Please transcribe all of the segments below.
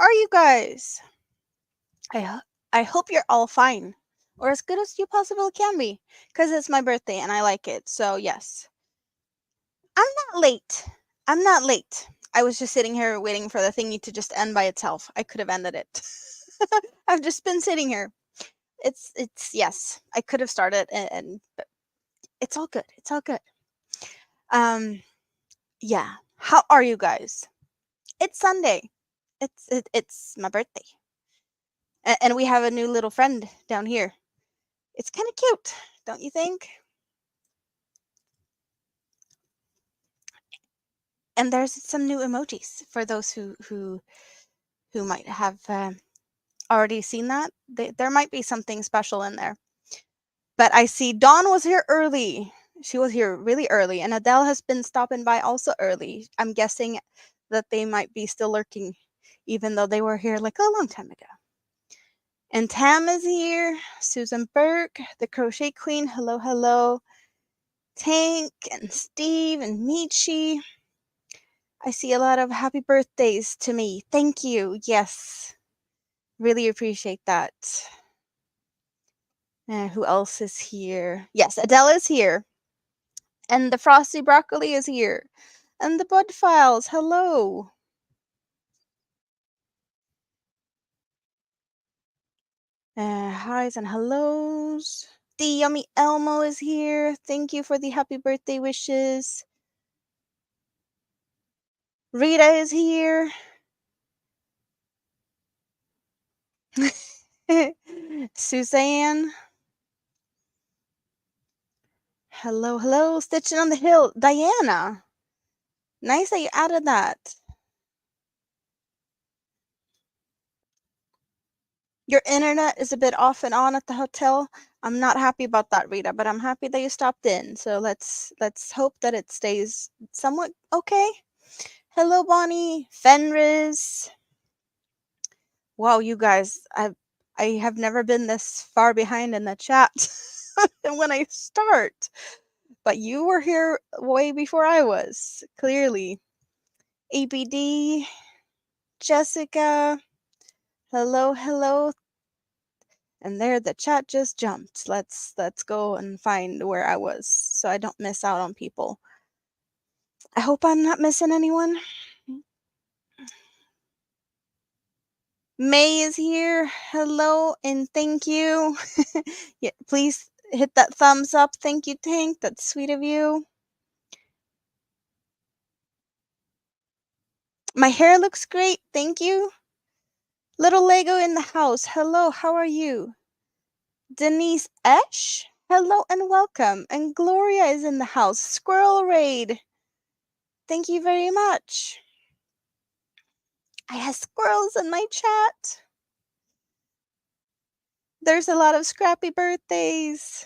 are you guys? I hope you're all fine, or as good as you possibly can be, because it's my birthday and I like it. So yes, I'm not late. I'm not late. I was just sitting here waiting for the thingy to just end by itself. I could have ended it. I've just been sitting here. It's yes. I could have started and but it's all good. It's all good. Um yeah. How are you guys? It's Sunday. It's my birthday. And we have a new little friend down here. It's kind of cute, don't you think? And there's some new emojis for those who might have already seen that. There might be something special in there. But I see Dawn was here early. She was here really early, and Adele has been stopping by also early. I'm guessing that they might be still lurking, even though they were here like a long time ago. And Tam is here. Susan Burke, the Crochet Queen. Hello, hello. Tank and Steve and Michi. I see a lot of happy birthdays to me. Thank you. Yes. Really appreciate that. Who else is here? Yes, Adele is here. And the Frosty Broccoli is here. And the Bud Files. Hello. Hi's and hellos. The Yummy Elmo is here. Thank you for the happy birthday wishes. Rita is here. Suzanne. Hello, hello. Stitching on the Hill. Diana. Nice that you added that. Your internet is a bit off and on at the hotel. I'm not happy about that, Rita, but I'm happy that you stopped in. So let's hope that it stays somewhat okay. Hello, Bonnie. Fenris. Wow, you guys, I have never been this far behind in the chat when I start. But you were here way before I was, clearly. ABD, Jessica, hello, hello. And there the chat just jumped. Let's go and find where I was so I don't miss out on people. I hope I'm not missing anyone. May is here. Hello and thank you. Yeah, please hit that thumbs up. Thank you, Tank. That's sweet of you. My hair looks great. Thank you. Little Lego in the house. Hello, how are you? Denise Esh. Hello and welcome. And Gloria is in the house. Squirrel Raid. Thank you very much. I have squirrels in my chat. There's a lot of scrappy birthdays.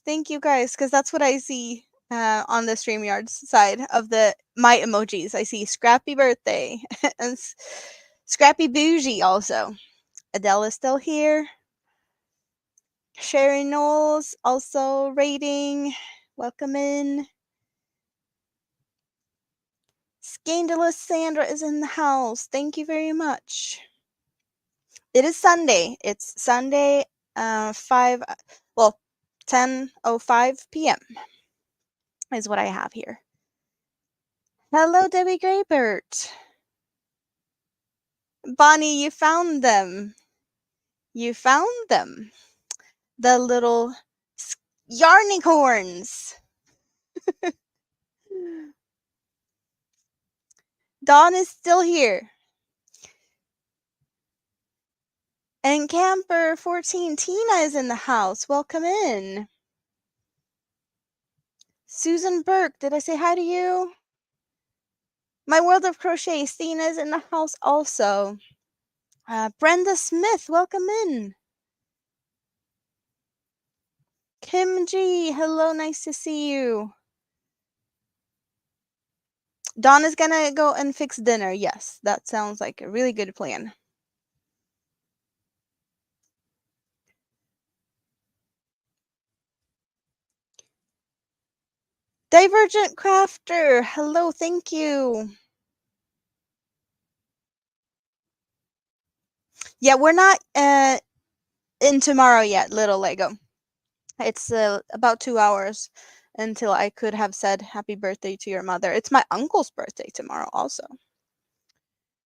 Thank you guys, because that's what I see on the StreamYard side of my emojis. I see Scrappy Birthday and Scrappy Bougie also. Adele is still here. Sherry Knowles also rating. Welcome in. Scandalous Sandra is in the house. Thank you very much. It is Sunday. It's Sunday, 10:05 p.m. is what I have here. Hello, Debbie Graybert. Bonnie, you found them. You found them. The little yarnicorns. Dawn is still here. And Camper 14 Tina is in the house. Welcome in. Susan Burke, did I say hi to you? My World of Crochet, Stina is in the house also. Brenda Smith, welcome in. Kim G, hello, nice to see you. Dawn is gonna go and fix dinner. Yes, that sounds like a really good plan. Divergent Crafter, hello, thank you. Yeah, we're not in tomorrow yet, little Lego. It's about 2 hours until I could have said happy birthday to your mother. It's my uncle's birthday tomorrow also.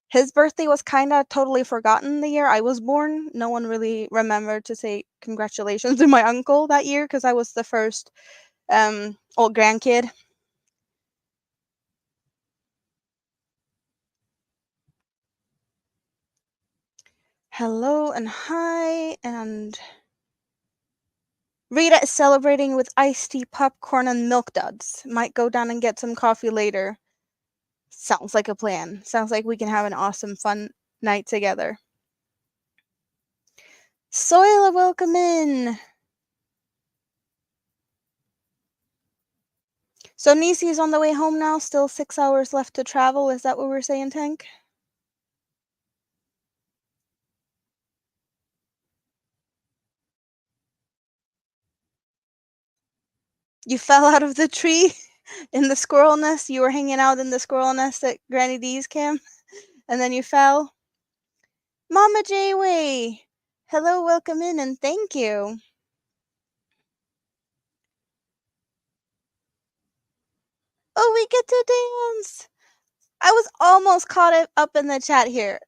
His birthday was kind of totally forgotten the year I was born. No one really remembered to say congratulations to my uncle that year because I was the first old grandkid. Hello and hi, and Rita is celebrating with iced tea, popcorn, and milk duds. Might go down and get some coffee later. Sounds like a plan. Sounds like we can have an awesome, fun night together. Soila, welcome in. So Nisi is on the way home now. Still 6 hours left to travel. Is that what we're saying, Tank? You fell out of the tree in the squirrel nest. You were hanging out in the squirrel nest at Granny D's camp, and then you fell. Mama J-Way, hello, welcome in, and thank you. Oh, we get to dance. I was almost caught up in the chat here.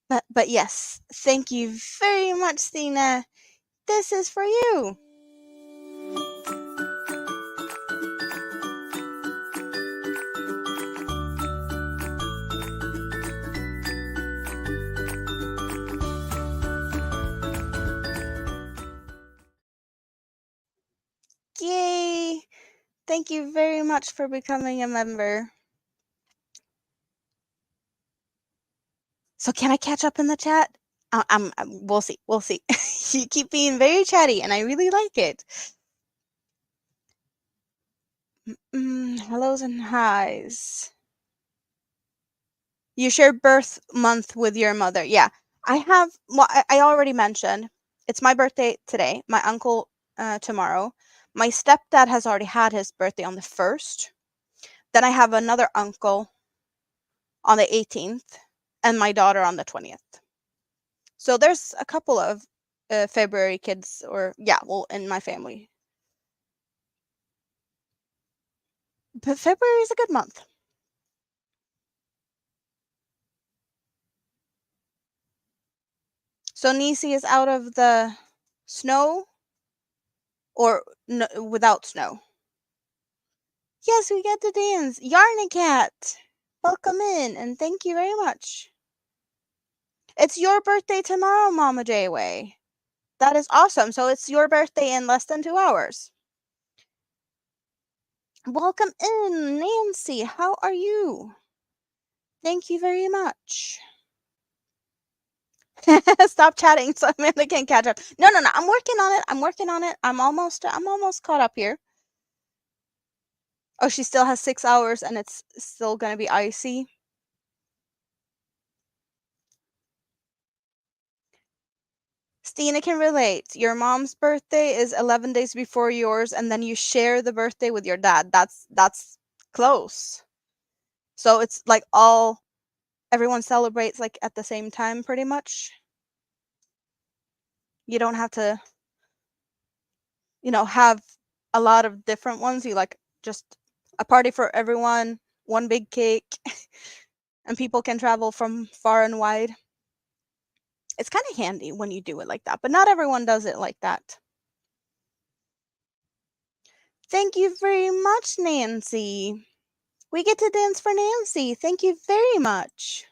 But yes, thank you very much, Stina. This is for you. Yay! Thank you very much for becoming a member. So can I catch up in the chat? We'll see. We'll see. You keep being very chatty, and I really like it. Hellos and highs. You share birth month with your mother. Yeah, I have. Well, I already mentioned it's my birthday today. My uncle tomorrow. My stepdad has already had his birthday on the 1st. Then I have another uncle on the 18th, and my daughter on the 20th. So there's a couple of February kids, or yeah, well, in my family. But February is a good month. So Nisi is out of the snow, or no, without snow? Yes, we get to dance. Yarny Cat, welcome in, and thank you very much. It's your birthday tomorrow, Mama J-Way. That is awesome. So it's your birthday in less than 2 hours. Welcome in, Nancy. How are you? Thank you very much. Stop chatting so Amanda can catch up. No. I'm working on it. I'm almost caught up here. Oh, she still has 6 hours and it's still gonna be icy. Stina can relate. Your mom's birthday is 11 days before yours, and then you share the birthday with your dad. That's close. So it's like everyone celebrates like at the same time pretty much. You don't have to, have a lot of different ones. You like just a party for everyone, one big cake, and people can travel from far and wide. It's kind of handy when you do it like that, but not everyone does it like that. Thank you very much, Nancy. We get to dance for Nancy. Thank you very much.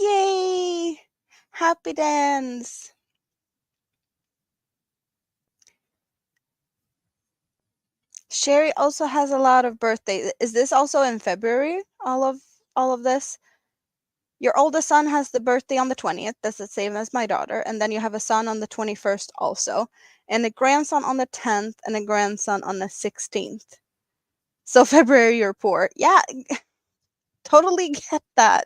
Yay! Happy dance. Sherry also has a lot of birthdays. Is this also in February? All of this? Your oldest son has the birthday on the 20th. That's the same as my daughter. And then you have a son on the 21st also. And a grandson on the 10th and a grandson on the 16th. So February, you're poor. Yeah, totally get that.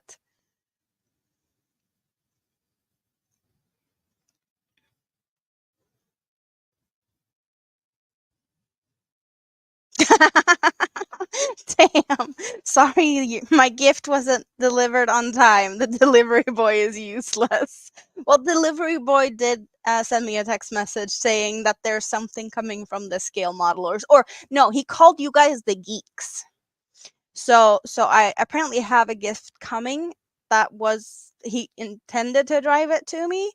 Damn. Sorry, my gift wasn't delivered on time. The delivery boy is useless. Well, delivery boy did send me a text message saying that there's something coming from the scale modelers. Or no, he called you guys the geeks. So I apparently have a gift coming that was he intended to drive it to me,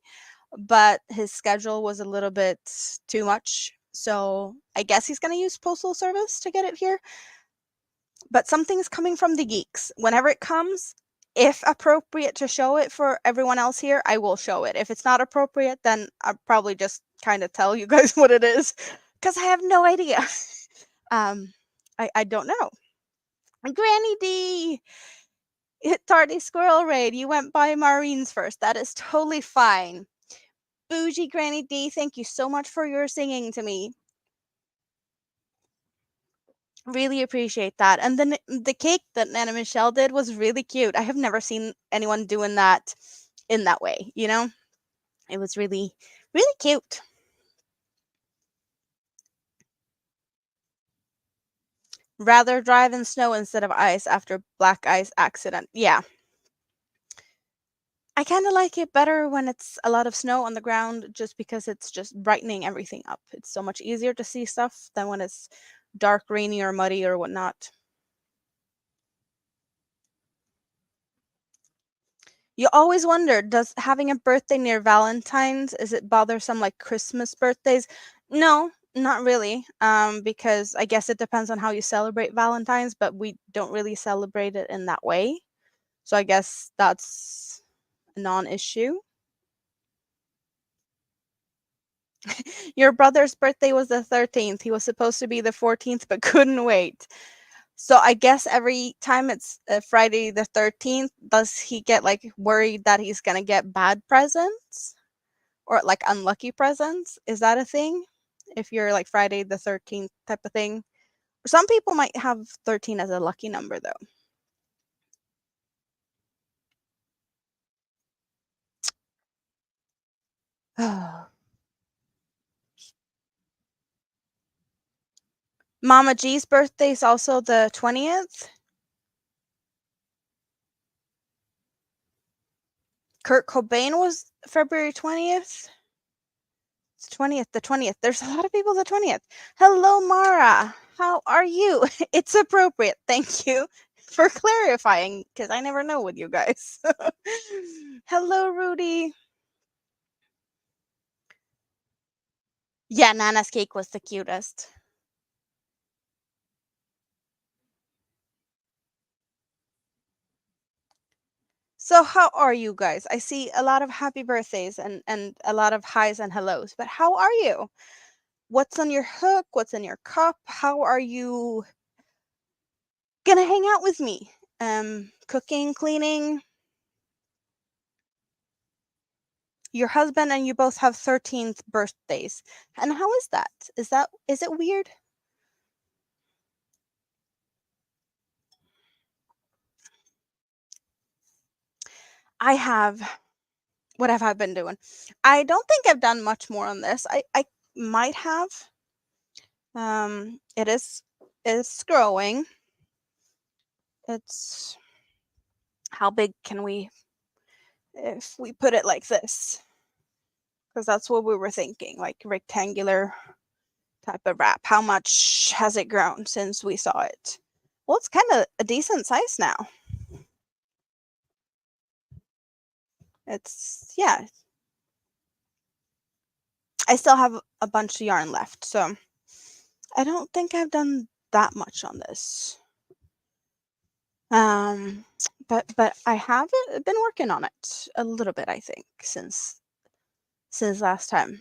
but his schedule was a little bit too much. So I guess he's going to use postal service to get it here. But something's coming from the geeks. Whenever it comes, if appropriate to show it for everyone else here, I will show it. If it's not appropriate, then I'll probably just kind of tell you guys what it is because I have no idea. I don't know. Granny D, Tardy Squirrel Raid, you went by Maureen's first. That is totally fine. Bougie Granny D, thank you so much for your singing to me. Really appreciate that. And then the cake that Nana Michelle did was really cute. I have never seen anyone doing that in that way, you know? It was really, really cute. Rather drive in snow instead of ice after black ice accident. Yeah. I kind of like it better when it's a lot of snow on the ground just because it's just brightening everything up. It's so much easier to see stuff than when it's dark, rainy, or muddy or whatnot. You always wonder, does having a birthday near Valentine's, is it bothersome like Christmas birthdays? No, not really. Because I guess it depends on how you celebrate Valentine's, but we don't really celebrate it in that way. So I guess that's a non-issue. Your brother's birthday was the 13th. He was supposed to be the 14th, but couldn't wait. So I guess every time it's Friday the 13th, does he get like worried that he's gonna get bad presents or like unlucky presents? Is that a thing? If you're like Friday the 13th type of thing. Some people might have 13 as a lucky number though. Mama G's birthday is also the 20th. Kurt Cobain was February 20th. It's 20th, the 20th. There's a lot of people the 20th. Hello, Mara. How are you? It's appropriate. Thank you for clarifying because I never know with you guys. Hello, Rudy. Yeah, Nana's cake was the cutest. So how are you guys? I see a lot of happy birthdays and a lot of highs and hellos, but how are you? What's on your hook? What's in your cup? How are you gonna hang out with me? Cooking, cleaning. Your husband and you both have 13th birthdays. And how is that? Is it weird? I have what have I been doing? I don't think I've done much more on this. I might have. It is it's growing. It's how big can we if we put it like this? Because that's what we were thinking, like rectangular type of wrap. How much has it grown since we saw it? Well, it's kind of a decent size now. It's yeah. I still have a bunch of yarn left, so I don't think I've done that much on this. Um, but I have been working on it a little bit, I think, since last time.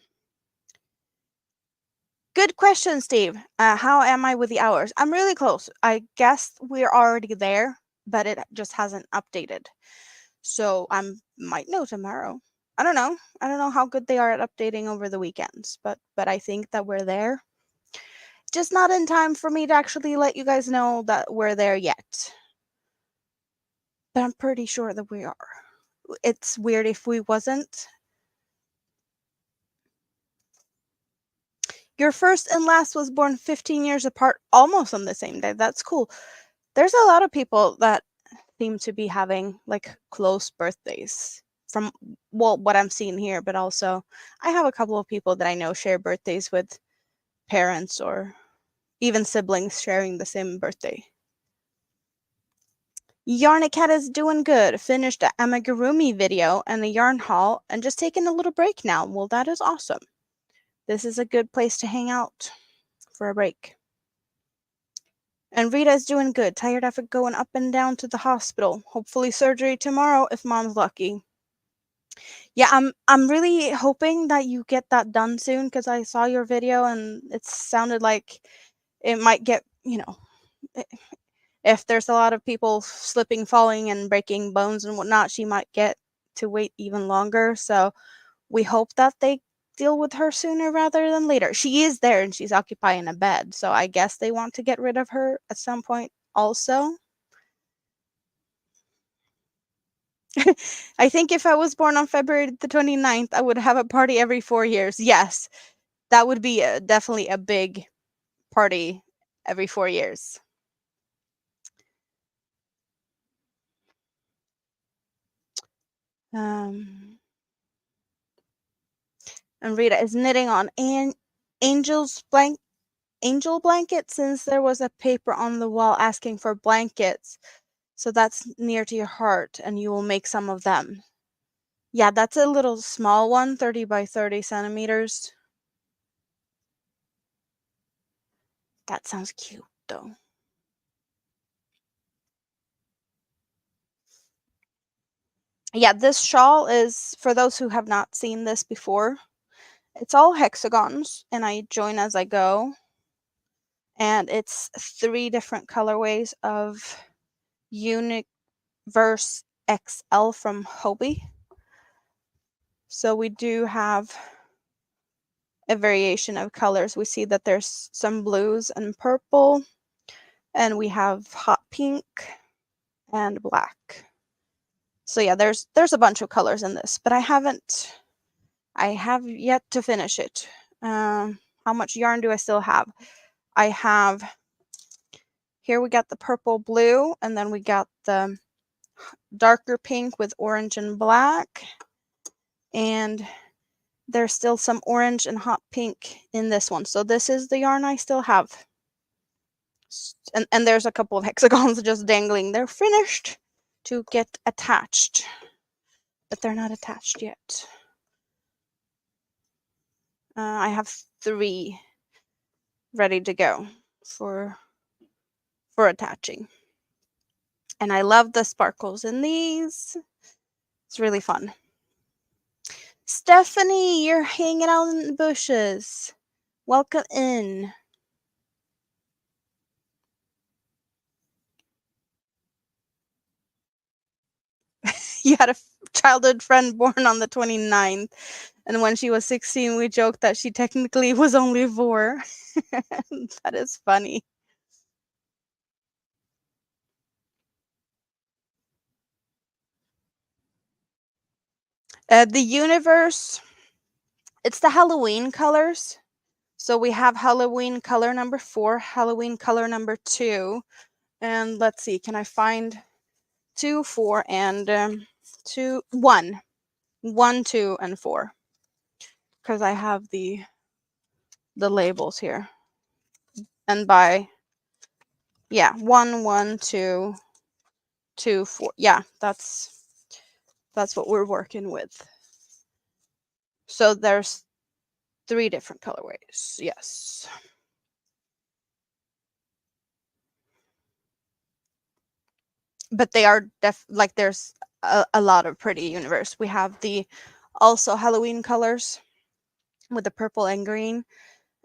Good question, Steve. How am I with the hours? I'm really close. I guess we're already there, but it just hasn't updated. So I might know tomorrow. I don't know. I don't know how good they are at updating over the weekends, but I think that we're there. Just not in time for me to actually let you guys know that we're there yet. But I'm pretty sure that we are. It's weird if we wasn't. Your first and last was born 15 years apart, almost on the same day. That's cool. There's a lot of people that seem to be having like close birthdays from, well, what I'm seeing here, but also I have a couple of people that I know share birthdays with parents or even siblings sharing the same birthday. Yarnicat is doing good. Finished the amigurumi video and the yarn haul and just taking a little break now. Well, that is awesome. This is a good place to hang out for a break. And Rita is doing good. Tired after going up and down to the hospital. Hopefully surgery tomorrow if mom's lucky. Yeah, I'm really hoping that you get that done soon because I saw your video and it sounded like it might get, if there's a lot of people slipping, falling, and breaking bones and whatnot, she might get to wait even longer. So we hope that they deal with her sooner rather than later. She is there and she's occupying a bed, so I guess they want to get rid of her at some point also. I think if I was born on February the 29th, I would have a party every 4 years. Yes, that would be definitely a big party every 4 years. And Rita is knitting on Angel's angel blanket since there was a paper on the wall asking for blankets. So that's near to your heart and you will make some of them. Yeah, that's a little small one, 30 by 30 centimeters. That sounds cute though. Yeah, this shawl is, for those who have not seen this before, it's all hexagons and I join as I go. And it's 3 different colorways of Universe XL from Hobie. So we do have a variation of colors. We see that there's some blues and purple, and we have hot pink and black. So yeah, there's a bunch of colors in this, but I have yet to finish it. How much yarn do I still have? I have, here we got the purple blue, and then we got the darker pink with orange and black, and there's still some orange and hot pink in this one. So this is the yarn I still have. And there's a couple of hexagons just dangling. They're finished to get attached, but they're not attached yet. I have 3 ready to go for attaching. And I love the sparkles in these. It's really fun. Stephanie, you're hanging out in the bushes. Welcome in. You had a childhood friend born on the 29th, and when she was 16, we joked that she technically was only 4. That is funny. The universe, it's the Halloween colors. So we have Halloween color number 4, Halloween color number 2, and let's see, can I find 2, 4, and 2, 1, 1, 2, and 4? Because I have the labels here, and by, yeah, 1, 1, 2, 2, 4. Yeah, that's what we're working with. So there's 3 different colorways. Yes. But they are like there's a lot of pretty universe. We have the also Halloween colors with the purple and green.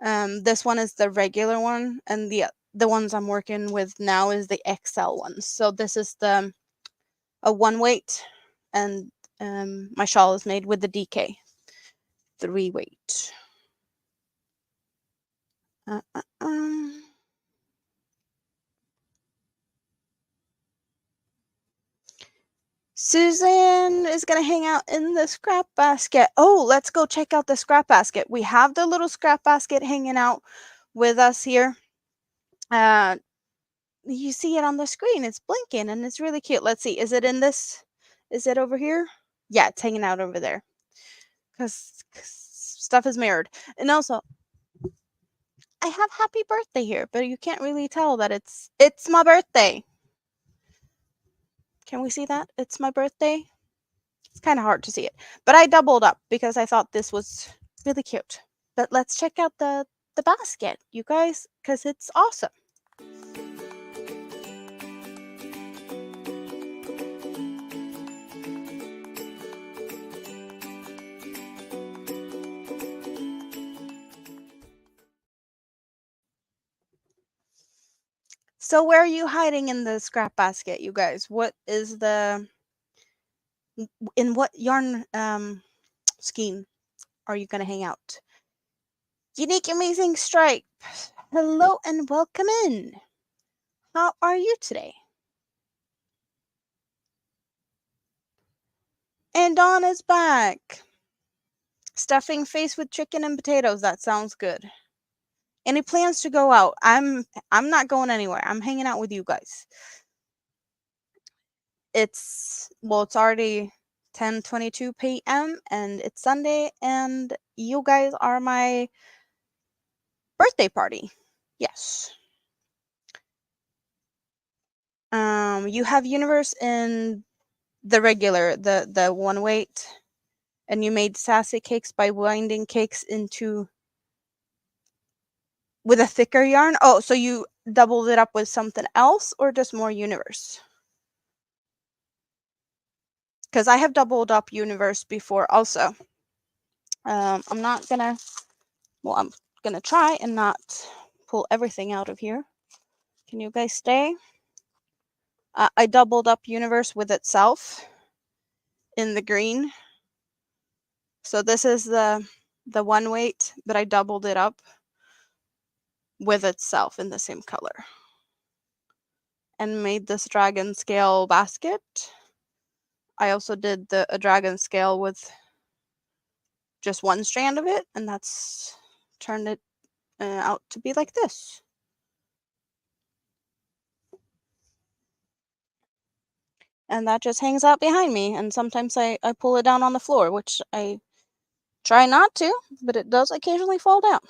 This one is the regular one, and the ones I'm working with now is the XL ones. So this is the a 1 weight, and my shawl is made with the DK 3 weight. Suzanne is going to hang out in the scrap basket. Oh, let's go check out the scrap basket. We have the little scrap basket hanging out with us here. You see it on the screen. It's blinking and it's really cute. Let's see. Is it in this? Is it over here? Yeah, it's hanging out over there. Because stuff is mirrored. And also, I have happy birthday here, but you can't really tell that it's my birthday. Can we see that? It's my birthday. It's kind of hard to see it, but I doubled up because I thought this was really cute. But let's check out the basket, you guys, because it's awesome. So where are you hiding in the scrap basket, you guys? What is in what yarn scheme are you gonna hang out? Unique Amazing Stripe. Hello and welcome in. How are you today? And Dawn is back. Stuffing face with chicken and potatoes. That sounds good. Any plans to go out? I'm not going anywhere. I'm hanging out with you guys. It's already 10:22 p.m. and it's Sunday and you guys are my birthday party. Yes. You have Universe in the regular, the one weight, and you made sassy cakes by winding cakes into with a thicker yarn. Oh, so you doubled it up with something else or just more Universe? Because I have doubled up Universe before also. I'm not gonna, well, I'm gonna try and not pull everything out of here. Can you guys stay? I doubled up Universe with itself in the green. So this is the one weight, but I doubled it up with itself in the same color. And made this dragon scale basket. I also did a dragon scale with just one strand of it, and that's turned it out to be like this. And that just hangs out behind me, and sometimes I pull it down on the floor, which I try not to, but it does occasionally fall down.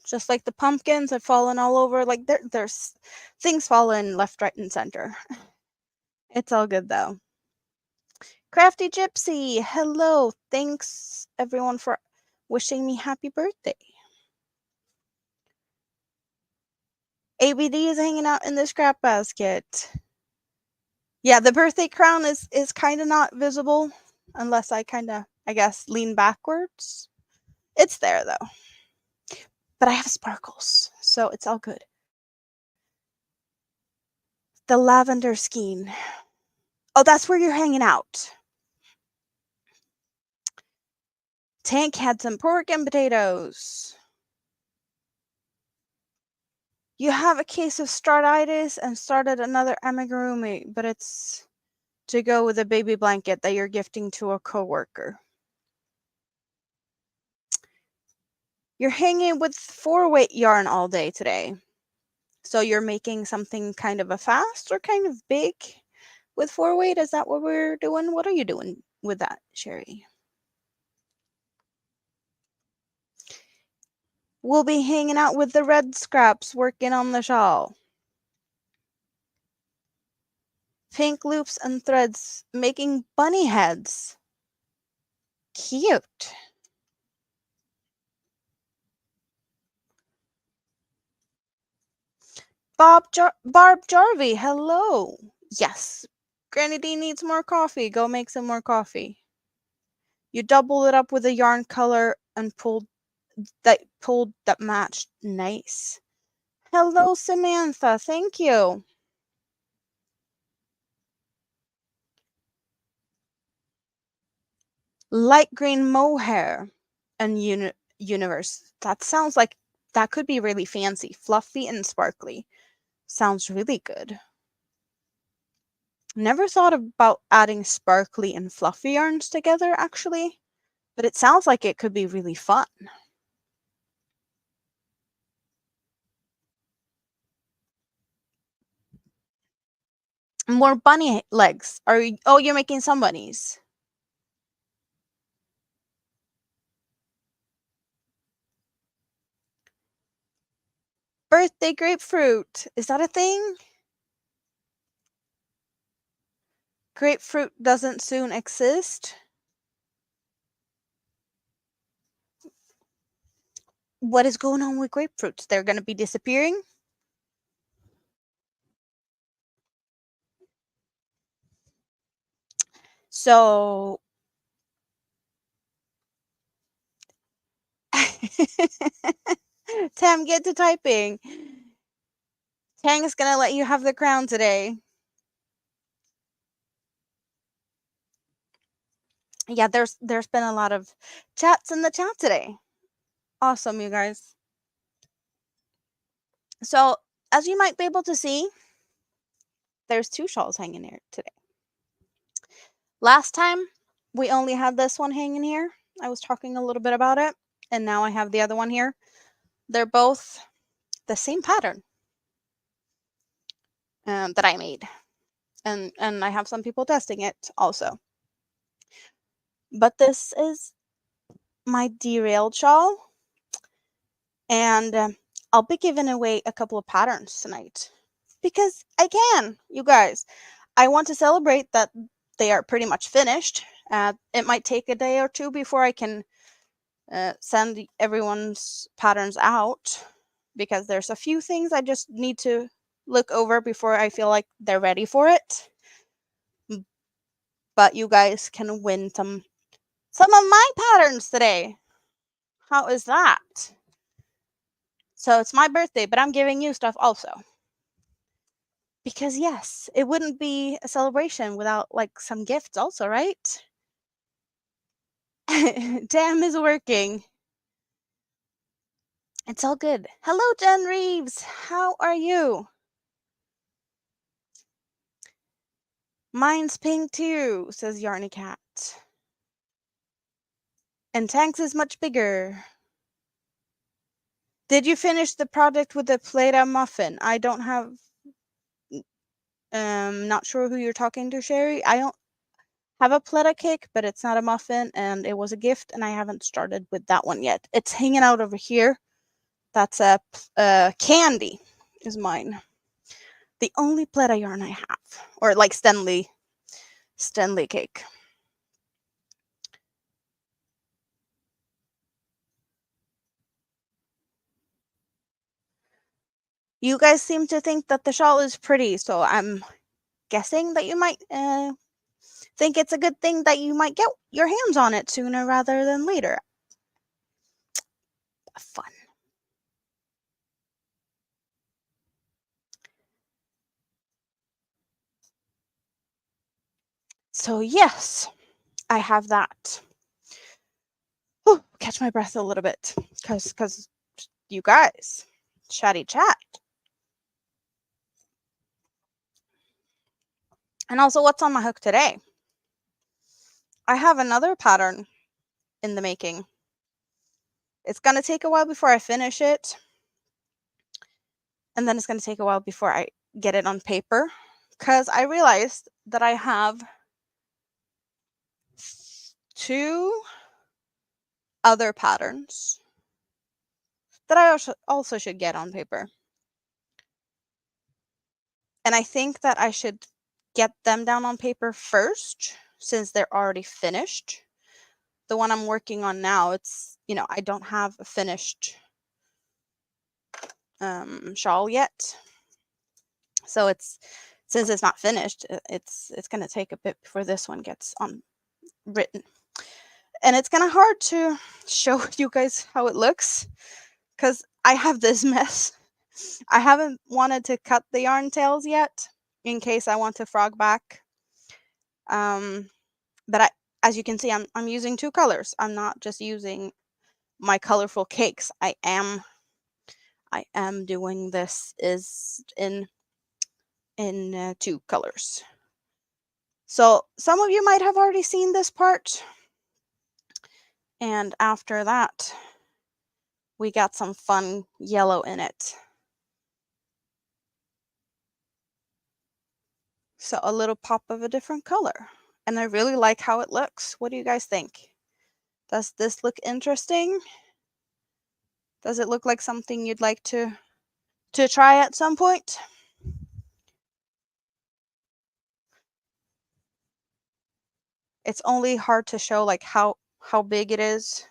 Just like the pumpkins have fallen all over, like there's things falling left, right, and center. It's all good though. Crafty Gypsy, hello. Thanks everyone for wishing me happy birthday. ABD is hanging out in the scrap basket. Yeah, the birthday crown is kind of not visible unless I kind of, I guess, lean backwards. It's there though. But I have sparkles, so it's all good. The lavender skein. Oh, that's where you're hanging out. Tank had some pork and potatoes. You have a case of startitis and started another amigurumi, but it's to go with a baby blanket that you're gifting to a coworker. You're hanging with 4-weight yarn all day today. So you're making something kind of a fast or kind of big with 4-weight? Is that what we're doing? What are you doing with that, Sherry? We'll be hanging out with the red scraps working on the shawl. Pink loops and threads making bunny heads. Cute. Barb Jarvie, hello. Yes. Granny D needs more coffee. Go make some more coffee. You doubled it up with a yarn color and pulled that matched. Nice. Hello, Samantha. Thank you. Light green mohair and universe. That sounds like that could be really fancy, fluffy and sparkly. Sounds really good. Never thought about adding sparkly and fluffy yarns together, actually, but it sounds like it could be really fun. More bunny legs. Are you, oh, you're making some bunnies. Birthday grapefruit. Is that a thing? Grapefruit doesn't soon exist. What is going on with grapefruits? They're going to be disappearing? So Tam, get to typing. Tang is gonna let you have the crown today. Yeah, there's been a lot of chats in the chat today. Awesome, you guys. So as you might be able to see, there's 2 shawls hanging here today. Last time we only had this one hanging here. I was talking a little bit about it, and now I have the other one here. They're both the same pattern that I made, and I have some people testing it also. But this is my derailed shawl, and I'll be giving away a couple of patterns tonight because I can, you guys. I want to celebrate that they are pretty much finished. It might take a day or two before I can send everyone's patterns out because there's a few things I just need to look over before I feel like they're ready for it. But you guys can win some of my patterns today. How is that? So it's my birthday, but I'm giving you stuff also. Because yes, it wouldn't be a celebration without like some gifts also, right? Damn is working. It's all good. Hello, Jen Reeves. How are you? Mine's pink too, says Yarny Cat. And Tank's is much bigger. Did you finish the project with the Play-Doh muffin? I don't have. Not sure who you're talking to, Sherry. I don't have a Play-Doh cake, but it's not a muffin, and it was a gift, and I haven't started with that one yet. It's hanging out over here. That's a candy. Is mine. The only Play-Doh yarn I have, or like Stanley cake. You guys seem to think that the shawl is pretty, so I'm guessing that you might think it's a good thing that you might get your hands on it sooner rather than later. Fun. So yes, I have that. Whew, catch my breath a little bit, because you guys, chatty chat. And also, what's on my hook today? I have another pattern in the making. It's going to take a while before I finish it. And then it's going to take a while before I get it on paper. Because I realized that I have 2 other patterns that I also should get on paper. And I think that I should get them down on paper first, since they're already finished. The one I'm working on now, it's, I don't have a finished shawl yet. So since it's not finished, it's going to take a bit before this one gets written. And it's kind of hard to show you guys how it looks because I have this mess. I haven't wanted to cut the yarn tails yet in case I want to frog back. But as you can see, I'm using 2 colors. I'm not just using my colorful cakes. I am doing this is in 2 colors. So some of you might have already seen this part. And after that, we got some fun yellow in it. So a little pop of a different color. And I really like how it looks. What do you guys think? Does this look interesting? Does it look like something you'd like to try at some point? It's only hard to show like how big it is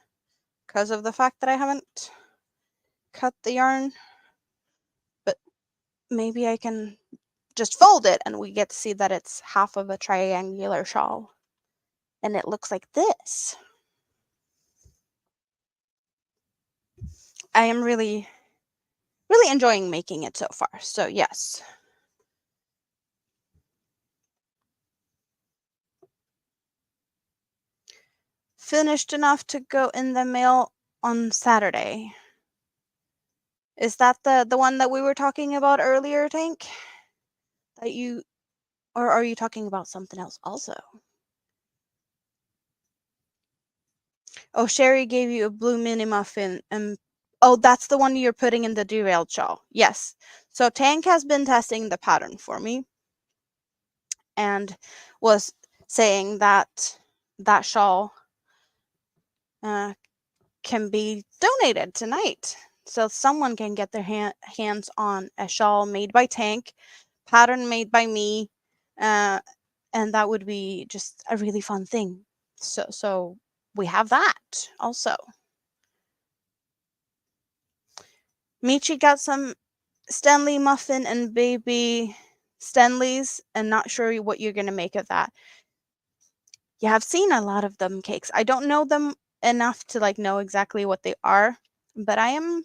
because of the fact that I haven't cut the yarn. But maybe I can just fold it and we get to see that it's half of a triangular shawl. And it looks like this. I am really enjoying making it so far. So yes. Finished enough to go in the mail on Saturday. Is that the one that we were talking about earlier, Tank? That you, or are you talking about something else also? Oh, Sherry gave you a blue mini muffin, and oh, that's the one you're putting in the derailed shawl. Yes. So Tank has been testing the pattern for me and was saying that that shawl can be donated tonight. So someone can get their hands on a shawl made by Tank, pattern made by me, and that would be just a really fun thing. So we have that also. Michi got some Stanley muffin and baby Stanleys, and not sure what you're gonna make of that. Yeah, I've seen a lot of them cakes. I don't know them enough to like know exactly what they are, but I'm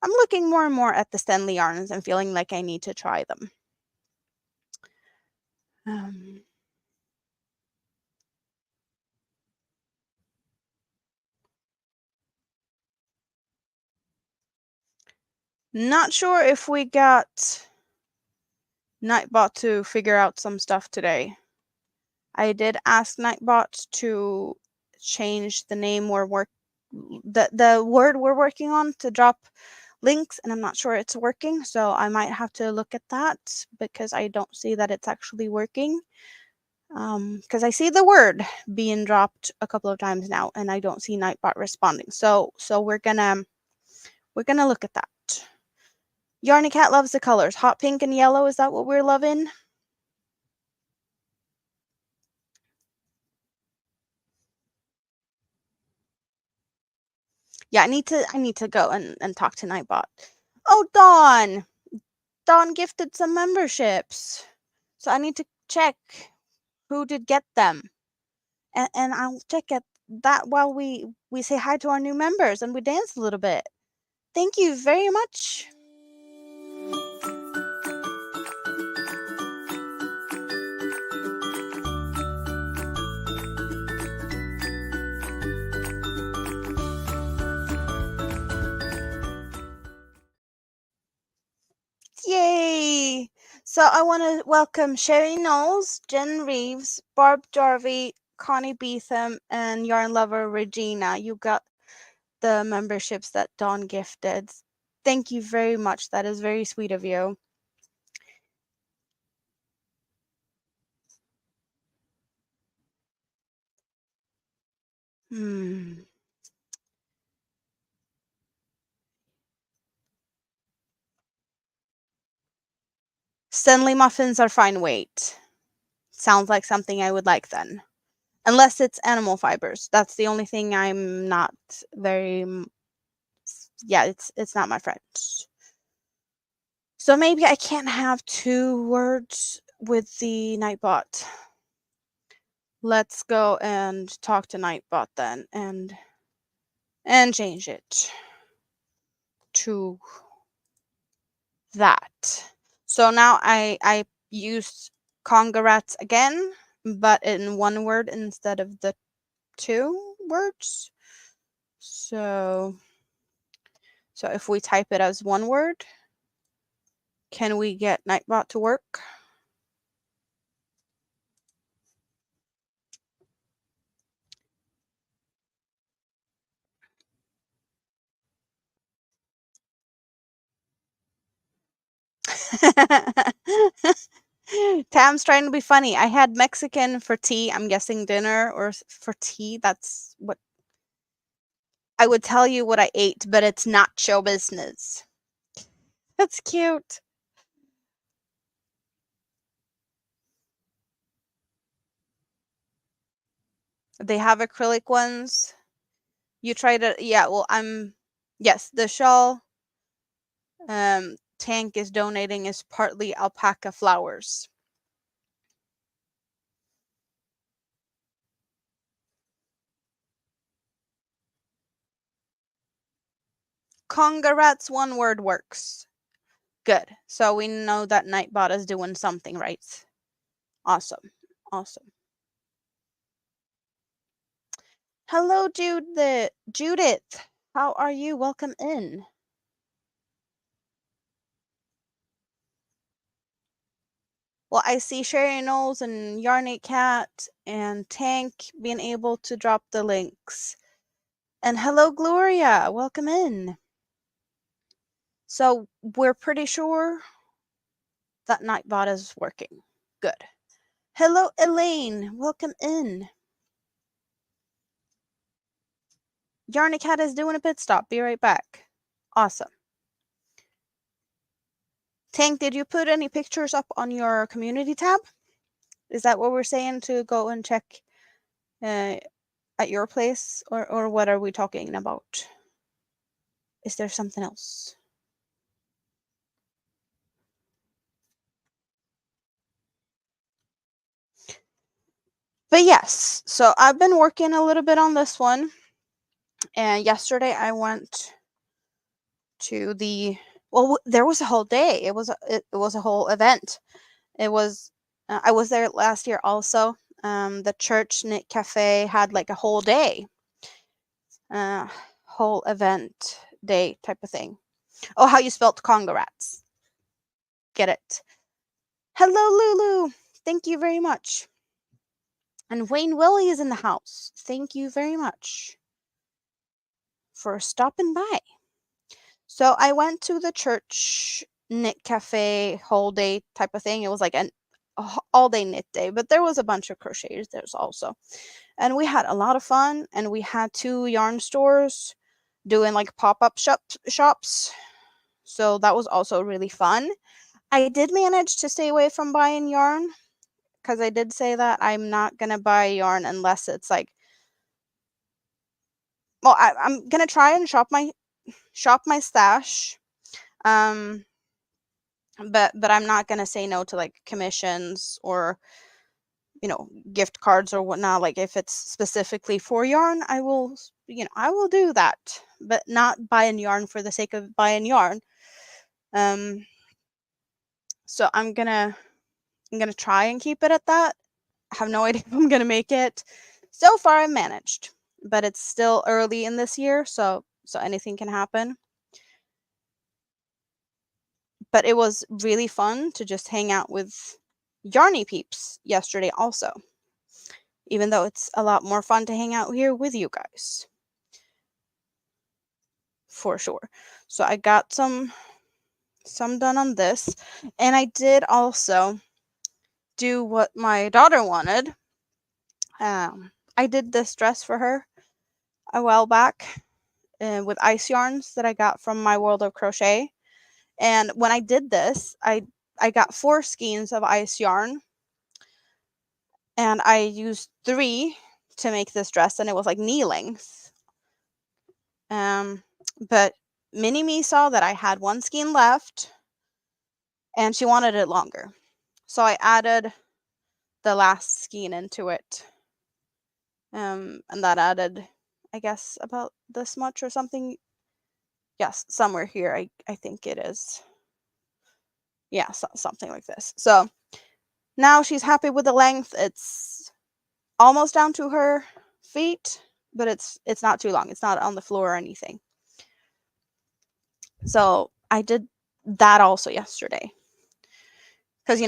looking more and more at the Stanley yarns and feeling like I need to try them. Not sure if we got Nightbot to figure out some stuff today. I did ask Nightbot to change the name the word we're working on to drop links, and I'm not sure it's working, so I might have to look at that because I don't see that it's actually working. Because I see the word being dropped a couple of times now, and I don't see Nightbot responding. So we're gonna look at that. Yarny Cat loves the colors. Hot pink and yellow, is that what we're loving? Yeah, I need to go and talk to Nightbot. Oh, Dawn! Dawn gifted some memberships. So I need to check who did get them. And I'll check at that while we say hi to our new members and we dance a little bit. Thank you very much. Yay! So I want to welcome Sherry Knowles, Jen Reeves, Barb Jarvie, Connie Beetham, and Yarn Lover Regina. You got the memberships that Dawn gifted. Thank you very much. That is very sweet of you. Stanley muffins are fine weight. Sounds like something I would like then. Unless it's animal fibers. That's the only thing I'm not very yeah, it's not my friend. So maybe I can't have 2 words with the Nightbot. Let's go and talk to Nightbot then and change it to that. So now I used congrats again, but in 1 word instead of the 2 words. So if we type it as 1 word, can we get Nightbot to work? Tam's trying to be funny. I had Mexican for tea. I'm guessing dinner or for tea. That's what I would tell you what I ate, but it's not show business. That's cute. They have acrylic ones. You tried it? Yeah, well, yes, the shawl Tank is donating is partly alpaca flowers. Congrats, one word works. Good. So we know that Nightbot is doing something right. Awesome. Awesome. Hello, Judith. How are you? Welcome in. Well, I see Sherry Knowles and Yarny Cat and Tank being able to drop the links. And hello, Gloria. Welcome in. So we're pretty sure that Nightbot is working. Good. Hello, Elaine. Welcome in. Yarny Cat is doing a pit stop. Be right back. Awesome. Tank, did you put any pictures up on your community tab? Is that what we're saying to go and check at your place? Or what are we talking about? Is there something else? But yes, so I've been working a little bit on this one. And yesterday I went to there was a whole day. It was a whole event. It was I was there last year also. The church knit cafe had like a whole day, whole event day type of thing. Oh, how you spelt congrats. Get it. Hello, Lulu. Thank you very much. And Wayne Willie is in the house. Thank you very much for stopping by. So I went to the church knit cafe whole day type of thing. It was like an all day knit day, but there was a bunch of crocheters there also. And we had a lot of fun, and we had 2 yarn stores doing like pop-up shops. So that was also really fun. I did manage to stay away from buying yarn because I did say that I'm not gonna buy yarn unless it's like, well, I'm gonna try and shop my stash. Um, but I'm not gonna say no to like commissions or gift cards or whatnot. Like if it's specifically for yarn, I will do that, but not buying yarn for the sake of buying yarn. So I'm gonna try and keep it at that. I have no idea if I'm gonna make it. So far I managed, but it's still early in this year, so anything can happen. But it was really fun to just hang out with Yarny peeps yesterday also, even though it's a lot more fun to hang out here with you guys. For sure. So I got some done on this, and I did also do what my daughter wanted. I did this dress for her a while back with ice yarns that I got from my World of Crochet. And when I did this, I got 4 skeins of ice yarn, and I used 3 to make this dress, and it was like knee length. But Mini Me saw that I had 1 skein left, and she wanted it longer. So I added the last skein into it. And that added, I guess, about this much or something. Yes, somewhere here, I think it is. Yeah, something like this. So now she's happy with the length. It's almost down to her feet, but it's not too long. It's not on the floor or anything. So I did that also yesterday. Because,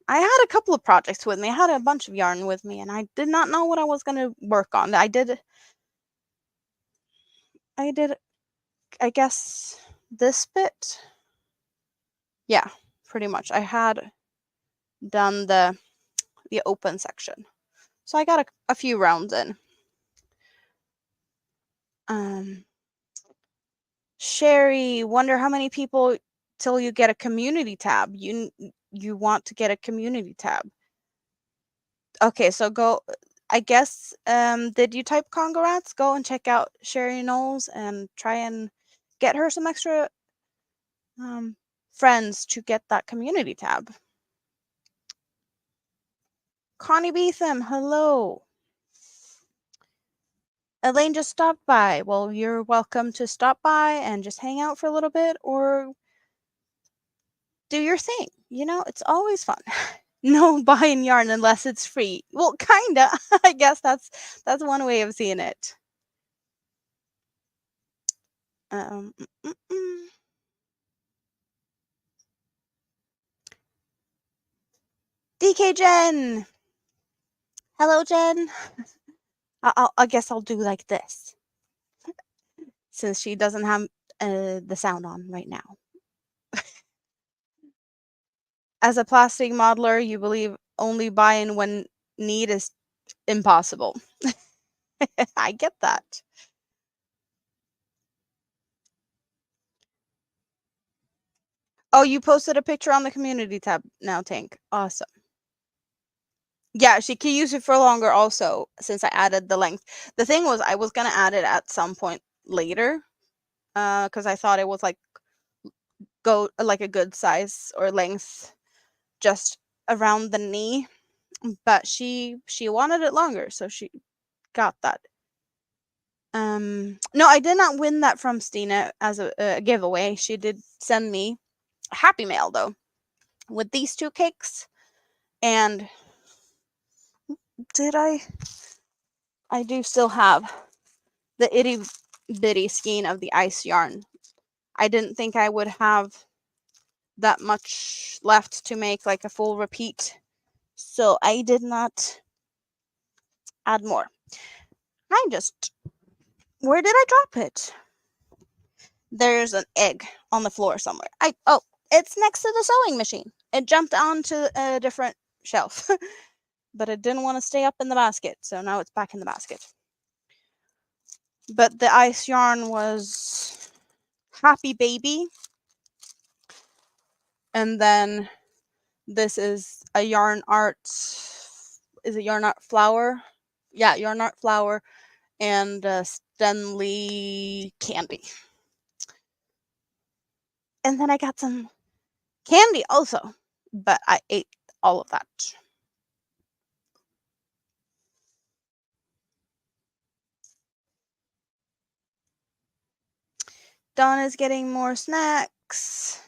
I had a couple of projects with me. I had a bunch of yarn with me, and I did not know what I was going to work on. I did, I guess, this bit. Yeah. pretty much. I had done the open section. So I got a few rounds in. Sherry, wonder how many people till you get a community tab. You want to get a community tab. Okay, so go, I guess, did you type congrats? Go and check out Sherry Knowles and try and get her some extra friends to get that community tab. Connie Beetham, hello. Elaine just stopped by. Well, you're welcome to stop by and just hang out for a little bit or do your thing. You know, it's always fun. No buying yarn unless it's free. Well, kinda. I guess that's one way of seeing it. Mm, mm, mm. DK Jen. Hello, Jen. I guess I'll do like this since she doesn't have the sound on right now. As a plastic modeler, you believe only buying when need is impossible. I get that. Oh, you posted a picture on the community tab now, Tank. Awesome. Yeah, she can use it for longer also since I added the length. The thing was I was going to add it at some point later because I thought it was like a good size or length just around the knee, but she wanted it longer, so she got that. No, I did not win that from Stina as a giveaway. She did send me a happy mail though with these 2 cakes. And did I do still have the itty bitty skein of the ice yarn. I didn't think I would have that much left to make like a full repeat, so I did not add more. Where did I drop it? There's an egg on the floor somewhere. It's next to the sewing machine. It jumped onto a different shelf, but it didn't want to stay up in the basket, so now it's back in the basket. But the ice yarn was Happy Baby, and then this is a yarn art. Is it yarn art flower? Yeah, yarn art flower and Stanley candy. And then I got some candy also, but I ate all of that. Don is getting more snacks.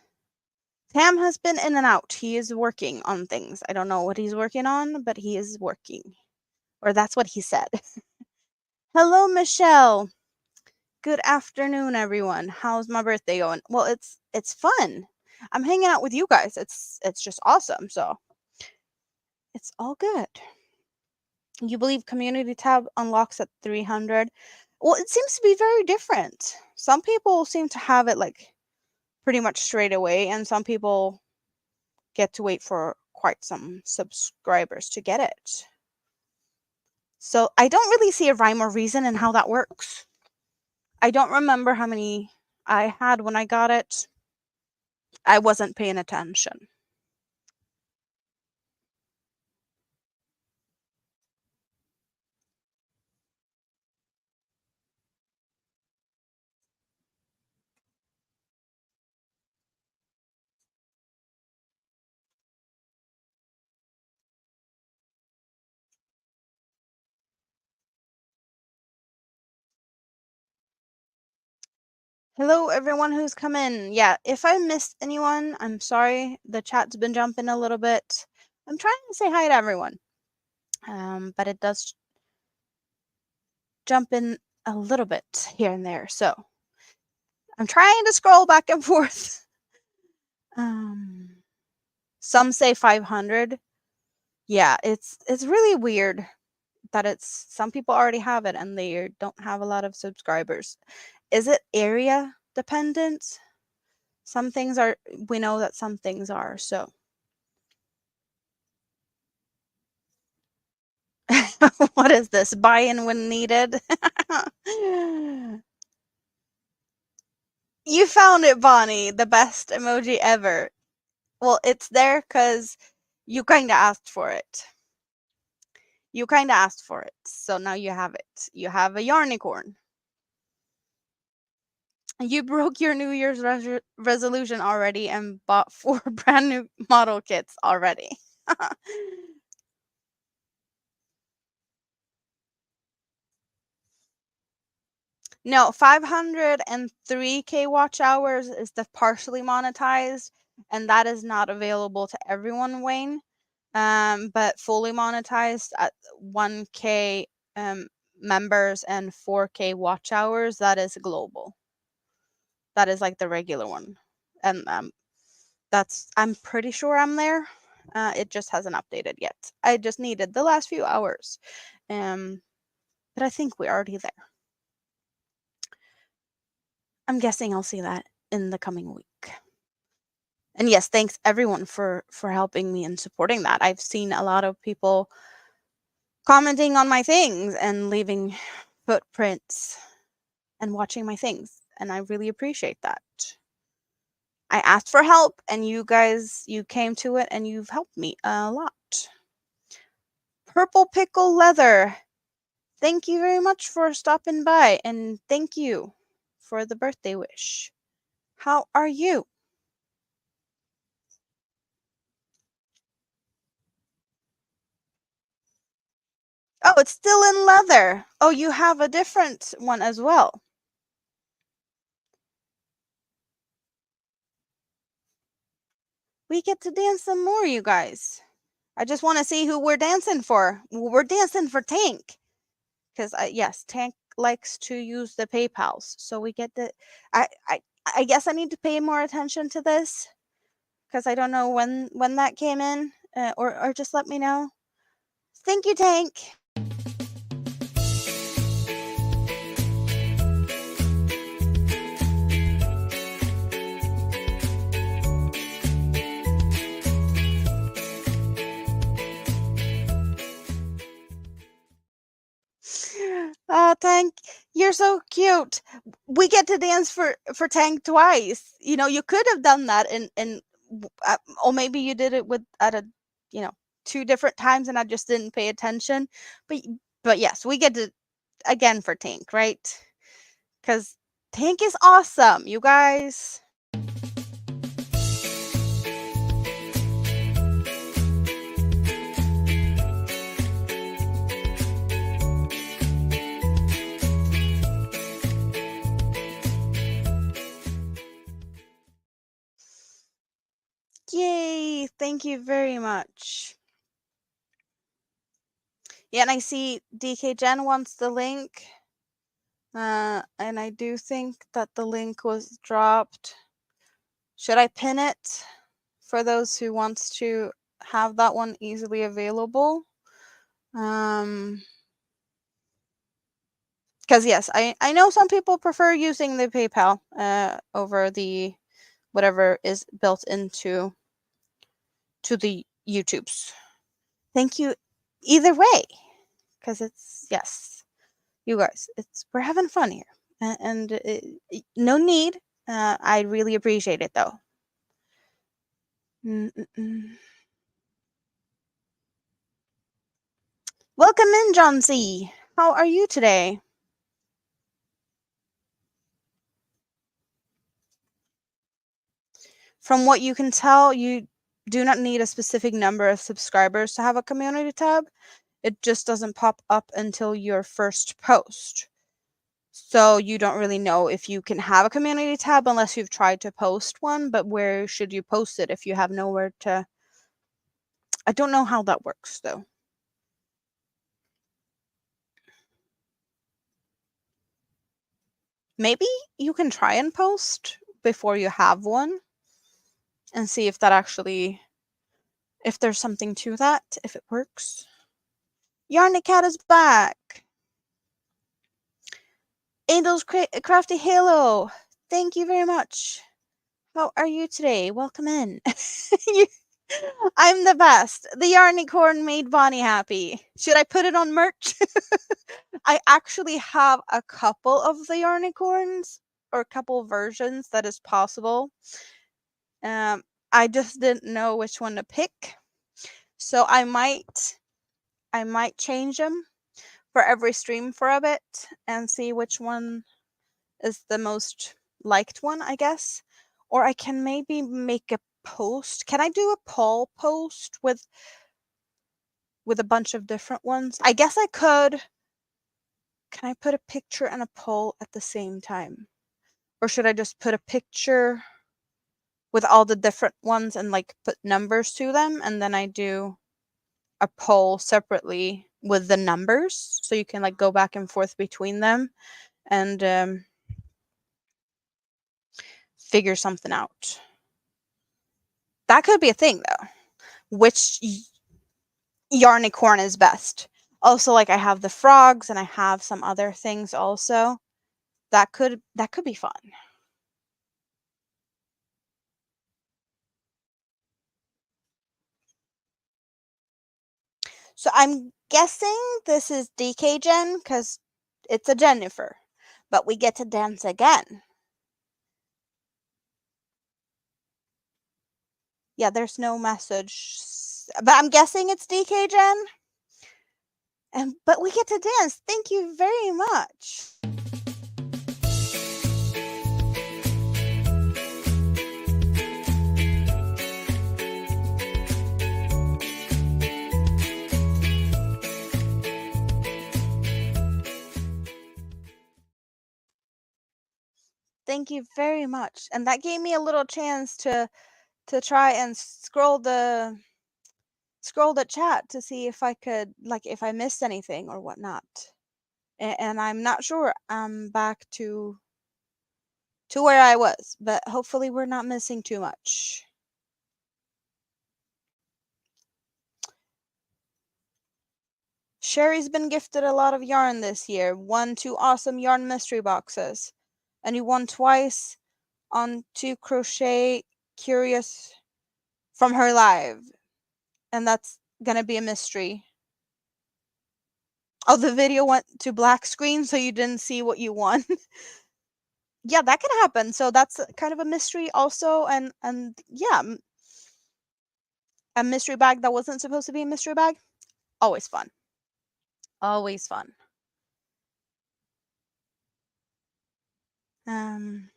Sam has been in and out. He is working on things. I don't know what he's working on, but he is working. Or that's what he said. Hello, Michelle. Good afternoon, everyone. How's my birthday going? Well, it's fun. I'm hanging out with you guys. It's just awesome. So it's all good. You believe community tab unlocks at 300? Well, it seems to be very different. Some people seem to have it like pretty much straight away, and some people get to wait for quite some subscribers to get it. So I don't really see a rhyme or reason in how that works. I don't remember how many I had when I got it. I wasn't paying attention. Hello, everyone who's come in. Yeah, if I missed anyone, I'm sorry. The chat's been jumping a little bit. I'm trying to say hi to everyone, but it does jump in a little bit here and there. So I'm trying to scroll back and forth. Some say 500. Yeah, it's really weird that some people already have it and they don't have a lot of subscribers. Is it area dependent? Some things are, we know that some things are, so. What is this? Buy-in when needed? You found it, Bonnie. The best emoji ever. Well, it's there because you kind of asked for it. You kind of asked for it. So now you have it. You have a yarnicorn. You broke your New Year's resolution already and bought 4 brand new model kits already. No, 503K watch hours is the partially monetized, and that is not available to everyone, Wayne. But fully monetized at 1K members and 4K watch hours, that is global. That is like the regular one. And I'm pretty sure I'm there. It just hasn't updated yet. I just needed the last few hours. But I think we're already there. I'm guessing I'll see that in the coming week. And yes, thanks everyone for helping me and supporting that. I've seen a lot of people commenting on my things and leaving footprints and watching my things, and I really appreciate that. I asked for help and you guys, you came to it and you've helped me a lot. Purple Pickle Leather, thank you very much for stopping by, and thank you for the birthday wish. How are you? Oh, it's still in leather. Oh, you have a different one as well. We get to dance some more, you guys. I just want to see who we're dancing for. We're dancing for Tank. Because, yes, Tank likes to use the PayPals. So we get the... I guess I need to pay more attention to this. Because I don't know when that came in. Or just let me know. Thank you, Tank. Tank, you're so cute. We get to dance for Tank twice. You know, you could have done that or maybe you did it with at a, 2 different times and I just didn't pay attention. But yes, we get to again for Tank, right? Cuz Tank is awesome, you guys. Yay, thank you very much. Yeah, and I see DK Jen wants the link. And I do think that the link was dropped. Should I pin it for those who wants to have that one easily available? Because yes, I know some people prefer using the PayPal over the whatever is built into the YouTubes. Thank you either way, because it's, yes, you guys, we're having fun here, and no need. I really appreciate it though. Welcome in, John C. How are you today? From what you can tell, you do not need a specific number of subscribers to have a community tab. It just doesn't pop up until your first post. So you don't really know if you can have a community tab unless you've tried to post one, but where should you post it if you have nowhere to... I don't know how that works though. Maybe you can try and post before you have one and see if that actually, if there's something to that, if it works. Yarnicat is back. Angel's Crafty Halo, thank you very much. How are you today? Welcome in. You- I'm the best. The Yarnicorn made Bonnie happy. Should I put it on merch? I actually have a couple of the Yarnicorns, or a couple versions that is possible. Um, I just didn't know which one to pick. So I might change them for every stream for a bit and see which one is the most liked one, I guess. Or I can maybe make a post. Can I do a poll post with a bunch of different ones? I guess I could. Can I put a picture and a poll at the same time? Or should I just put a picture with all the different ones and like put numbers to them, and then I do a poll separately with the numbers so you can like go back and forth between them and figure something out. That could be a thing though. Which Yarnicorn is best? Also, like I have the frogs and I have some other things also. That could be fun. So I'm guessing this is DK Jen because it's a Jennifer, but we get to dance again. Yeah, there's no message, but I'm guessing it's DK Jen. But we get to dance. Thank you very much. Thank you very much. And that gave me a little chance to try and scroll the chat to see if I could, like, if I missed anything or whatnot. And I'm not sure I'm back to where I was, but hopefully we're not missing too much. Sherry's been gifted a lot of yarn this year. Won 2 awesome yarn mystery boxes. And you won twice on 2 crochet curious from her live. And that's gonna be a mystery. Oh, the video went to black screen, so you didn't see what you won. Yeah, that can happen. So that's kind of a mystery also, and yeah, a mystery bag that wasn't supposed to be a mystery bag. Always fun. Always fun. Um,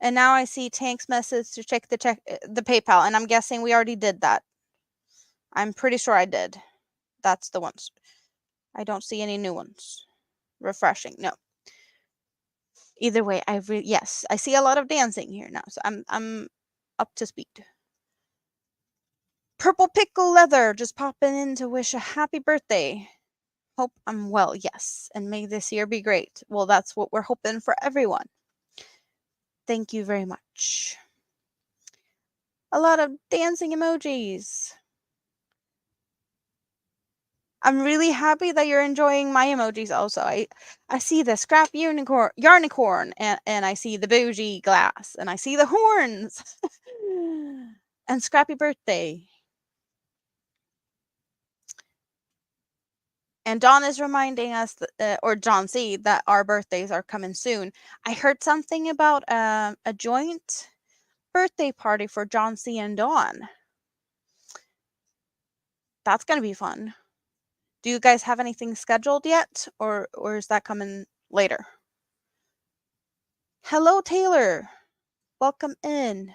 and now I see Tank's message to check the PayPal, and I'm guessing we already did that. I'm pretty sure I did. That's the ones. I don't see any new ones. Refreshing. No. Either way, yes, I see a lot of dancing here now, so I'm up to speed. Purple Pickle Leather just popping in to wish a happy birthday. Hope I'm well, yes, and may this year be great. Well, that's what we're hoping for everyone. Thank you very much. A lot of dancing emojis. I'm really happy that you're enjoying my emojis also. I see the scrap yarnicorn and I see the bougie glass and I see the horns and scrappy birthday. And Dawn is reminding us, or John C, that our birthdays are coming soon. I heard something about a joint birthday party for John C and Dawn. That's gonna be fun. Do you guys have anything scheduled yet, or is that coming later? Hello, Taylor. Welcome in.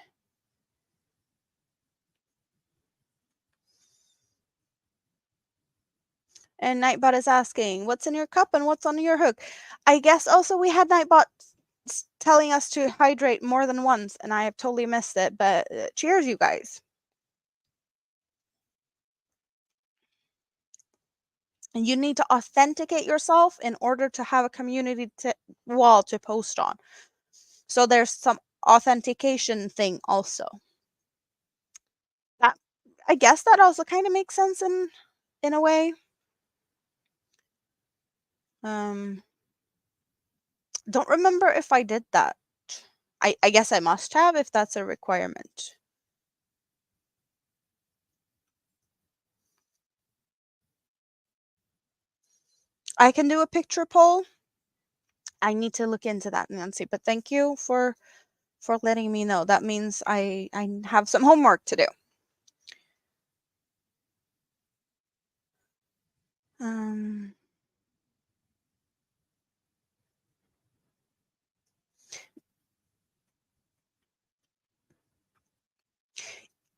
And Nightbot is asking, what's in your cup and what's on your hook? I guess also we had Nightbot telling us to hydrate more than once, and I have totally missed it, but cheers, you guys. And you need to authenticate yourself in order to have a community wall to post on. So there's some authentication thing also. That, I guess that also kind of makes sense in a way. Don't remember if I did that. I guess I must have if that's a requirement. I can do a picture poll. I need to look into that, Nancy, but thank you for letting me know. That means I have some homework to do.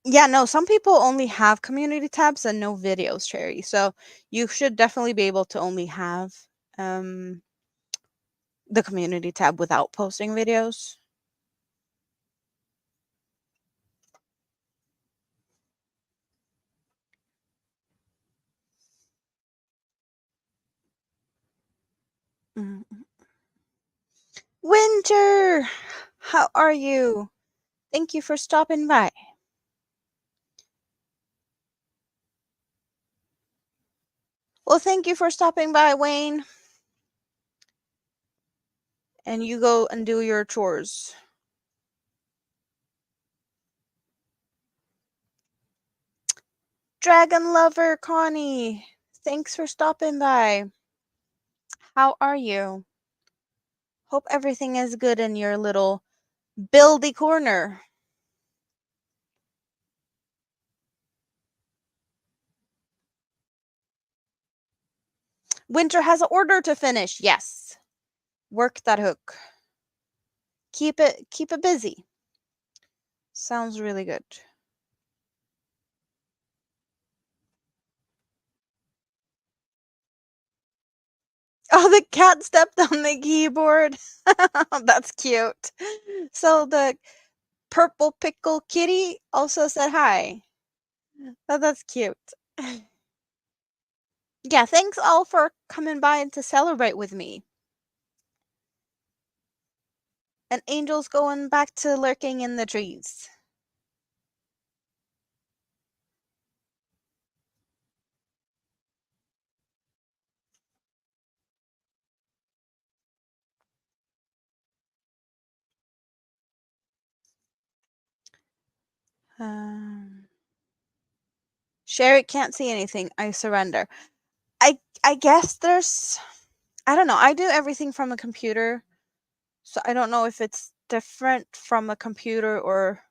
Yeah, no, some people only have community tabs and no videos, Cherry. So you should definitely be able to only have um, the community tab without posting videos. Mm. Winter, how are you? Thank you for stopping by. Well, thank you for stopping by, Wayne. And you go and do your chores. Dragon Lover Connie, thanks for stopping by. How are you? Hope everything is good in your little buildy corner. Winter has an order to finish. Yes. Work that hook. Keep it busy. Sounds really good. Oh, the cat stepped on the keyboard. That's cute. So the purple pickle kitty also said hi. Oh, that's cute. Yeah, thanks all for coming by and to celebrate with me. And Angel's going back to lurking in the trees. Sherry can't see anything. I surrender. I guess there's I don't know. I do everything from a computer. So I don't know if it's different from a computer or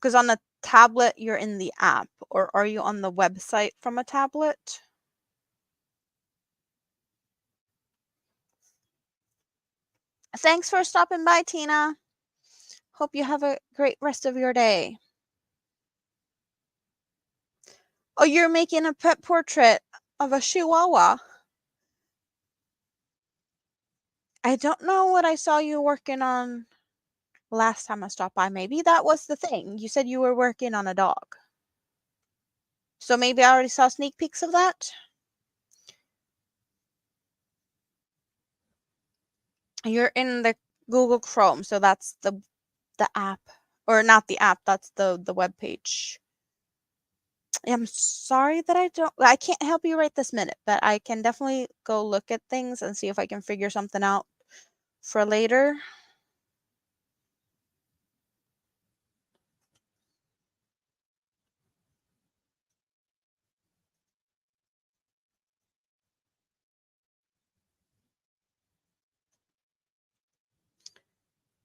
because on the tablet you're in the app or are you on the website from a tablet? Thanks for stopping by, Tina. Hope you have a great rest of your day. Oh, you're making a pet portrait of a chihuahua. I don't know what I saw you working on last time I stopped by. Maybe that was the thing. You said you were working on a dog. So maybe I already saw sneak peeks of that. You're in the Google Chrome, so that's the app, or not the app. That's the web page. I'm sorry that I can't help you right this minute, but I can definitely go look at things and see if I can figure something out for later.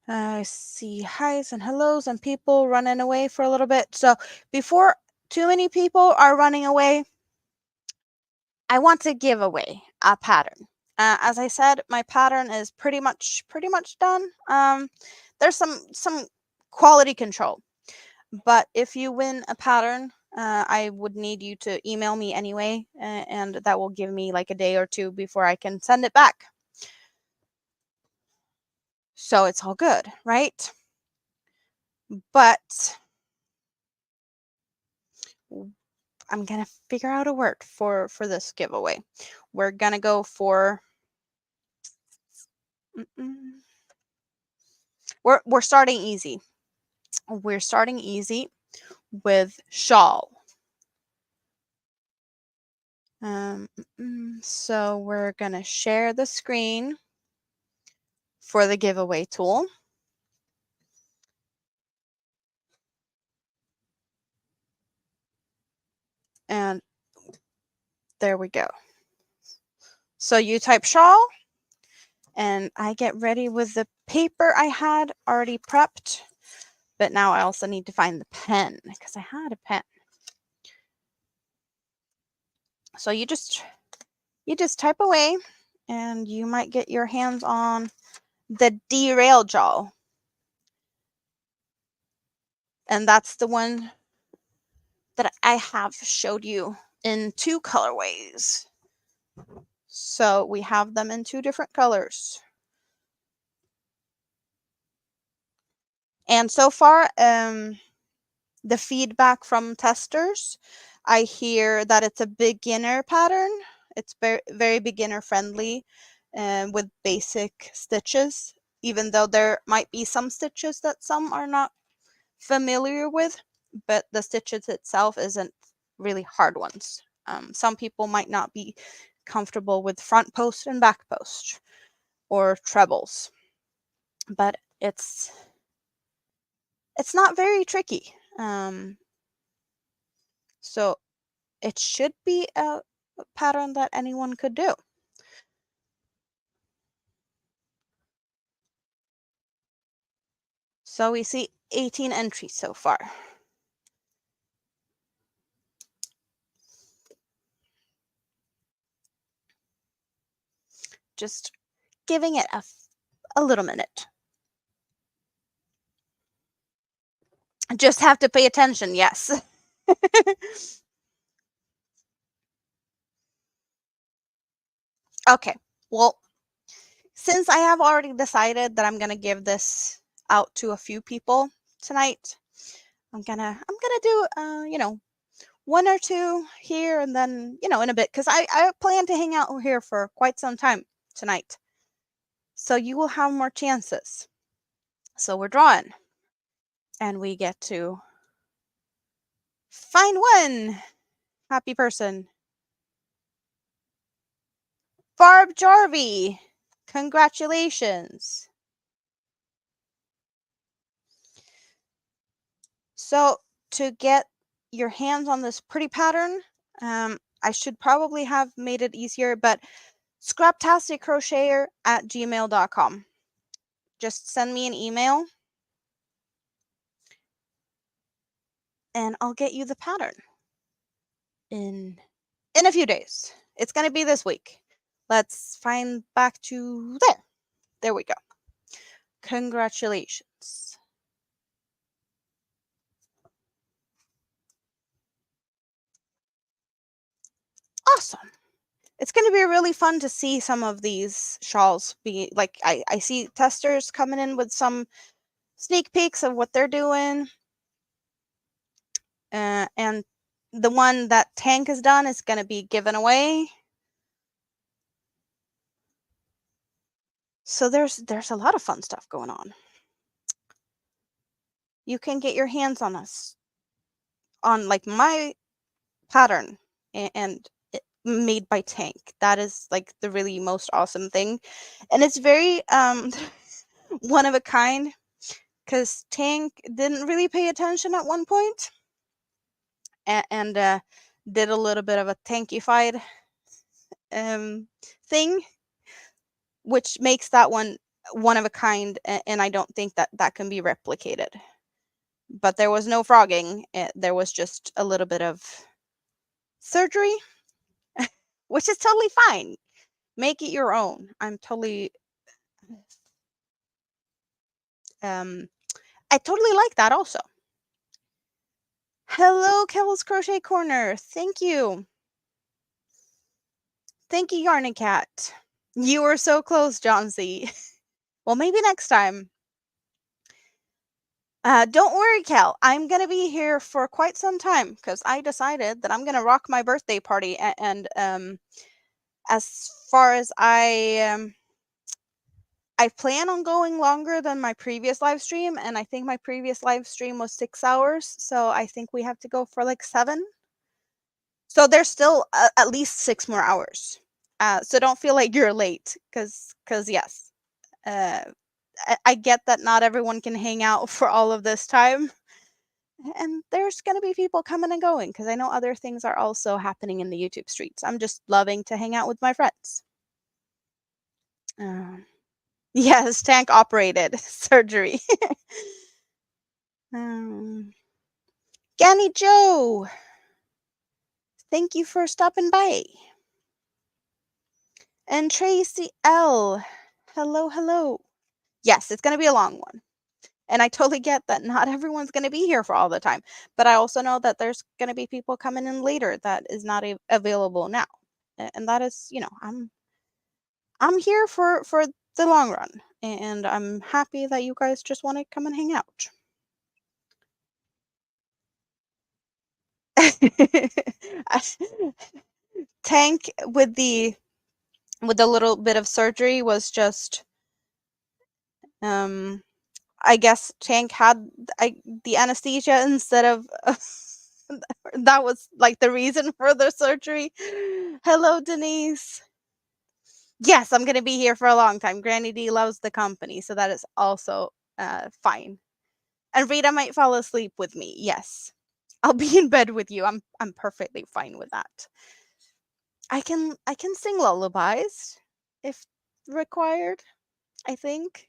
I see highs and hellos and people running away for a little bit. So before too many people are running away, I want to give away a pattern. As I said, my pattern is pretty much done. There's some quality control, but if you win a pattern, I would need you to email me anyway, and that will give me like a day or two before I can send it back. So it's all good, right? But I'm gonna figure out a word for this giveaway. We're gonna go for. We're starting easy. We're starting easy with shawl. So we're gonna share the screen for the giveaway tool. And there we go. So you type shawl, and I get ready with the paper I had already prepped. But now I also need to find the pen because I had a pen. So you just type away, and you might get your hands on the derail jaw. And that's the one that I have showed you in 2 colorways. So we have them in 2 different colors. And so far, the feedback from testers, I hear that it's a beginner pattern. It's very, very beginner friendly, with basic stitches, even though there might be some stitches that some are not familiar with, but the stitches itself isn't really hard ones. Some people might not be comfortable with front post and back post or trebles, but it's not very tricky. So it should be a pattern that anyone could do. So we see 18 entries so far. Just giving it a little minute. Just have to pay attention, yes. Okay, well, since I have already decided that I'm gonna give this out to a few people tonight, I'm gonna do you know, 1 or 2 here, and then, you know, in a bit, because I plan to hang out here for quite some time tonight. So you will have more chances. So we're drawing, and we get to find one happy person. Barb Jarvie, congratulations. So to get your hands on this pretty pattern, I should probably have made it easier, but scraptastic@gmail.com. Just send me an email, and I'll get you the pattern in a few days. It's going to be this week. Let's find back to there. There we go. Congratulations. Awesome. It's going to be really fun to see some of these shawls be like, I see testers coming in with some sneak peeks of what they're doing. And the one that Tank has done is going to be given away. So there's a lot of fun stuff going on. You can get your hands on us on like my pattern, and made by Tank. That is like the really most awesome thing, and it's very one of a kind, because Tank didn't really pay attention at one point, and did a little bit of a tankified thing, which makes that one of a kind, and I don't think that that can be replicated. But there was no frogging. There was just a little bit of surgery, which is totally fine. Make it your own. I'm totally I totally like that also. Hello, Kel's Crochet Corner. Thank you. Thank you, Yarn and Cat. You were so close, John Z. Well, maybe next time. Don't worry, Cal. I'm gonna be here for quite some time because I decided that I'm gonna rock my birthday party, and as far as I plan on going longer than my previous live stream, and I think my previous live stream was 6 hours, so I think we have to go for like 7. So there's still at least 6 more hours. So don't feel like you're late, because yes, I get that not everyone can hang out for all of this time. And there's going to be people coming and going because I know other things are also happening in the YouTube streets. I'm just loving to hang out with my friends. Yes, tank operated surgery. Ganny Joe, thank you for stopping by. And Tracy L, hello, hello. Yes, it's going to be a long one. And I totally get that not everyone's going to be here for all the time. But I also know that there's going to be people coming in later that is not available now. And that is, you know, I'm here for the long run. And I'm happy that you guys just want to come and hang out. Tank with the little bit of surgery was just I guess Tank had the anesthesia instead of that was like the reason for the surgery. Hello, Denise. Yes, I'm gonna be here for a long time. Granny D loves the company, so that is also fine. And Rita might fall asleep with me. Yes, I'll be in bed with you. I'm perfectly fine with that. I can sing lullabies if required, I think.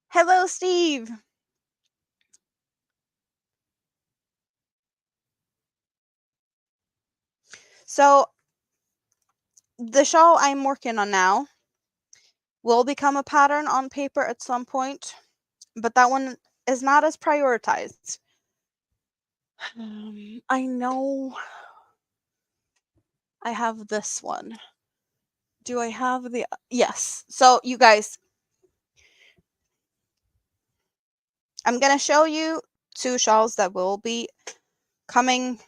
Hello, Steve. So the shawl I'm working on now will become a pattern on paper at some point, but that one is not as prioritized. I know I have this one. Do I have the... Yes. So you guys, I'm going to show you 2 shawls that will be coming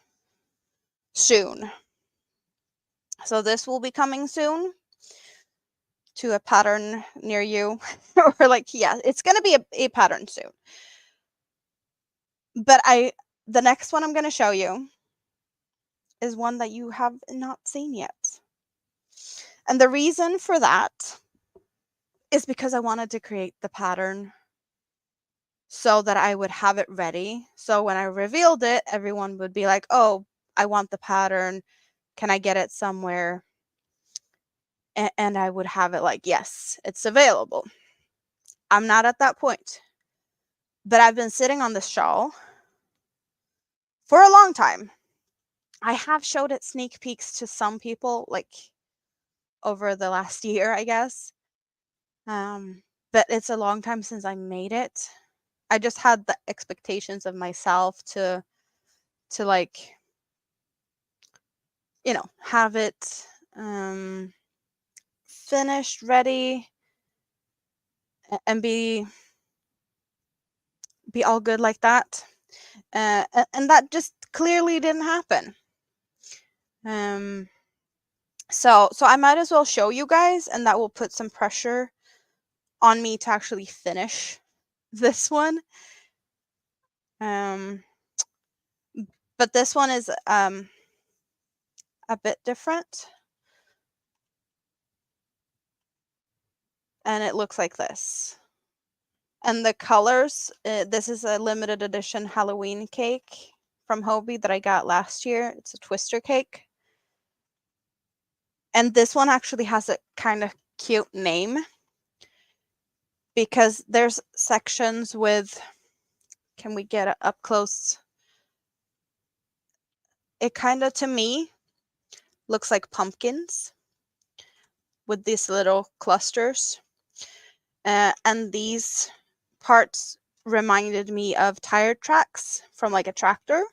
soon. So this will be coming soon to a pattern near you. Or like, yeah, it's going to be a pattern soon. But the next one I'm going to show you is one that you have not seen yet. And the reason for that is because I wanted to create the pattern so that I would have it ready. So when I revealed it, everyone would be like, oh, I want the pattern. Can I get it somewhere? And I would have it like, yes, it's available. I'm not at that point. But I've been sitting on this shawl for a long time. I have showed it sneak peeks to some people, like over the last year, I guess. But it's a long time since I made it. I just had the expectations of myself to like, you know, have it finished, ready, and be all good like that. And that just clearly didn't happen. So I might as well show you guys, and that will put some pressure on me to actually finish this one. But this one is a bit different. And it looks like this. And the colors, this is a limited edition Halloween cake from Hobie that I got last year. It's a twister cake. And this one actually has a kind of cute name because there's sections with, can we get it up close? It kind of, to me, looks like pumpkins with these little clusters. And these parts reminded me of tire tracks from like a tractor.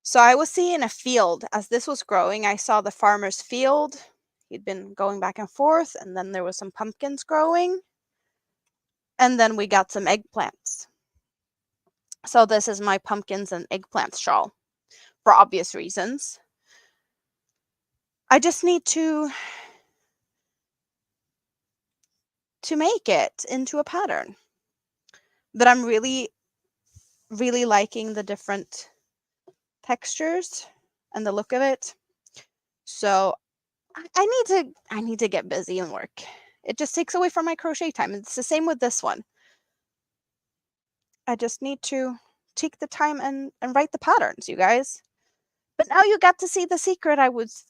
So I was seeing a field as this was growing. I saw the farmer's field. He'd been going back and forth, and then there was some pumpkins growing. And then we got some eggplants. So this is my pumpkins and eggplants shawl for obvious reasons. I just need to make it into a pattern. But I'm really, really liking the different textures and the look of it. So I need to get busy and work. It just takes away from my crochet time. It's the same with this one. I just need to take the time and write the patterns, you guys. But now you got to see the secret I was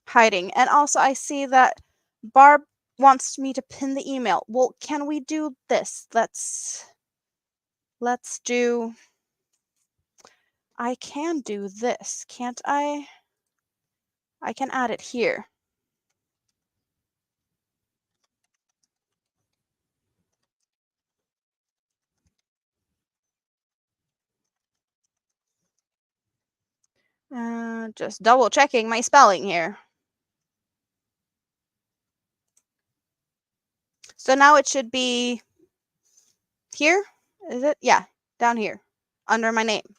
hiding. And also I see that Barb wants me to pin the email. Well, can we do this? Let's do, I can do this, can't I? I can add it here. Just double checking my spelling here. So now it should be here, is it? Yeah, down here, under my name.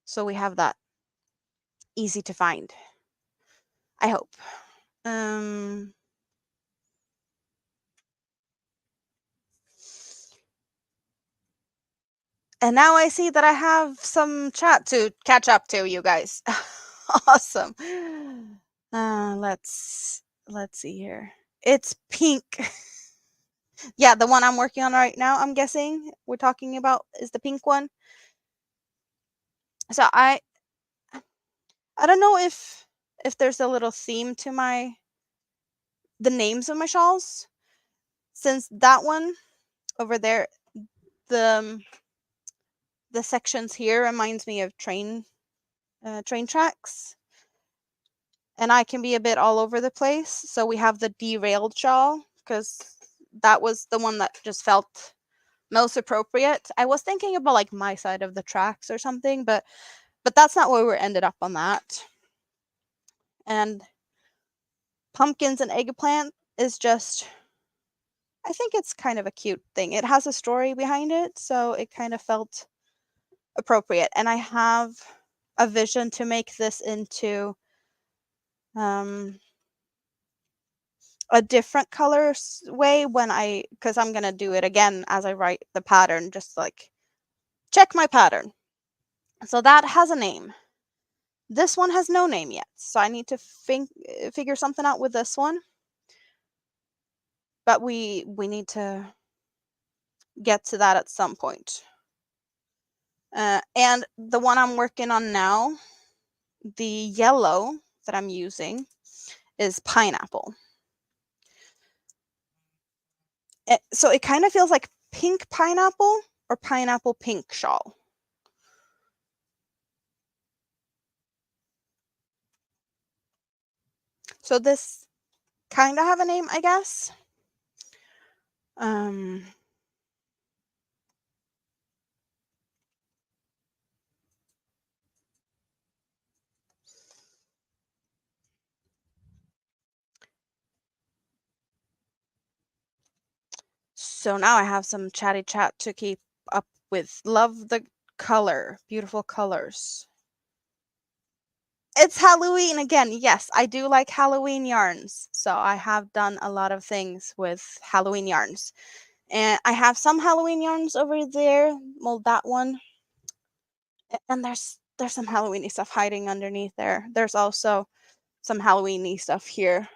So we have that easy to find, I hope. And now I see that I have some chat to catch up to, you guys. Awesome. Let's see here. It's pink. Yeah, the one I'm working on right now, I'm guessing we're talking about is the pink one. So I don't know if there's a little theme to the names of my shawls, since that one over there, the sections here reminds me of train tracks, and I can be a bit all over the place. So we have the derailed shawl because that was the one that just felt most appropriate. I was thinking about like my side of the tracks or something, but that's not where we ended up on that. And pumpkins and eggplant is just, I think it's kind of a cute thing. It has a story behind it, so it kind of felt appropriate. And I have a vision to make this into a different color way because I'm gonna do it again as I write the pattern, just like check my pattern. So that has a name. This one has no name yet, so I need to figure something out with this one. But we need to get to that at some point. And the one I'm working on now, the yellow that I'm using, is pineapple. So it kind of feels like pink pineapple or pineapple pink shawl. So this kind of have a name, I guess. So now I have some chatty chat to keep up with. Love the color, beautiful colors. It's Halloween again. Yes, I do like Halloween yarns. So I have done a lot of things with Halloween yarns. And I have some Halloween yarns over there. Well, that one. And there's some Halloweeny stuff hiding underneath there. There's also some Halloweeny stuff here.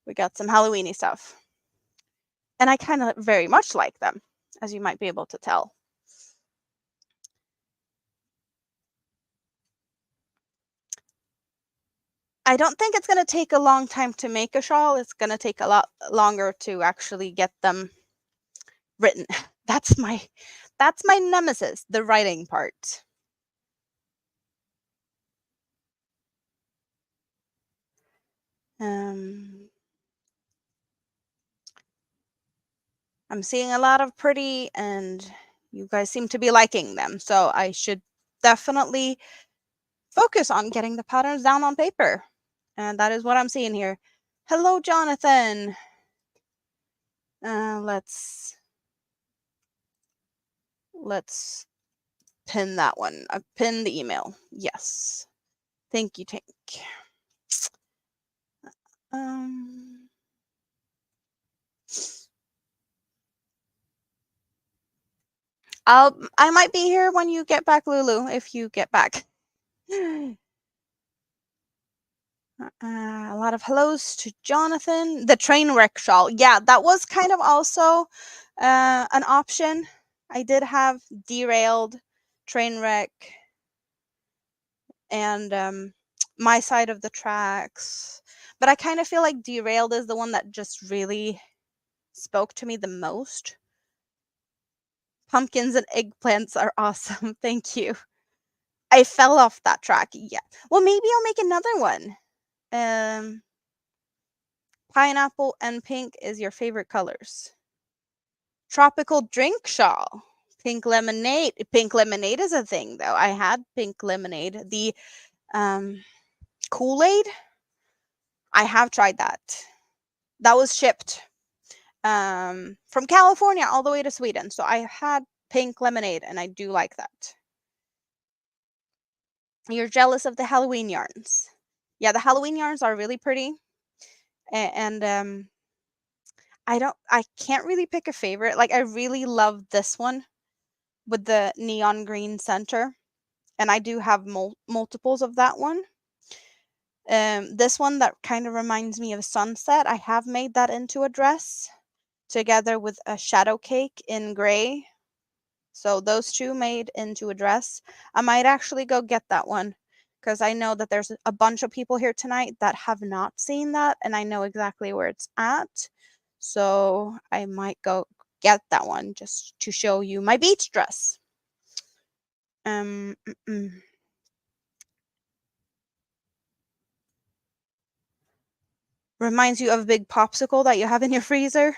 We got some Halloweeny stuff. And I kind of very much like them, as you might be able to tell. I don't think it's going to take a long time to make a shawl. It's going to take a lot longer to actually get them written. That's my nemesis, the writing part. I'm seeing a lot of pretty, and you guys seem to be liking them. So I should definitely focus on getting the patterns down on paper. And that is what I'm seeing here. Hello, Jonathan. Let's pin that one. Pin the email. Yes. Thank you, Tank. I might be here when you get back, Lulu, if you get back. A lot of hellos to Jonathan. The train wreck shawl. Yeah, that was kind of also an option. I did have Derailed, Trainwreck, and My Side of the Tracks. But I kind of feel like Derailed is the one that just really spoke to me the most. Pumpkins and eggplants are awesome. Thank you. I fell off that track. Yeah. Well, maybe I'll make another one. Pineapple and pink is your favorite colors. Tropical drink shawl. Pink lemonade. Pink lemonade is a thing, though. I had pink lemonade. The Kool-Aid. I have tried that. That was shipped from California all the way to Sweden. So I had pink lemonade, and I do like that. You're jealous of the Halloween yarns. Yeah, the Halloween yarns are really pretty. And I can't really pick a favorite. Like, I really love this one with the neon green center. And I do have multiples of that one. This one that kind of reminds me of sunset, I have made that into a dress together with a shadow cake in gray. So those two made into a dress. I might actually go get that one because I know that there's a bunch of people here tonight that have not seen that, and I know exactly where it's at. So I might go get that one just to show you my beach dress. Reminds you of a big popsicle that you have in your freezer?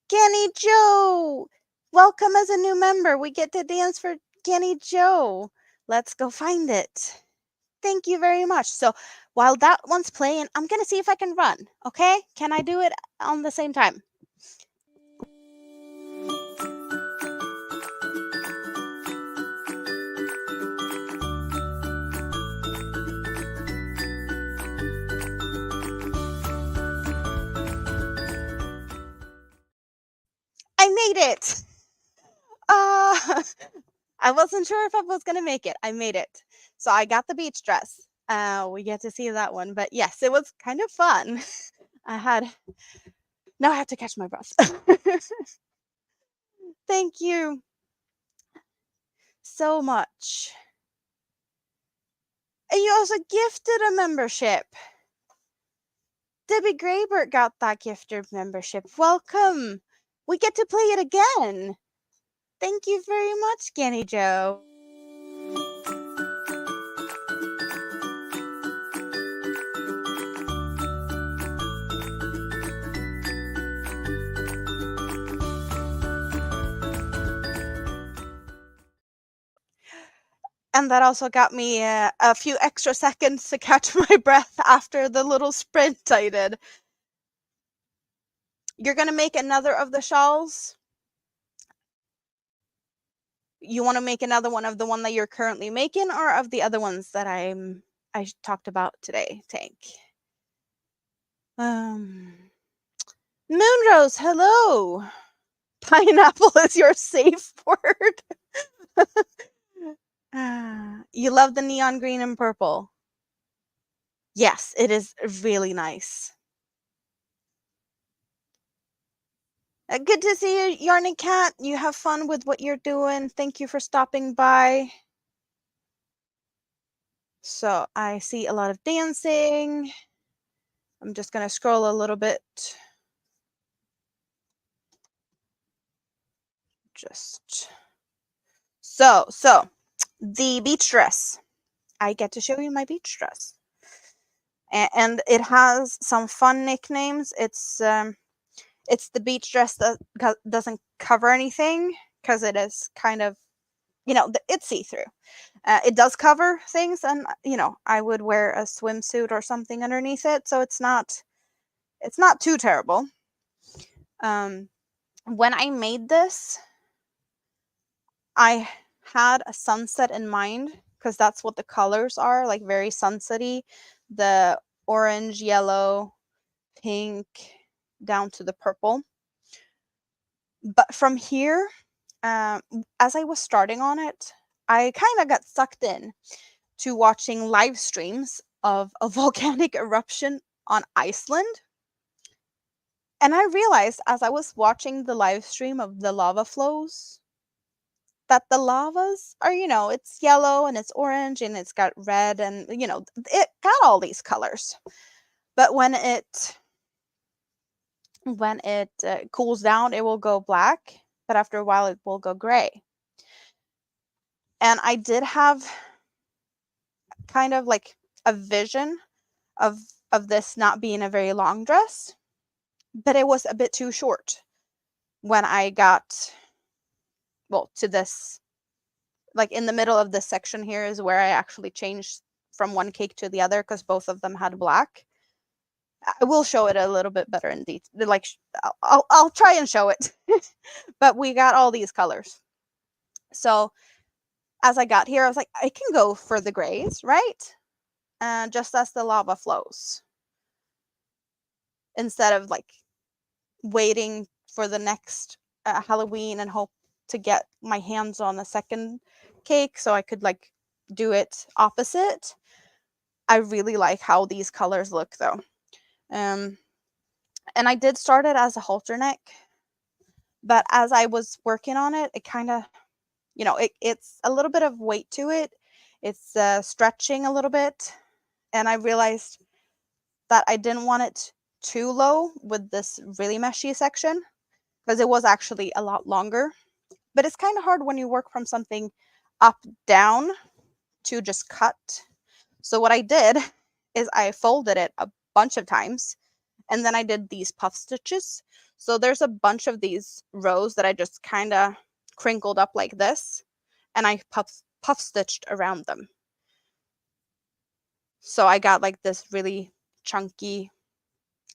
Kenny Joe! Welcome as a new member. We get to dance for Kenny Joe. Let's go find it. Thank you very much. So while that one's playing, I'm going to see if I can run. Okay? Can I do it on the same time? I made it! I wasn't sure if I was going to make it. I made it. So I got the beach dress. We get to see that one. But yes, it was kind of fun. Now I have to catch my breath. Thank you so much. And you also gifted a membership. Debbie Graybert got that gifted membership. Welcome. We get to play it again. Thank you very much, Kenny Joe. And that also got me a few extra seconds to catch my breath after the little sprint I did. You're going to make another of the shawls? You want to make another one of the one that you're currently making, or of the other ones that I talked about today, Tank? Moonrose, hello. Pineapple is your safe word. You love the neon green and purple. Yes, it is really nice. Good to see you, Yarny Cat. You have fun with what you're doing. Thank you for stopping by. So I see a lot of dancing. I'm just going to scroll a little bit. So the beach dress. I get to show you my beach dress. And it has some fun nicknames. It's the beach dress that doesn't cover anything because it is kind of, it's see-through. It does cover things, and I would wear a swimsuit or something underneath it, so it's not too terrible. When I made this, I had a sunset in mind because that's what the colors are, like very sunsetty. The orange, yellow, pink, down to the purple. But from here, as I was starting on it, I kind of got sucked in to watching live streams of a volcanic eruption on Iceland. And I realized as I was watching the live stream of the lava flows that the lavas are, it's yellow and it's orange and it's got red and, it got all these colors. But when it cools down, it will go black, but after a while it will go gray. And I did have kind of like a vision of this not being a very long dress, but it was a bit too short when I got, well, to this, like in the middle of this section here is where I actually changed from one cake to the other because both of them had black. I will show it a little bit better in detail. Like I'll try and show it, but we got all these colors. So as I got here, I was like, I can go for the grays, right? And just as the lava flows, instead of like waiting for the next Halloween and hope to get my hands on a second cake so I could like do it opposite. I really like how these colors look though. And I did start it as a halter neck, but as I was working on it, it kind of, it's a little bit of weight to it. It's stretching a little bit. And I realized that I didn't want it too low with this really meshy section because it was actually a lot longer. But it's kind of hard when you work from something up down to just cut. So what I did is I folded it a bunch of times and then I did these puff stitches. So there's a bunch of these rows that I just kind of crinkled up like this and I puff stitched around them. So I got like this really chunky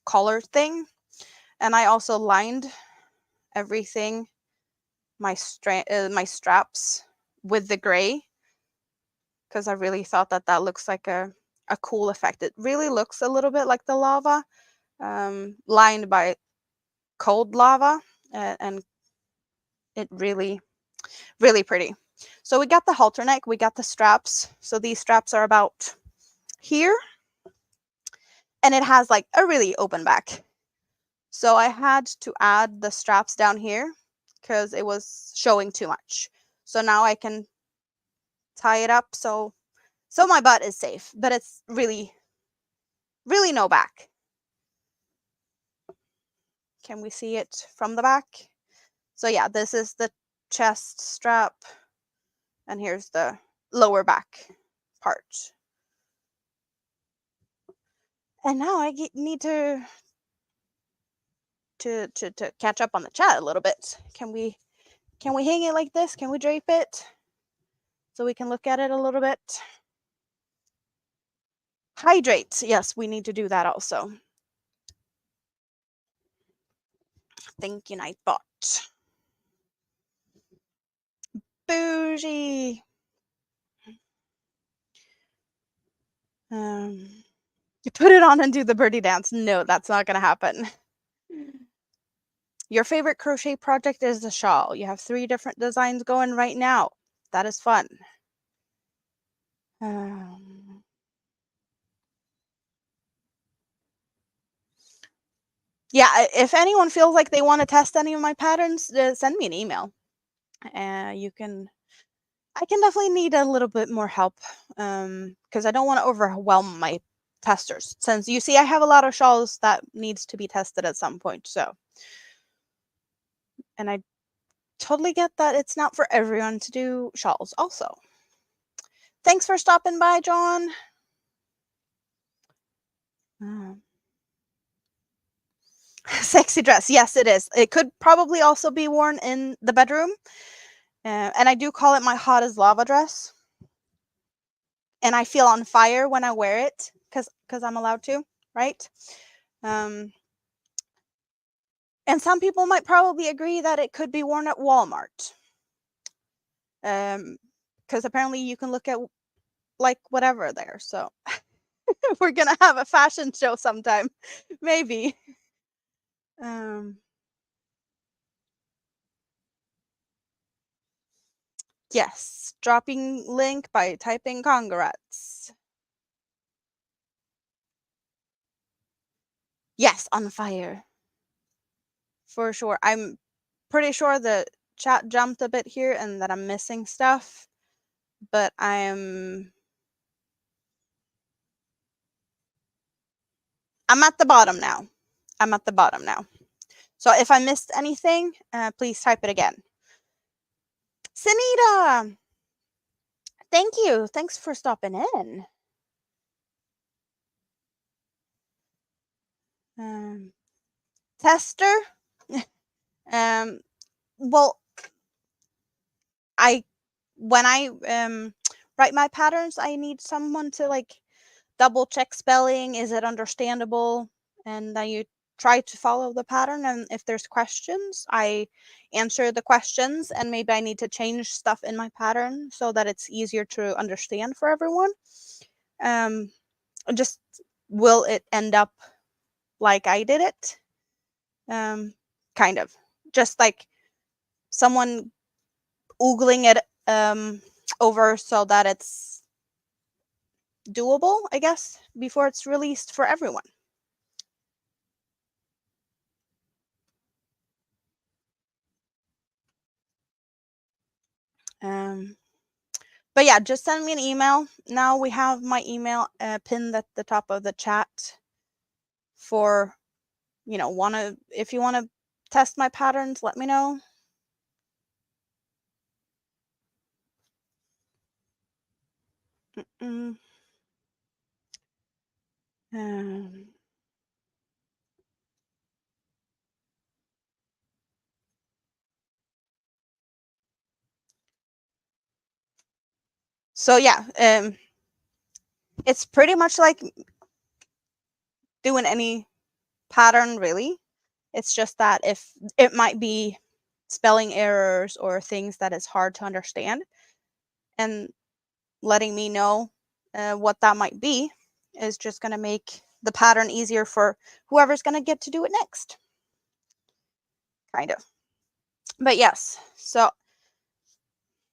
collar thing. And I also lined everything, my straps with the gray because I really thought that looks like a cool effect. It really looks a little bit like the lava, lined by cold lava, and it really, really pretty. So we got the halter neck, we got the straps. So these straps are about here, and it has like a really open back. So I had to add the straps down here because it was showing too much. So now I can tie it up so my butt is safe, but it's really, really no back. Can we see it from the back? So yeah, this is the chest strap and here's the lower back part. And now I need to catch up on the chat a little bit. Can we hang it like this? Can we drape it so we can look at it a little bit? Hydrate. Yes, we need to do that also. Thank you, Nightbot. Bougie. Put it on and do the birdie dance. No, that's not going to happen. Your favorite crochet project is the shawl. You have 3 different designs going right now. That is fun. Yeah, if anyone feels like they want to test any of my patterns, send me an email. I can definitely need a little bit more help because I don't want to overwhelm my testers. Since you see, I have a lot of shawls that needs to be tested at some point. So, and I totally get that it's not for everyone to do shawls also. Thanks for stopping by, John. Sexy dress. Yes, it is. It could probably also be worn in the bedroom. And I do call it my hot as lava dress. And I feel on fire when I wear it because I'm allowed to, right? And some people might probably agree that it could be worn at Walmart. Because apparently you can look at like whatever there. So we're going to have a fashion show sometime. Maybe. Yes, dropping link by typing congrats. Yes, on fire. for sure. I'm pretty sure the chat jumped a bit here and that I'm missing stuff, but I'm at the bottom now. I'm at the bottom now. So if I missed anything, please type it again. Sunita, thank you. Thanks for stopping in. Tester. Well, when I write my patterns, I need someone to like double check spelling. Is it understandable? And then you try to follow the pattern. And if there's questions, I answer the questions. And maybe I need to change stuff in my pattern so that it's easier to understand for everyone. Just will it end up like I did it? Kind of. Just like someone oogling it over so that it's doable, I guess, before it's released for everyone. But yeah, just send me an email. Now we have my email pinned at the top of the chat for, if you want to test my patterns, let me know. So yeah, it's pretty much like doing any pattern really. It's just that if it might be spelling errors or things that is hard to understand, and letting me know what that might be is just going to make the pattern easier for whoever's going to get to do it next. Kind of. But yes, so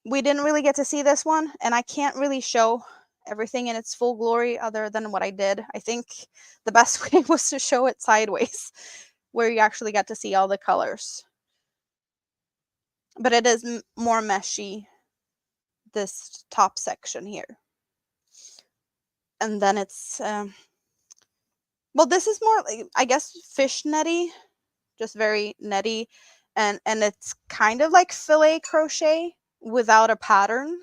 we didn't really get to see this one, and I can't really show everything in its full glory other than what I did. I think the best way was to show it sideways, where you actually got to see all the colors. But it is more meshy, this top section here. And then it's, well, this is more, like, I guess, fishnetty, just very netty. And it's kind of like filet crochet without a pattern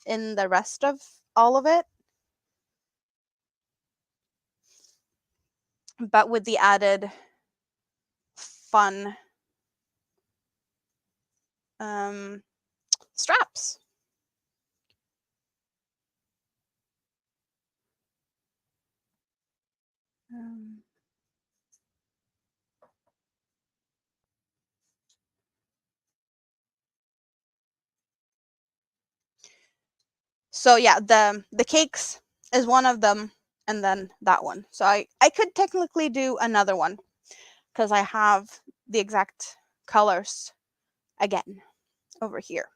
in the rest of all of it. But with the added fun straps. So yeah, the cakes is one of them, and then that one. So I could technically do another one because I have the exact colors again over here.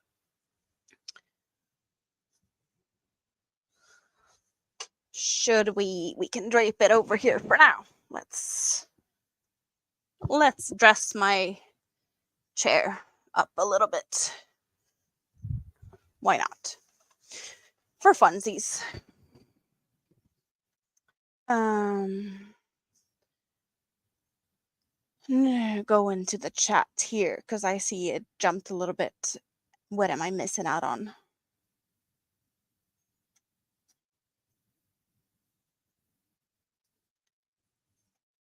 Should we can drape it over here for now. Let's dress my chair up a little bit. Why not? For funsies. Go into the chat here because I see it jumped a little bit. What am I missing out on?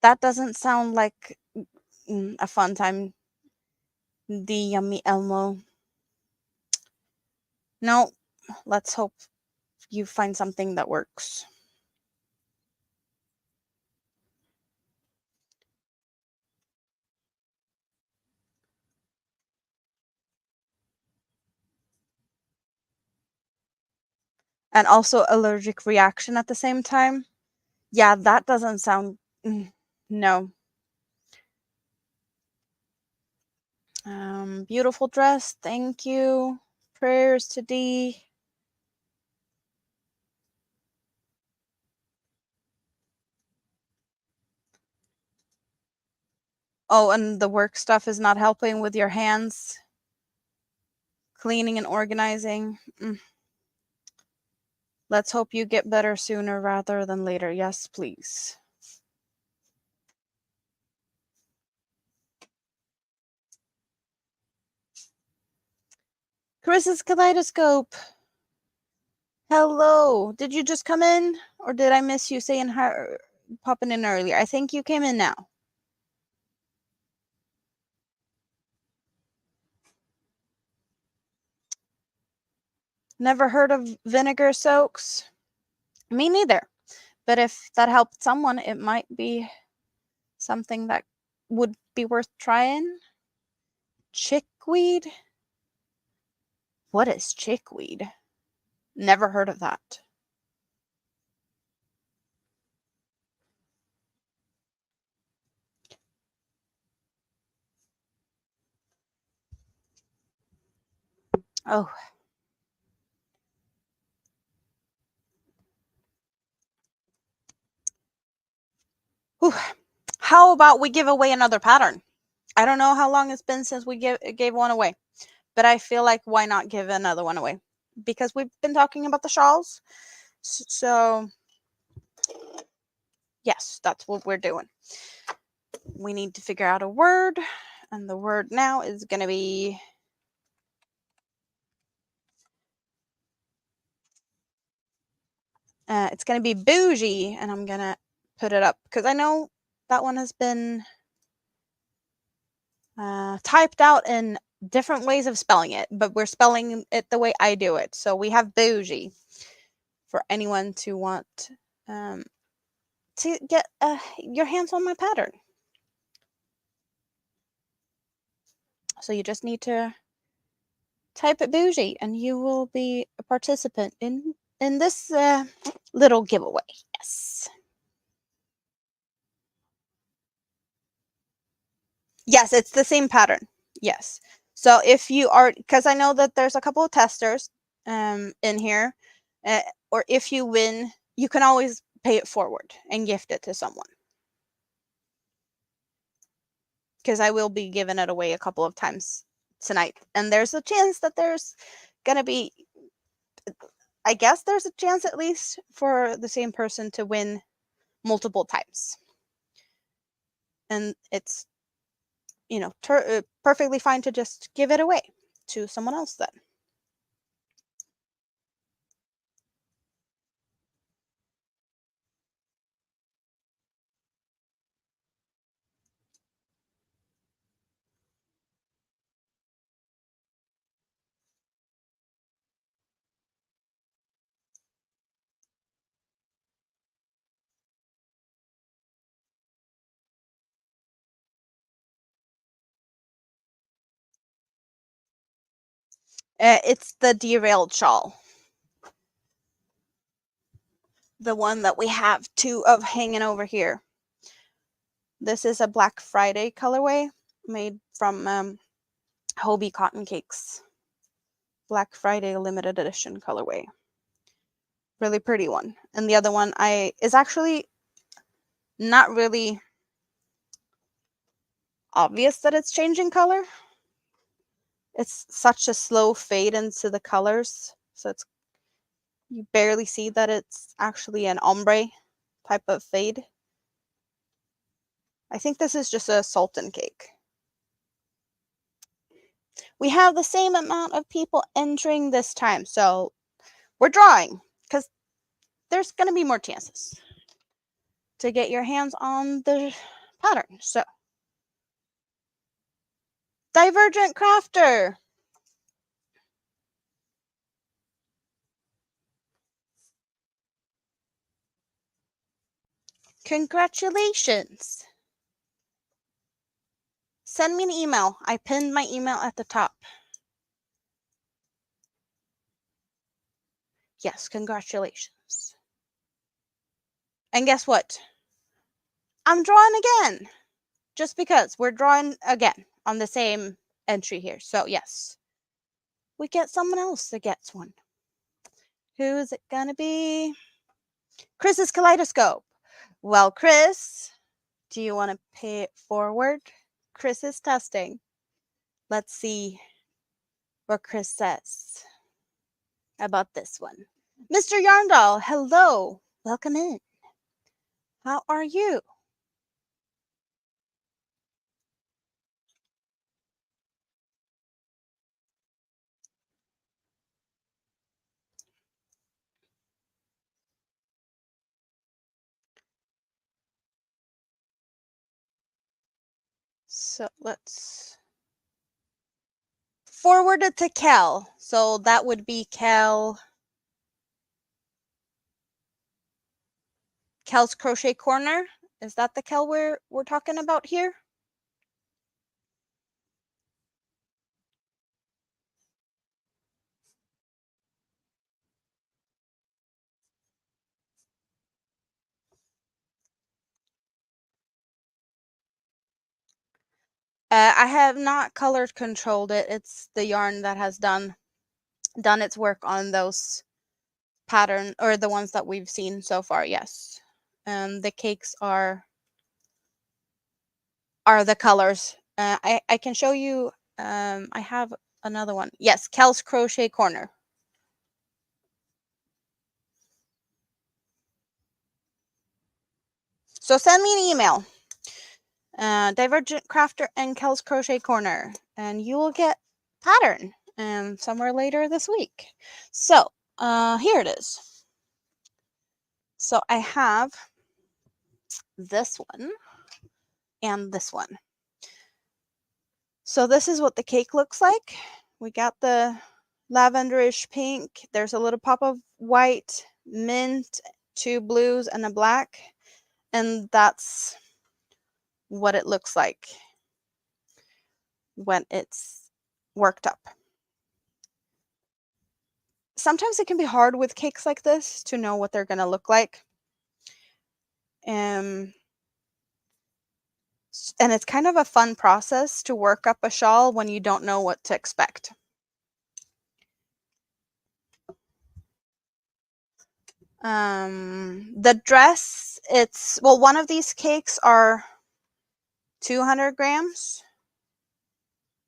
That doesn't sound like a fun time. The Yummy Elmo. No, let's hope you find something that works. And also allergic reaction at the same time. Yeah, that doesn't sound, no. Beautiful dress, thank you. Prayers to Dee. Oh, and the work stuff is not helping with your hands? Cleaning and organizing? Let's hope you get better sooner rather than later. Yes, please. Chris's kaleidoscope. Hello. Did you just come in? Or did I miss you saying hi, popping in earlier? I think you came in now. Never heard of vinegar soaks? Me neither. But if that helped someone, it might be something that would be worth trying. Chickweed? What is chickweed? Never heard of that. Oh. Whew. How about we give away another pattern? I don't know how long it's been since we gave one away, but I feel like why not give another one away? Because we've been talking about the shawls. So, yes, that's what we're doing. We need to figure out a word, and the word now is going to be it's going to be bougie, and I'm going to put it up because I know that one has been typed out in different ways of spelling it, but we're spelling it the way I do it. So we have bougie for anyone to want to get your hands on my pattern. So you just need to type it bougie and you will be a participant in this little giveaway. Yes. Yes, it's the same pattern. Yes. So if you are, because I know that there's a couple of testers in here, or if you win, you can always pay it forward and gift it to someone. Because I will be giving it away a couple of times tonight. And there's a chance that there's going to be, I guess there's a chance at least for the same person to win multiple times. And it's, you know, perfectly fine to just give it away to someone else then. It's the derailed shawl. The one that we have two of hanging over here. This is a Black Friday colorway made from Hobie Cotton Cakes. Black Friday limited edition colorway. Really pretty one. And the other one is actually not really obvious that it's changing color. It's such a slow fade into the colors. So you barely see that it's actually an ombre type of fade. I think this is just a Sultan cake. We have the same amount of people entering this time. So we're drawing because there's going to be more chances to get your hands on the pattern. So Divergent Crafter. Congratulations. Send me an email. I pinned my email at the top. Yes, congratulations. And guess what? I'm drawing again. Just because we're drawing again on the same entry here. So yes, we get someone else that gets one. Who is it gonna be? Chris's kaleidoscope. Well, Chris, do you want to pay it forward? Chris is testing. Let's see what Chris says about this one. Mr. Yarndall, hello. Welcome in. How are you? So let's forward it to Cal. So that would be Cal's Crochet Corner. Is that the Cal we're talking about here? I have not color controlled it. It's the yarn that has done its work on those pattern, or the ones that we've seen so far. Yes. The cakes are the colors. I can show you. I have another one. Yes, Cal's Crochet Corner. So send me an email. Divergent Crafter and Cal's Crochet Corner, and you will get pattern somewhere later this week. So here it is. So I have this one and this one. So this is what the cake looks like. We got the lavenderish pink. There's a little pop of white, mint, 2 blues, and a black. And that's what it looks like when it's worked up. Sometimes it can be hard with cakes like this to know what they're going to look like. And it's kind of a fun process to work up a shawl when you don't know what to expect. The dress, one of these cakes are 200 grams.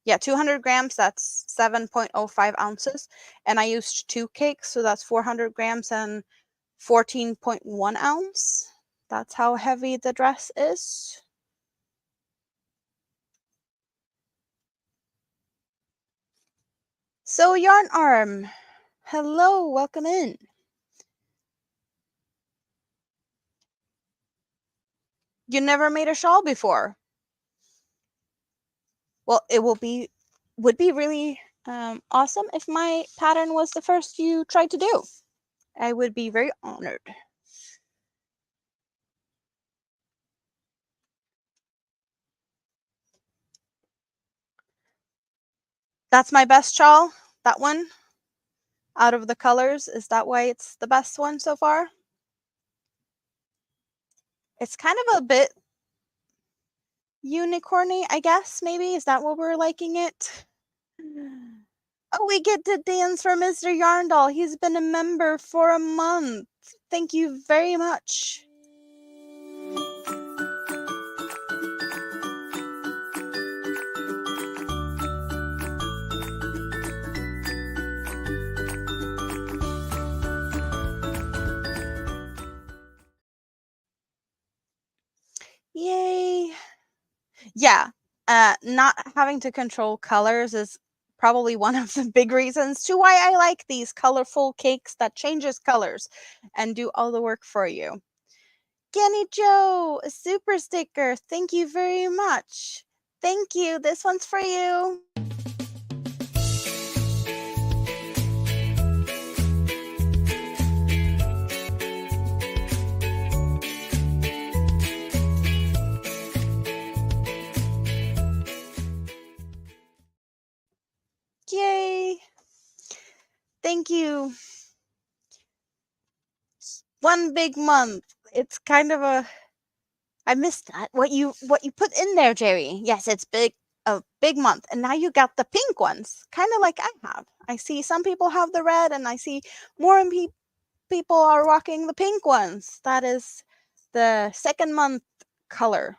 Yeah, 200 grams, that's 7.05 ounces. And I used 2 cakes, so that's 400 grams and 14.1 ounce. That's how heavy the dress is. So Yarn Arm, hello, welcome in. You never made a shawl before? Well, it would be really awesome if my pattern was the first you tried to do. I would be very honored. That's my best shawl, that one. Out of the colors, is that why it's the best one so far? It's kind of a bit unicorny, I guess, maybe. Is that what we're liking it? Oh, we get to dance for Mr. Yarndall. He's been a member for a month. Thank you very much. Yay. Yeah, not having to control colors is probably one of the big reasons to why I like these colorful cakes that changes colors and do all the work for you. Kenny Joe, a super sticker. Thank you very much. Thank you. This one's for you. Yay. Thank you. One big month. It's kind of I missed that. What you put in there, Jerry. Yes, it's big, a big month. And now you got the pink ones, kind of like I have. I see some people have the red, and I see more and people are rocking the pink ones. That is the second month color.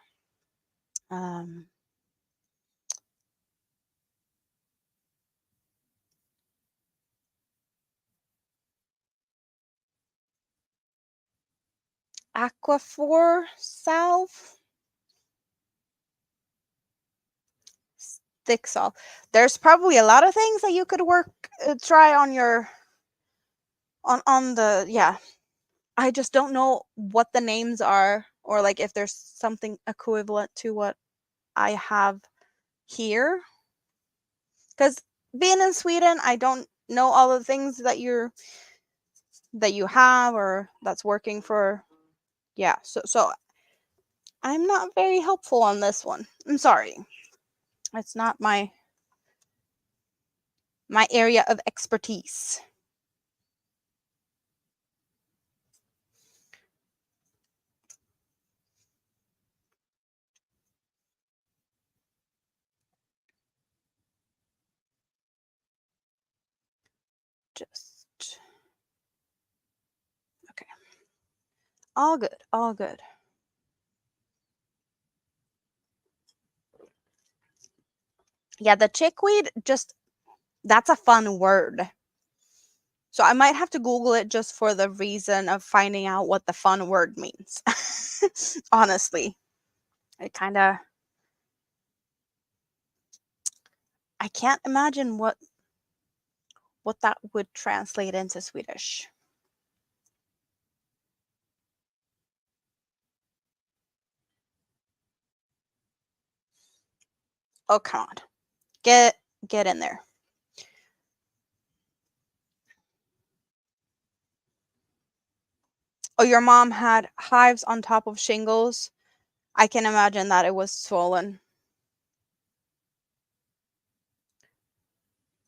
Aquaphor salve. Thick salt. There's probably a lot of things that you could try on your on the yeah. I just don't know what the names are, or like if there's something equivalent to what I have here. Because being in Sweden, I don't know all the things that you have or that's working for. Yeah, so I'm not very helpful on this one. I'm sorry. It's not my area of expertise. Just okay. All good. All good. Yeah, the chickweed, just that's a fun word. So I might have to Google it just for the reason of finding out what the fun word means. Honestly, it kind of, I can't imagine what that would translate into Swedish. Oh, come on. Get in there. Oh, your mom had hives on top of shingles. I can imagine that it was swollen.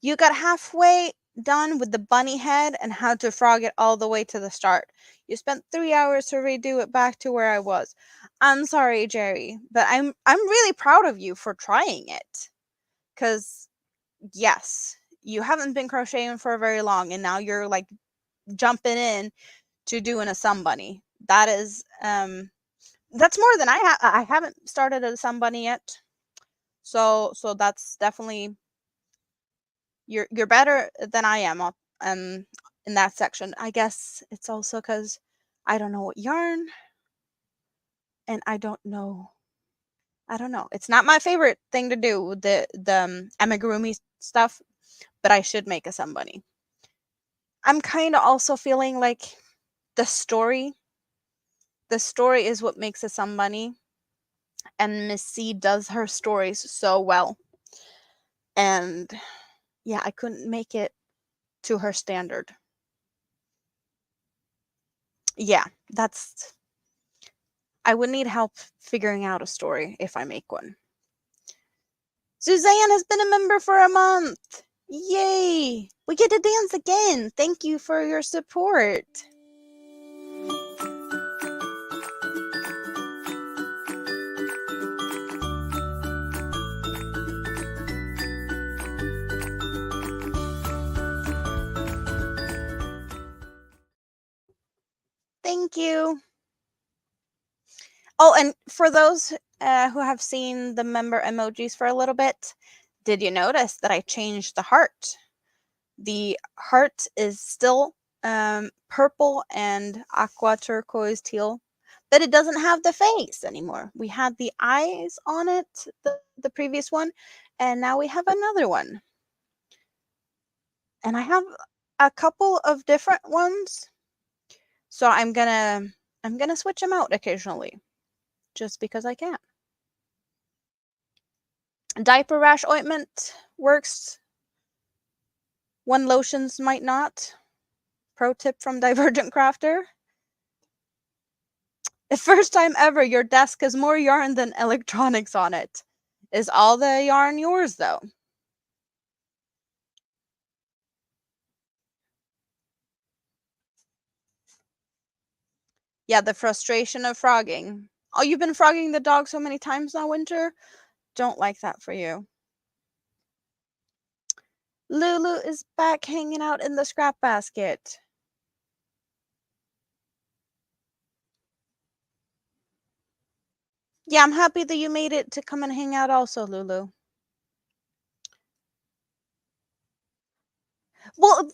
You got halfway done with the bunny head and had to frog it all the way to the start. You spent 3 hours to redo it back to where I was. I'm sorry, Jerry, but I'm really proud of you for trying it. Cause yes, you haven't been crocheting for very long, and now you're like jumping in to doing a somebody. That is that's more than I haven't started a somebody yet. So that's definitely you're better than I am in that section. I guess it's also because I don't know what yarn, and I don't know. It's not my favorite thing to do, the amigurumi stuff, but I should make a somebody. I'm kind of also feeling like the story the story is what makes a somebody, and Miss C does her stories so well. And yeah, I couldn't make it to her standard. Yeah, that's I would need help figuring out a story if I make one. Suzanne has been a member for a month. Yay! We get to dance again. Thank you for your support. Thank you. Oh, and for those who have seen the member emojis for a little bit, did you notice that I changed the heart? The heart is still purple and aqua turquoise teal, but it doesn't have the face anymore. We had the eyes on it, the previous one, and now we have another one. And I have a couple of different ones, so I'm gonna switch them out occasionally, just because I can. Diaper rash ointment works when lotions might not. Pro tip from Divergent Crafter. The first time ever your desk has more yarn than electronics on it. Is all the yarn yours, though? Yeah, the frustration of frogging. Oh, you've been frogging the dog so many times now, Winter? Don't like that for you. Lulu is back hanging out in the scrap basket. Yeah, I'm happy that you made it to come and hang out also, Lulu. Well,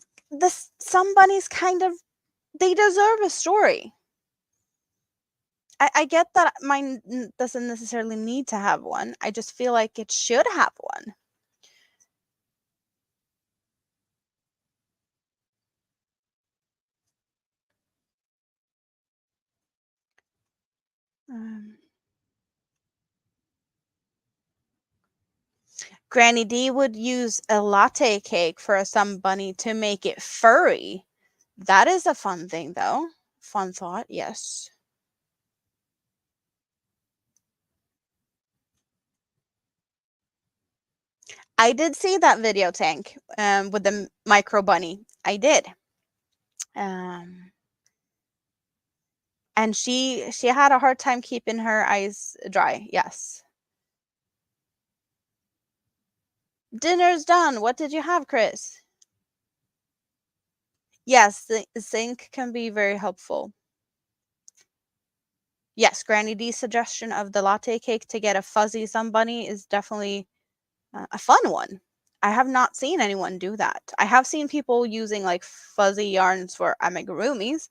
some bunnies kind of they deserve a story. I get that mine doesn't necessarily need to have one. I just feel like it should have one. Um, Granny D would use a latte cake for a sun bunny to make it furry. That is a fun thing, though. Fun thought, yes. I did see that video, Tank, with the micro bunny. I did. Um, and she had a hard time keeping her eyes dry. Yes. Dinner's done. What did you have, Chris? Yes, the zinc can be very helpful. Yes, Granny D's suggestion of the latte cake to get a fuzzy sun bunny is definitely a fun one. I have not seen anyone do that. I have seen people using like fuzzy yarns for amigurumis,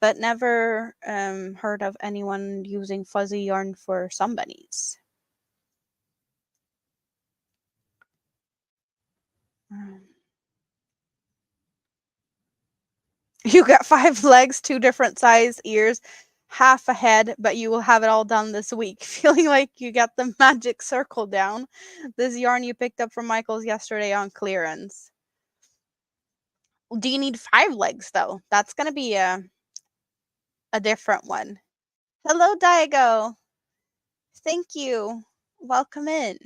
but never heard of anyone using fuzzy yarn for sun bunnies. You got 5 legs, 2 different size ears, half a head, but you will have it all done this week. Feeling like you got the magic circle down. This yarn you picked up from Michael's yesterday on clearance. Do you need 5 legs though? That's gonna be a different one. Hello, Daigo. Thank you. Welcome in.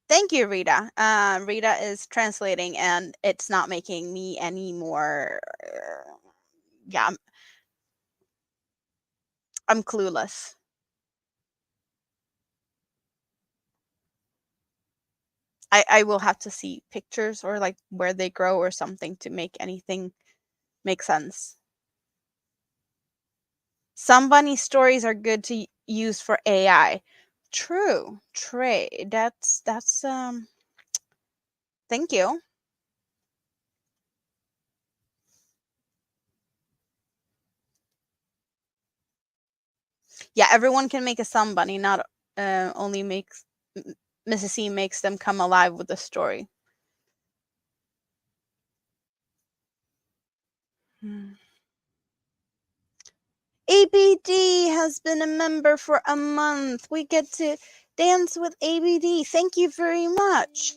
Thank you, Rita. Rita is translating, and it's not making me any more. Yeah, I'm clueless. I will have to see pictures or like where they grow or something to make anything make sense. Some bunny stories are good to use for AI. True, Trey. That's. Thank you. Yeah, everyone can make a sun bunny. Not only makes Mrs. C makes them come alive with the story. ABD has been a member for a month. We get to dance with ABD. Thank you very much.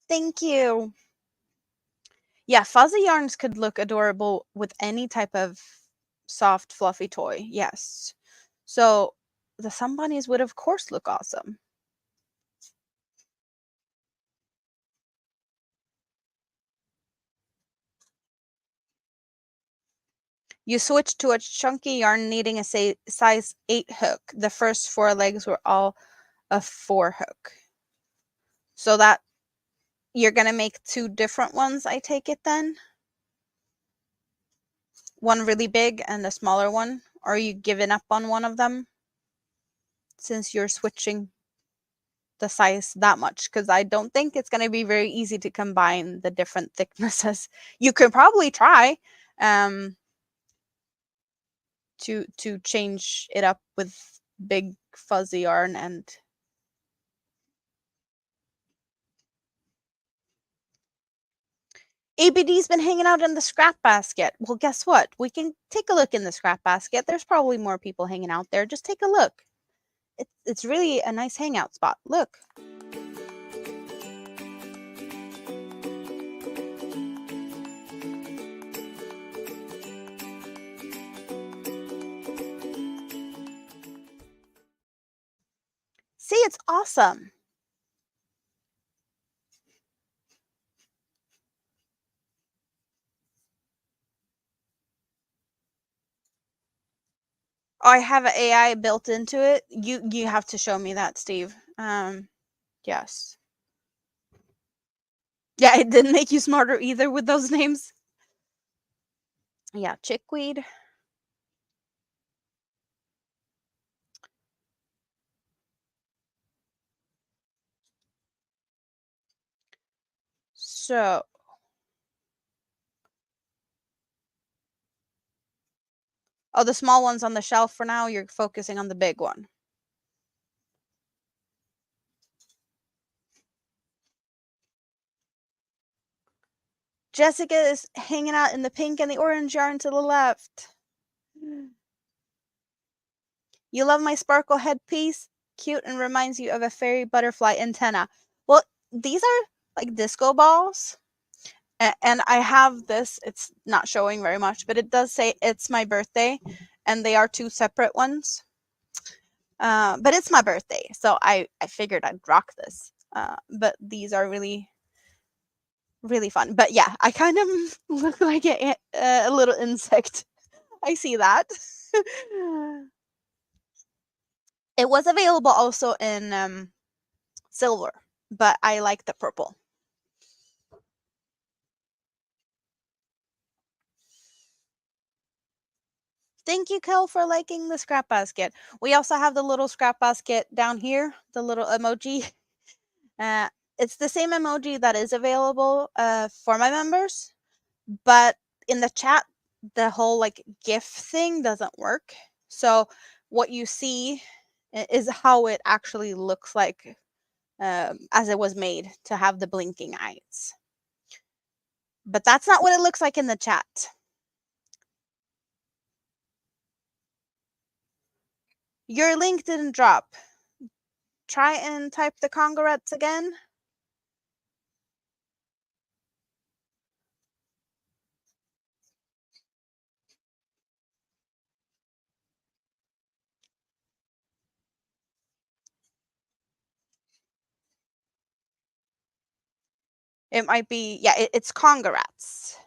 Thank you. Yeah, fuzzy yarns could look adorable with any type of soft, fluffy toy. Yes. So the sun bunnies would, of course, look awesome. You switched to a chunky yarn needing a size 8 hook. The first 4 legs were all a 4 hook. So that you're going to make 2 different ones, I take it then? One really big and a smaller one? Or are you giving up on one of them since you're switching the size that much? Because I don't think it's going to be very easy to combine the different thicknesses. You could probably try to change it up with big fuzzy yarn and ABD's been hanging out in the scrap basket. Well, guess what? We can take a look in the scrap basket. There's probably more people hanging out there. Just take a look. It's really a nice hangout spot. Look. See, it's awesome. Oh, I have an AI built into it. You have to show me that, Steve. Yes. Yeah, it didn't make you smarter either with those names. Yeah, chickweed. So oh, the small one's on the shelf for now. You're focusing on the big one. Jessica is hanging out in the pink and the orange yarn to the left. You love my sparkle headpiece? Cute and reminds you of a fairy butterfly antenna. Well, these are like disco balls. And I have this. It's not showing very much, but it does say it's my birthday. And they are two separate ones. But it's my birthday, so I figured I'd rock this. But these are really, really fun. But yeah, I kind of look like a little insect. I see that. It was available also in silver, but I like the purple. Thank you, Kel, for liking the scrap basket. We also have the little scrap basket down here, the little emoji. It's the same emoji that is available for my members, but in the chat, the whole like GIF thing doesn't work. So what you see is how it actually looks like as it was made to have the blinking eyes. But that's not what it looks like in the chat. Your link didn't drop. Try and type the congrats again. It might be, yeah, it's congrats.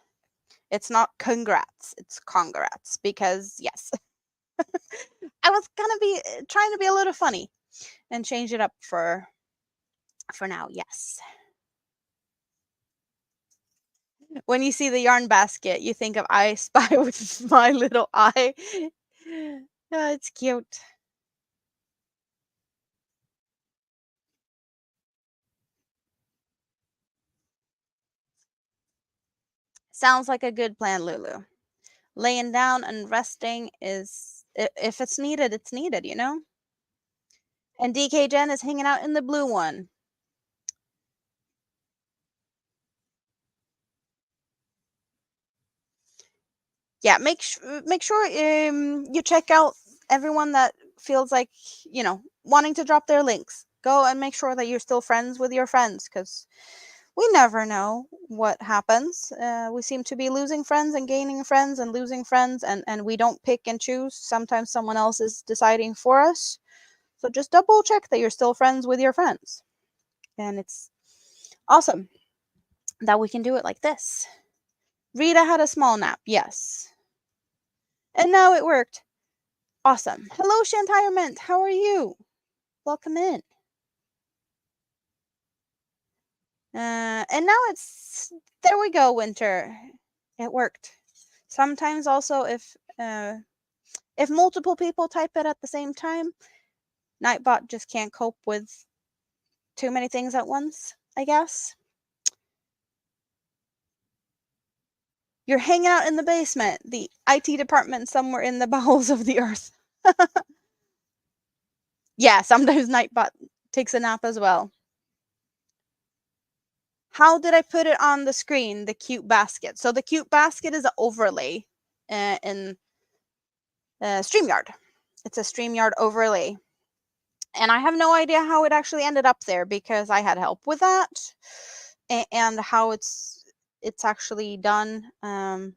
It's not congrats, it's congrats because yes. I was gonna be trying to be a little funny and change it up for now, yes. When you see the yarn basket, you think of I Spy with my little eye. Yeah, it's cute. Sounds like a good plan, Lulu. Laying down and resting is, if it's needed, it's needed, you know? And DK Jen is hanging out in the blue one. Yeah, make sure you check out everyone that feels like, you know, wanting to drop their links. Go and make sure that you're still friends with your friends, because we never know what happens. We seem to be losing friends and gaining friends and losing friends, and we don't pick and choose. Sometimes someone else is deciding for us. So just double check that you're still friends with your friends. And it's awesome that we can do it like this. Rita had a small nap, yes. And now it worked. Awesome. Hello, Shantirement. How are you? Welcome in. And now it's, there we go, Winter. It worked. Sometimes also if multiple people type it at the same time, Nightbot just can't cope with too many things at once, I guess. You're hanging out in the basement, the IT department somewhere in the bowels of the earth. Yeah, sometimes Nightbot takes a nap as well. How did I put it on the screen, the cute basket? So the cute basket is an overlay in StreamYard. It's a StreamYard overlay. And I have no idea how it actually ended up there because I had help with that. And how it's actually done, I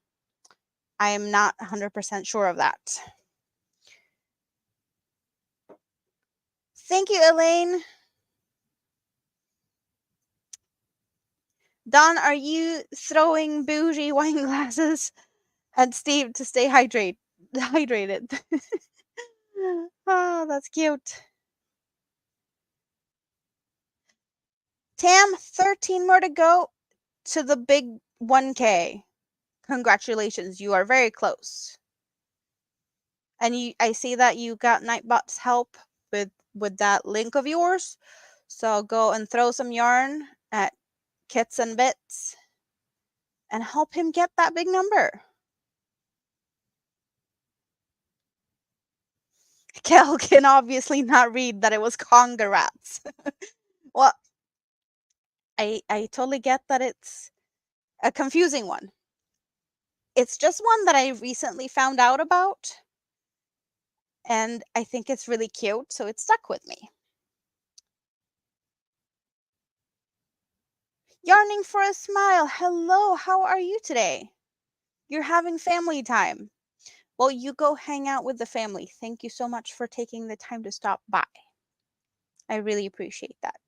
am not 100% sure of that. Thank you, Elaine. Don, are you throwing bougie wine glasses at Steve to stay hydrated? Oh, that's cute. Tam, 13 more to go to the big 1K. Congratulations, you are very close. And I see that you got Nightbot's help with that link of yours. So go and throw some yarn at kits and bits and help him get that big number. Kel can obviously not read that it was congrats. Well, I totally get that it's a confusing one. It's just one that I recently found out about, and I think it's really cute, so it stuck with me. Yarning for a smile. Hello, how are you today? You're having family time. Well, you go hang out with the family. Thank you so much for taking the time to stop by. I really appreciate that.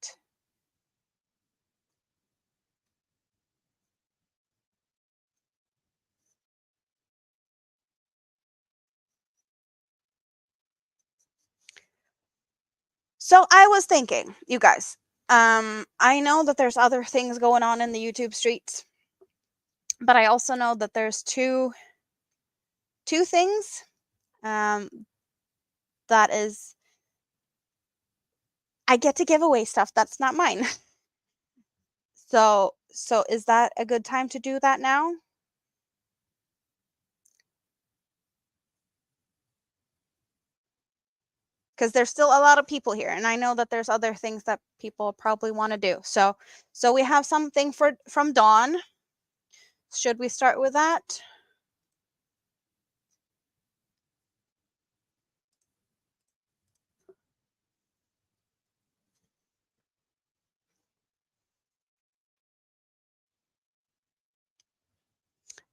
So I was thinking, you guys, I know that there's other things going on in the YouTube streets, but I also know that there's two things um, that is I get to give away stuff that's not mine. So is that a good time to do that now? Because there's still a lot of people here, and I know that there's other things that people probably want to do. So we have something from Dawn. Should we start with that?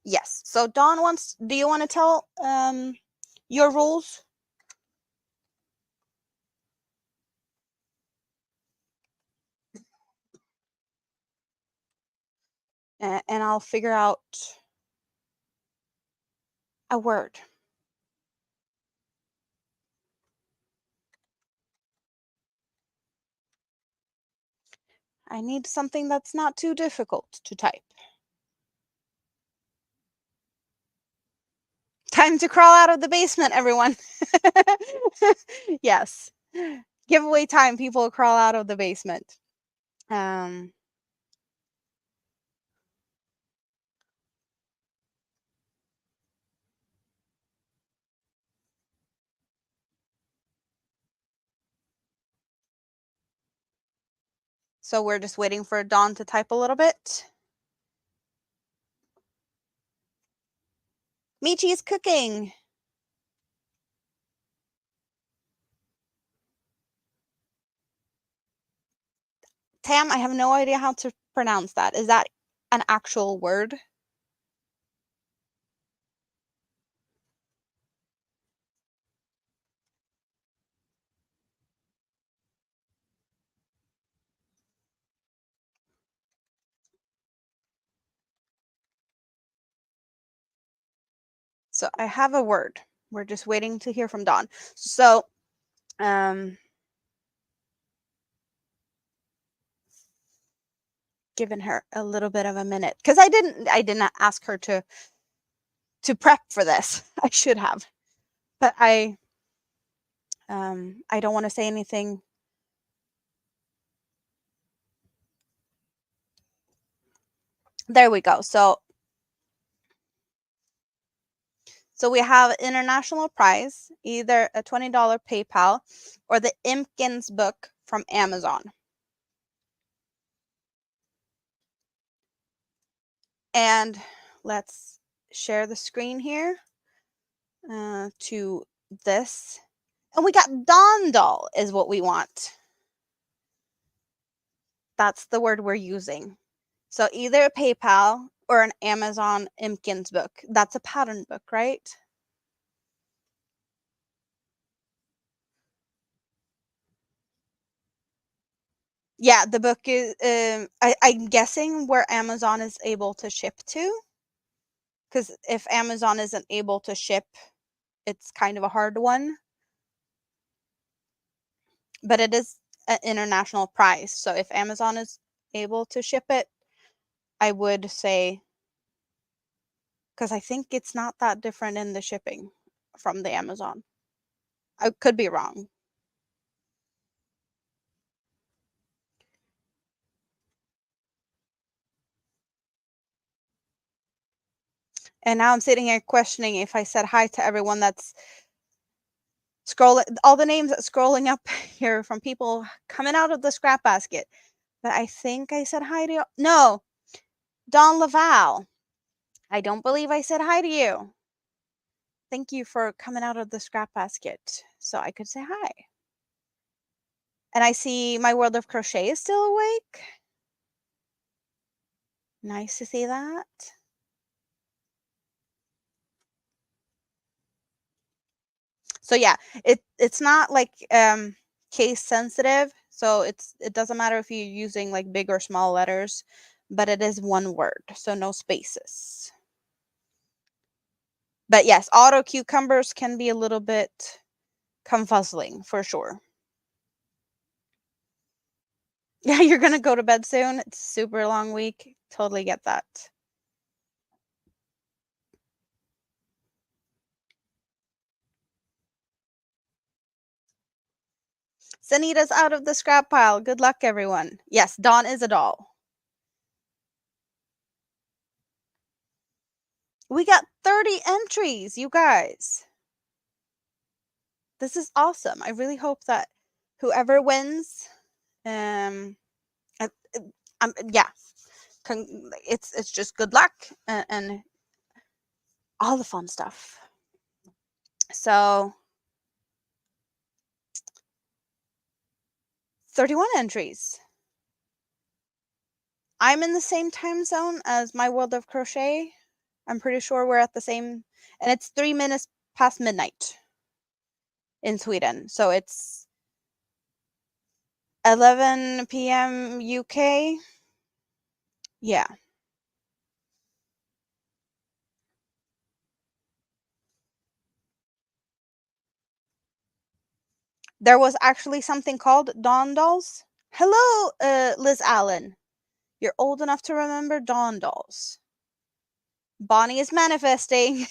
Yes. So Dawn wants. Do you want to tell your rules? And I'll figure out a word. I need something that's not too difficult to type. Time to crawl out of the basement, everyone. Yes. Giveaway time, people crawl out of the basement. Um, so we're just waiting for Dawn to type a little bit. Michi is cooking. Tam, I have no idea how to pronounce that. Is that an actual word? So I have a word. We're just waiting to hear from Dawn. So, giving her a little bit of a minute because I didn't ask her to prep for this. I should have, but I don't want to say anything. There we go. So we have international prize, either a $20 PayPal or the Impkins book from Amazon. And let's share the screen here to this. And we got Dawn doll is what we want. That's the word we're using. So either a PayPal or an Amazon Impkins book. That's a pattern book, right? Yeah, the book is, I'm guessing where Amazon is able to ship to. Because if Amazon isn't able to ship, it's kind of a hard one. But it is an international price. So if Amazon is able to ship it, I would say, because I think it's not that different in the shipping from the Amazon. I could be wrong. And now I'm sitting here questioning if I said hi to everyone that's scrolling, all the names that's scrolling up here from people coming out of the scrap basket. But I think I said hi to you. No, Don Laval. I don't believe I said hi to you. Thank you for coming out of the scrap basket so I could say hi. And I see my World of Crochet is still awake. Nice to see that. So yeah, it's not like case sensitive. So it doesn't matter if you're using like big or small letters, but it is one word, so no spaces. But yes, auto cucumbers can be a little bit confuzzling for sure. Yeah, you're gonna go to bed soon. It's a super long week. Totally get that. Sanita's out of the scrap pile. Good luck, everyone. Yes, Dawn is a doll. We got 30 entries, you guys. This is awesome. I really hope that whoever wins, um, uh, yeah, it's just good luck and all the fun stuff. So 31 entries. I'm in the same time zone as my World of Crochet. I'm pretty sure we're at the same, and it's 3 minutes past midnight in Sweden. So it's 11 p.m. UK. Yeah. There was actually something called Dawn Dolls. Hello, Liz Allen. You're old enough to remember Dawn Dolls. Bonnie is manifesting.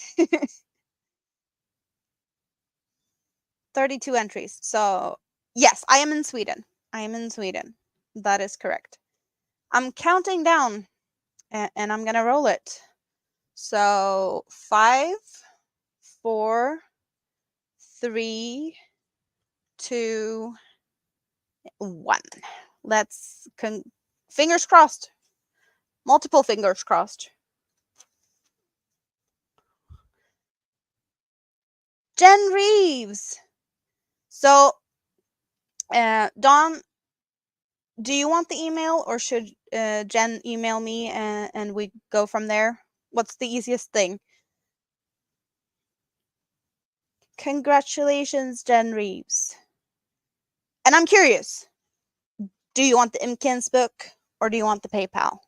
32 entries. So, yes, I am in Sweden. I am in Sweden. That is correct. I'm counting down and I'm going to roll it. So, 5, 4, 3, 2, 1. Let's fingers crossed. Multiple fingers crossed. Jen Reeves. So, Dawn, do you want the email or should Jen email me and we go from there? What's the easiest thing? Congratulations, Jen Reeves. And I'm curious, do you want the Imkins book or do you want the PayPal?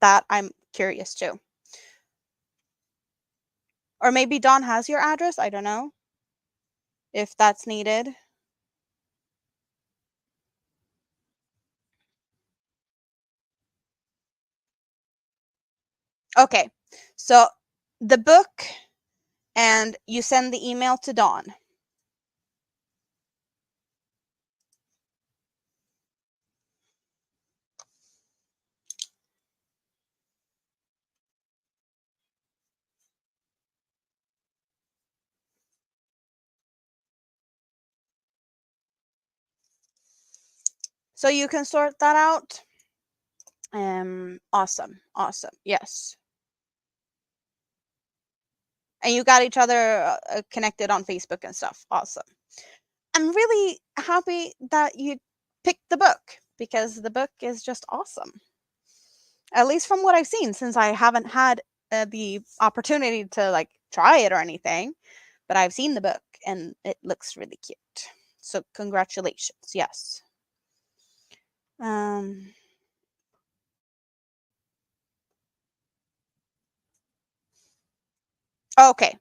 That I'm curious too. Or maybe Dawn has your address. I don't know if that's needed. Okay, so the book and you send the email to Dawn. So you can sort that out. Awesome. Yes. And you got each other connected on Facebook and stuff. Awesome. I'm really happy that you picked the book because the book is just awesome. At least from what I've seen, since I haven't had the opportunity to like try it or anything, but I've seen the book and it looks really cute. So congratulations. Yes. Um okay.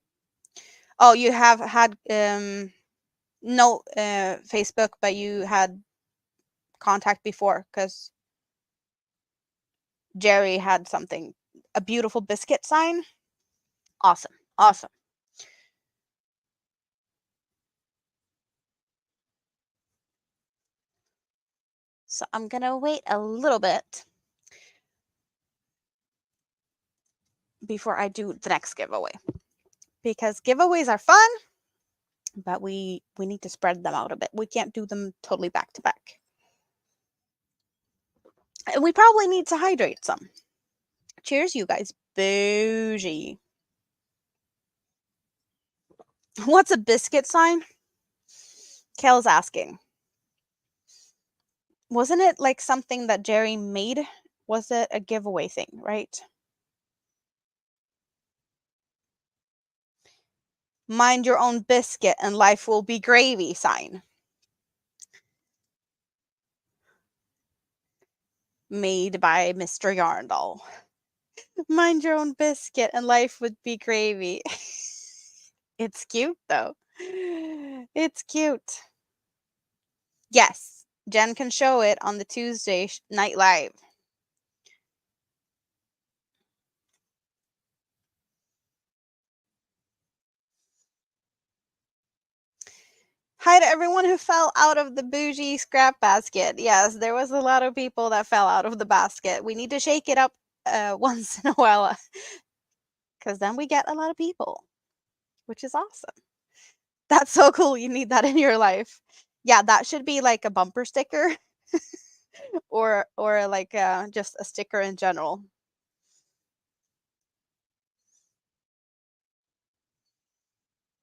Oh, you have had no Facebook, but you had contact before because Jerry had something, a beautiful biscuit sign. Awesome. Awesome. So I'm going to wait a little bit. before I do the next giveaway, because giveaways are fun, but we need to spread them out a bit. We can't do them totally back to back. And we probably need to hydrate some. Cheers, you guys. Bougie. What's a biscuit sign? Kale's asking. Wasn't it like something that Jerry made? Was it a giveaway thing, right? Mind your own biscuit and life will be gravy sign. Made by Mr. Yarndall. Mind your own biscuit and life would be gravy. It's cute though. It's cute. Yes, Jen can show it on the Tuesday night live. Hi to everyone who fell out of the bougie scrap basket. Yes, there was a lot of people that fell out of the basket. We need to shake it up once in a while, because then we get a lot of people, which is awesome. That's so cool. You need that in your life. Yeah, that should be like a bumper sticker or like just a sticker in general.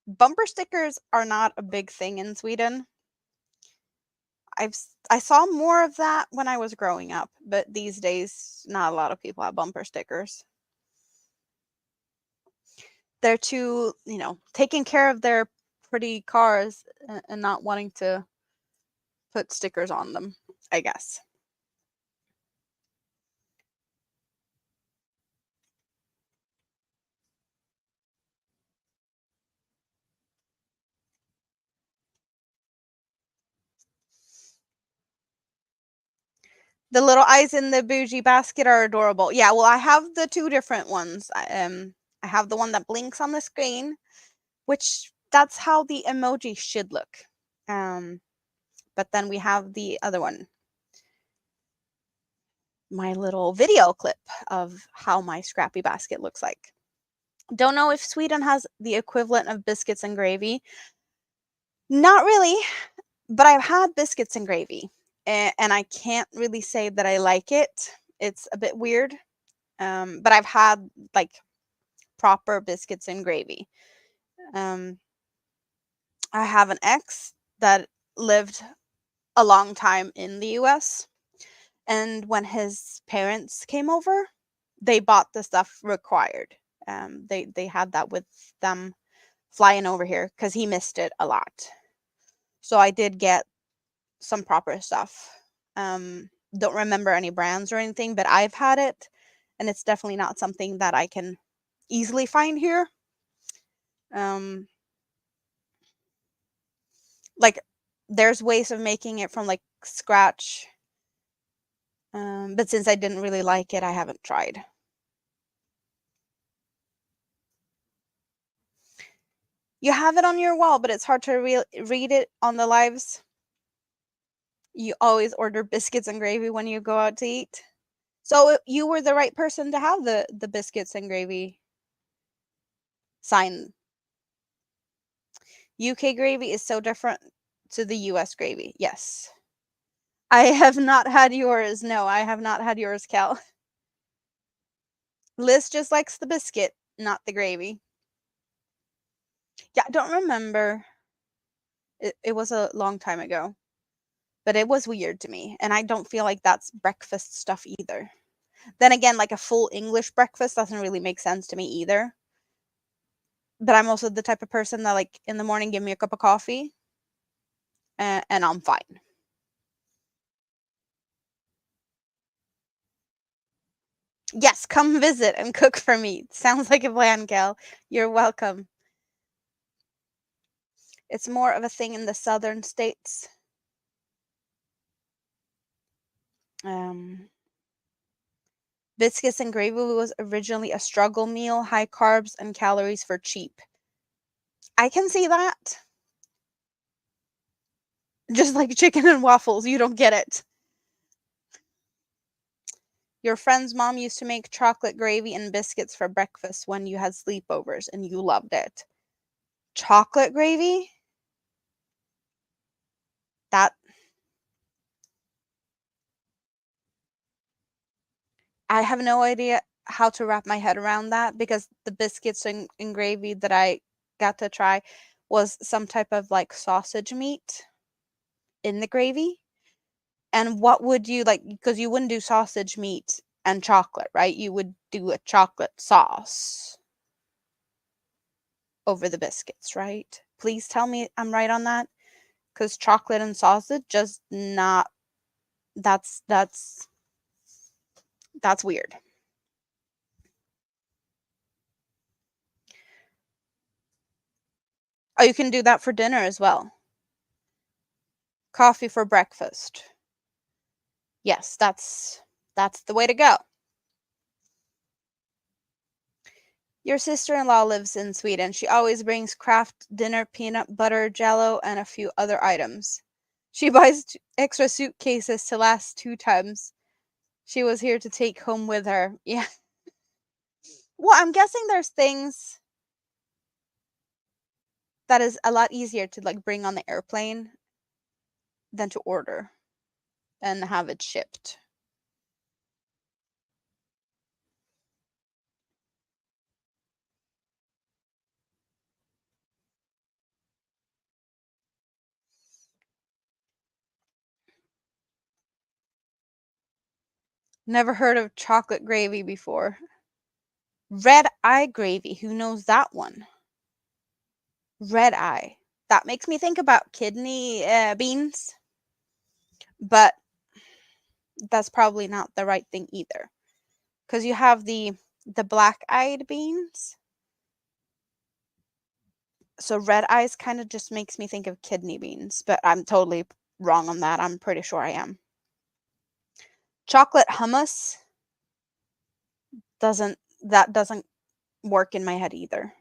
Bumper stickers are not a big thing in Sweden. I saw more of that when I was growing up, but these days not a lot of people have bumper stickers. They're too, taking care of their pretty cars and not wanting to put stickers on them, I guess. The little eyes in the bougie basket are adorable. Yeah, well, I have the two different ones. I have the one that blinks on the screen, which that's how the emoji should look. But then we have the other one, my little video clip of how my scrappy basket looks like. Don't know if Sweden has the equivalent of biscuits and gravy. Not really, but I've had biscuits and gravy, and I can't really say that I like it. It's a bit weird, but I've had like proper biscuits and gravy. I have an ex that lived a long time in the US, and when his parents came over, they bought the stuff required. They had that with them flying over here because he missed it a lot. So I did get some proper stuff. Don't remember any brands or anything, but I've had it, and it's definitely not something that I can easily find here. Like there's ways of making it from like scratch, but since I didn't really like it, I haven't tried. You have it on your wall, but it's hard to read it on the lives. You always order biscuits and gravy when you go out to eat. So you were the right person to have the biscuits and gravy sign. UK gravy is so different to the US gravy. Yes. I have not had yours. No, I have not had yours, Cal. Liz just likes the biscuit, not the gravy. Yeah, I don't remember. It was a long time ago. But it was weird to me. And I don't feel like that's breakfast stuff either. Then again, like a full English breakfast doesn't really make sense to me either. But I'm also the type of person that, like, in the morning, give me a cup of coffee and I'm fine. Yes, come visit and cook for me. Sounds like a plan, Gal. You're welcome. It's more of a thing in the southern states. Biscuits and gravy was originally a struggle meal, high carbs and calories for cheap. I can see that. Just like chicken and waffles, you don't get it. Your friend's mom used to make chocolate gravy and biscuits for breakfast when you had sleepovers and you loved it. Chocolate gravy? That I have no idea how to wrap my head around that because the biscuits and gravy that I got to try was some type of like sausage meat in the gravy. And what would you like? Because you wouldn't do sausage meat and chocolate, right? You would do a chocolate sauce over the biscuits, right? Please tell me I'm right on that. Because chocolate and sausage just not. That's weird. Oh, you can do that for dinner as well. Coffee for breakfast. Yes, that's the way to go. Your sister-in-law lives in Sweden. She always brings Kraft dinner peanut butter jello and a few other items. She buys extra suitcases to last 2 times. She was here to take home with her. Yeah. Well, I'm guessing there's things that is a lot easier to like bring on the airplane than to order and have it shipped. Never heard of chocolate gravy before. Red eye gravy. Who knows that one? Red eye. That makes me think about kidney beans, but that's probably not the right thing either. Because you have the black-eyed beans. So red eyes kind of just makes me think of kidney beans, but I'm totally wrong on that. I'm pretty sure I am. Chocolate hummus doesn't work in my head either.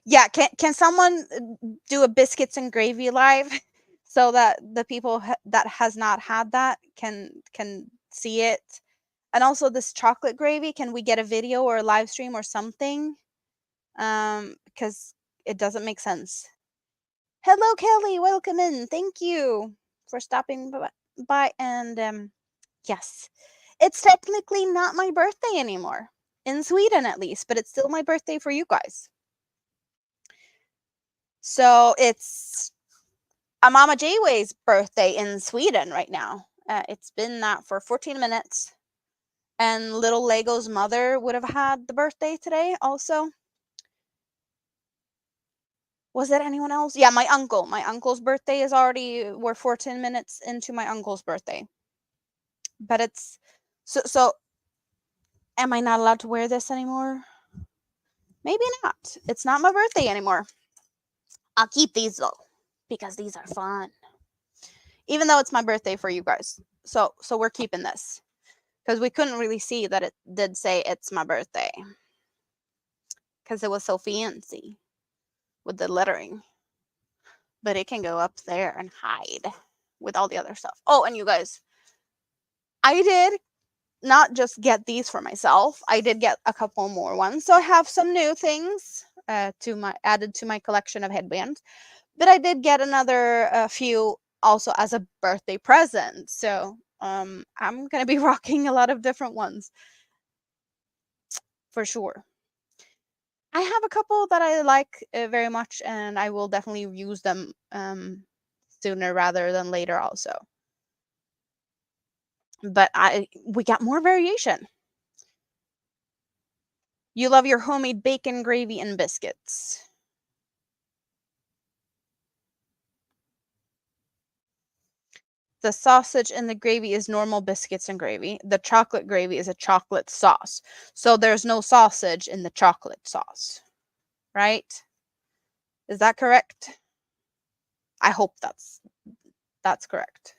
Yeah, can someone do a biscuits and gravy live so that the people that has not had that can see it? And also this chocolate gravy, can we get a video or a live stream or something? Because it doesn't make sense. Hello, Kelly. Welcome in. Thank you for stopping by. And yes, it's technically not my birthday anymore in Sweden, at least, but it's still my birthday for you guys. So it's Mama Jayway's birthday in Sweden right now. It's been that for 14 minutes. And little Lego's mother would have had the birthday today also. Was it anyone else? Yeah, my uncle. My uncle's birthday is already, we're 14 minutes into my uncle's birthday. But it's, so am I not allowed to wear this anymore? Maybe not. It's not my birthday anymore. I'll keep these though, because these are fun. Even though it's my birthday for you guys. So we're keeping this. Because we couldn't really see that it did say it's my birthday. Because it was so fancy with the lettering. But it can go up there and hide with all the other stuff. Oh, and you guys, I did not just get these for myself. I did get a couple more ones. So I have some new things added to my collection of headbands. But I did get another few also as a birthday present. So I'm gonna be rocking a lot of different ones for sure. I have a couple that I like very much, and I will definitely use them sooner rather than later also. But we got more variation. You love your homemade bacon, gravy, and biscuits. The sausage in the gravy is normal biscuits and gravy. The chocolate gravy is a chocolate sauce. So there's no sausage in the chocolate sauce, right? Is that correct? I hope that's correct.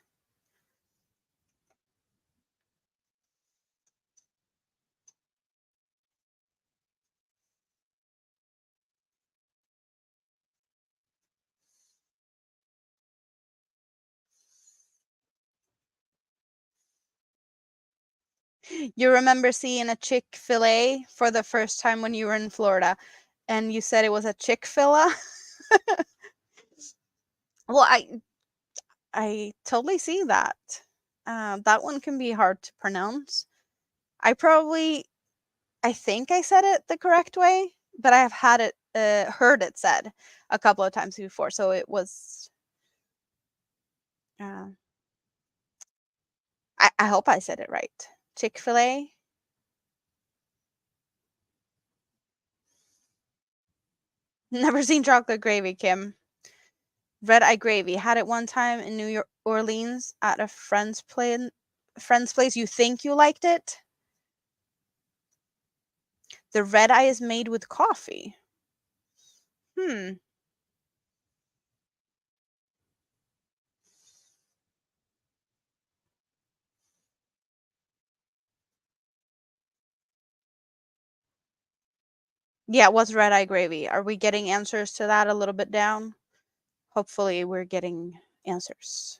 You remember seeing a Chick-fil-A for the first time when you were in Florida, and you said it was a Chick-fil-A? Well, I totally see that. That one can be hard to pronounce. I probably I think I said it the correct way, but I have heard it said a couple of times before, so it was, uh I hope I said it right. Chick-fil-A? Never seen chocolate gravy, Kim. Red eye gravy. Had it one time in New York Orleans at a friend's place. You think you liked it? The red eye is made with coffee. Hmm. Yeah, what's red eye gravy? Are we getting answers to that a little bit down? Hopefully, we're getting answers.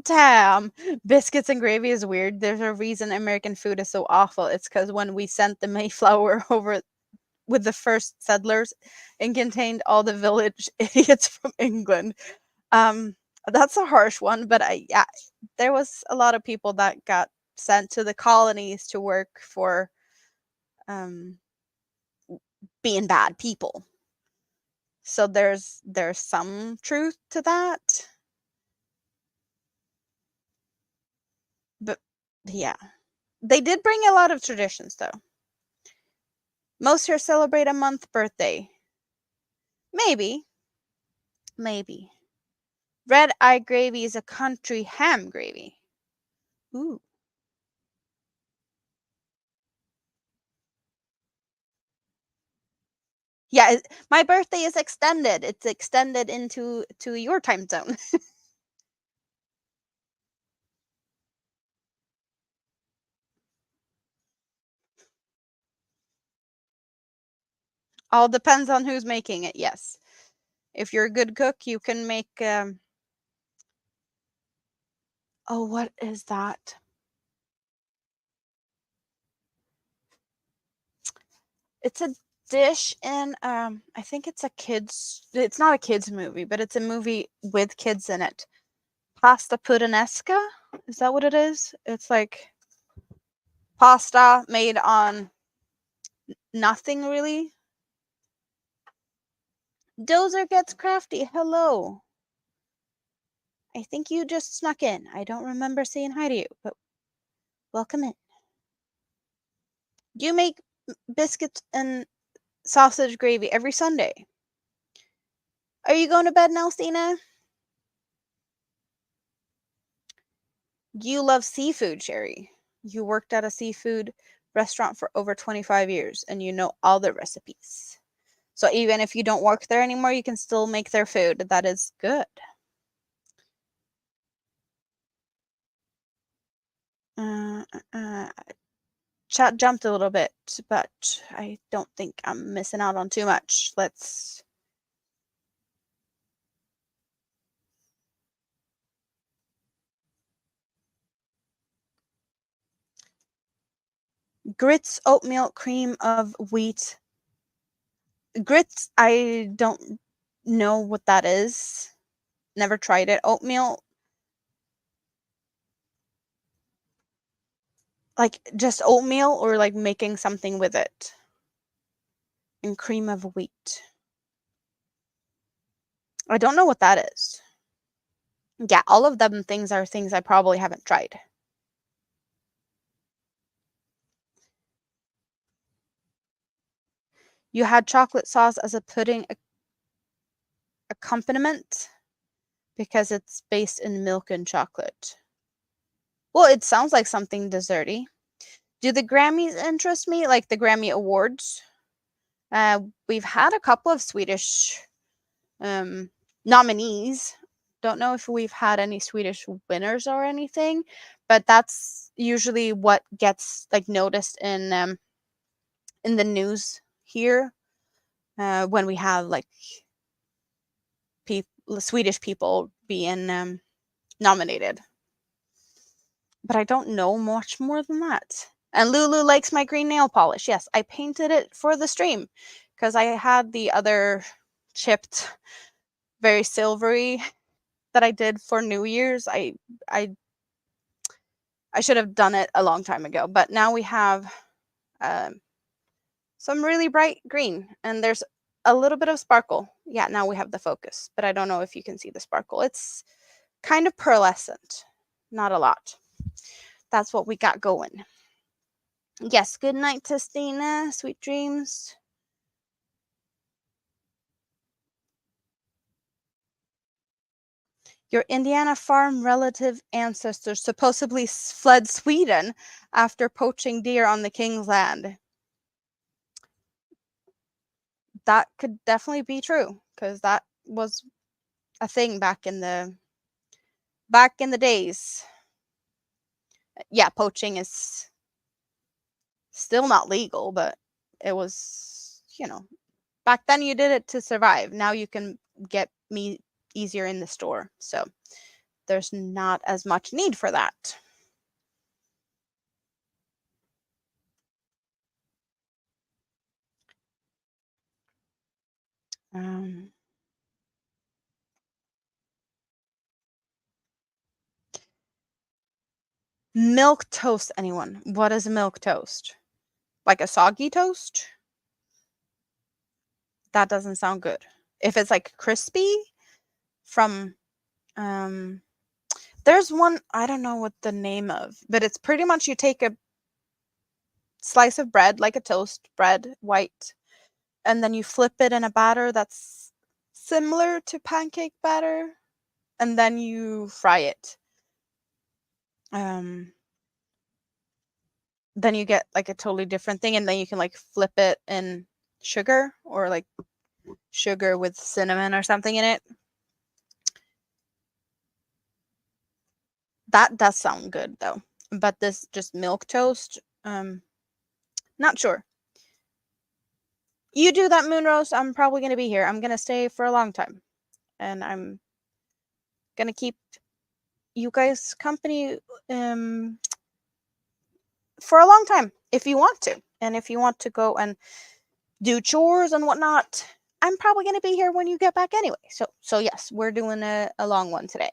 Damn. Biscuits and gravy is weird. There's a reason American food is so awful. It's because when we sent the Mayflower over with the first settlers, it contained all the village idiots from England. Um, that's a harsh one, but yeah, there was a lot of people that got sent to the colonies to work for um being bad people. So there's some truth to that. But yeah. They did bring a lot of traditions though. Most here celebrate a month birthday. Maybe. Maybe. Red eye gravy is a country ham gravy. Ooh. Yeah, my birthday is extended. It's extended into to your time zone. All depends on who's making it. Yes. If you're a good cook, you can make oh, what is that? It's a dish in I think it's not a kids movie, but it's a movie with kids in it. Pasta puttanesca? Is that what it is? It's like pasta made on nothing really. Dozer gets crafty. Hello. I think you just snuck in. I don't remember saying hi to you, but welcome in. You make biscuits and sausage gravy every Sunday. Are you going to bed now, Stina? You love seafood, Sherry. You worked at a seafood restaurant for over 25 years and you know all the recipes. So even if you don't work there anymore, you can still make their food. That is good. Uh, uh, Chat jumped a little bit, but I don't think I'm missing out on too much. Let's. Grits, oatmeal, cream of wheat. Grits, I don't know what that is. Never tried it. Oatmeal, like just oatmeal or like making something with it. And cream of wheat. I don't know what that is. Yeah, all of them things are things I probably haven't tried. You had chocolate sauce as a pudding accompaniment because it's based in milk and chocolate. Well, it sounds like something desserty. Do the Grammys interest me? Like the Grammy Awards? We've had a couple of Swedish um, nominees. Don't know if we've had any Swedish winners or anything, but that's usually what gets like noticed in the news here when we have like Swedish people being nominated. But I don't know much more than that. And Lulu likes my green nail polish. Yes, I painted it for the stream because I had the other chipped, very silvery that I did for New Year's. I should have done it a long time ago, but now we have some really bright green, and there's a little bit of sparkle. Yeah, now we have the focus, but I don't know if you can see the sparkle. It's kind of pearlescent, not a lot. That's what we got going. Yes, good night, Testina. Sweet dreams. Your Indiana farm relative ancestors supposedly fled Sweden after poaching deer on the king's land. That could definitely be true because that was a thing back in the days. Yeah, poaching is still not legal, but it was, back then you did it to survive. Now you can get meat easier in the store. So there's not as much need for that. Milk toast, anyone? What is milk toast? Like a soggy toast? That doesn't sound good. If it's like crispy from there's one, I don't know what the name of, but it's pretty much you take a slice of bread, like a toast bread, white, and then you flip it in a batter that's similar to pancake batter, and then you fry it. Then you get like a totally different thing, and then you can like flip it in sugar or like sugar with cinnamon or something in it. That does sound good though. But this just milk toast, not sure. You do that, Moonrose. I'm probably gonna be here. I'm gonna stay for a long time, and I'm gonna keep you guys company for a long time if you want to, and if you want to go and do chores and whatnot. I'm probably gonna be here when you get back anyway. So yes, we're doing a long one today.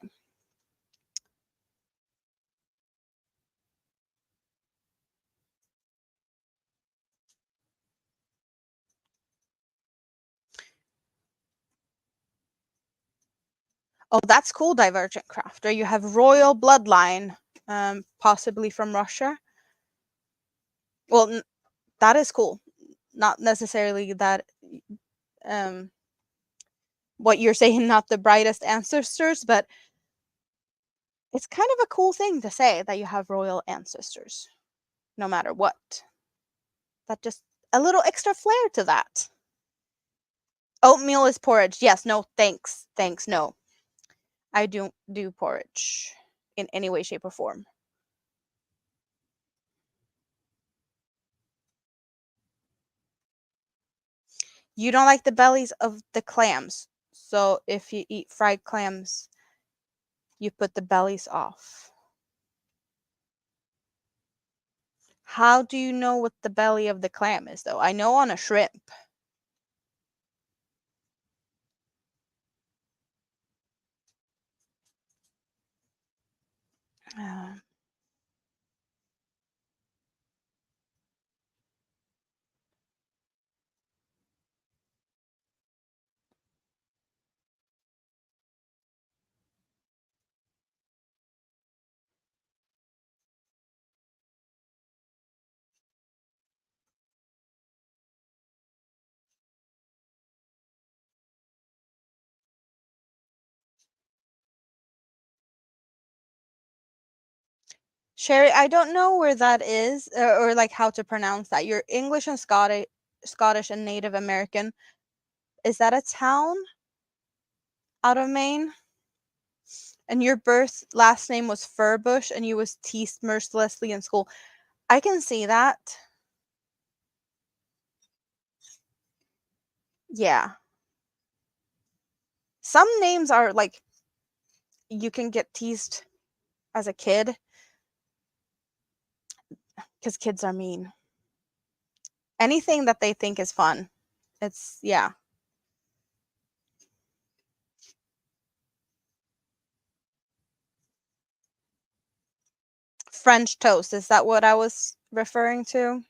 Oh, that's cool, Divergent Crafter. You have royal bloodline, possibly from Russia. Well, that is cool. Not necessarily that, what you're saying, not the brightest ancestors, but it's kind of a cool thing to say that you have royal ancestors, no matter what. That just a little extra flair to that. Oatmeal is porridge. Yes, no, thanks. Thanks, no. I don't do porridge in any way, shape, or form. You don't like the bellies of the clams. So if you eat fried clams, you put the bellies off. How do you know what the belly of the clam is, though? I know on a shrimp. Sherry, I don't know where that is, or like how to pronounce that. You're English and Scottish and Native American. Is that a town out of Maine? And your birth last name was Furbush, and you was teased mercilessly in school. I can see that. Yeah. some names are like, you can get teased as a kid because kids are mean. Anything that they think is fun. It's, yeah. French toast, is that what I was referring to?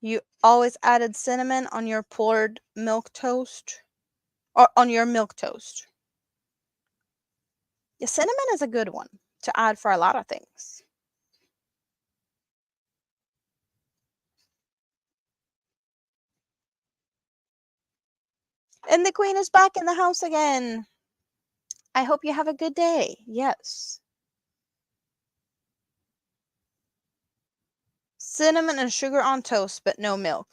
You always added cinnamon on your poured milk toast? Or on your milk toast? Yeah, cinnamon is a good one to add for a lot of things. And the queen is back in the house again. I hope you have a good day. Yes. Cinnamon and sugar on toast, but no milk.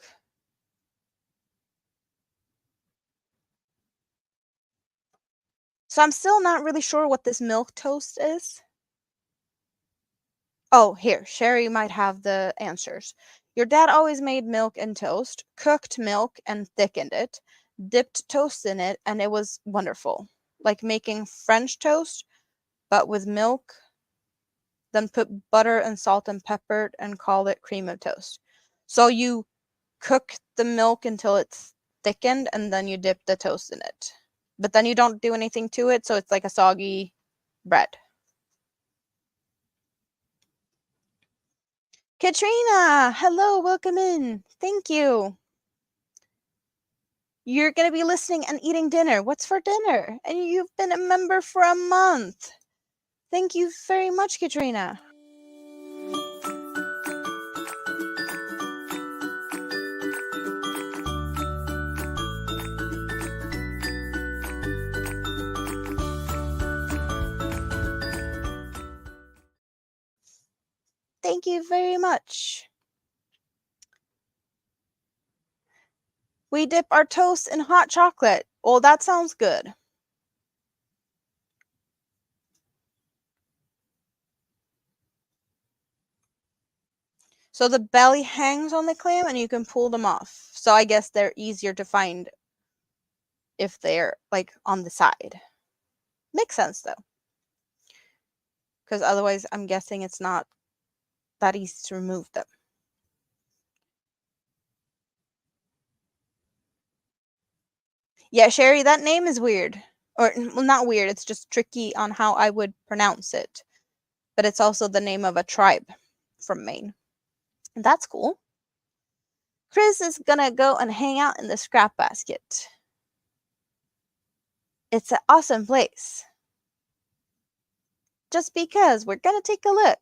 So I'm still not really sure what this milk toast is. Oh, here, Sherry might have the answers. Your dad always made milk and toast, cooked milk and thickened it, dipped toast in it, and it was wonderful. Like making French toast, but with milk, then put butter and salt and pepper and call it cream of toast. So you cook the milk until it's thickened and then you dip the toast in it. But then you don't do anything to it, so it's like a soggy bread. Katrina, hello, welcome in. Thank you. You're going to be listening and eating dinner. What's for dinner? And you've been a member for a month. Thank you very much, Katrina. Thank you very much. We dip our toast in hot chocolate. Oh, that sounds good. So the belly hangs on the clam and you can pull them off. So I guess they're easier to find if they're like on the side. Makes sense though. Because otherwise I'm guessing it's not that easy to remove them. Yeah, Sherry, that name is weird. Or, well, not weird, it's just tricky on how I would pronounce it. But it's also the name of a tribe from Maine. And that's cool. Chris is gonna go and hang out in the scrap basket. It's an awesome place. Just because we're gonna take a look.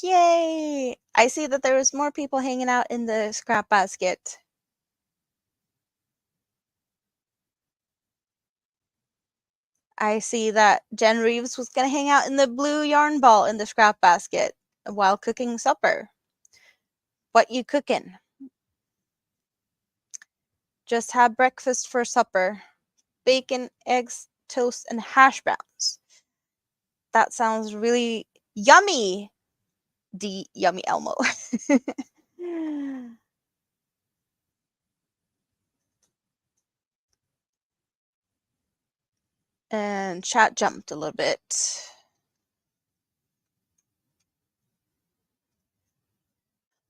Yay! I see that there was more people hanging out in the scrap basket. I see that Jen Reeves was going to hang out in the blue yarn ball in the scrap basket while cooking supper. What you cooking? Just had breakfast for supper. Bacon, eggs, toast, and hash browns. That sounds really yummy. Yummy Elmo. And chat jumped a little bit.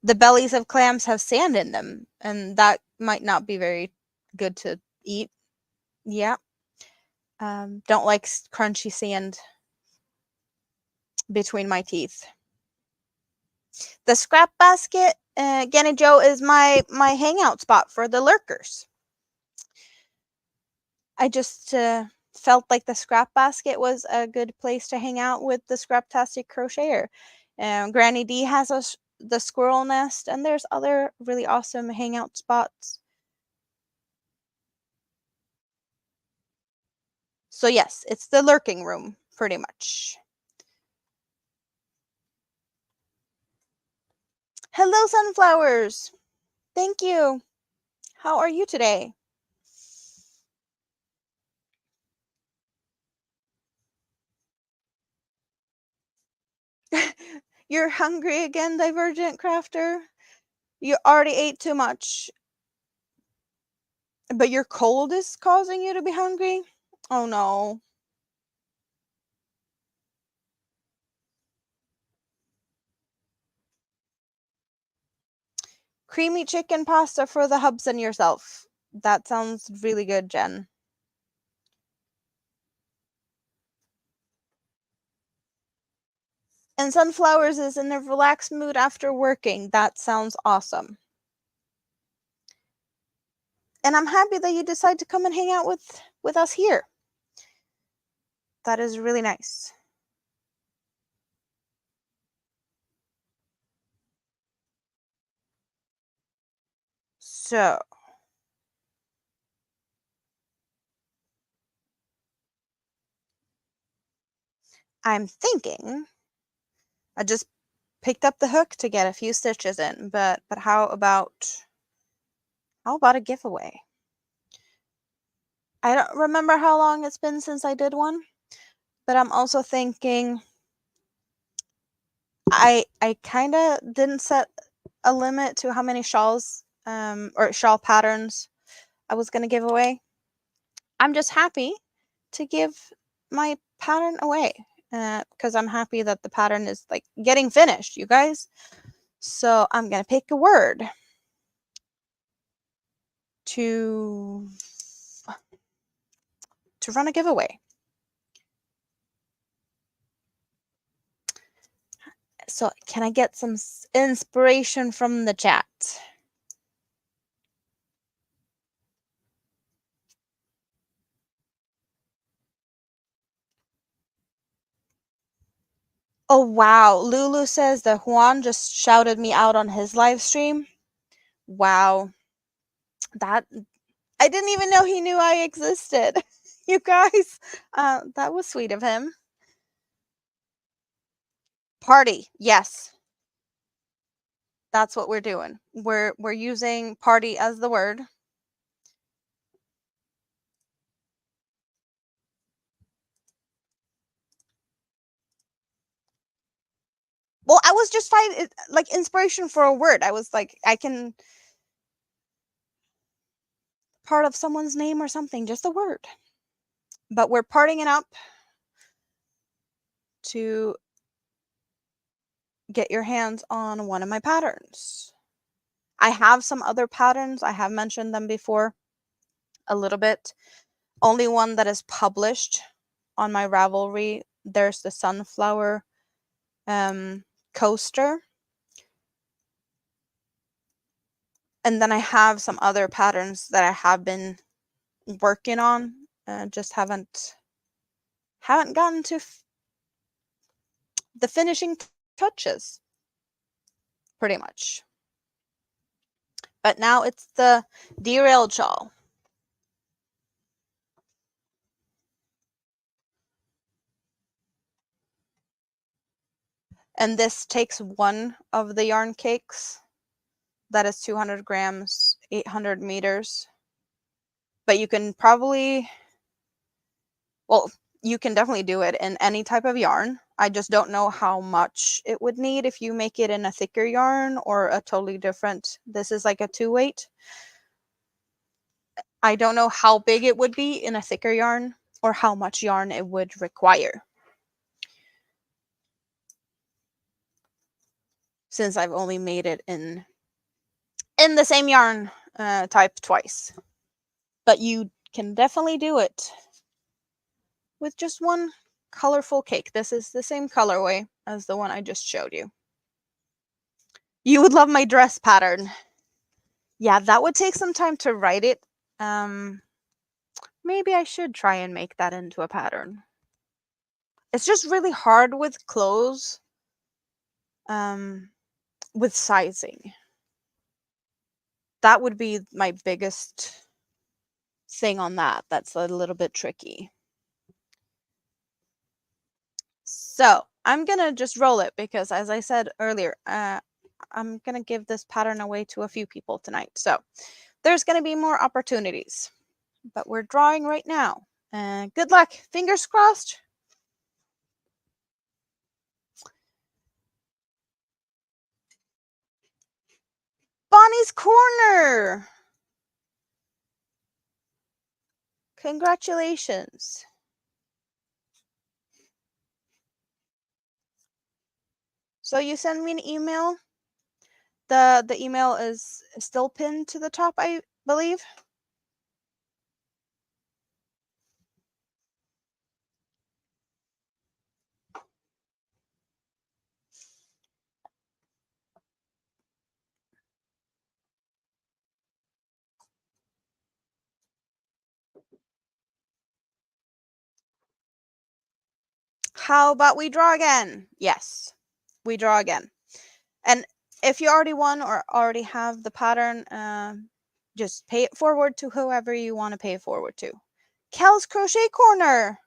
The bellies of clams have sand in them, and that might not be very good to eat. Yeah. Don't like crunchy sand between my teeth. The scrap basket, Ganny Joe, is my hangout spot for the lurkers. I just felt like the scrap basket was a good place to hang out with the Scraptastic Crocheter. Granny D has the squirrel nest, and there's other really awesome hangout spots. So yes, it's the lurking room, pretty much. Hello, sunflowers! Thank you. How are you today? You're hungry again, Divergent Crafter? You already ate too much, but your cold is causing you to be hungry? Oh no. Creamy chicken pasta for the hubs and yourself. That sounds really good, Jen. And Sunflowers is in a relaxed mood after working. That sounds awesome. And I'm happy that you decide to come and hang out with us here. That is really nice. So, I'm thinking I just picked up the hook to get a few stitches in, but how about a giveaway? I don't remember how long it's been since I did one, but I'm also thinking I kind of didn't set a limit to how many shawls or shawl patterns I was going to give away. I'm just happy to give my pattern away because I'm happy that the pattern is like getting finished, you guys. So I'm going to pick a word to run a giveaway. So can I get some inspiration from the chat? Oh wow, Lulu says that Juan just shouted me out on his live stream. Wow. That I didn't even know he knew I existed. You guys, that was sweet of him. Party. Yes. That's what we're doing. We're using party as the word. Well, I was just finding like inspiration for a word. I was like, I can part of someone's name or something, just a word. But we're partying it up to get your hands on one of my patterns. I have some other patterns. I have mentioned them before a little bit. Only one that is published on my Ravelry. There's the sunflower coaster. And then I have some other patterns that I have been working on. Just haven't gotten to the finishing touches, pretty much. But now it's the derailed shawl. And this takes one of the yarn cakes. That is 200 grams, 800 meters. But you can probably, well, you can definitely do it in any type of yarn. I just don't know how much it would need if you make it in a thicker yarn or a totally different. This is like a 2-weight. I don't know how big it would be in a thicker yarn or how much yarn it would require, since I've only made it in the same yarn type twice. But you can definitely do it with just one colorful cake. This is the same colorway as the one I just showed you. You would love my dress pattern. Yeah, that would take some time to write it. Maybe I should try and make that into a pattern. It's just really hard with clothes, with sizing. That would be my biggest thing on that. That's a little bit tricky. So I'm gonna just roll it because, as I said earlier, I'm going to give this pattern away to a few people tonight. So there's going to be more opportunities. But we're drawing right now. Good luck. Fingers crossed. Bonnie's Corner. Congratulations. So you send me an email. The email is still pinned to the top, I believe. How about we draw again? Yes, we draw again. And if you already won or already have the pattern, just pay it forward to whoever you want to pay it forward to. Cal's Crochet Corner.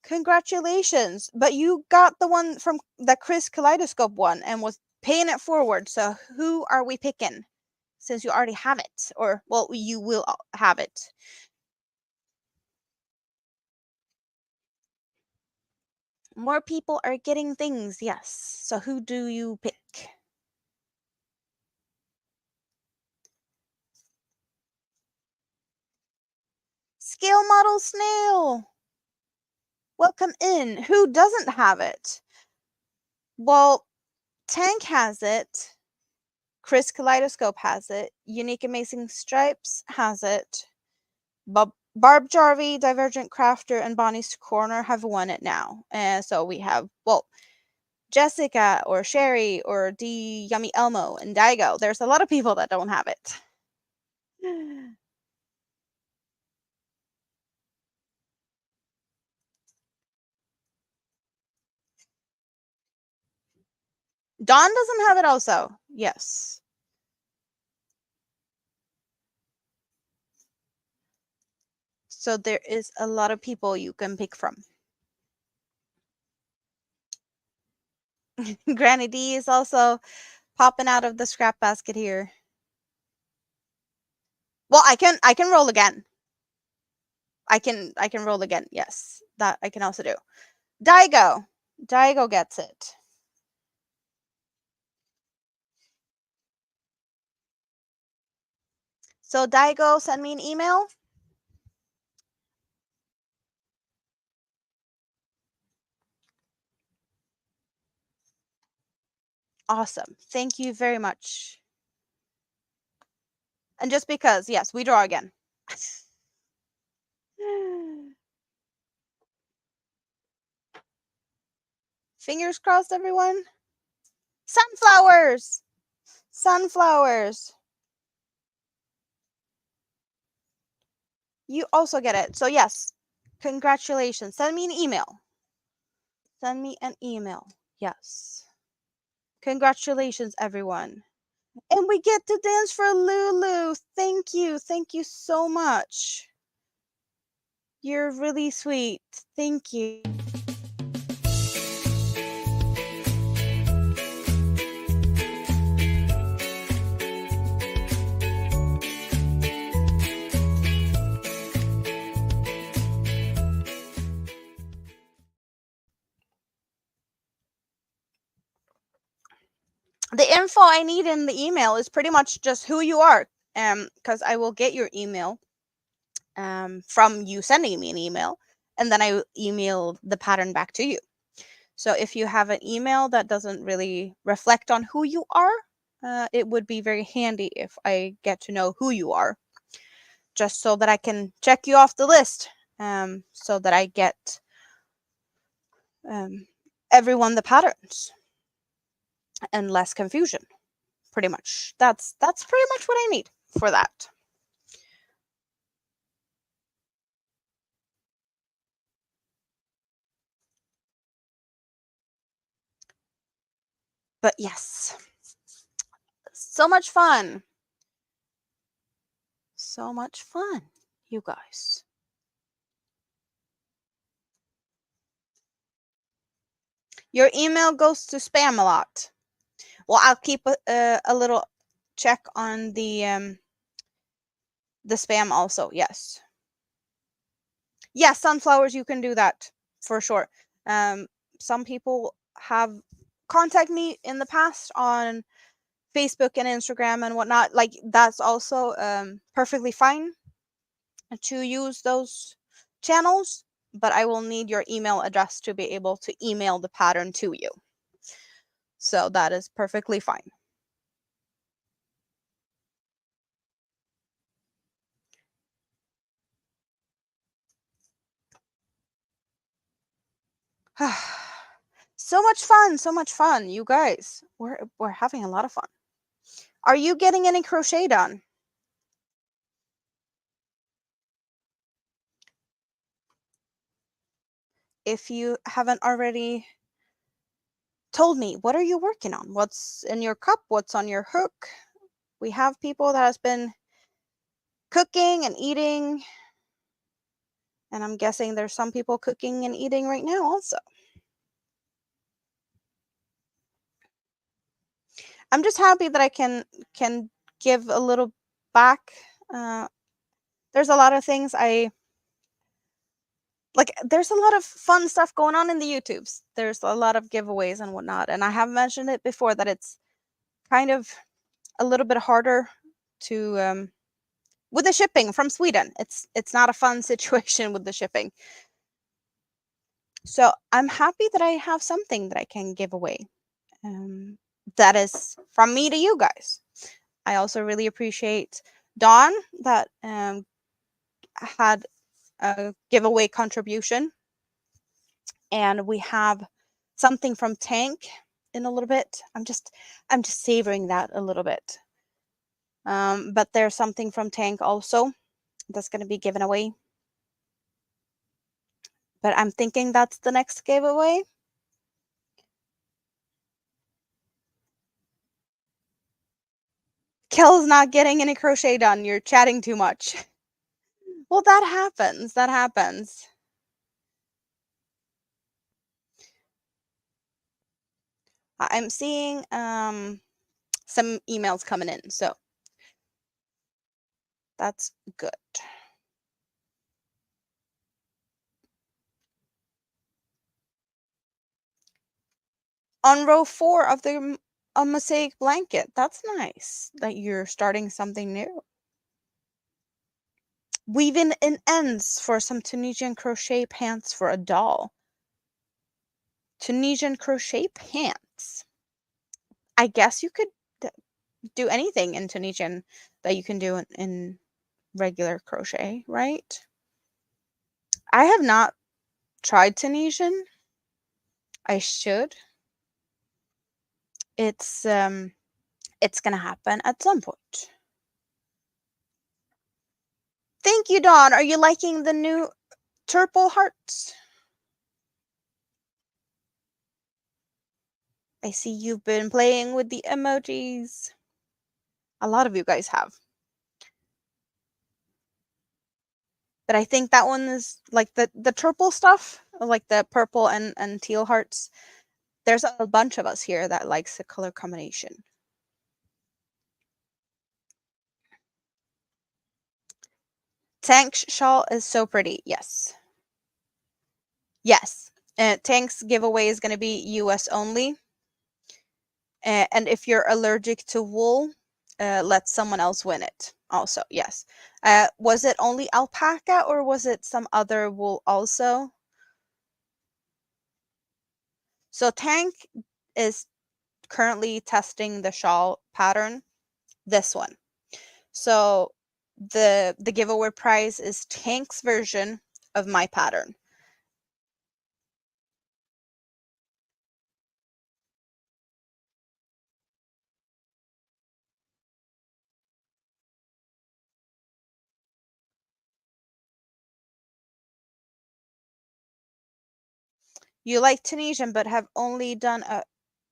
Congratulations. But you got the one from the Chris Kaleidoscope one and was paying it forward. So who are we picking? Since you already have it. Or, well, you will have it. More people are getting things, yes. So who do you pick? Scale Model Snail. Welcome in. Who doesn't have it? Well, Tank has it. Chris Kaleidoscope has it. Unique Amazing Stripes has it. Barb Jarvie, Divergent Crafter, and Bonnie's Corner have won it now. So we have, well, Jessica or Sherry or D Yummy Elmo and Daigo. There's a lot of people that don't have it. Dawn doesn't have it also. Yes. So there is a lot of people you can pick from. Granny D is also popping out of the scrap basket here. Well, I can roll again. I can roll again. Yes. That I can also do. Daigo. Daigo gets it. So Daigo, send me an email. Awesome. Thank you very much. And just because, yes, we draw again. Fingers crossed, everyone. Sunflowers. Sunflowers. You also get it. So yes, congratulations. Send me an email. Send me an email. Yes. Congratulations, everyone. And we get to dance for Lulu. Thank you. Thank you so much. You're really sweet. Thank you. The info I need in the email is pretty much just who you are. Because I will get your email from you sending me an email, and then I email the pattern back to you. So if you have an email that doesn't really reflect on who you are, it would be very handy if I get to know who you are, just so that I can check you off the list, so that I get everyone the patterns and less confusion. Pretty much. That's pretty much what I need for that. But yes, so much fun. So much fun, you guys. Your email goes to spam a lot. Well, I'll keep a little check on the spam also. Yes. Yes, sunflowers, you can do that for sure. Some people have contacted me in the past on Facebook and Instagram and whatnot. Like that's also perfectly fine to use those channels, but I will need your email address to be able to email the pattern to you. So that is perfectly fine. So much fun, you guys. We're having a lot of fun. Are you getting any crochet done? If you haven't already told me, what are you working on? What's in your cup? What's on your hook? We have people that has been cooking and eating, and I'm guessing there's some people cooking and eating right now also. I'm just happy that I can give a little back. There's a lot of things I like. There's a lot of fun stuff going on in the YouTubes. There's a lot of giveaways and whatnot, and I have mentioned it before that it's kind of a little bit harder to with the shipping from Sweden. It's not a fun situation with the shipping. So I'm happy that I have something that I can give away. That is from me to you guys. I also really appreciate Dawn that had a giveaway contribution, and we have something from Tank in a little bit. I'm just savoring that a little bit. But there's something from Tank also that's going to be given away. But I'm thinking that's the next giveaway. Kel's not getting any crochet done. You're chatting too much. Well, that happens. That happens. I'm seeing some emails coming in, so that's good. On row 4 of the a mosaic blanket. That's nice that you're starting something new. Weaving in ends for some Tunisian crochet pants for a doll. Tunisian crochet pants. I guess you could do anything in Tunisian that you can do in regular crochet, right? I have not tried Tunisian. I should. It's gonna happen at some point. Thank you, Dawn. Are you liking the new turple hearts? I see you've been playing with the emojis. A lot of you guys have. But I think that one is like the purple stuff, like the purple and teal hearts. There's a bunch of us here that likes the color combination. Tank's shawl is so pretty. Yes. Yes. Tank's giveaway is going to be US only. And if you're allergic to wool, let someone else win it. Also, yes. Was it only alpaca or was it some other wool also? So Tank is currently testing the shawl pattern, this one. So the giveaway prize is Tank's version of my pattern. You like Tunisian but have only done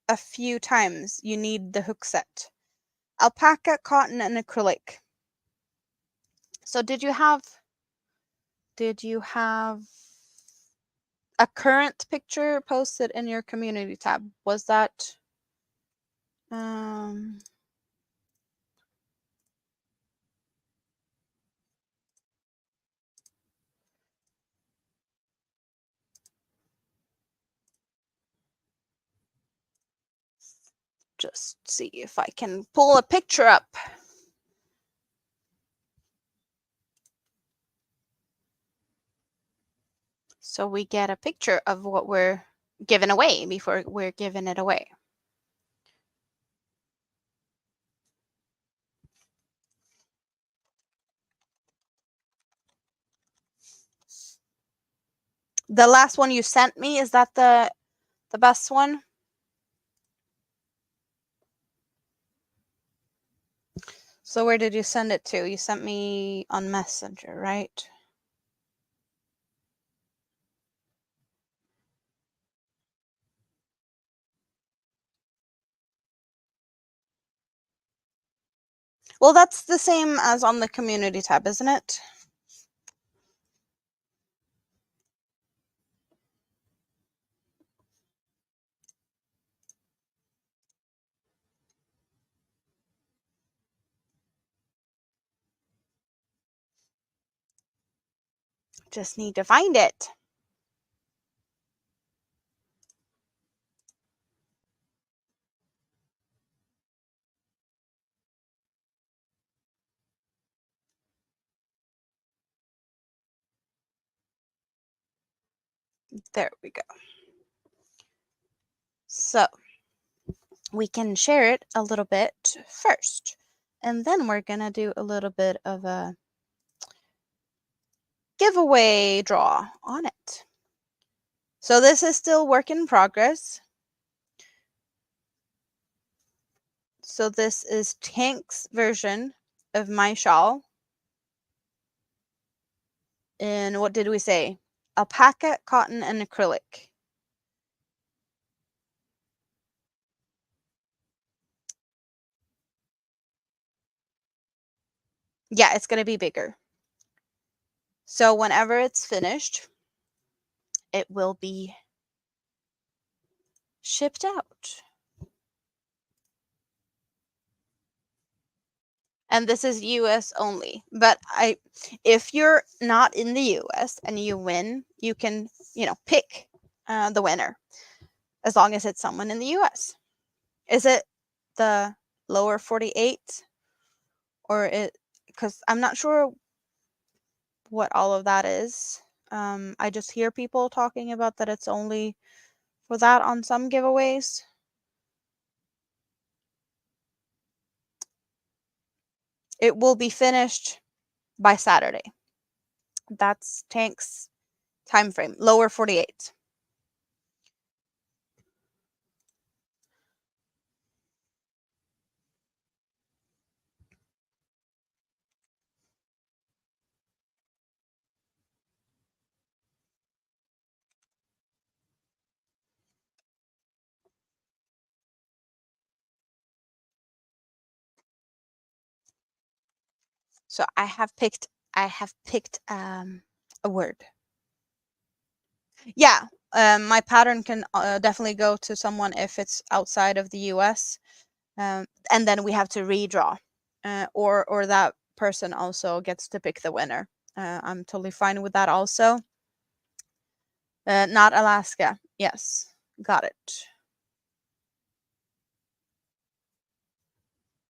a few times. You need the hook set. Alpaca, cotton, and acrylic. So did you have a current picture posted in your community tab? Was that Just see if I can pull a picture up. So we get a picture of what we're giving away before we're giving it away. The last one you sent me, is that the best one? So where did you send it to? You sent me on Messenger, right? Well, that's the same as on the community tab, isn't it? Just need to find it. There we go. So we can share it a little bit first, and then we're gonna do a little bit of a giveaway draw on it. So this is still work in progress. So this is Tank's version of my shawl. And what did we say? Alpaca, cotton, and acrylic. Yeah, it's going to be bigger. So whenever it's finished, it will be shipped out. And this is US only. But if you're not in the US and you win, you can, pick the winner as long as it's someone in the US. Is it the lower 48 or it, because I'm not sure what all of that is. I just hear people talking about that it's only for that on some giveaways. It will be finished by Saturday. That's Tank's time frame, lower 48. So I have picked a word. Yeah, my pattern can definitely go to someone if it's outside of the US, and then we have to redraw, or that person also gets to pick the winner. I'm totally fine with that also. Not Alaska. Yes, got it.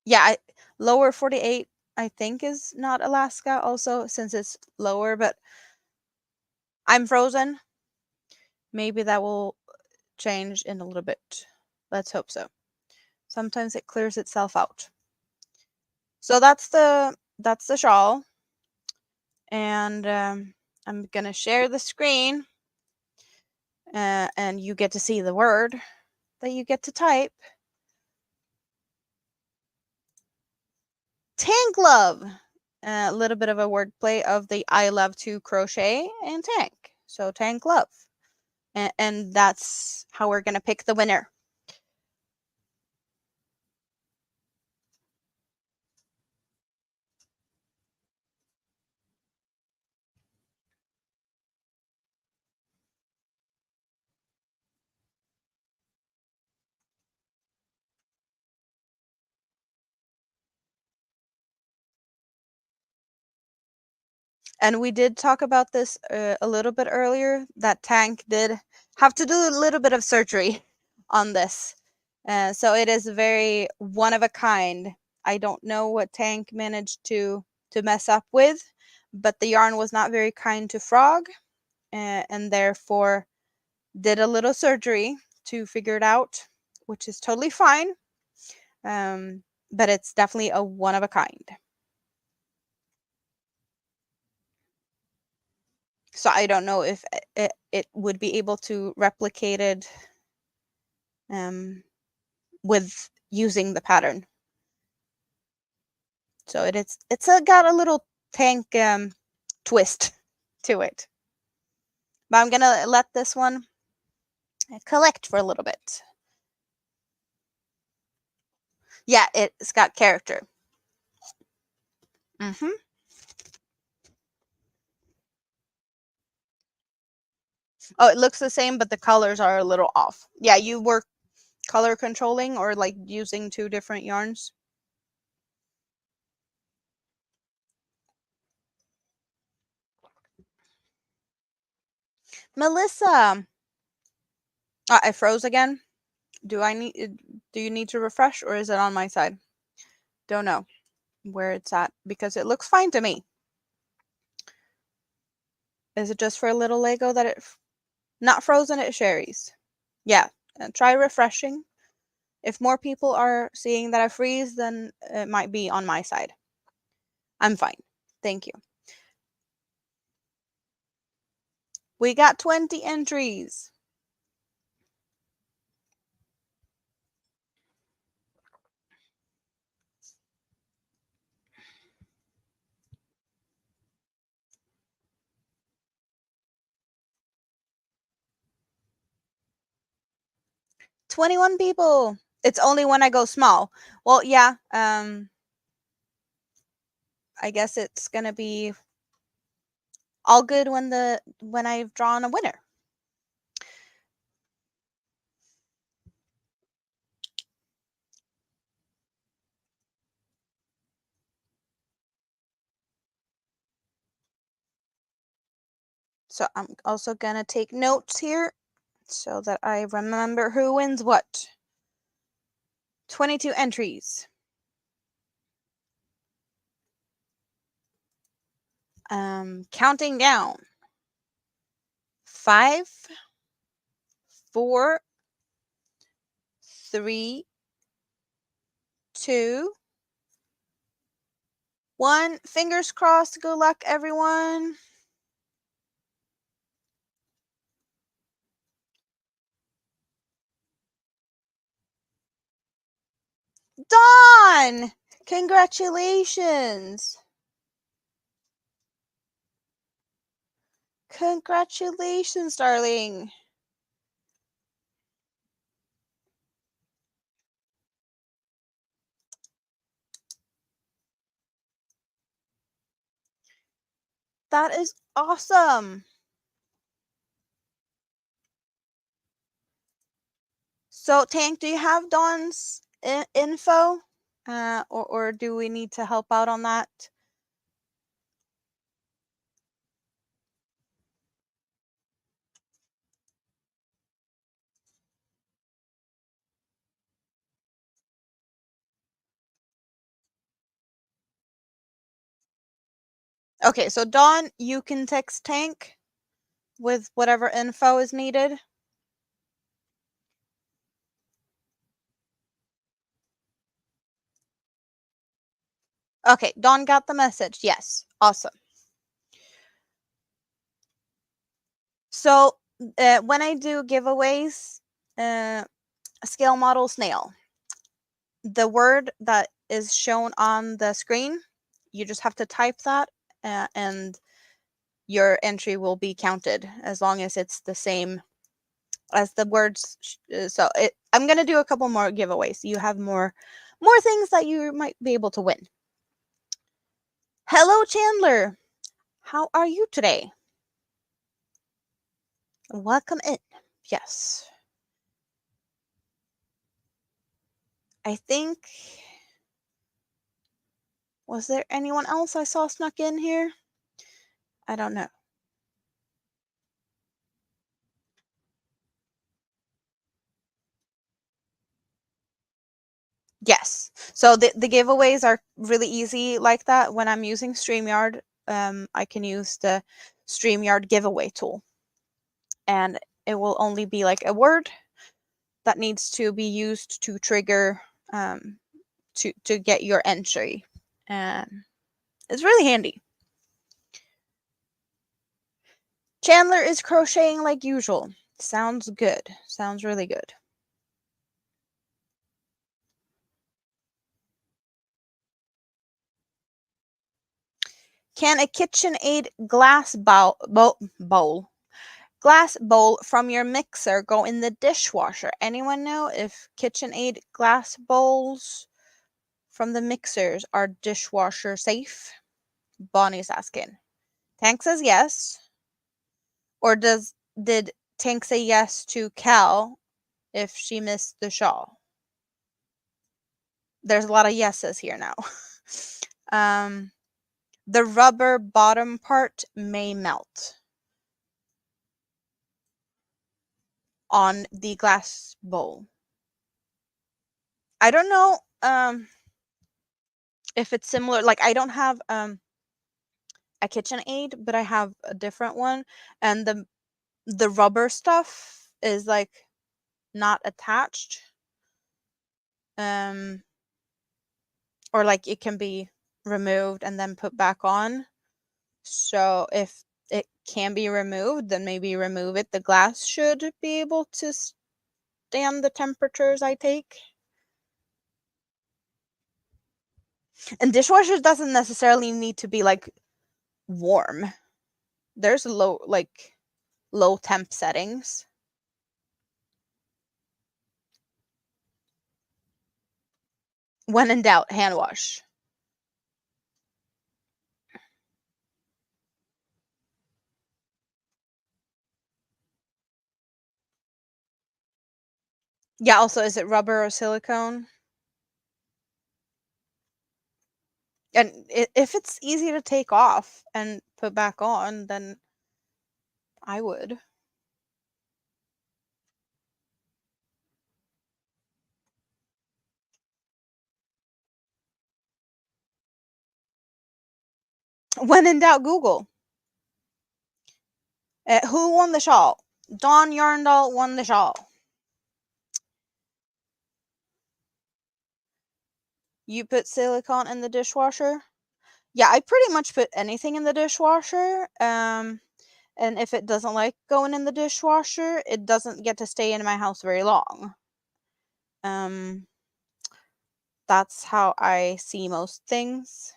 Yeah, lower 48 I think is not Alaska also, since it's lower, but I'm frozen. Maybe that will change in a little bit. Let's hope so. Sometimes it clears itself out. So that's the shawl, and I'm gonna share the screen, and you get to see the word that you get to type. Tank love. A little bit of a wordplay of the I love to crochet and tank. So tank love. And that's how we're going to pick the winner. And we did talk about this a little bit earlier, that Tank did have to do a little bit of surgery on this. So it is very one of a kind. I don't know what Tank managed to mess up with, but the yarn was not very kind to Frog, and therefore did a little surgery to figure it out, which is totally fine. But it's definitely a one of a kind. So I don't know if it would be able to replicate it with using the pattern. So it's got a little Tank twist to it. But I'm gonna let this one collect for a little bit. Yeah, it's got character. Mm-hmm. Oh, it looks the same, but the colors are a little off. Yeah, you were color controlling or like using two different yarns. Melissa, I froze again. Do you need to refresh, or is it on my side? Don't know where it's at because it looks fine to me. Is it just for a little Lego that it not frozen at Sherry's? Yeah, try refreshing. If more people are seeing that I freeze, then it might be on my side. I'm fine. Thank you. We got 20 entries. $21 people. It's only when I go small. Well, yeah. I guess it's gonna be all good when I've drawn a winner. So I'm also gonna take notes here so that I remember who wins what. 22 entries. Counting down. 5, 4, 3, 2, 1. Fingers crossed. Good luck, everyone. Dawn! Congratulations. Congratulations, darling. That is awesome. So, Tank, do you have Dawn's info? Or do we need to help out on that? Okay, so Dawn, you can text Tank with whatever info is needed. Okay, Dawn got the message. Yes, awesome. So when I do giveaways, scale model snail, the word that is shown on the screen, you just have to type that, and your entry will be counted as long as it's the same as the words. I'm gonna do a couple more giveaways. You have more things that you might be able to win. Hello, Chandler. How are you today? Welcome in. Yes. I think, was there anyone else I saw snuck in here? I don't know. Yes. So the giveaways are really easy like that. When I'm using StreamYard, I can use the StreamYard giveaway tool, and it will only be like a word that needs to be used to trigger to get your entry. And it's really handy. Chandler is crocheting like usual. Sounds good. Sounds really good. Can a KitchenAid glass bowl from your mixer go in the dishwasher? Anyone know if KitchenAid glass bowls from the mixers are dishwasher safe? Bonnie's asking. Tank says yes. Or did Tank say yes to Cal if she missed the shawl? There's a lot of yeses here now. The rubber bottom part may melt on the glass bowl. I don't know if it's similar. Like, I don't have a KitchenAid, but I have a different one, and the rubber stuff is like not attached. Or like it can be removed and then put back on. So if it can be removed, then maybe remove it. The glass should be able to stand the temperatures I take. And dishwashers doesn't necessarily need to be like warm. There's low temp settings. When in doubt, hand wash. Yeah, also, is it rubber or silicone? And if it's easy to take off and put back on, then I would. When in doubt, Google. Who won the shawl? Dawn Yarndall won the shawl. You put silicone in the dishwasher? Yeah, I pretty much put anything in the dishwasher. And if it doesn't like going in the dishwasher, it doesn't get to stay in my house very long. That's how I see most things.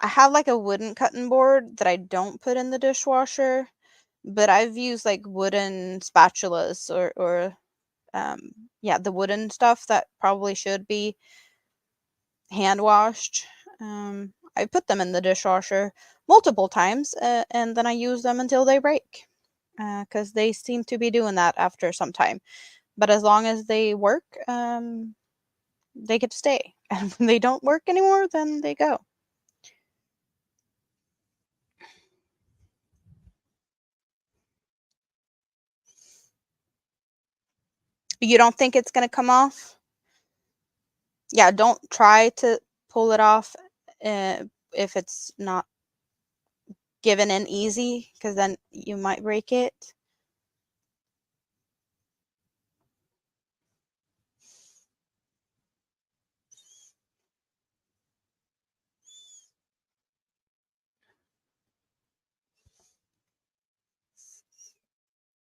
I have like a wooden cutting board that I don't put in the dishwasher, but I've used like wooden spatulas or yeah, the wooden stuff that probably should be hand washed. I put them in the dishwasher multiple times, and then I use them until they break, because they seem to be doing that after some time. But as long as they work, they get to stay. And when they don't work anymore, then they go. You don't think it's gonna come off? Yeah, don't try to pull it off if it's not given in easy, because then you might break it.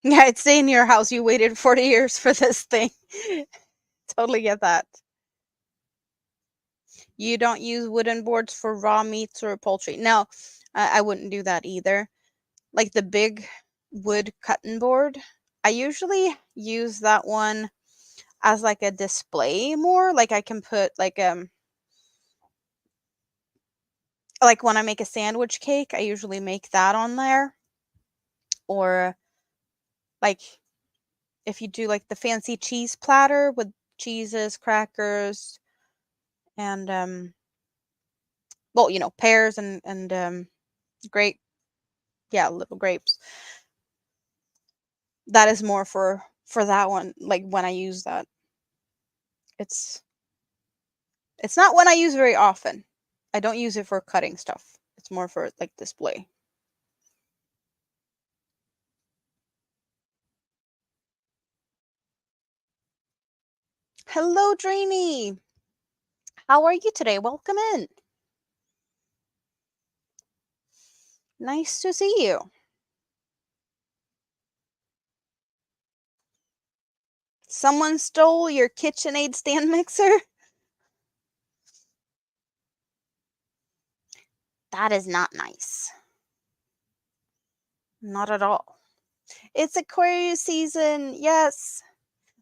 Yeah, it's stay in your house. You waited 40 years for this thing. Totally get that. You don't use wooden boards for raw meats or poultry. No, I wouldn't do that either. Like the big wood cutting board, I usually use that one as like a display more. Like I can put like when I make a sandwich cake, I usually make that on there. Or like if you do like the fancy cheese platter with cheeses, crackers, and well, pears and grape, yeah, little grapes. That is more for that one, like when I use that. It's it's not one I use very often. I don't use it for cutting stuff. It's more for like display. Hello, Drainy. How are you today? Welcome in. Nice to see you. Someone stole your KitchenAid stand mixer? That is not nice. Not at all. It's Aquarius season. Yes.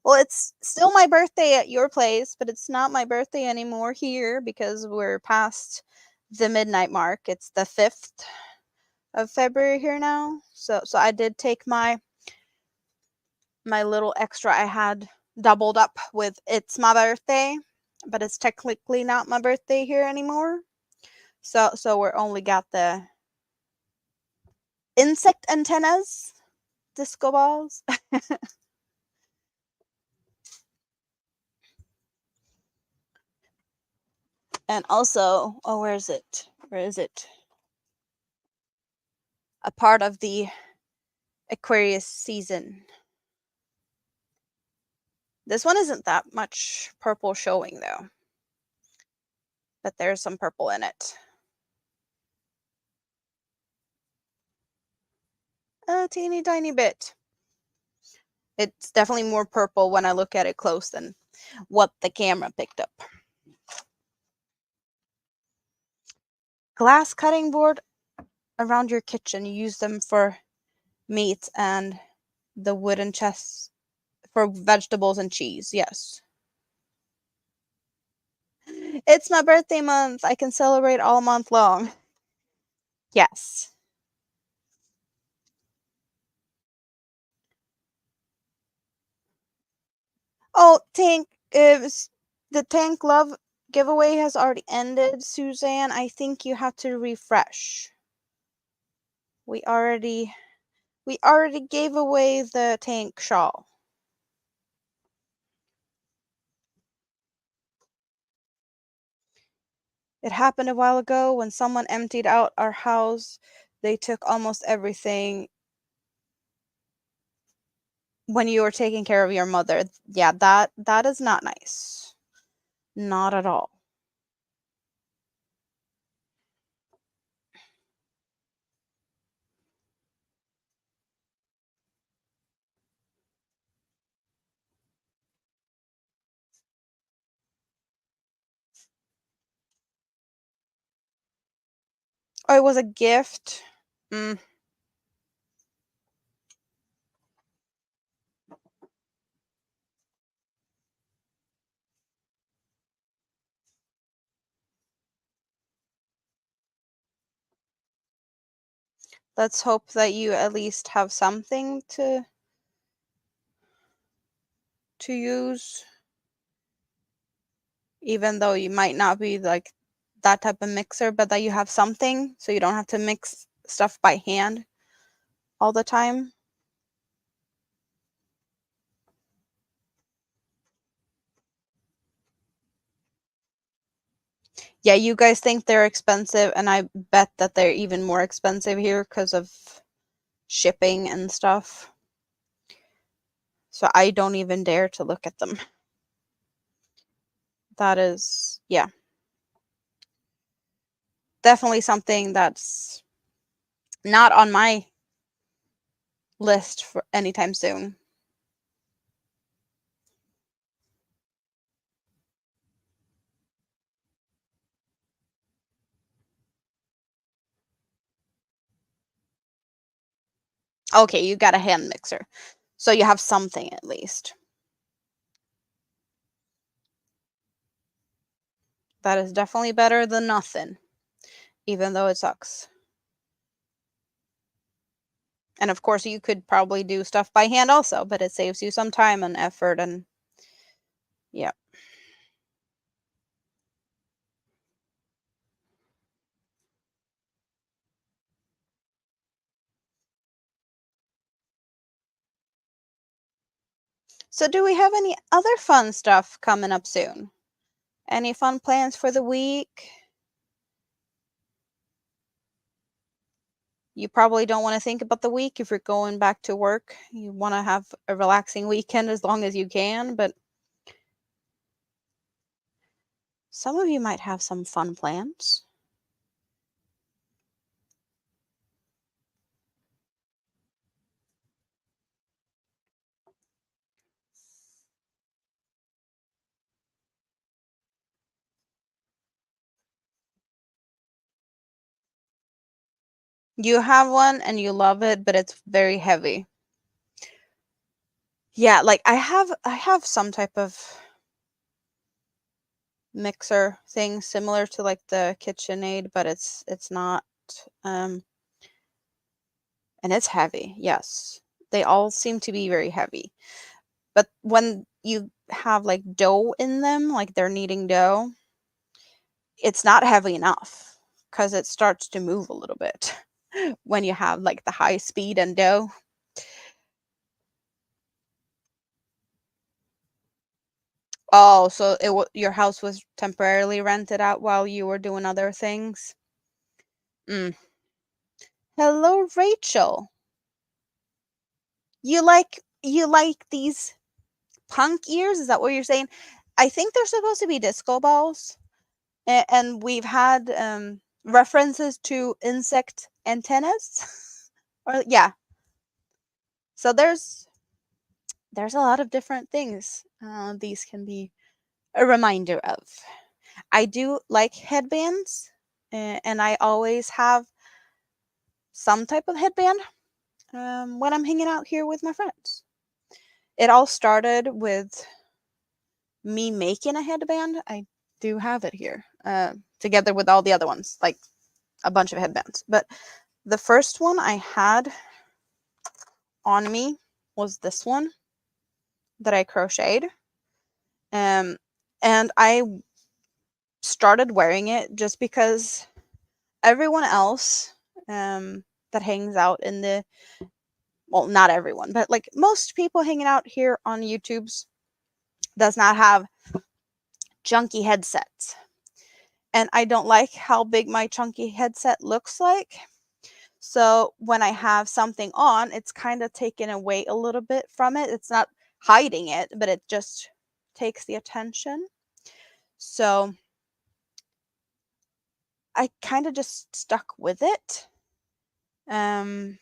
Well, it's still my birthday at your place, but it's not my birthday anymore here because we're past the midnight mark. It's the 5th of February here now. So I did take my little extra I had doubled up with it's my birthday, but it's technically not my birthday here anymore. So we're only got the insect antennas, disco balls. And also, oh, where is it? Where is it? A part of the Aquarius season. This one isn't that much purple showing though, but there's some purple in it. A teeny tiny bit. It's definitely more purple when I look at it close than what the camera picked up. Glass cutting board around your kitchen. You use them for meat and the wooden chests for vegetables and cheese. Yes. It's my birthday month. I can celebrate all month long. Yes. Oh, the Tank Love giveaway has already ended, Suzanne. I think you have to refresh. We already gave away the tank shawl. It happened a while ago when someone emptied out our house. They took almost everything when you were taking care of your mother. Yeah, that is not nice. Not at all. Oh, it was a gift. Mm. Let's hope that you at least have something to use, even though you might not be like that type of mixer, but that you have something so you don't have to mix stuff by hand all the time. Yeah, you guys think they're expensive, and I bet that they're even more expensive here because of shipping and stuff. So I don't even dare to look at them. That is, yeah, definitely something that's not on my list for anytime soon. Okay, you got a hand mixer. So you have something at least. That is definitely better than nothing, even though it sucks. And of course, you could probably do stuff by hand also, but it saves you some time and effort and yeah. So do we have any other fun stuff coming up soon? Any fun plans for the week? You probably don't want to think about the week if you're going back to work. You want to have a relaxing weekend as long as you can, but some of you might have some fun plans. You have one and you love it, but it's very heavy. Yeah, like I have some type of mixer thing similar to like the KitchenAid, but it's not um and it's heavy. Yes. They all seem to be very heavy. But when you have like dough in them, like they're kneading dough, it's not heavy enough because it starts to move a little bit when you have like the high speed and dough. Oh, so your house was temporarily rented out while you were doing other things? Mm. Hello, Rachel. You like these punk ears? Is that what you're saying? I think they're supposed to be disco balls, and we've had references to insect antennas. Or yeah, so there's a lot of different things these can be a reminder of. I do like headbands, and I always have some type of headband when I'm hanging out here with my friends. It all started with me making a headband. I do have it here, together with all the other ones, like a bunch of headbands. But the first one I had on me was this one that I crocheted. Um, and I started wearing it just because everyone else that hangs out in the, well, not everyone, but like most people hanging out here on YouTube's does not have junky headsets. And I don't like how big my chunky headset looks like. So when I have something on, it's kind of taken away a little bit from it. It's not hiding it, but it just takes the attention. So I kind of just stuck with it. Um,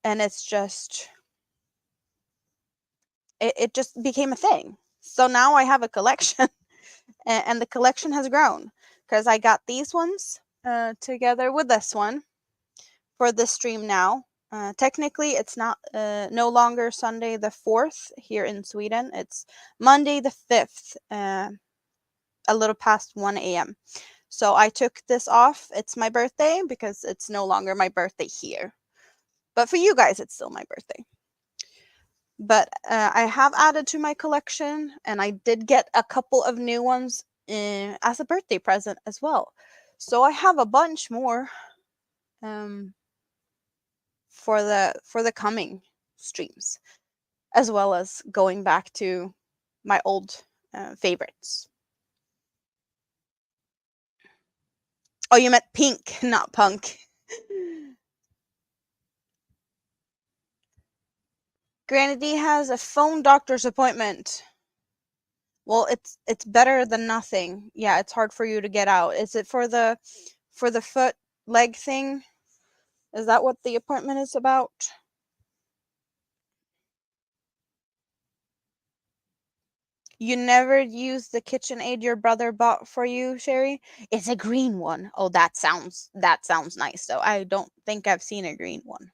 and it just became a thing. So now I have a collection, and the collection has grown because I got these ones together with this one for this stream now. Technically, it's not no longer Sunday the 4th here in Sweden. It's Monday the 5th, a little past 1 a.m. So I took this off. It's my birthday because it's no longer my birthday here. But for you guys, it's still my birthday. But I have added to my collection, and I did get a couple of new ones as a birthday present as well. So I have a bunch more um, for the coming streams, as well as going back to my old favorites. Oh, you meant pink, not punk. Granny D has a phone doctor's appointment. Well, it's better than nothing. Yeah, it's hard for you to get out. Is it for the foot leg thing? Is that what the appointment is about? You never used the KitchenAid your brother bought for you, Sherry? It's a green one. Oh, that sounds nice though. I don't think I've seen a green one.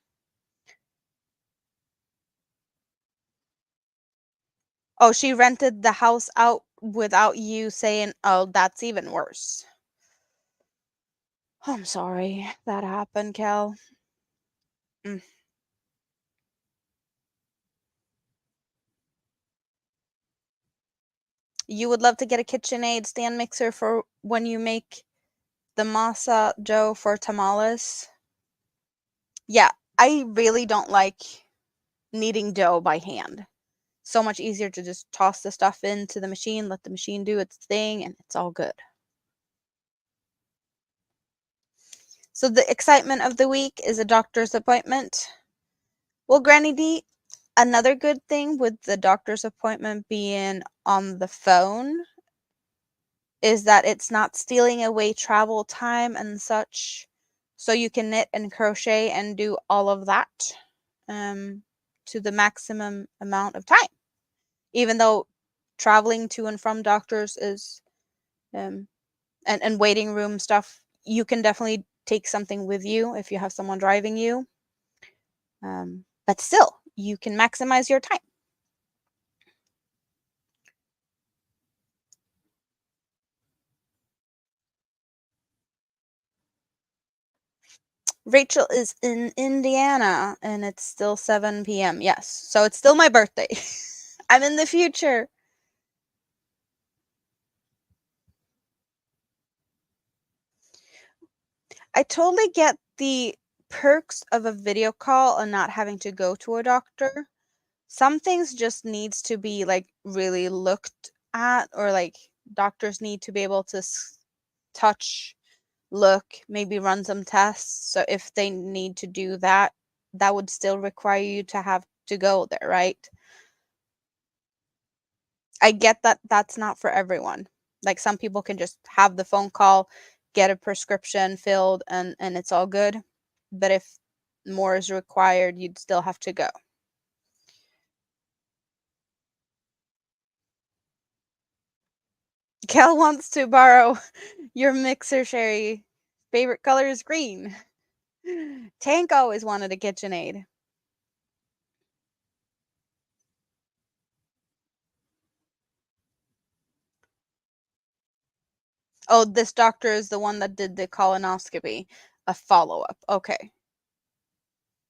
Oh, she rented the house out without you saying, "Oh, that's even worse." I'm sorry that happened, Kel. Mm. You would love to get a KitchenAid stand mixer for when you make the masa dough for tamales. Yeah, I really don't like kneading dough by hand. So much easier to just toss the stuff into the machine, let the machine do its thing, and it's all good. So the excitement of the week is a doctor's appointment. Well, Granny D, another good thing with the doctor's appointment being on the phone is that it's not stealing away travel time and such. So you can knit and crochet and do all of that to the maximum amount of time. Even though traveling to and from doctors is and waiting room stuff, you can definitely take something with you if you have someone driving you. But still, you can maximize your time. Rachel is in Indiana and it's still 7 p.m. Yes, so it's still my birthday. I'm in the future. I totally get the perks of a video call and not having to go to a doctor. Some things just needs to be like really looked at, or like doctors need to be able to touch, look, maybe run some tests. So if they need to do that, that would still require you to have to go there, right? I get that that's not for everyone. Like some people can just have the phone call, get a prescription filled, and it's all good. But if more is required, you'd still have to go. Kel wants to borrow your mixer, Sherry. Favorite color is green. Tank always wanted a KitchenAid. Oh, this doctor is the one that did the colonoscopy. A follow-up. Okay.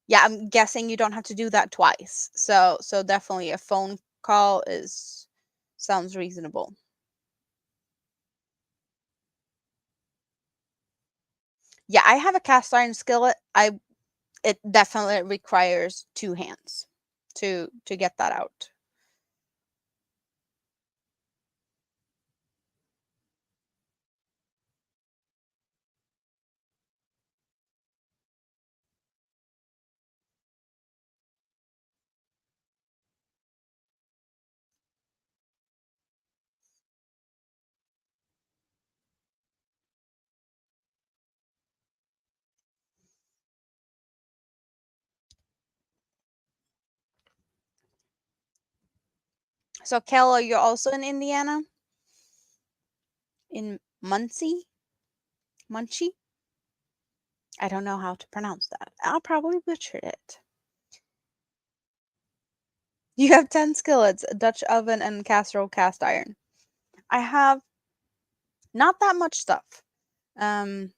Yeah, I'm guessing you don't have to do that twice. So definitely a phone call is sounds reasonable. Yeah, I have a cast iron skillet. It definitely requires two hands to get that out. So, Kel, you're also in Indiana? In Muncie? Muncie? I don't know how to pronounce that. I'll probably butcher it. You have 10 skillets, a Dutch oven, and casserole cast iron. I have not that much stuff. Um,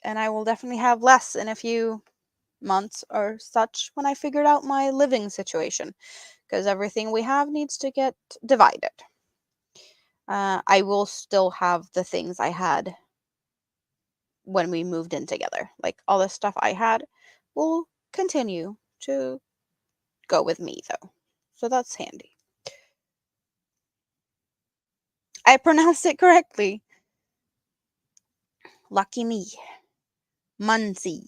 and I will definitely have less in a few months or such when I figured out my living situation, because everything we have needs to get divided. I will still have the things I had when we moved in together. Like all the stuff I had will continue to go with me though. So that's handy. I pronounced it correctly. Lucky me. Muncie.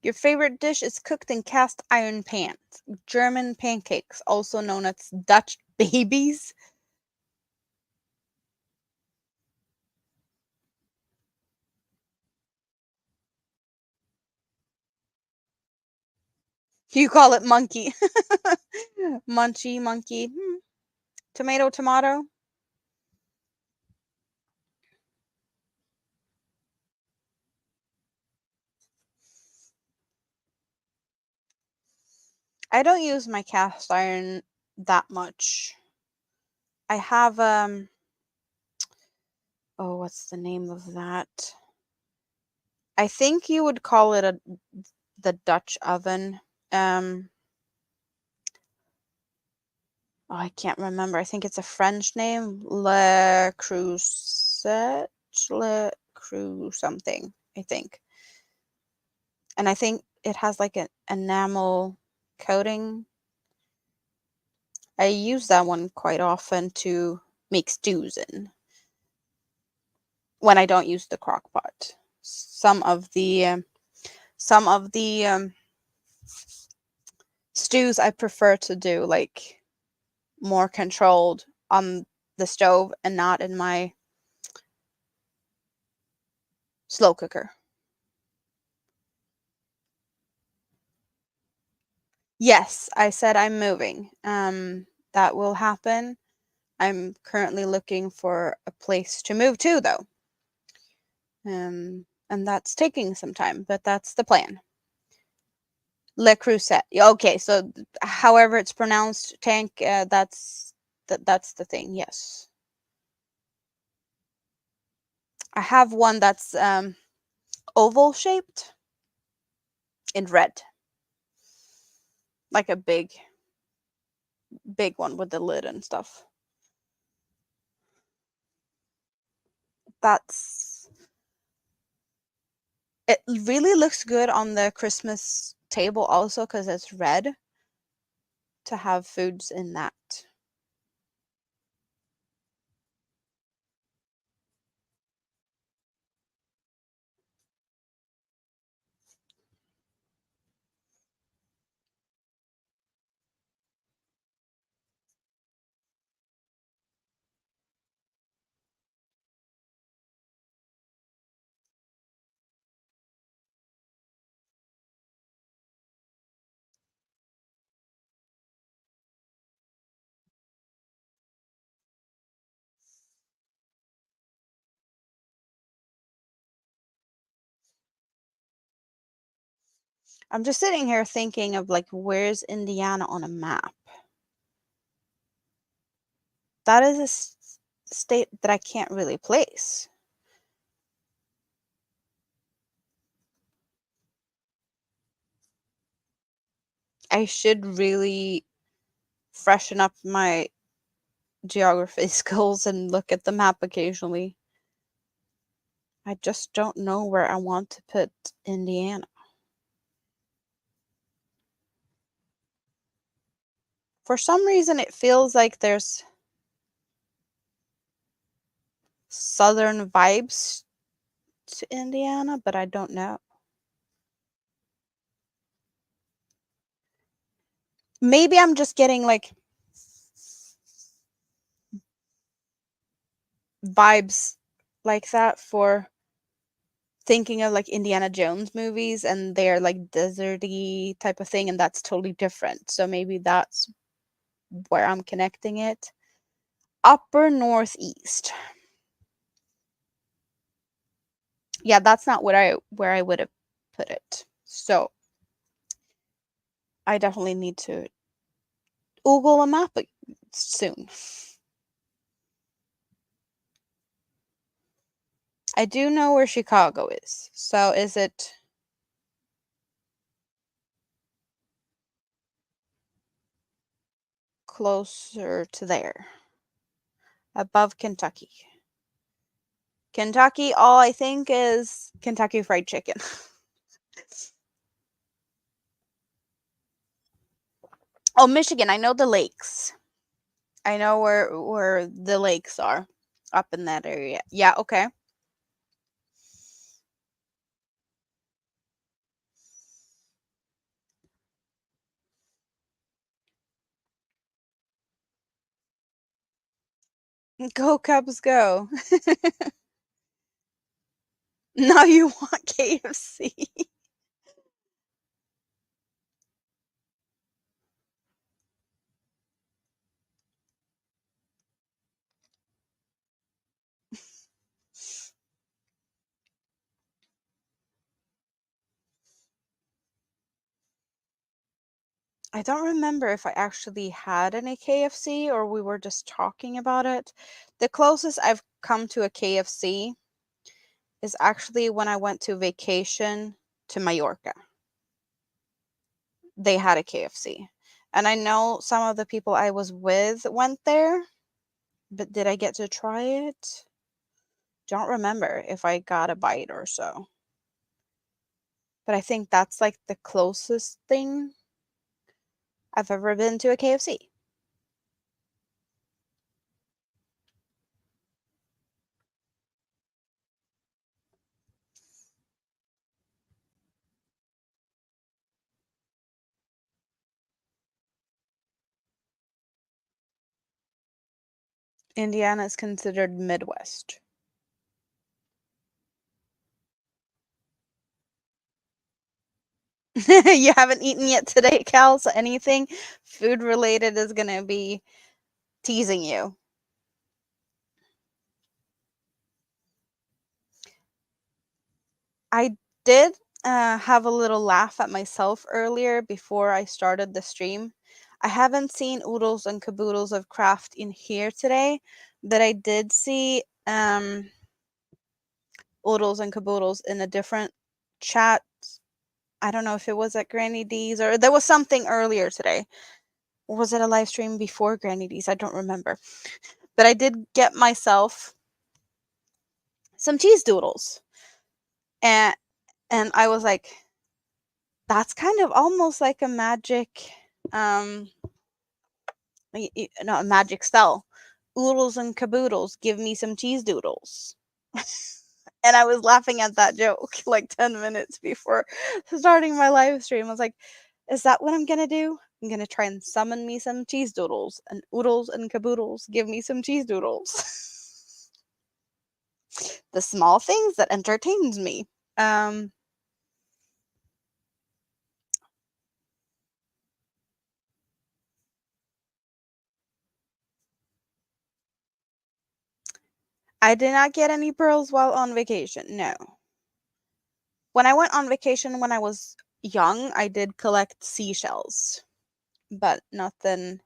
Your favorite dish is cooked in cast iron pans. German pancakes, also known as Dutch babies. You call it monkey. Munchy, monkey. Tomato, tomato. I don't use my cast iron that much. I have oh, what's the name of that? I think you would call it the Dutch oven. Um Oh, I can't remember. I think it's a French name. Le Creuset, Le Creu something, I think. And I think it has like an enamel coating. I use that one quite often to make stews in when I don't use the crock pot. Some of the stews I prefer to do like more controlled on the stove and not in my slow cooker. Yes, I said I'm moving. That will happen. I'm currently looking for a place to move to, though. And that's taking some time, but that's the plan. Le Creuset. Okay, so however it's pronounced, tank. That's the thing. Yes, I have one that's oval shaped in red, like a big one with the lid and stuff. That's it. Really looks good on the Christmas table also because it's red, to have foods in that. I'm just sitting here thinking of like, where's Indiana on a map? That is a state that I can't really place. I should really freshen up my geography skills and look at the map occasionally. I just don't know where I want to put Indiana. For some reason, it feels like there's southern vibes to Indiana, but I don't know. Maybe I'm just getting like vibes like that for thinking of like Indiana Jones movies, and they're like deserty type of thing, and that's totally different. So maybe that's where I'm connecting it. Upper Northeast. Yeah, that's not where I would have put it. So I definitely need to Google a map soon. I do know where Chicago is. So is it closer to there? Above Kentucky. Kentucky, all I think is Kentucky Fried Chicken. Oh, Michigan, I know the lakes. I know where the lakes are up in that area. Yeah, okay. Go Cubs go. Now you want KFC. I don't remember if I actually had any KFC or we were just talking about it. The closest I've come to a KFC is actually when I went to vacation to Mallorca. They had a KFC. And I know some of the people I was with went there, but did I get to try it? Don't remember if I got a bite or so. But I think that's like the closest thing I've ever been to a KFC. Indiana is considered Midwest. You haven't eaten yet today, Cal, so anything food related is going to be teasing you. I did have a little laugh at myself earlier before I started the stream. I haven't seen oodles and caboodles of craft in here today, but I did see oodles and caboodles in a different chat. I don't know if it was at Granny D's or there was something earlier today. Or was it a live stream before Granny D's? I don't remember. But I did get myself some cheese doodles. And I was like, that's kind of almost like a magic not a magic spell. Oodles and caboodles, give me some cheese doodles. And I was laughing at that joke like 10 minutes before starting my live stream. I was like, is that what I'm gonna do? I'm gonna try and summon me some cheese doodles, and oodles and caboodles give me some cheese doodles. The small things that entertains me. Um I did not get any pearls while on vacation. No. When I went on vacation when I was young, I did collect seashells, but nothing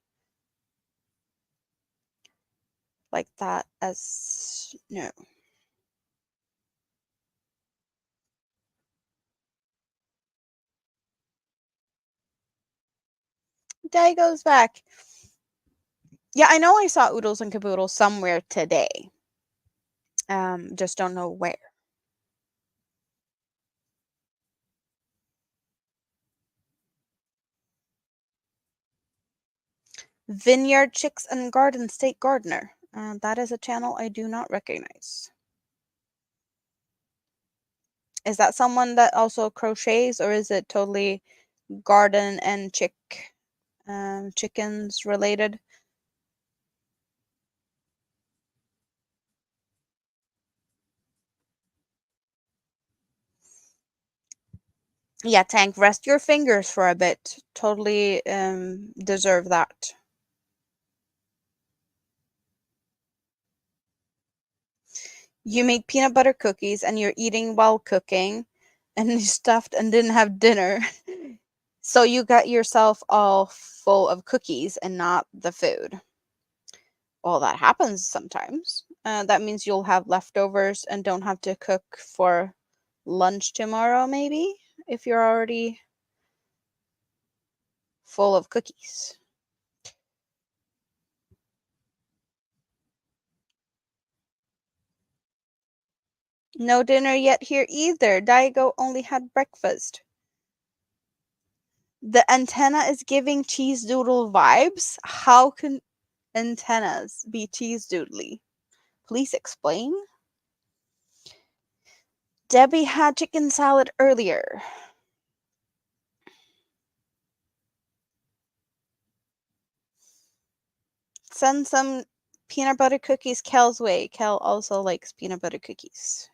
like that as no. Day goes back. Yeah, I know I saw oodles and caboodles somewhere today. Just don't know where. Vineyard Chicks and Garden State Gardener. That is a channel I do not recognize. Is that someone that also crochets, or is it totally garden and chickens related? Yeah, Tank, rest your fingers for a bit. Totally deserve that. You made peanut butter cookies and you're eating while cooking, and you stuffed and didn't have dinner. So you got yourself all full of cookies and not the food. Well, that happens sometimes. That means you'll have leftovers and don't have to cook for lunch tomorrow, maybe, if you're already full of cookies. No dinner yet here either. Daigo only had breakfast. The antenna is giving cheese doodle vibes. How can antennas be cheese doodly? Please explain. Debbie had chicken salad earlier. Send some peanut butter cookies Kel's way. Kel also likes peanut butter cookies.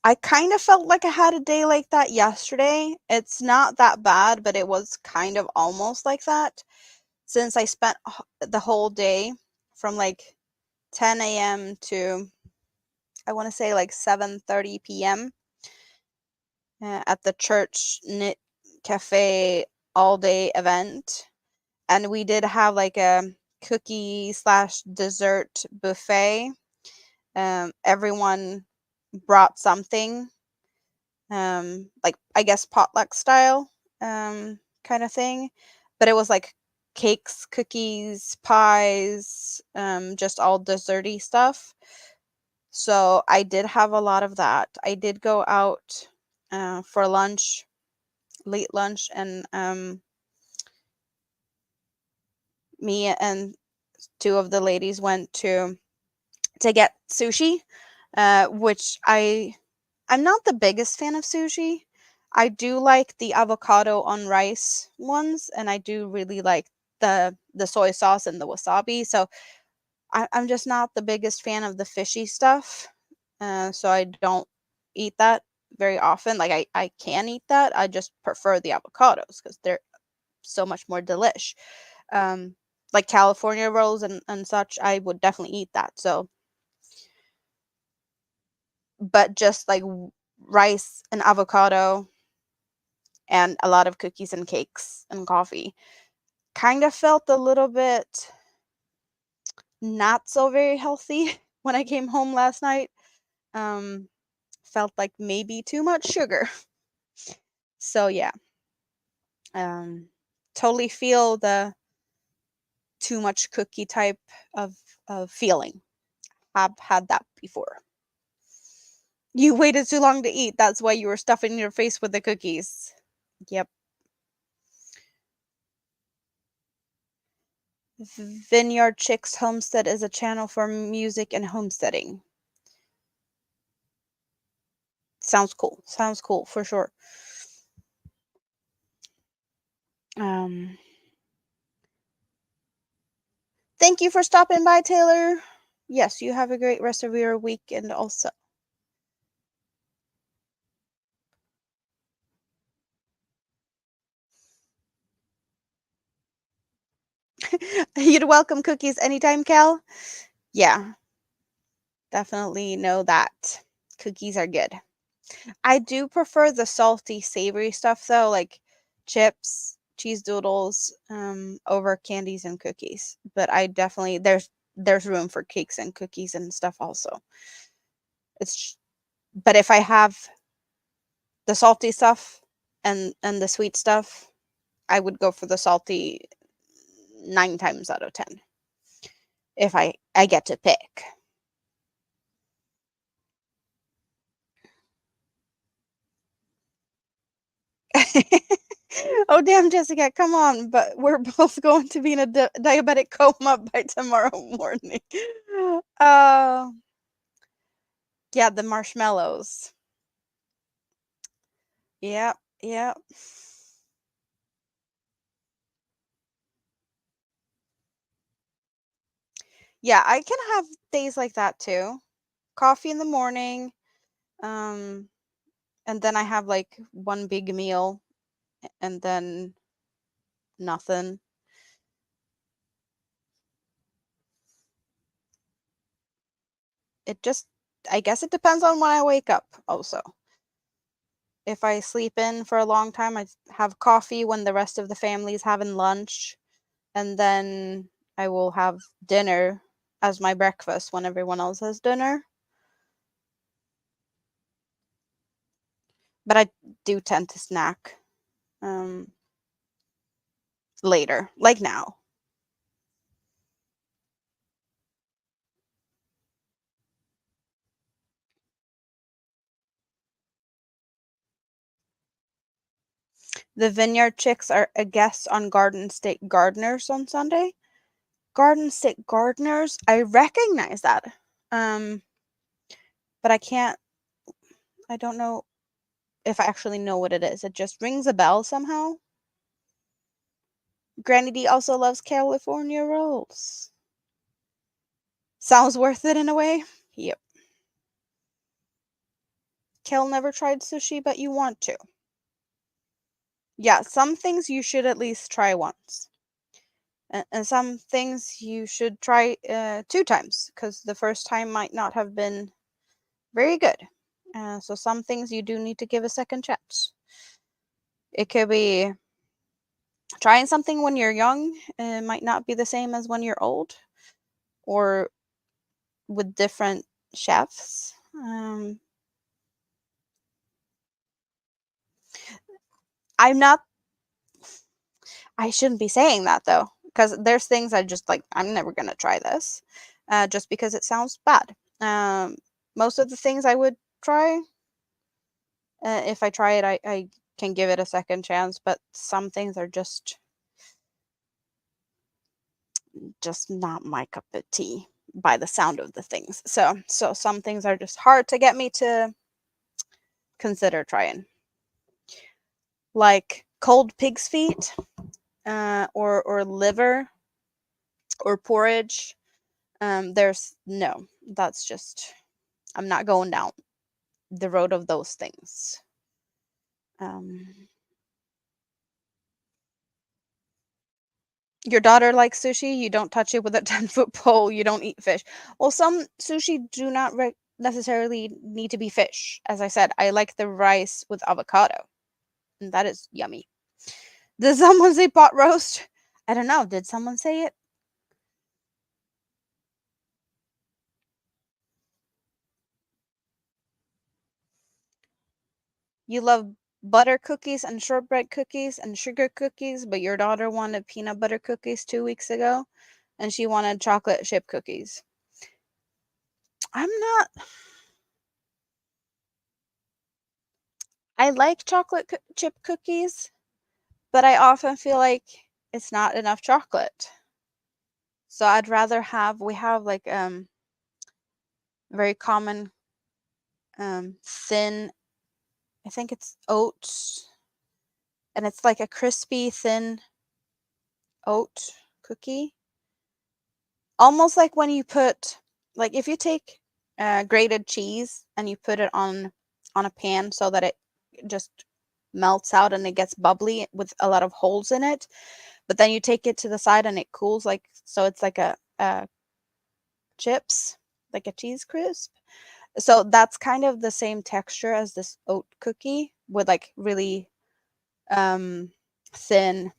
I kind of felt like I had a day like that yesterday. It's not that bad, but it was kind of almost like that since I spent the whole day from like 10 a.m. to I want to say like 7:30 p.m. At the church knit cafe all day event, and we did have like a cookie slash dessert buffet. Everyone brought something, like I guess potluck style, kind of thing, but it was like cakes, cookies, pies, just all desserty stuff. So I did have a lot of that. I did go out for lunch, late lunch, and me and two of the ladies went to get sushi, which I'm not the biggest fan of sushi. I do like the avocado on rice ones, and I do really like the soy sauce and the wasabi. So I'm just not the biggest fan of the fishy stuff. So I don't eat that very often. Like I can eat that. I just prefer the avocados because they're so much more delish. Um, like California rolls and such, I would definitely eat that. So, but just like rice and avocado and a lot of cookies and cakes and coffee kind of felt a little bit not so very healthy when I came home last night. Um, felt like maybe too much sugar. So yeah, um, totally feel the too much cookie type of feeling. I've had that before. You waited too long to eat. That's why you were stuffing your face with the cookies. Yep. Vineyard Chicks Homestead is a channel for music and homesteading. Sounds cool. Sounds cool for sure. Um, Thank you for stopping by, Taylor. Yes, you have a great rest of your weekend also. You'd welcome cookies anytime, Cal. Yeah, definitely know that. Cookies are good. I do prefer the salty, savory stuff though, like chips, cheese doodles, over candies and cookies. But I definitely there's room for cakes and cookies and stuff also. It's but if I have the salty stuff and the sweet stuff, I would go for the salty 9 times out of 10 if I get to pick. Oh damn, Jessica, come on! But we're both going to be in a diabetic coma by tomorrow morning. Uh, yeah, the marshmallows. Yep, yep. Yeah, I can have days like that too. Coffee in the morning, um, and then I have like one big meal, and then nothing. It just, I guess it depends on when I wake up. Also, if I sleep in for a long time, I have coffee when the rest of the family is having lunch, and then I will have dinner as my breakfast when everyone else has dinner. But I do tend to snack um, later, like now. The Vineyard Chicks are a guest on Garden State Gardeners on Sunday. Garden State Gardeners, I recognize that, um, but I don't know if I actually know what it is. It just rings a bell somehow. Granny D also loves California rolls. Sounds worth it in a way. Yep. Kel never tried sushi, but you want to. Yeah, some things you should at least try once. And some things you should try 2 times because the first time might not have been very good. So some things you do need to give a second chance. It could be trying something when you're young, might not be the same as when you're old, or with different chefs. I'm not I shouldn't be saying that though, because there's things I just like, I'm never gonna try this, just because it sounds bad. Most of the things I would try, if I try it, I can give it a second chance, but some things are just not my cup of tea by the sound of the things. So some things are just hard to get me to consider trying, like cold pig's feet, or liver or porridge. There's no, that's just, I'm not going down the road of those things. Um, your daughter likes sushi. You don't touch it with a 10-foot pole. You don't eat fish. Well, some sushi do not necessarily need to be fish. As I said, I like the rice with avocado, and that is yummy. Did someone say pot roast? I don't know. Did someone say it? You love butter cookies and shortbread cookies and sugar cookies, but your daughter wanted peanut butter cookies 2 weeks ago, and she wanted chocolate chip cookies. I'm not. I like chocolate chip cookies, but I often feel like it's not enough chocolate. So I'd rather have, we have like very common thin, I think it's oats, and it's like a crispy thin oat cookie. Almost like when you put, like if you take grated cheese and you put it on a pan so that it just melts out and it gets bubbly with a lot of holes in it, but then you take it to the side and it cools, like, so it's like a chips, like a cheese crisp. So that's kind of the same texture as this oat cookie, with like really thin,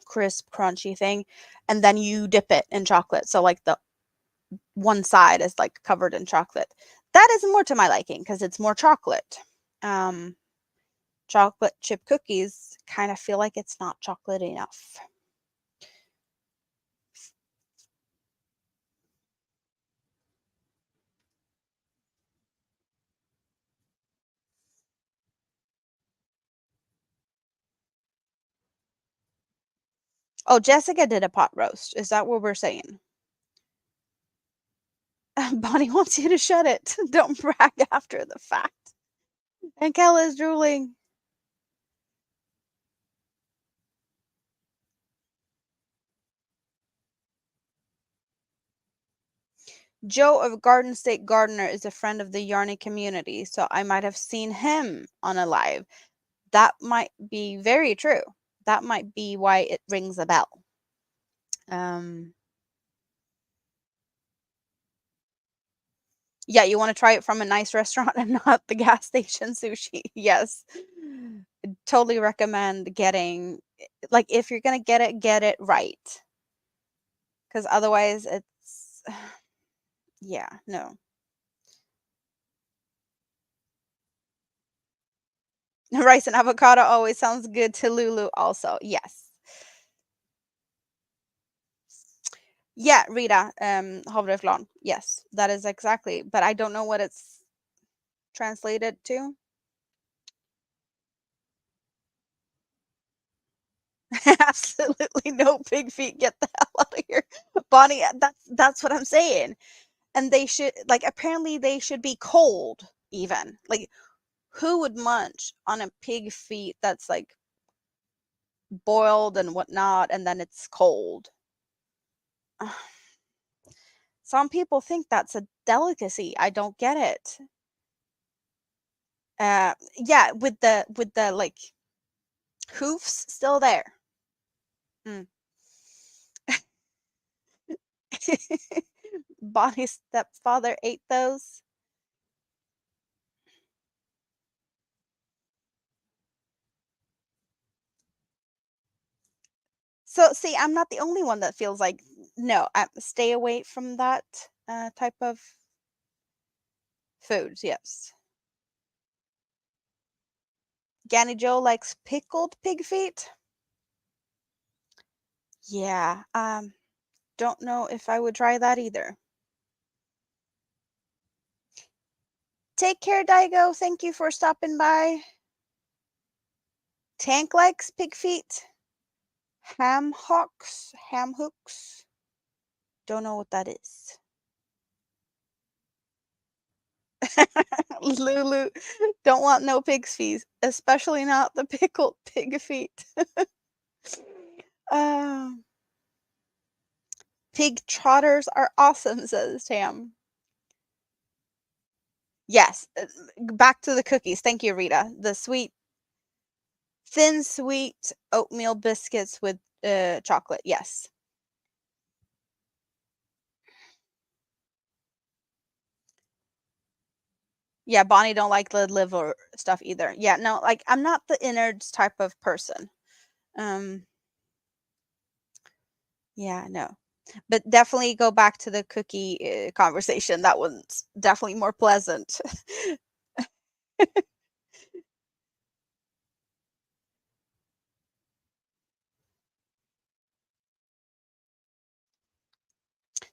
crisp, crunchy thing, and then you dip it in chocolate. So like the one side is like covered in chocolate. That is more to my liking because it's more chocolate. Um, chocolate chip cookies kind of feel like it's not chocolate enough. Oh, Jessica did a pot roast. Is that what we're saying? Bonnie wants you to shut it. Don't brag after the fact. And Kel is drooling. Joe of Garden State Gardener is a friend of the Yarny community, so I might have seen him on a live. That might be very true. That might be why it rings a bell. Um, yeah, you want to try it from a nice restaurant and not the gas station sushi. Yes. Totally recommend getting, like, if you're going to get it right. Because otherwise it's, yeah, no. Rice and avocado always sounds good to Lulu also. Yes. Yeah, Rita, havreflarn. Yes, that is exactly. But I don't know what it's translated to. Absolutely no pig feet. Get the hell out of here, Bonnie. That's what I'm saying. And they should, like, apparently they should be cold. Even like, who would munch on a pig feet that's like boiled and whatnot, and then it's cold? Some people think that's a delicacy. I don't get it. Yeah, with the like hoofs still there. Mm. Bonnie's stepfather ate those. So see, I'm not the only one that feels like, no, stay away from that type of foods. Yes. Ganny Joe likes pickled pig feet. Yeah, don't know if I would try that either. Take care, Daigo. Thank you for stopping by. Tank likes pig feet. Ham hocks, ham hooks. Don't know what that is. Lulu, don't want no pig's feet, especially not the pickled pig feet. Pig trotters are awesome, says Tam. Yes, back to the cookies. Thank you, Rita. The thin sweet oatmeal biscuits with chocolate. Yes. Yeah, Bonnie don't like the liver stuff either. Yeah, no, like I'm not the innards type of person. Um, yeah, no. But definitely go back to the cookie conversation. That one's definitely more pleasant.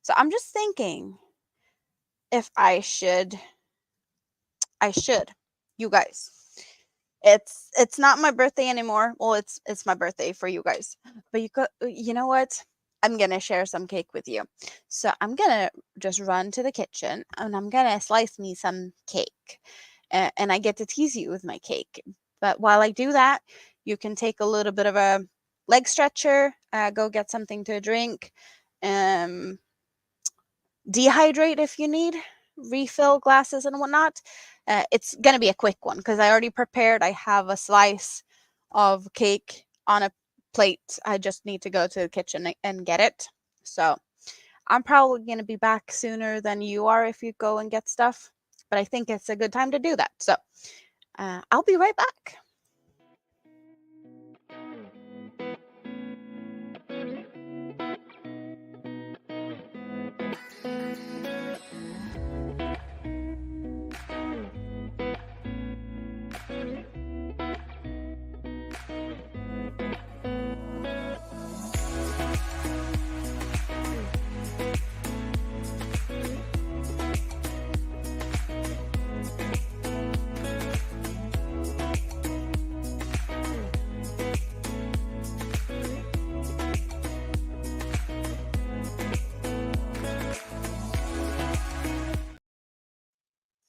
So I'm just thinking if I should, you guys. It's not my birthday anymore. Well, it's my birthday for you guys. But you know what? I'm gonna share some cake with you. So I'm gonna just run to the kitchen and I'm gonna slice me some cake. And I get to tease you with my cake. But while I do that, you can take a little bit of a leg stretcher, go get something to drink, um, dehydrate if you need, refill glasses and whatnot. It's going to be a quick one because I already prepared. I have a slice of cake on a plate. I just need to go to the kitchen and get it. So I'm probably going to be back sooner than you are if you go and get stuff. But I think it's a good time to do that. So I'll be right back.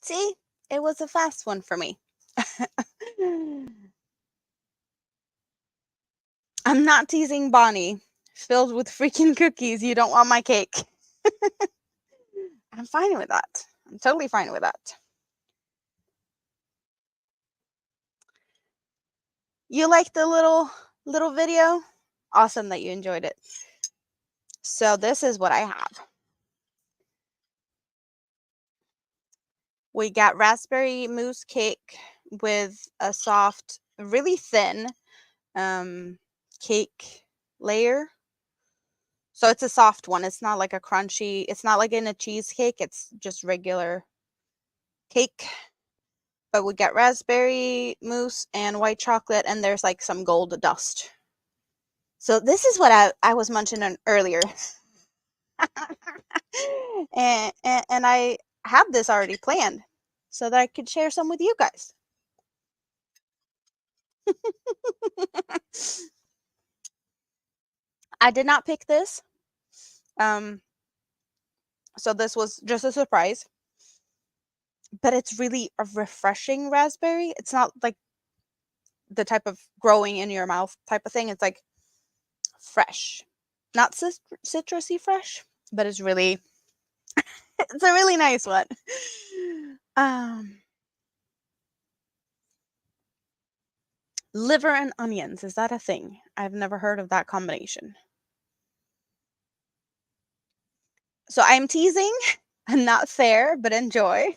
See, it was a fast one for me. I'm not teasing Bonnie. Filled with freaking cookies. You don't want my cake. I'm fine with that. I'm totally fine with that. You liked the little video? Awesome that you enjoyed it. So this is what I have. We got raspberry mousse cake with a soft, really thin cake layer. So it's a soft one. It's not like a crunchy, it's not like in a cheesecake. It's just regular cake. But we got raspberry mousse and white chocolate, and there's like some gold dust. So this is what I was mentioning earlier. and I had this already planned so that I could share some with you guys. I did not pick this. Um, so this was just a surprise. But it's really a refreshing raspberry. It's not like the type of growing in your mouth type of thing. It's like fresh. Not citrusy fresh, but it's really it's a really nice one. Um Liver and onions, is that a thing? I've never heard of that combination. So I'm teasing, not fair, but enjoy.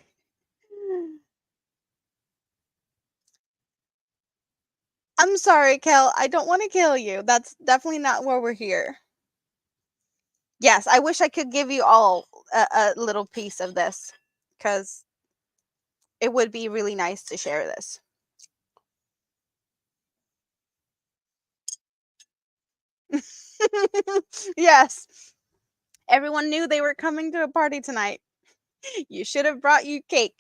I'm sorry, Kel. I don't want to kill you. That's definitely not why we're here. Yes, I wish I could give you all a little piece of this because it would be really nice to share this. Yes. Everyone knew they were coming to a party tonight. You should have brought you cake.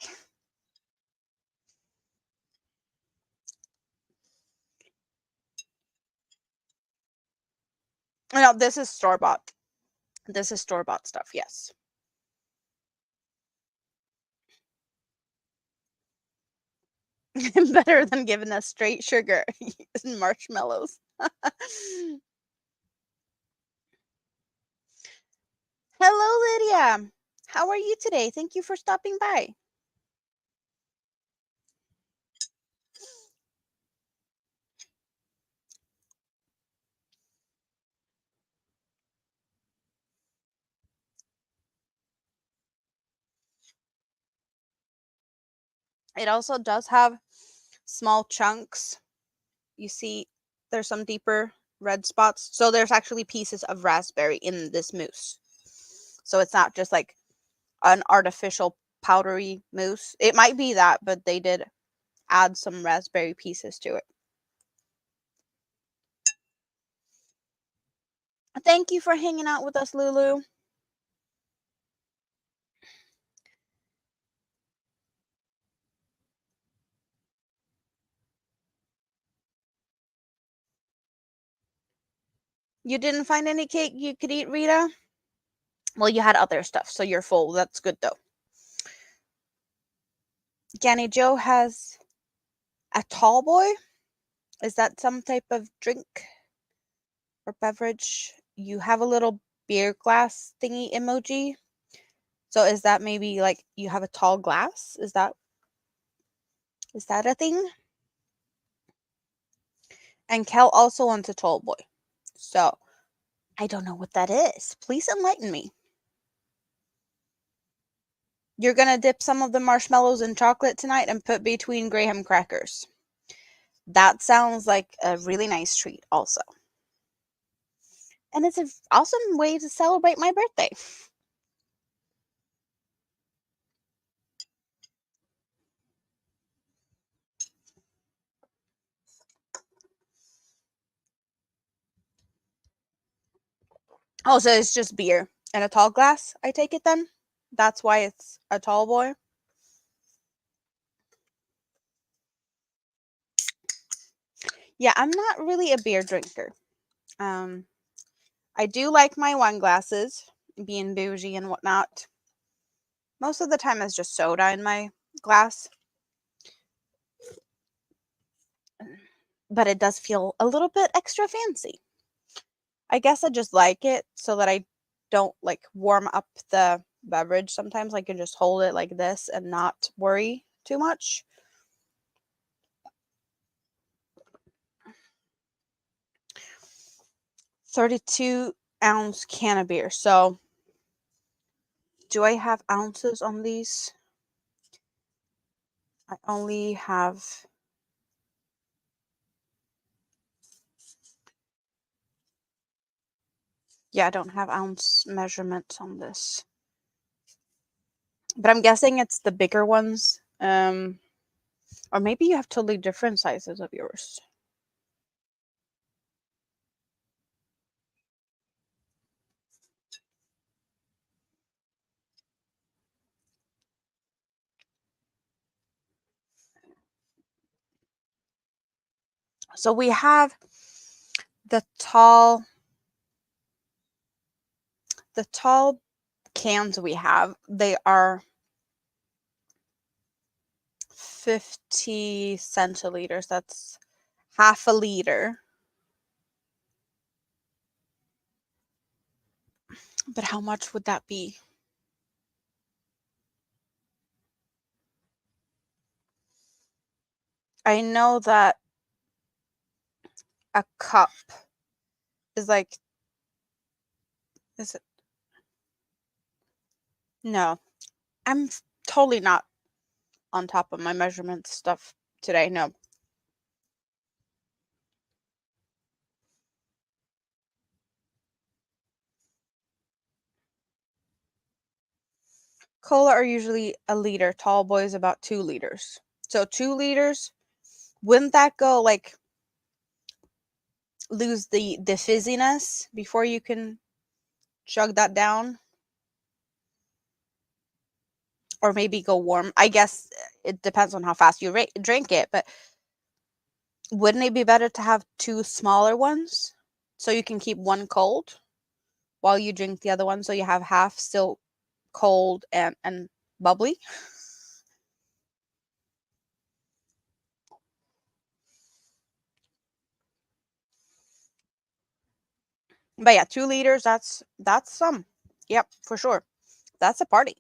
No, this is store-bought. This is store-bought stuff, yes. Better than giving us straight sugar and marshmallows. Hello, Lydia. How are you today? Thank you for stopping by. It also does have small chunks. You see, there's some deeper red spots. So there's actually pieces of raspberry in this mousse. So it's not just like an artificial powdery mousse. It might be that, but they did add some raspberry pieces to it. Thank you for hanging out with us, Lulu. You didn't find any cake you could eat, Rita? Well, you had other stuff, so you're full. That's good, though. Danny Joe has a tall boy. Is that some type of drink or beverage? You have a little beer glass thingy emoji. So is that maybe like you have a tall glass? Is that a thing? And Kel also wants a tall boy. So I don't know what that is. Please enlighten me. You're gonna dip some of the marshmallows in chocolate tonight and put between graham crackers. That sounds like a really nice treat also. And it's an awesome way to celebrate my birthday. Oh, so it's just beer and a tall glass, I take it then? That's why it's a tall boy? Yeah, I'm not really a beer drinker. Um, I do like my wine glasses, being bougie and whatnot. Most of the time, it's just soda in my glass. But it does feel a little bit extra fancy. I guess I just like it so that I don't like warm up the beverage. Sometimes I can just hold it like this and not worry too much. 32-ounce can of beer. So, do I have ounces on these? I only have. Yeah, I don't have ounce measurements on this. But I'm guessing it's the bigger ones. Or maybe you have totally different sizes of yours. So we have the tall cans we have. They are 50 centiliters. That's half a liter. But how much would that be? I know that a cup is like, is it? No, I'm totally not on top of my measurements stuff today. No. Cola are usually a liter. Tall boys about 2 liters. So 2 liters, wouldn't that go like lose the fizziness before you can chug that down. Or maybe go warm. I guess it depends on how fast you drink it, but wouldn't it be better to have two smaller ones so you can keep one cold while you drink the other one, so you have half still cold and bubbly? But yeah, 2 liters, that's some. Yep, for sure. That's a party.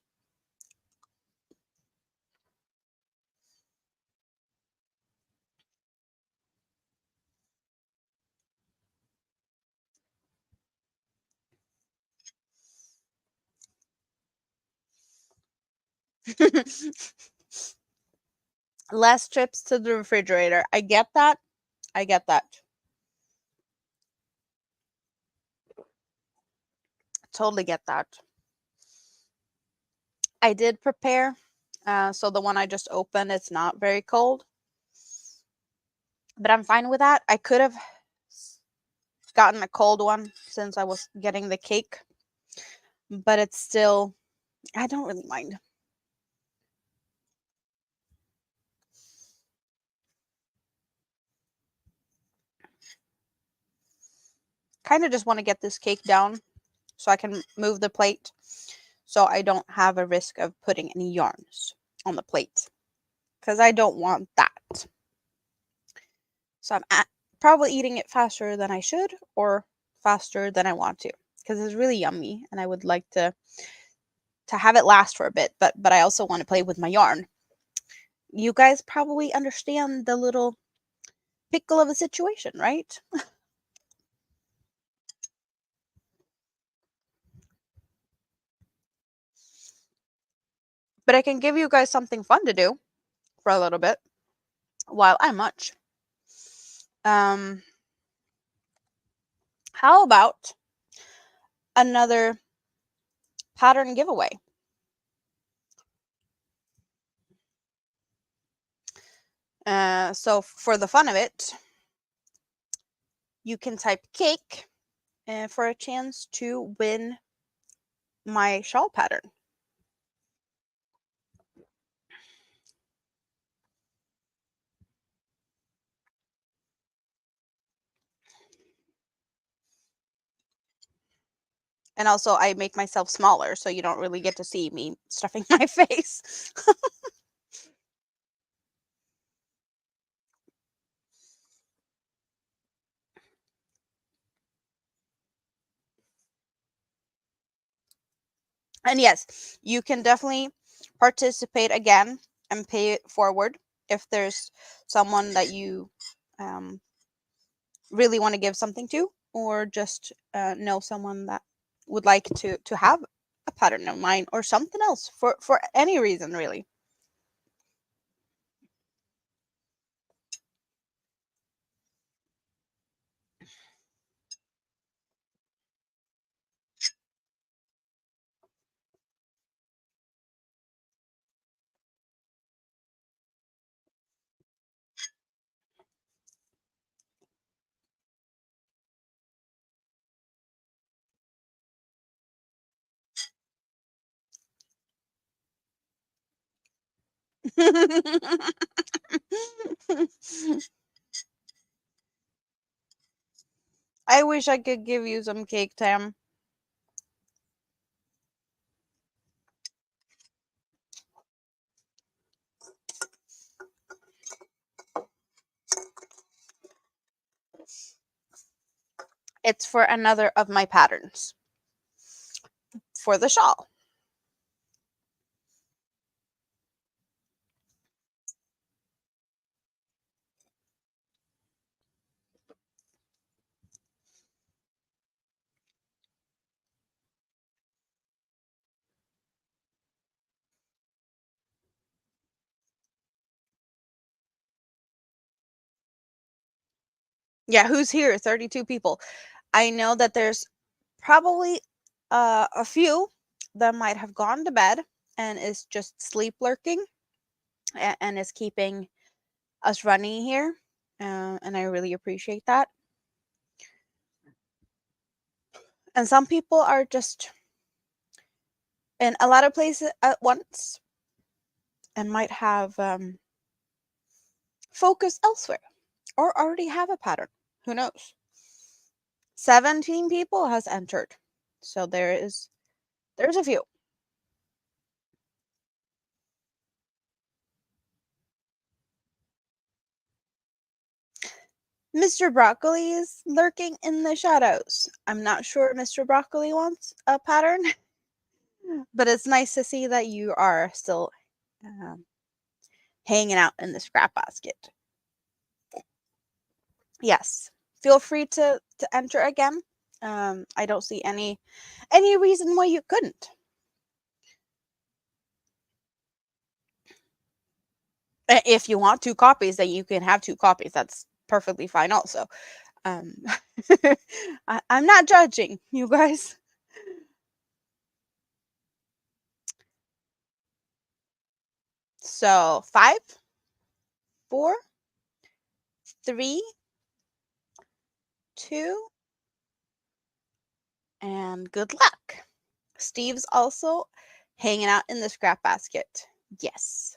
Less trips to the refrigerator. I get that. I get that. Totally get that. I did prepare. So the one I just opened, it's not very cold, but I'm fine with that. I could have gotten a cold one since I was getting the cake, but it's still, I don't really mind. Kind of just want to get this cake down so I can move the plate so I don't have a risk of putting any yarns on the plate because I don't want that. So I'm probably eating it faster than I should or faster than I want to because it's really yummy and I would like to have it last for a bit, but I also want to play with my yarn. You guys probably understand the little pickle of a situation, right? But I can give you guys something fun to do for a little bit while I munch. Um, how about another pattern giveaway? So for the fun of it, you can type cake for a chance to win my shawl pattern. And also, I make myself smaller, so you don't really get to see me stuffing my face. And yes, you can definitely participate again and pay it forward if there's someone that you um, really want to give something to, or just know someone that would like to have a pattern of mine or something else for any reason, really. I wish I could give you some cake, Tam. It's for another of my patterns for the shawl. Yeah, who's here? 32 people. I know that there's probably a few that might have gone to bed and is just sleep lurking and is keeping us running here. And I really appreciate that. And some people are just in a lot of places at once and might have focus elsewhere or already have a pattern. Who knows? 17 people has entered. So there's a few. Mr. Broccoli is lurking in the shadows. I'm not sure Mr. Broccoli wants a pattern, but it's nice to see that you are still hanging out in the scrap basket. Yes, feel free to enter again. I don't see any reason why you couldn't. If you want 2 copies, then you can have 2 copies. That's perfectly fine also. Um, I'm not judging you guys. So 5, 4, 3, 2, and good luck. Steve's also hanging out in the scrap basket. Yes.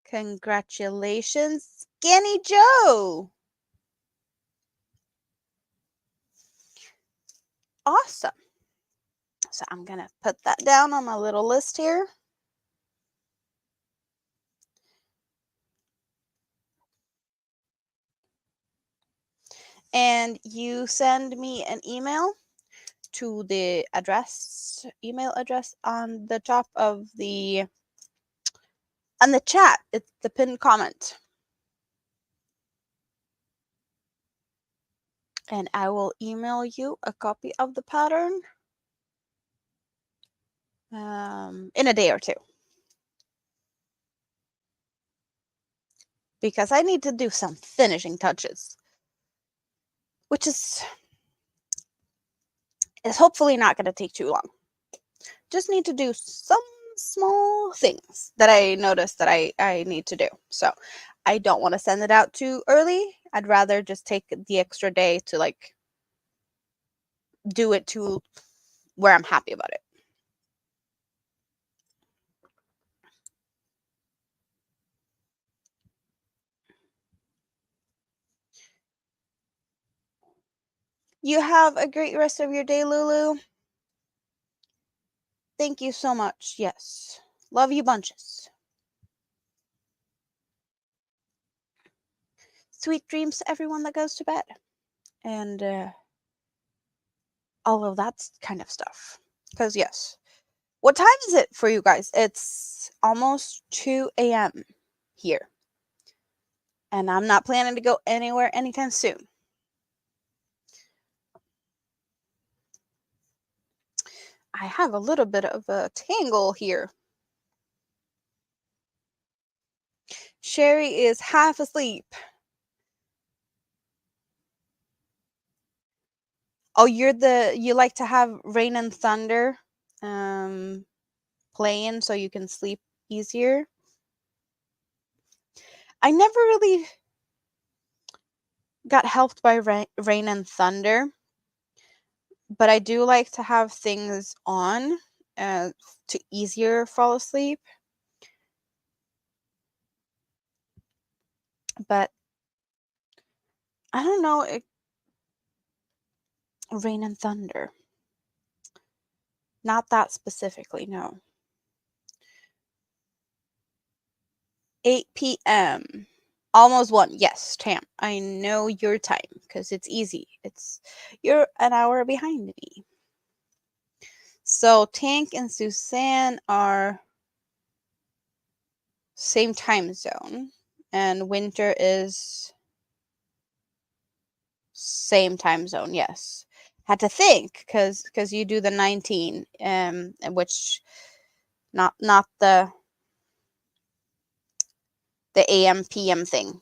Congratulations, Skinny Joe. Awesome. So I'm going to put that down on my little list here. And you send me an email to the email address on the top of the chat. It's the pinned comment. And I will email you a copy of the pattern in a day or two. Because I need to do some finishing touches, which is hopefully not going to take too long. Just need to do some small things that I noticed that I need to do. So I don't want to send it out too early. I'd rather just take the extra day to like do it to where I'm happy about it. You have a great rest of your day, Lulu. Thank you so much. Yes. Love you bunches. Sweet dreams to everyone that goes to bed. And all of that kind of stuff. Because, yes. What time is it for you guys? It's almost 2 a.m. here. And I'm not planning to go anywhere anytime soon. I have a little bit of a tangle here. Sherry is half asleep. Oh, you like to have Rain and Thunder playing so you can sleep easier. I never really got helped by Rain and Thunder, but I do like to have things on to easier fall asleep. But I don't know, Rain and Thunder. Not that specifically, no. 8 p.m. Almost 1. Yes, Tam. I know your time because it's easy. You're an hour behind me. So Tank and Suzanne are same time zone, and Winter is same time zone. Yes, had to think because you do the 19, which not the AM PM thing.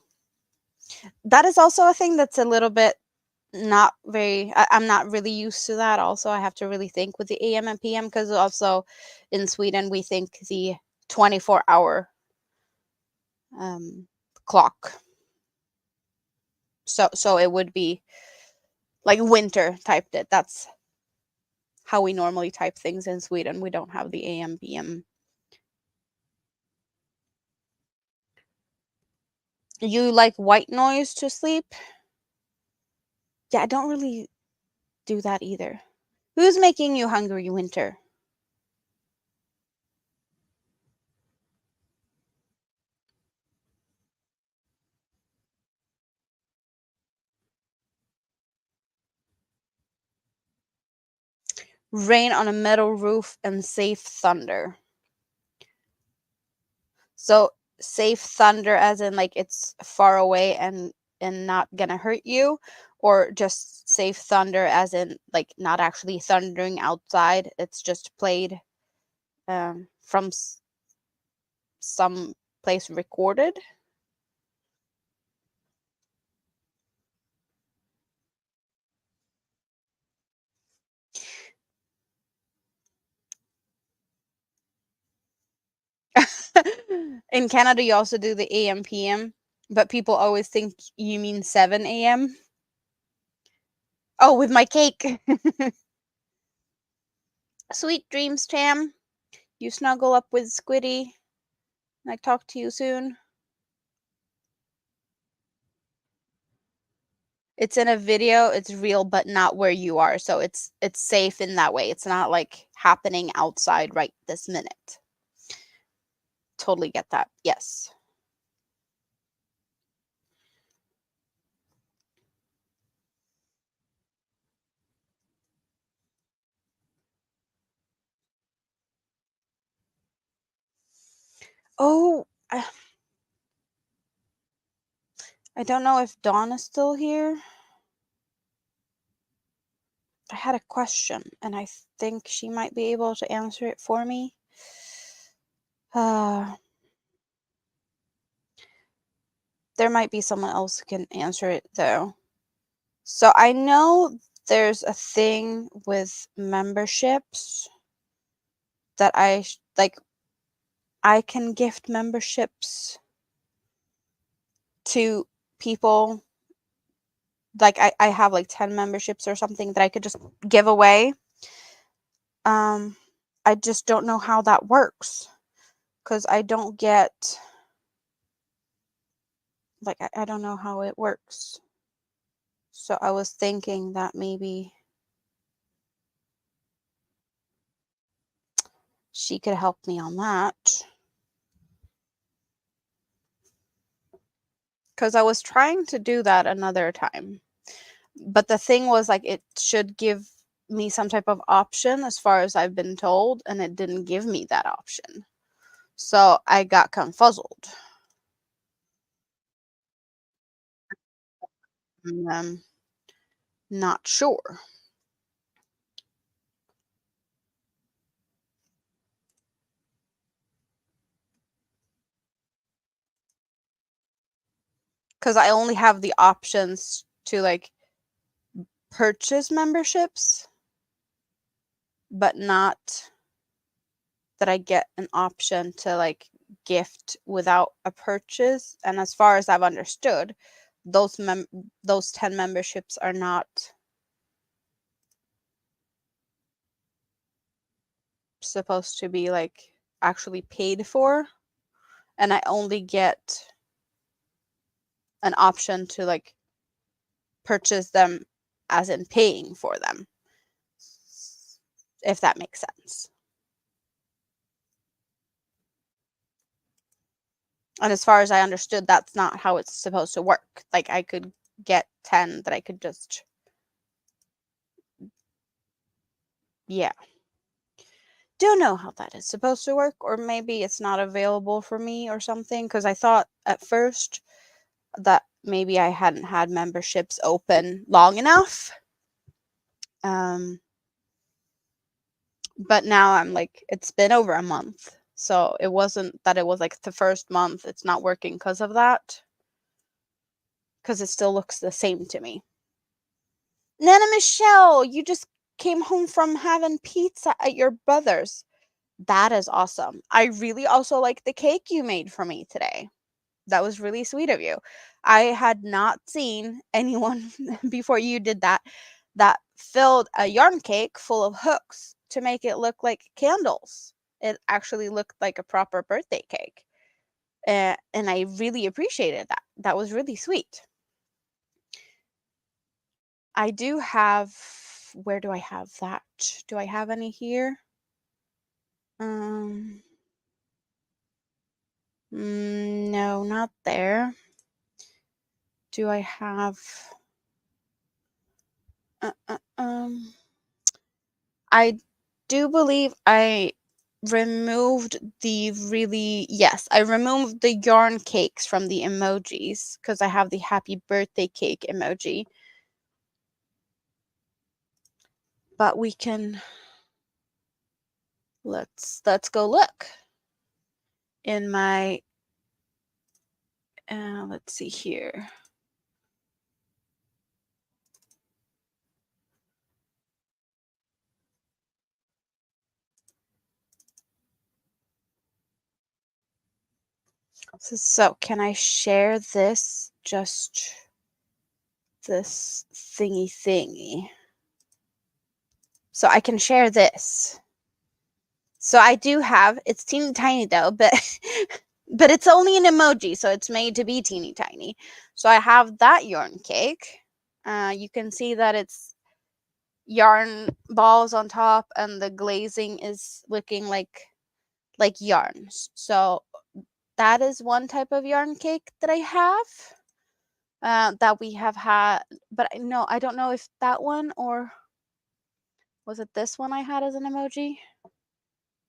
That is also a thing that's a little bit not very. I'm not really used to that. Also, I have to really think with the AM and PM because also in Sweden we think the 24-hour clock. So it would be Like winter typed it. That's how we normally type things in Sweden. We don't have the AM, PM. You like white noise to sleep? Yeah, I don't really do that either. Who's making you hungry, Winter? Rain on a metal roof and safe thunder. So safe thunder as in like it's far away and not gonna hurt you, or just safe thunder as in like not actually thundering outside. It's just played from some place recorded. In Canada, you also do the AM PM, but people always think you mean 7 a.m. Oh, with my cake. Sweet dreams, Tam. You snuggle up with Squiddy. I talk to you soon. It's in a video, it's real, but not where you are. So it's safe in that way. It's not like happening outside right this minute. Totally get that. Yes. Oh, I don't know if Dawn is still here. I had a question and I think she might be able to answer it for me. Uh, there might be someone else who can answer it though. So I know there's a thing with memberships that like I can gift memberships to people. Like I have like 10 memberships or something that I could just give away. Um I just don't know how that works because I don't get like I don't know how it works. So I was thinking that maybe she could help me on that. Because I was trying to do that another time. But the thing was like it should give me some type of option as far as I've been told, and it didn't give me that option. So I got confuzzled. I'm not sure. Because I only have the options to like purchase memberships, but not that I get an option to like gift without a purchase. And as far as I've understood, those 10 memberships are not supposed to be like actually paid for, and I only get an option to like purchase them as in paying for them, if that makes sense. And as far as I understood, that's not how it's supposed to work. Like I could get 10 that I could just, yeah. Don't know how that is supposed to work, or maybe it's not available for me or something. Because I thought at first that maybe I hadn't had memberships open long enough. Um, but now I'm like, it's been over a month. So it wasn't that it was like the first month it's not working because of that. Because it still looks the same to me. Nana Michelle, you just came home from having pizza at your brother's. That is awesome. I really also like the cake you made for me today. That was really sweet of you. I had not seen anyone before you did that filled a yarn cake full of hooks to make it look like candles. It actually looked like a proper birthday cake. And I really appreciated that. That was really sweet. I do have, where do I have that? Do I have any here? No, not there. Do I have, I do believe I removed I removed the yarn cakes from the emojis because I have the happy birthday cake emoji. But we can, let's go look in my, let's see here. So can I share this, just this thingy? So I can share this. So I do have, it's teeny tiny though, but but it's only an emoji, so it's made to be teeny tiny. So I have that yarn cake. You can see that it's yarn balls on top and the glazing is looking like yarns. So that is one type of yarn cake that I have, that we have had. But no, I don't know if that one, or was it this one I had as an emoji?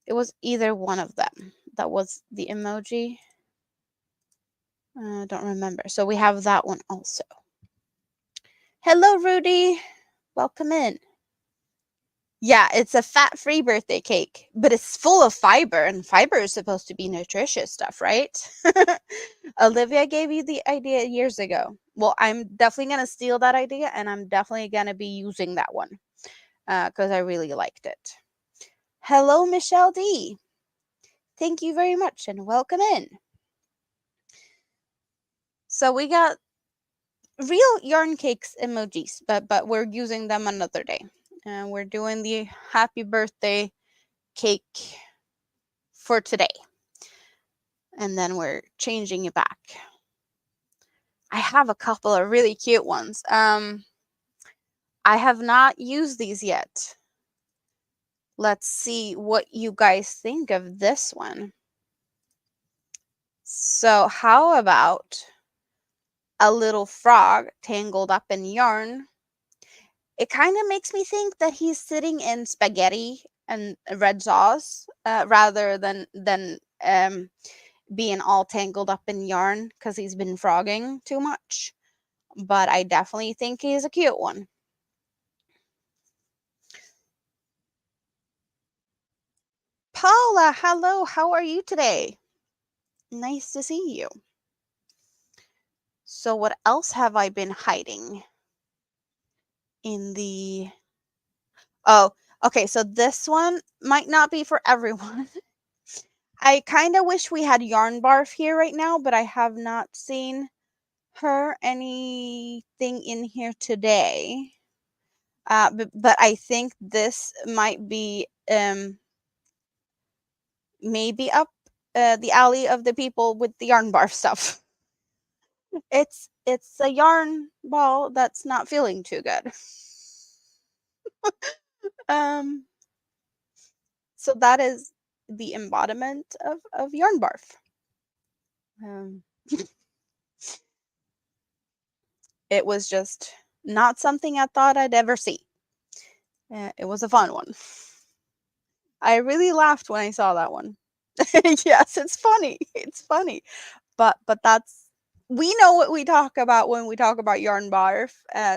It was either one of them that was the emoji. I don't remember. So we have that one also. Hello, Rudy. Welcome in. Yeah, it's a fat-free birthday cake, but it's full of fiber, and fiber is supposed to be nutritious stuff, right? Olivia gave you the idea years ago. Well, I'm definitely going to steal that idea, and I'm definitely going to be using that one because I really liked it. Hello, Michelle D. Thank you very much, and welcome in. So we got real yarn cakes emojis, but we're using them another day. And we're doing the happy birthday cake for today. And then we're changing it back. I have a couple of really cute ones. I have not used these yet. Let's see what you guys think of this one. So how about a little frog tangled up in yarn? It kind of makes me think that he's sitting in spaghetti and red sauce, rather than being all tangled up in yarn because he's been frogging too much. But I definitely think he's a cute one. Paula, hello, how are you today? Nice to see you. So what else have I been hiding in the... Oh, okay, so this one might not be for everyone. I kind of wish we had Yarn Barf here right now, but I have not seen her anything in here today. But I think this might be maybe up the alley of the people with the Yarn Barf stuff. It's a yarn ball that's not feeling too good. So that is the embodiment of Yarn Barf. It was just not something I thought I'd ever see. It was a fun one. I really laughed when I saw that one. Yes, it's funny. It's funny. But that's, we know what we talk about when we talk about Yarn Barf,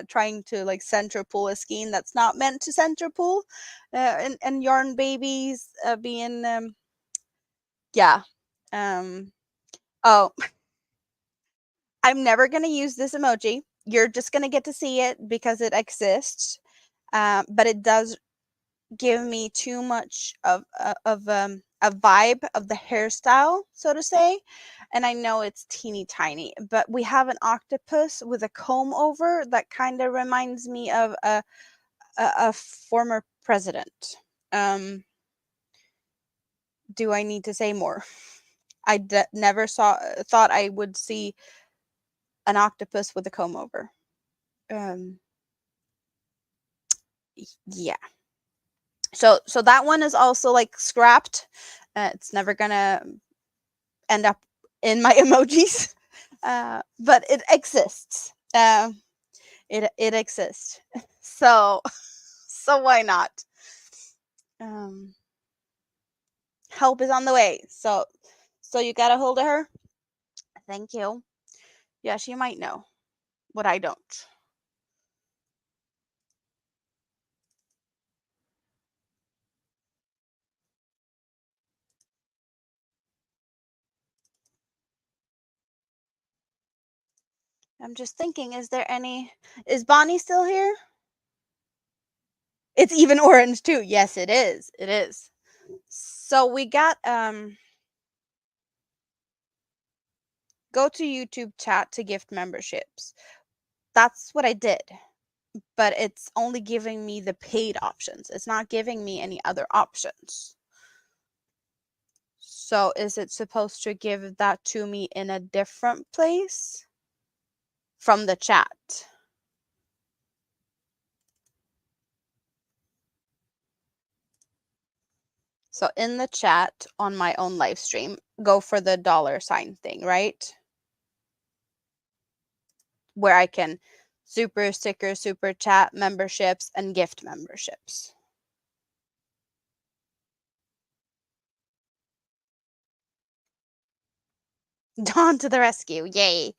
trying to like center pull a skein that's not meant to center pull, and yarn babies being yeah. Oh, I'm never gonna use this emoji. You're just gonna get to see it because it exists, but it does give me too much of a vibe of the hairstyle, so to say. And I know it's teeny tiny, but we have an octopus with a comb over that kind of reminds me of a former president. Do I need to say more? I never thought I would see an octopus with a comb over. Yeah. So that one is also like scrapped. It's never gonna end up in my emojis, but it exists. It exists. So why not? Help is on the way. So you got a hold of her? Thank you. Yeah, she might know what I don't. I'm just thinking, is Bonnie still here? It's even orange too. Yes, it is. It is. So we got go to YouTube chat to gift memberships. That's what I did. But it's only giving me the paid options. It's not giving me any other options. So is it supposed to give that to me in a different place from the chat? So in the chat on my own live stream, go for the $ thing, right? Where I can super sticker, super chat memberships, and gift memberships. Dawn to the rescue. Yay.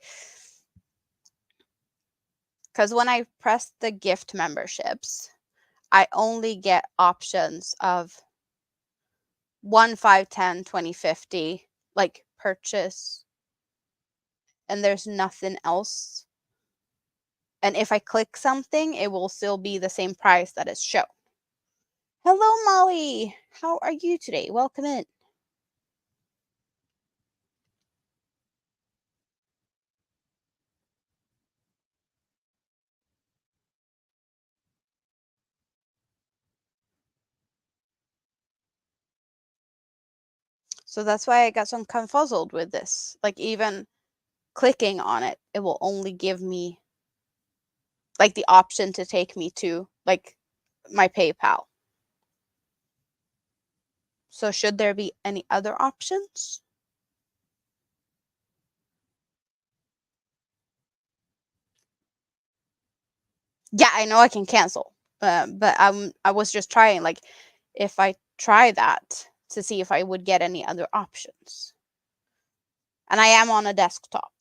Because when I press the gift memberships, I only get options of 1, 5, 10, 20, 50, like purchase, and there's nothing else. And if I click something, it will still be the same price that is shown. Hello, Molly. How are you today? Welcome in. So that's why I got some confuzzled with this. Like even clicking on it, it will only give me like the option to take me to like my PayPal. So should there be any other options? Yeah, I know I can cancel, but I was just trying like if I try that to see if I would get any other options. And I am on a desktop.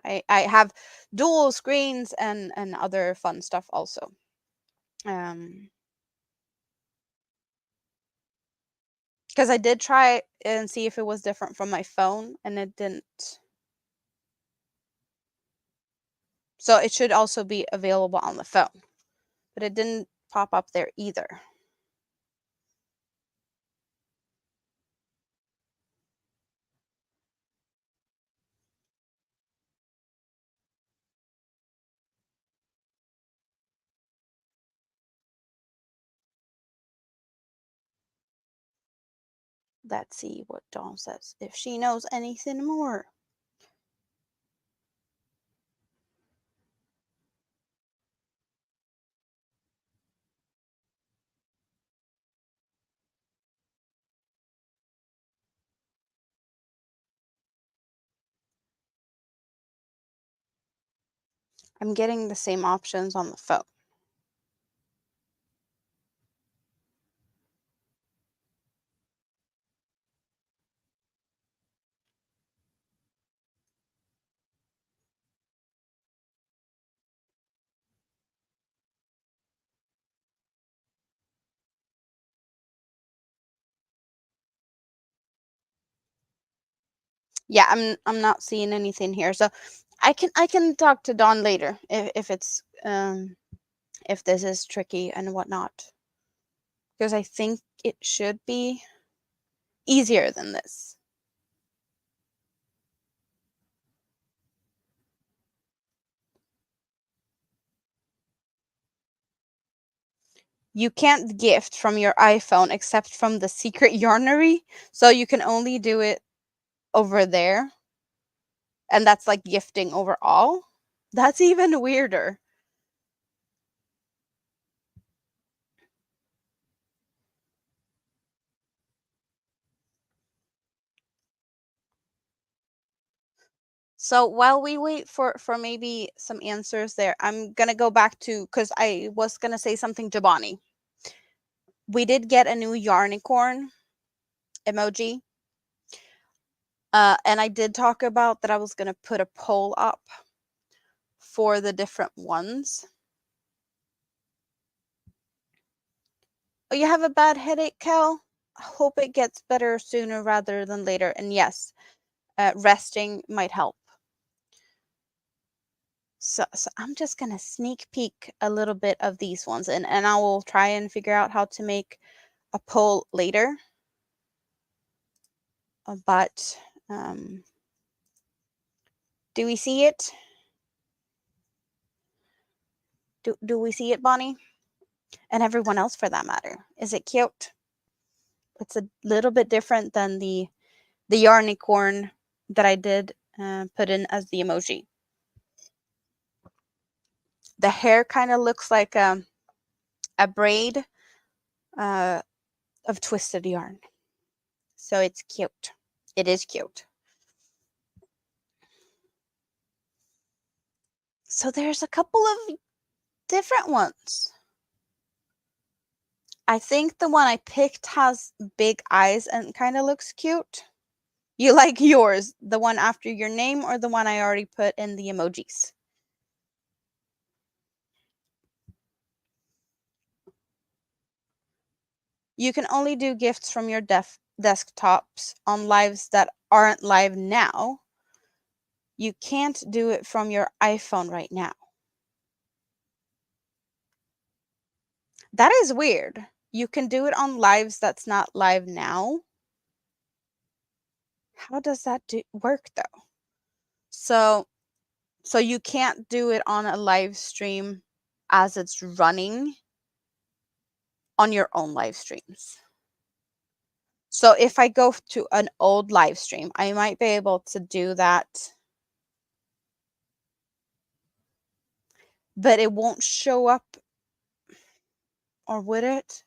I have dual screens and other fun stuff also. Because I did try and see if it was different from my phone, and it didn't. So it should also be available on the phone, but it didn't pop up there either. Let's see what Dawn says, if she knows anything more. I'm getting the same options on the phone. Yeah, I'm not seeing anything here. So I can talk to Dawn later if it's if this is tricky and whatnot. Because I think it should be easier than this. You can't gift from your iPhone except from the secret yarnery, so you can only do it over there. And that's like gifting overall. That's even weirder. So while we wait for maybe some answers there, I'm gonna go back to, because I was gonna say something to Bonnie. We did get a new yarnicorn emoji. And I did talk about that I was gonna put a poll up for the different ones. Oh, you have a bad headache, Cal? Hope it gets better sooner rather than later. And yes, resting might help. So I'm just gonna sneak peek a little bit of these ones, and I will try and figure out how to make a poll later. But do we see it? Do we see it, Bonnie? And everyone else for that matter. Is it cute? It's a little bit different than the yarnicorn that I did put in as the emoji. The hair kind of looks like a braid of twisted yarn. So it's cute. It is cute. So there's a couple of different ones. I think the one I picked has big eyes and kind of looks cute. You like yours, the one after your name or the one I already put in the emojis? You can only do gifts from your desktops on lives that aren't live now. You can't do it from your iPhone right now. That is weird. You can do it on lives that's not live now. How does that work though? So you can't do it on a live stream as it's running on your own live streams. So if I go to an old live stream, I might be able to do that, but it won't show up, or would it?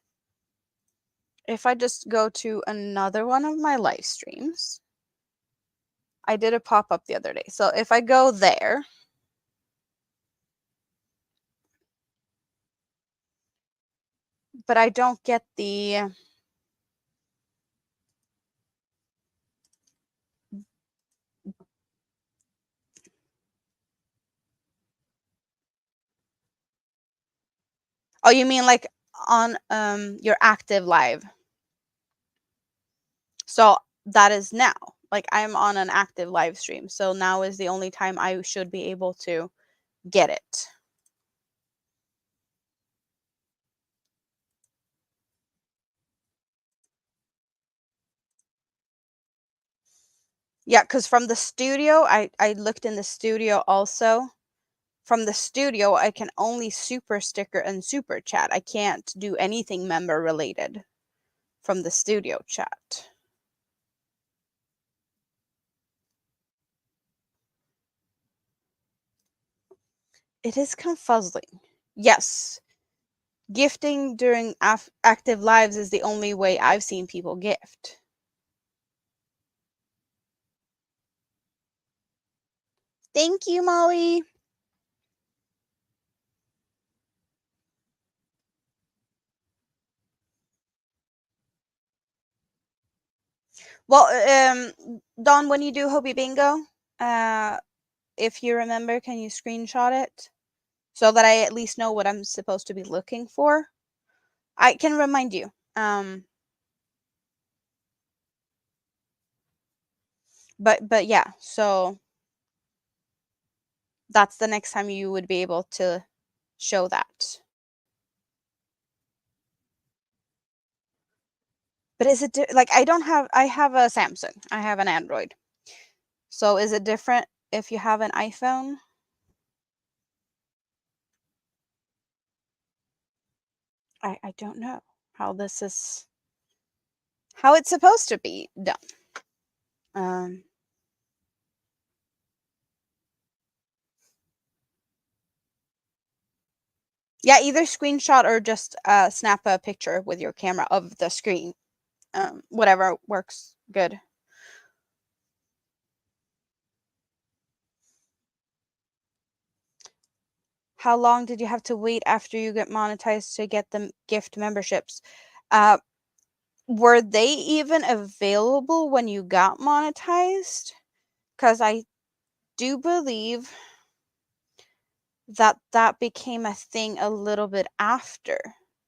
If I just go to another one of my live streams, I did a pop-up the other day. So if I go there, but I don't get the oh, you mean like on your active live? So that is now. Like I'm on an active live stream. So now is the only time I should be able to get it. Yeah, because from the studio, I looked in the studio also. From the studio, I can only super sticker and super chat. I can't do anything member related from the studio chat. It is confuzzling. Yes, gifting during active lives is the only way I've seen people gift. Thank you, Molly. Well, Dawn, when you do Hobby Bingo, if you remember, can you screenshot it so that I at least know what I'm supposed to be looking for? I can remind you. But yeah, so that's the next time you would be able to show that. But is it like I have a Samsung. I have an Android. So is it different if you have an iPhone? I don't know how this is how it's supposed to be done. Um, yeah, either screenshot or just snap a picture with your camera of the screen. Whatever works good. How long did you have to wait after you get monetized to get the gift memberships? Uh, were they even available when you got monetized? Because I do believe that that became a thing a little bit after.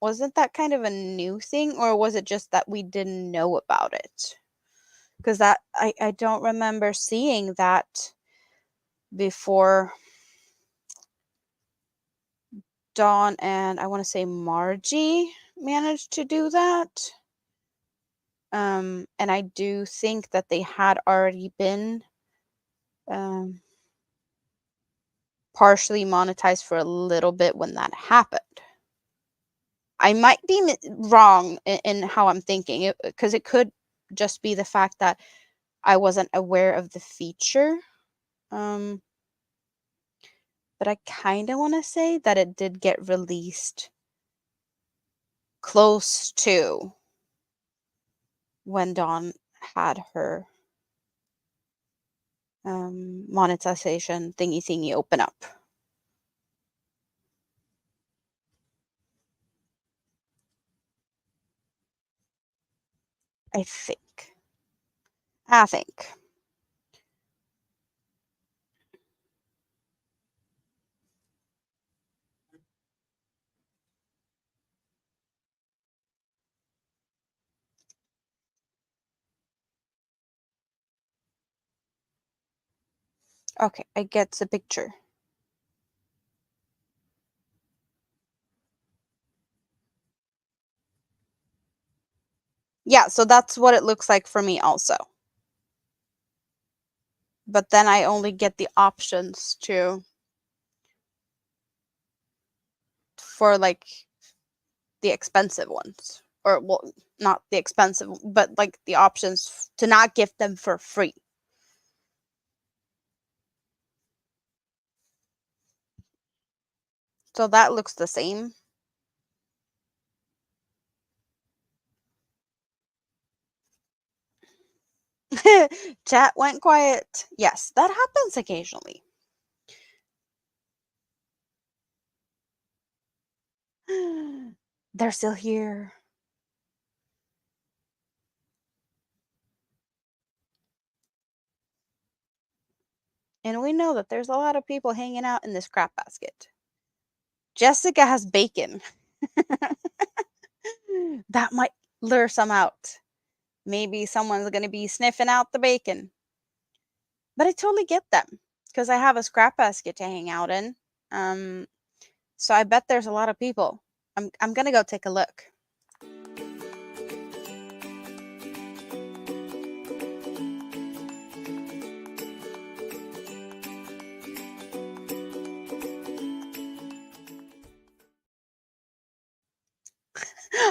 Wasn't that kind of a new thing, or was it just that we didn't know about it? Because that I don't remember seeing that before Dawn and I want to say Margie managed to do that. And I do think that they had already been um, partially monetized for a little bit when that happened. I might be wrong in how I'm thinking because it could just be the fact that I wasn't aware of the feature. Um, but I kind of want to say that it did get released close to when Dawn had her monetization thingy open up. I think. I think. Okay, I get the picture. Yeah, so that's what it looks like for me also. But then I only get the options to for like the expensive ones. Or well, not the expensive, but like the options to not gift them for free. So that looks the same. Chat went quiet. Yes, that happens occasionally. They're still here. And we know that there's a lot of people hanging out in this crap basket. Jessica has bacon. That might lure some out. Maybe someone's going to be sniffing out the bacon. But I totally get them because I have a scrap basket to hang out in. Um, so I bet there's a lot of people. I'm going to go take a look.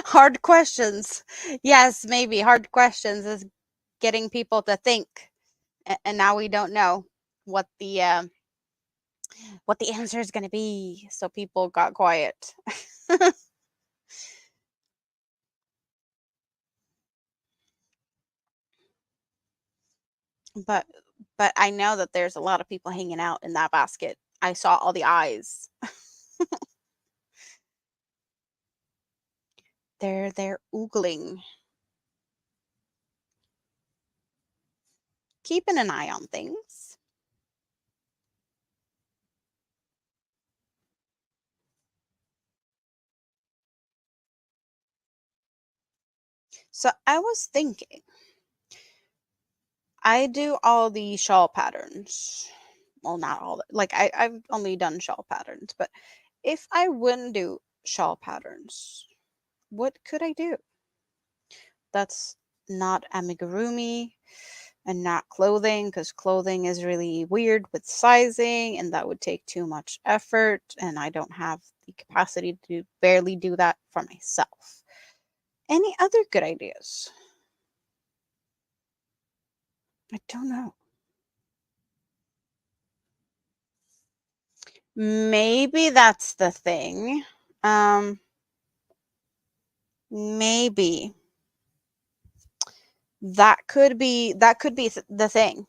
Hard questions. Yes, maybe hard questions is getting people to think. And now we don't know what the answer is going to be. So people got quiet. but but I know that there's a lot of people hanging out in that basket. I saw all the eyes. They're oogling. Keeping an eye on things. So I was thinking, I do all the shawl patterns. Well, not all. Like I've only done shawl patterns, but if I wouldn't do shawl patterns, what could I do? That's not amigurumi and not clothing, because clothing is really weird with sizing and that would take too much effort, and I don't have the capacity to barely do that for myself. Any other good ideas? I don't know. Maybe that's the thing. Maybe that could be the thing.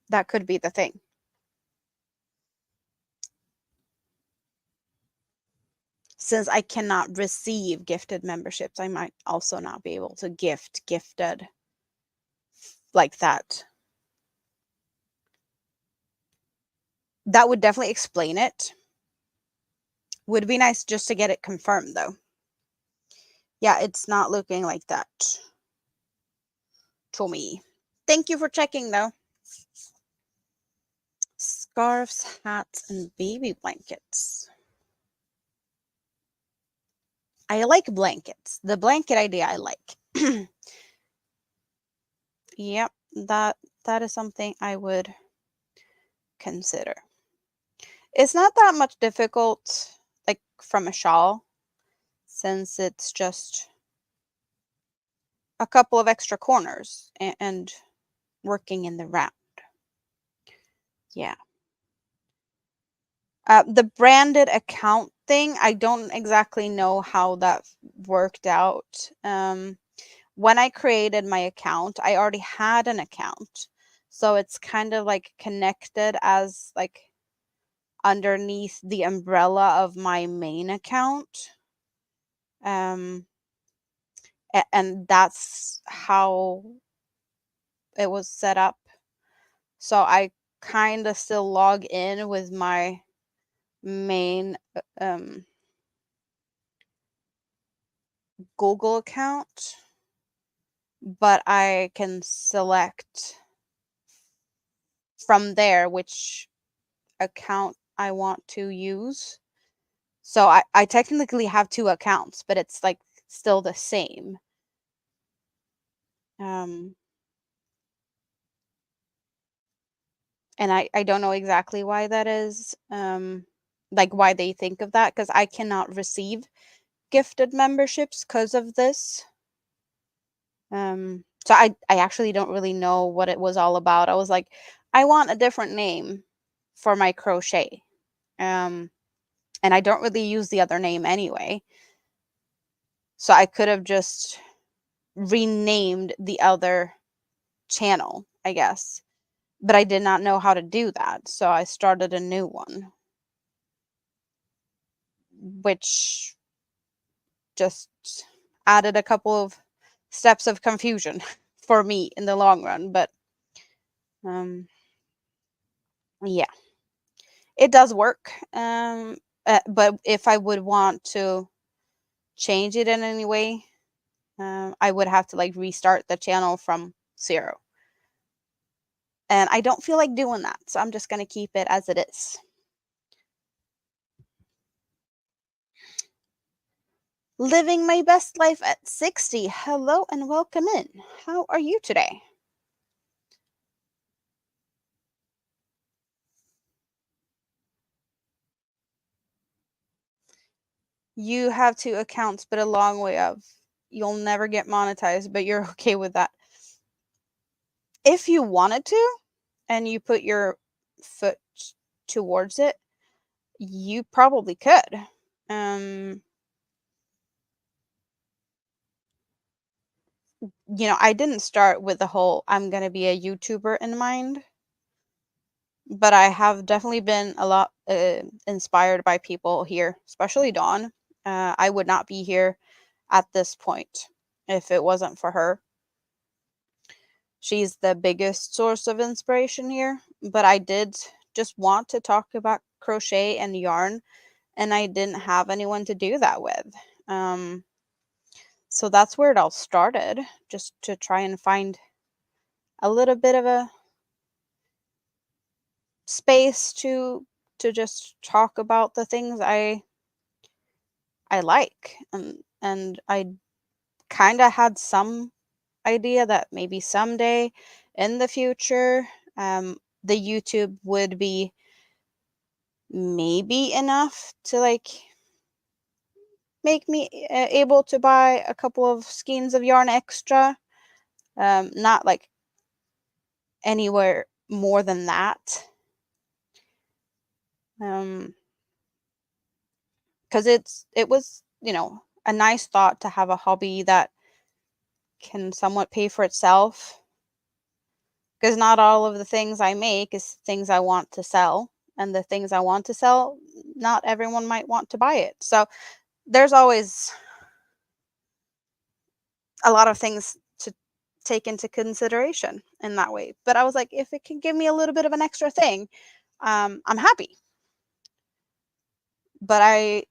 That could be the thing. Since I cannot receive gifted memberships, I might also not be able to gift gifted like that. That would definitely explain it. Would be nice just to get it confirmed though. Yeah, it's not looking like that to me. Thank you for checking though. Scarves, hats, and baby blankets. I like blankets. The blanket idea I like. Yep, that is something I would consider. It's not that much difficult, like from a shawl, since it's just a couple of extra corners and working in the round. Yeah. The branded account thing, I don't exactly know how that worked out. When I created my account, I already had an account. So it's kind of like connected as like underneath the umbrella of my main account. Um, and that's how it was set up. So I kind of still log in with my main Google account, but I can select from there which account I want to use. So I technically have two accounts, but it's like still the same. Um, and I don't know exactly why that is. Like why they think of that, because I cannot receive gifted memberships because of this. So I actually don't really know what it was all about. I was like, I want a different name for my crochet. Um, and I don't really use the other name anyway. So I could have just renamed the other channel, I guess. But I did not know how to do that. So I started a new one, which just added a couple of steps of confusion for me in the long run. But um, yeah, it does work. But if I would want to change it in any way, I would have to like restart the channel from zero. And I don't feel like doing that. So I'm just going to keep it as it is. Living my best life at 60. Hello and welcome in. How are you today? You have two accounts, but a long way of. You'll never get monetized, but you're okay with that. If you wanted to and you put your foot towards it, you probably could. I didn't start with the whole I'm going to be a YouTuber in mind, but I have definitely been a lot inspired by people here, especially Dawn. I would not be here at this point if it wasn't for her. She's the biggest source of inspiration here, but I did just want to talk about crochet and yarn, and I didn't have anyone to do that with. So that's where it all started, just to try and find a little bit of a space to just talk about the things I like, and I kind of had some idea that maybe someday in the future, the YouTube would be maybe enough to like make me able to buy a couple of skeins of yarn extra. Not like anywhere more than that. Because it was, a nice thought to have a hobby that can somewhat pay for itself. Because not all of the things I make is things I want to sell, and the things I want to sell, not everyone might want to buy it. So there's always a lot of things to take into consideration in that way. But I was like, if it can give me a little bit of an extra thing, I'm happy. But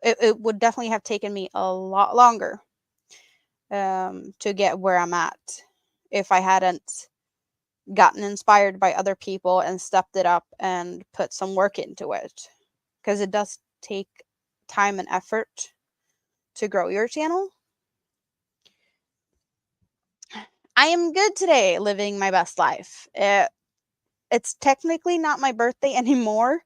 it would definitely have taken me a lot longer to get where I'm at if I hadn't gotten inspired by other people and stepped it up and put some work into it. Because it does take time and effort to grow your channel. I am good today, living my best life. It's technically not my birthday anymore.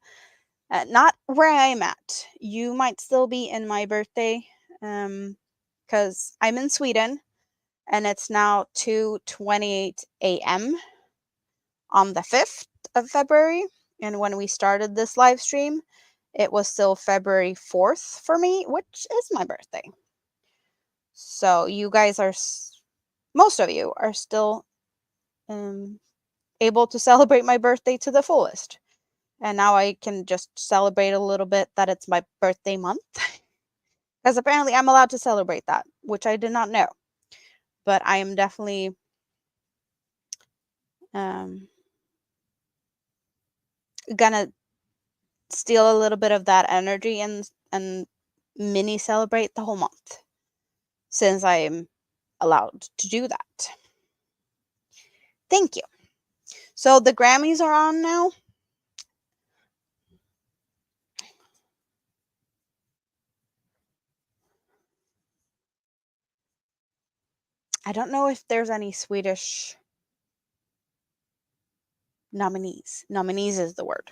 Not where I am at. You might still be in my birthday, because I'm in Sweden, and it's now 2:28 a.m. on the 5th of February. And when we started this live stream, it was still February 4th for me, which is my birthday. So you guys are, most of you are still able to celebrate my birthday to the fullest. And now I can just celebrate a little bit that it's my birthday month. Because apparently I'm allowed to celebrate that, which I did not know. But I am definitely gonna steal a little bit of that energy and mini celebrate the whole month, since I'm allowed to do that. Thank you. So the Grammys are on now. I don't know if there's any Swedish nominees. Nominees is the word.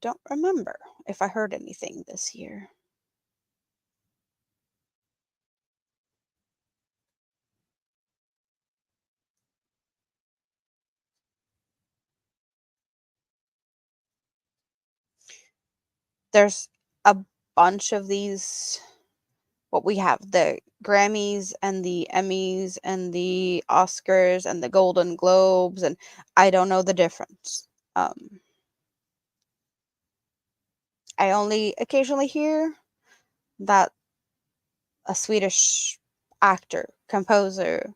Don't remember if I heard anything this year. There's a bunch of these. What we have, the Grammys and the Emmys and the Oscars and the Golden Globes, and I don't know the difference. I only occasionally hear that a Swedish actor, composer,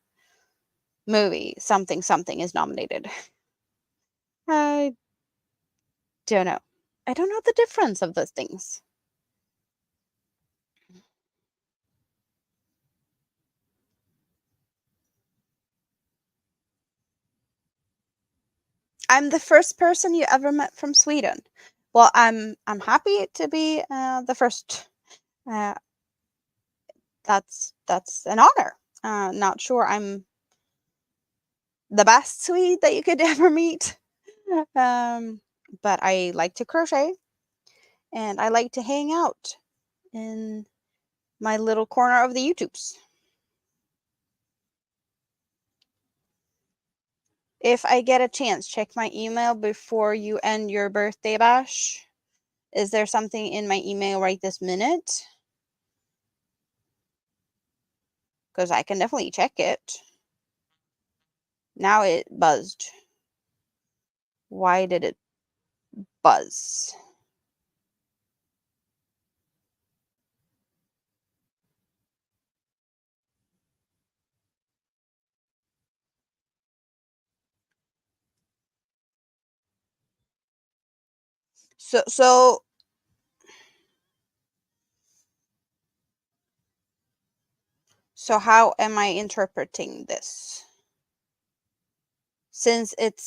movie, something something is nominated. I don't know. I don't know the difference of those things. I'm the first person you ever met from Sweden. Well, I'm happy to be the first. Uh, that's an honor. Not sure I'm the best Swede that you could ever meet. But I like to crochet, and I like to hang out in my little corner of the YouTubes. If I get a chance, check my email before you end your birthday bash. Is there something in my email right this minute? Because I can definitely check it. Now it buzzed. Why did it buzz? So how am I interpreting this? Since it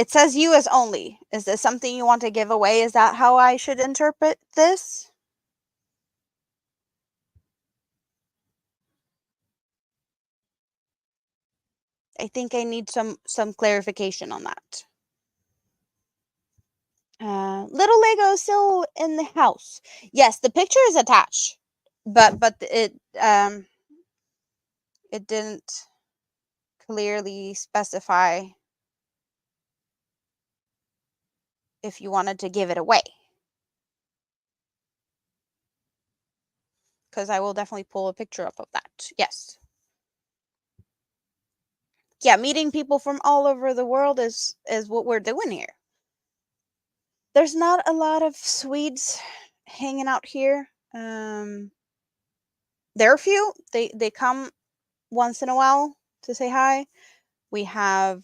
says US only. Is this something you want to give away? Is that how I should interpret this? I think I need some clarification on that. Little Lego still in the house. Yes, the picture is attached, but it didn't clearly specify if you wanted to give it away. Because I will definitely pull a picture up of that. Yes. Yeah, meeting people from all over the world is what we're doing here. There's not a lot of Swedes hanging out here. There are a few. They come once in a while to say hi. We have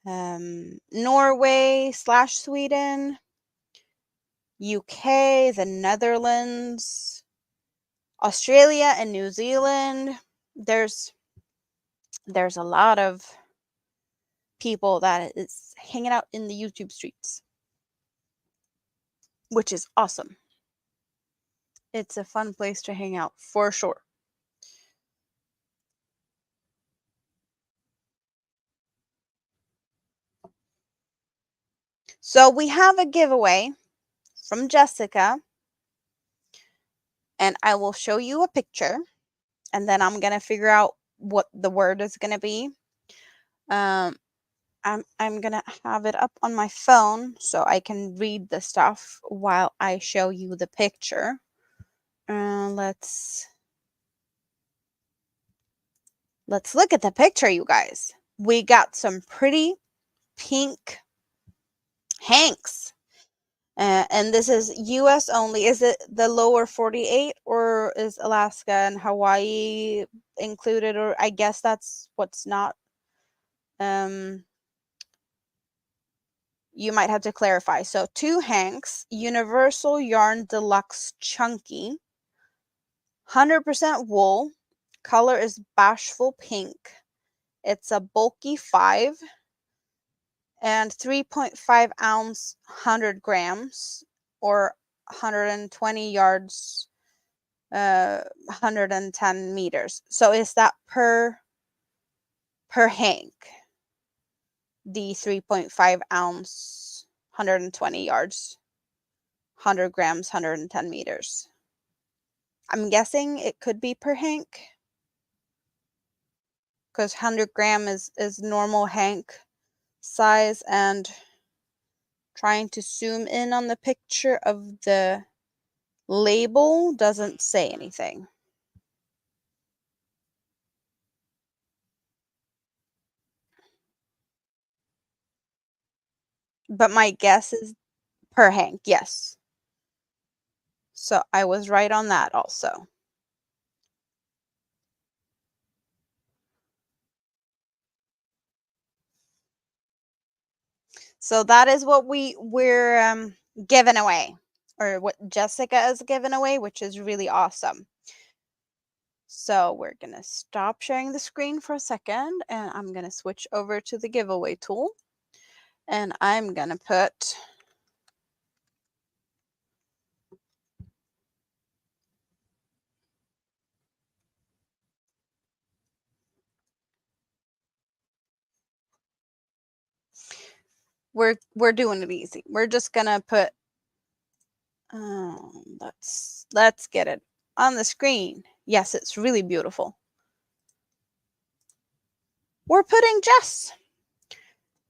Norway / Sweden, UK, the Netherlands, Australia, and New Zealand. There's a lot of people that is hanging out in the YouTube streets, which is awesome. It's a fun place to hang out for sure. So we have a giveaway from Jessica, and I will show you a picture, and then I'm gonna figure out what the word is gonna be. I'm gonna have it up on my phone so I can read the stuff while I show you the picture. Let's look at the picture, you guys. We got some pretty pink hanks. And this is US only. Is it the lower 48, or is Alaska and Hawaii included? Or I guess that's what's not. You might have to clarify. So 2 hanks, Universal Yarn Deluxe Chunky, 100% wool. Color is Bashful Pink. It's a bulky 5 and 3.5 ounce, 100 grams, or 120 yards, 110 meters. So is that per hank? The 3.5 ounce, 120 yards, 100 grams, 110 meters. I'm guessing it could be per hank, because 100 gram is normal hank size, and trying to zoom in on the picture of the label doesn't say anything. But my guess is per hank, yes. So I was right on that also. So that is what we're giving away, or what Jessica is giving away, which is really awesome. So we're going to stop sharing the screen for a second, and I'm going to switch over to the giveaway tool, and I'm going to put we're doing it easy. We're just going to put let's get it on the screen. Yes, it's really beautiful. We're putting Jess.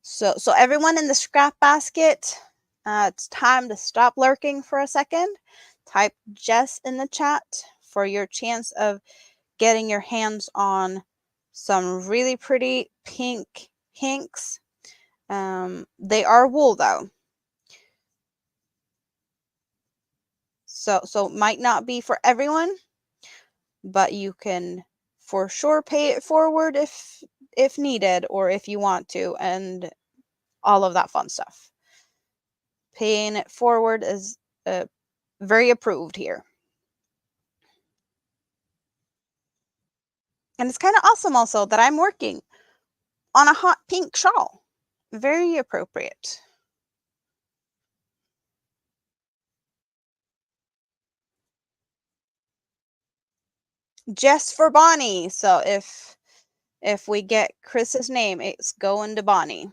So everyone in the scrap basket, it's time to stop lurking for a second. Type Jess in the chat for your chance of getting your hands on some really pretty pink hinks. They are wool though. So might not be for everyone, but you can for sure pay it forward if needed, or if you want to, and all of that fun stuff. Paying it forward is very approved here. And it's kind of awesome also that I'm working on a hot pink shawl. Very appropriate. Just for Bonnie. So if If we get Chris's name, it's going to Bonnie.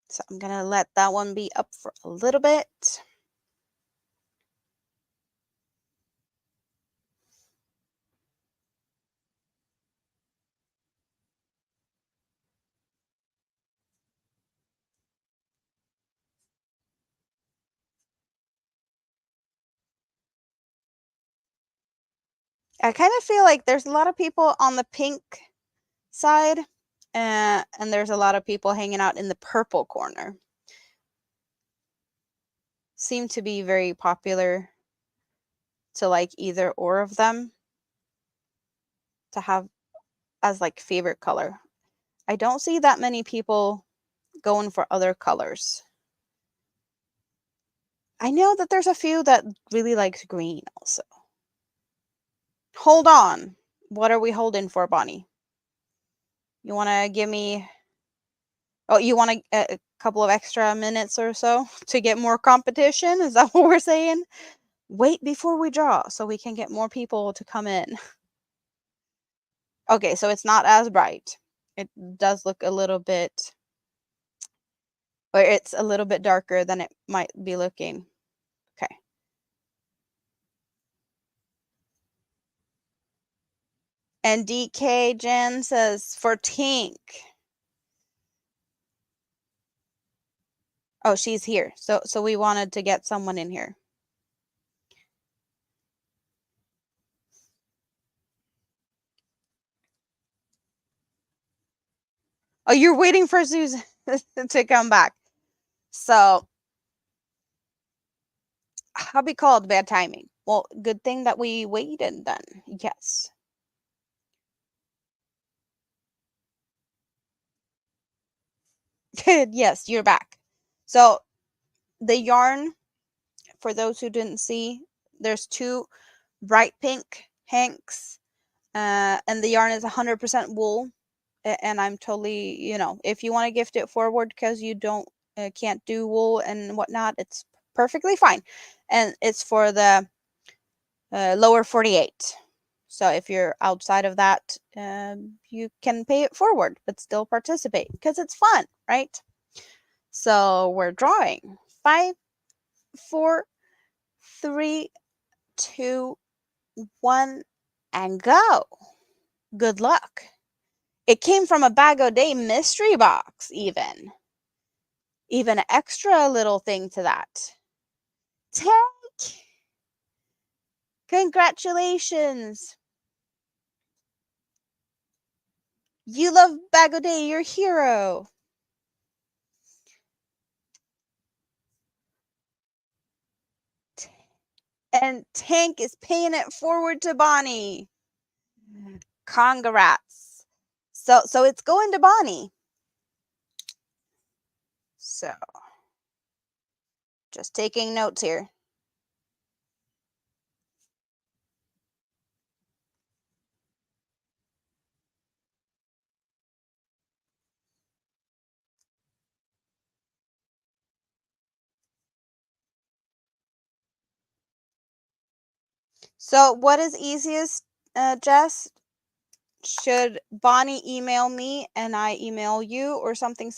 So I'm going to let that one be up for a little bit. I kind of feel like there's a lot of people on the pink side, and there's a lot of people hanging out in the purple corner. Seem to be very popular to like either or of them to have as like favorite color. I don't see that many people going for other colors. I know that there's a few that really likes green also. Hold on. What are we holding for, Bonnie? You want to give me... Oh, you want a couple of extra minutes or so to get more competition? Is that what we're saying? Wait before we draw so we can get more people to come in. Okay, so it's not as bright. It does look a little bit... Or it's a little bit darker than it might be looking. Okay. And DK Jen says for Tink. Oh, she's here. So we wanted to get someone in here. Oh, you're waiting for Susan to come back. So, hubby called bad timing. Well, good thing that we waited then. Yes. Yes, you're back. So, the yarn, for those who didn't see, there's two bright pink hanks, and the yarn is 100% wool. And I'm totally, if you want to gift it forward because you can't do wool and whatnot, it's perfectly fine. And it's for the lower 48. So if you're outside of that, you can pay it forward, but still participate because it's fun, right? So we're drawing 5, 4, 3, 2, 1, and go. Good luck. It came from a Bag O' Day mystery box, even an extra little thing to that. Tank! Congratulations! You love Bag O' Day, you're a hero. And Tank is paying it forward to Bonnie. Congrats. So it's going to Bonnie. So, just taking notes here. So what is easiest, Jess? Should Bonnie email me and I email you or something?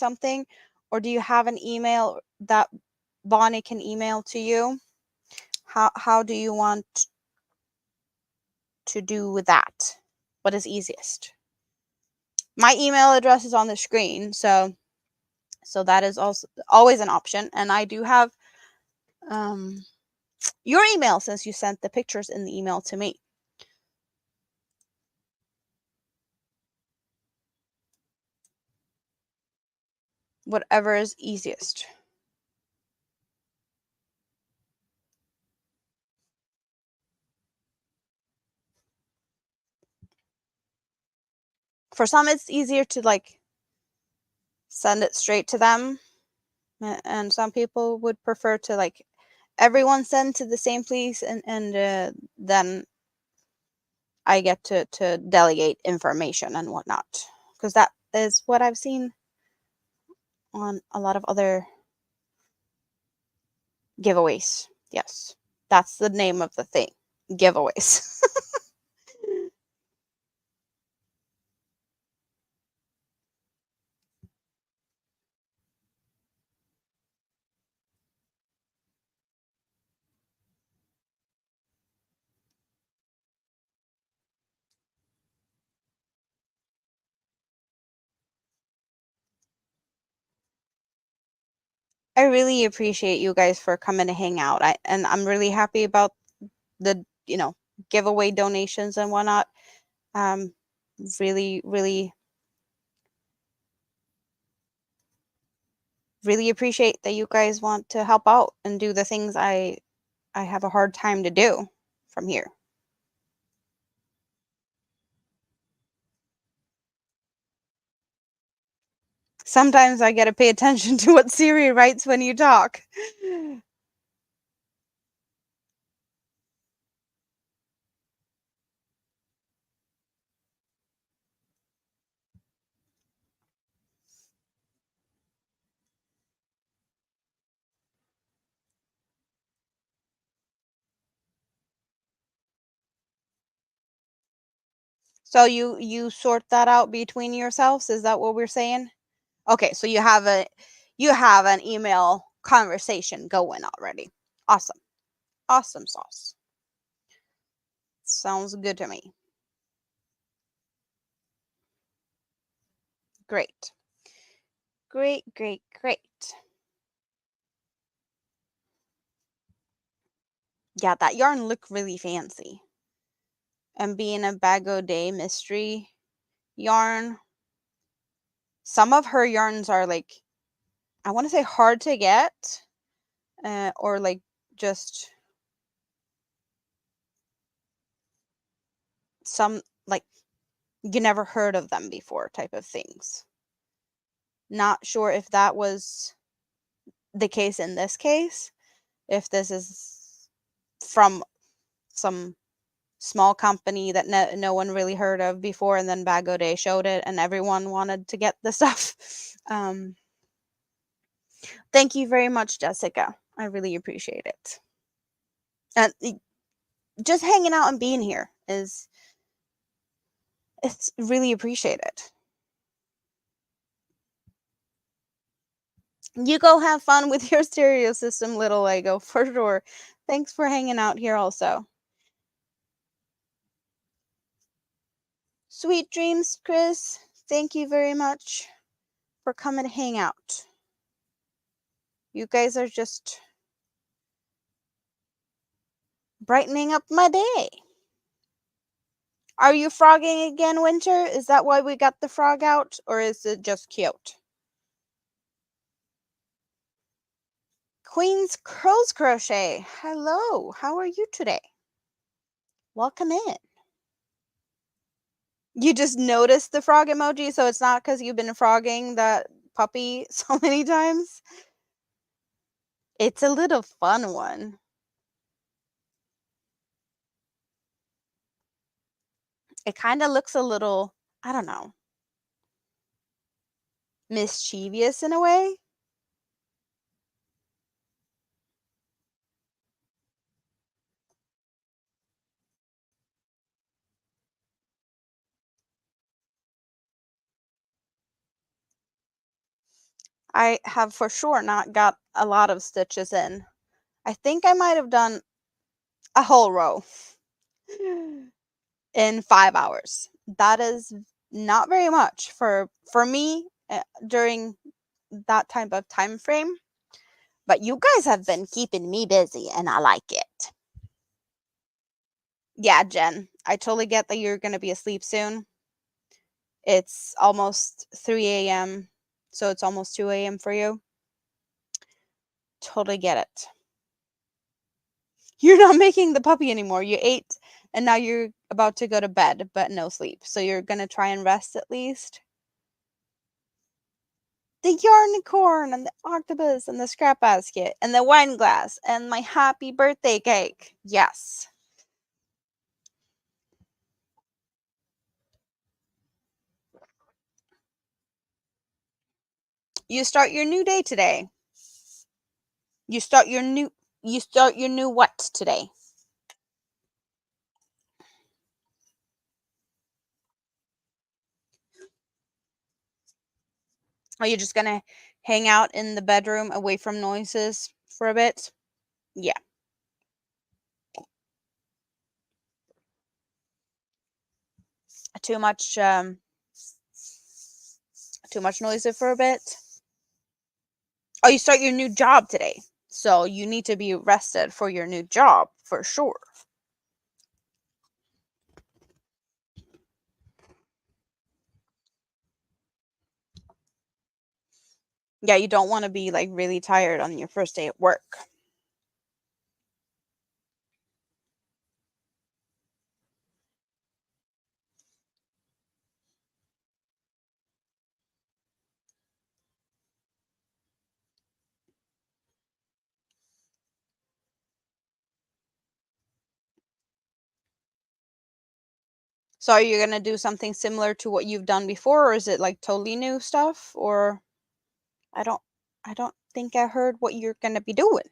Or do you have an email that Bonnie can email to you? How do you want to do with that? What is easiest? My email address is on the screen, so that is also always an option. And I do have your email since you sent the pictures in the email to me. Whatever is easiest. For some, it's easier to like send it straight to them, and some people would prefer to like everyone send to the same place, and then I get to delegate information and whatnot, because that is what I've seen on a lot of other Giveaways. Yes. That's the name of the thing. Giveaways. I really appreciate you guys for coming to hang out. And I'm really happy about the, giveaway donations and whatnot. Um, really, really, really appreciate that you guys want to help out and do the things I have a hard time to do from here. Sometimes I gotta pay attention to what Siri writes when you talk. So you sort that out between yourselves? Is that what we're saying? Okay, so you have an email conversation going already. Awesome. Awesome sauce. Sounds good to me. Great. Great, great, great. Yeah, that yarn looked really fancy. And being a Bag O' Day mystery yarn, some of her yarns are like, I want to say hard to get, or like just some like you never heard of them before type of things. Not sure if that was the case in this case, if this is from some small company that no one really heard of before, and then Bag O' Day showed it and everyone wanted to get the stuff. Um, thank you very much, Jessica. I really appreciate it. And just hanging out and being here is it's really appreciated. You go have fun with your stereo system, little Lego, for sure. Thanks for hanging out here also. Sweet dreams, Chris. Thank you very much for coming to hang out. You guys are just brightening up my day. Are you frogging again, Winter? Is that why we got the frog out, or is it just cute? Queen's Curls Crochet. Hello, how are you today? Welcome in. You just noticed the frog emoji, so it's not because you've been frogging that puppy so many times? It's a little fun one. It kind of looks a little, I don't know, mischievous in a way. I have for sure not got a lot of stitches in. I think I might have done a whole row in 5 hours. That is not very much for me during that type of time frame. But you guys have been keeping me busy and I like it. Yeah, Jen, I totally get that you're going to be asleep soon. It's almost 3 a.m., so it's almost 2 a.m. for you. Totally get it. You're not making the puppy anymore. You ate and now you're about to go to bed, but no sleep. So you're going to try and rest at least. The yarnicorn and the octopus and the scrap basket and the wine glass and my happy birthday cake. Yes. You start your new day today. You start your new You start your new what today? Are you just gonna hang out in the bedroom away from noises for a bit? Yeah. Too much noise for a bit. Oh, you start your new job today. So you need to be rested for your new job for sure. Yeah, you don't want to be like really tired on your first day at work. So are you going to do something similar to what you've done before, or is it like totally new stuff? Or I don't I don't think I heard what you're going to be doing.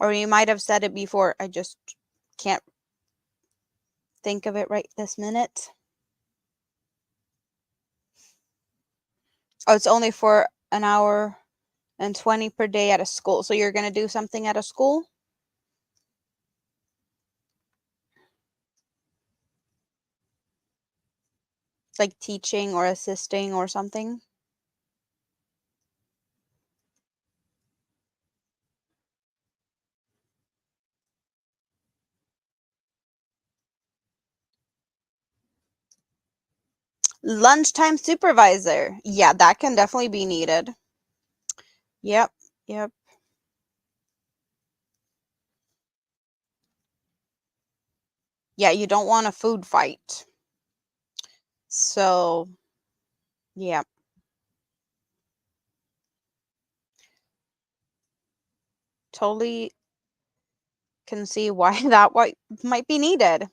Or you might have said it before. I just can't think of it right this minute. Oh, it's only for an hour and 20 per day at a school. So you're going to do something at a school? Like teaching or assisting or something? Lunchtime supervisor. Yeah, that can definitely be needed. Yep, yep. Yeah, you don't want a food fight. So, yeah, totally can see why might be needed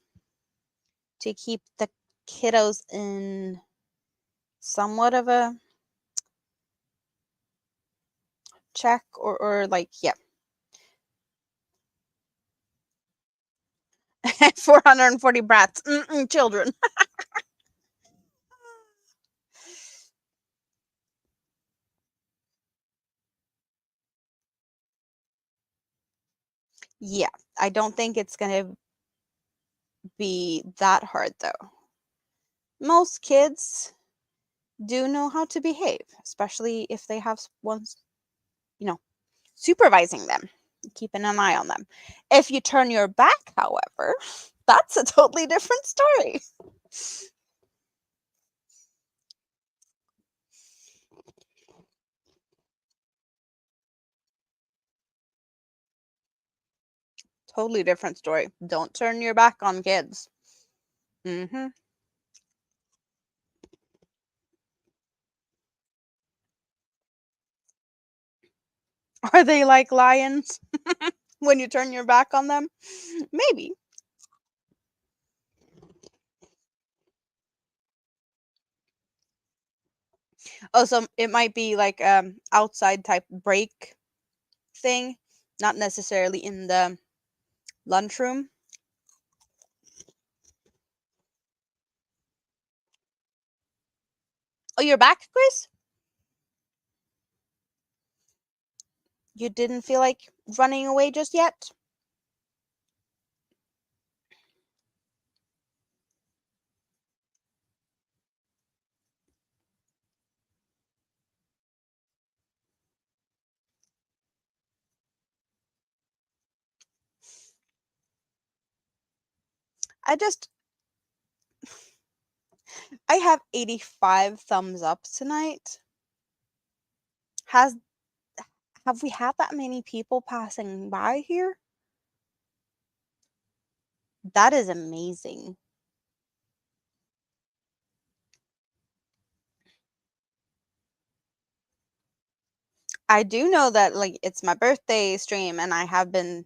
to keep the kiddos in somewhat of a check or like, yeah. 440 brats. Children. Yeah, I don't think it's going to be that hard though. Most kids do know how to behave, especially if they have ones, you know, supervising them, keeping an eye on them. If you turn your back, however, that's a totally different story. Totally different story. Don't turn your back on kids. Hmm. Are they like lions when you turn your back on them? Maybe. Oh, so it might be like outside type break thing, not necessarily in the lunchroom. Oh, you're back, Chris? You didn't feel like running away just yet? I just I have 85 thumbs up tonight. Has have we had that many people passing by here? That is amazing. I do know that like it's my birthday stream and I have been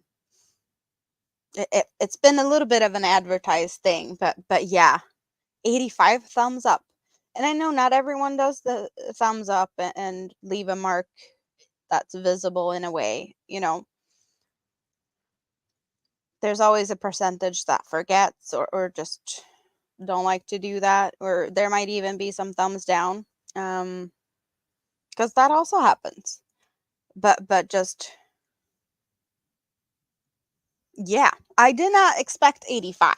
It's been a little bit of an advertised thing, but yeah, 85 thumbs up. And I know not everyone does the thumbs up and leave a mark that's visible in a way, there's always a percentage that forgets or just don't like to do that, or there might even be some thumbs down, because that also happens. But just, yeah, I did not expect 85.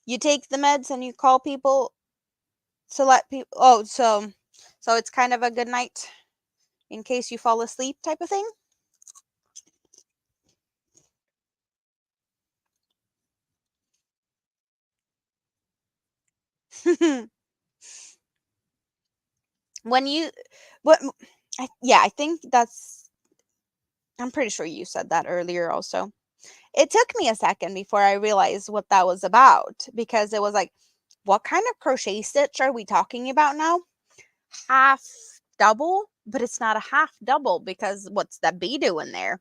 You take the meds and you call people to let people, oh, so it's kind of a good night in case you fall asleep type of thing. When you what yeah, I think that's, I'm pretty sure you said that earlier also. It took me a second before I realized what that was about, because it was like, what kind of crochet stitch are we talking about now? Half double, but it's not a half double, because what's that B doing there?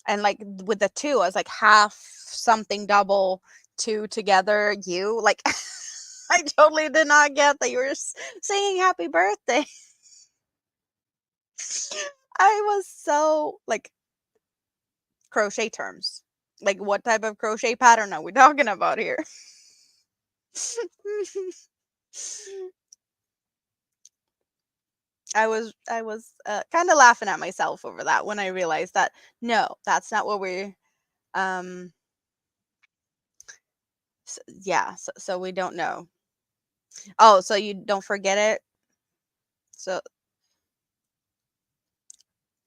And like with the two, I was like, half something double, two together, you like, I totally did not get that you were singing happy birthday. I was so like, crochet terms. Like, what type of crochet pattern are we talking about here? I was kind of laughing at myself over that when I realized that no, that's not what we're um yeah, so we don't know. Oh, so you don't forget it. So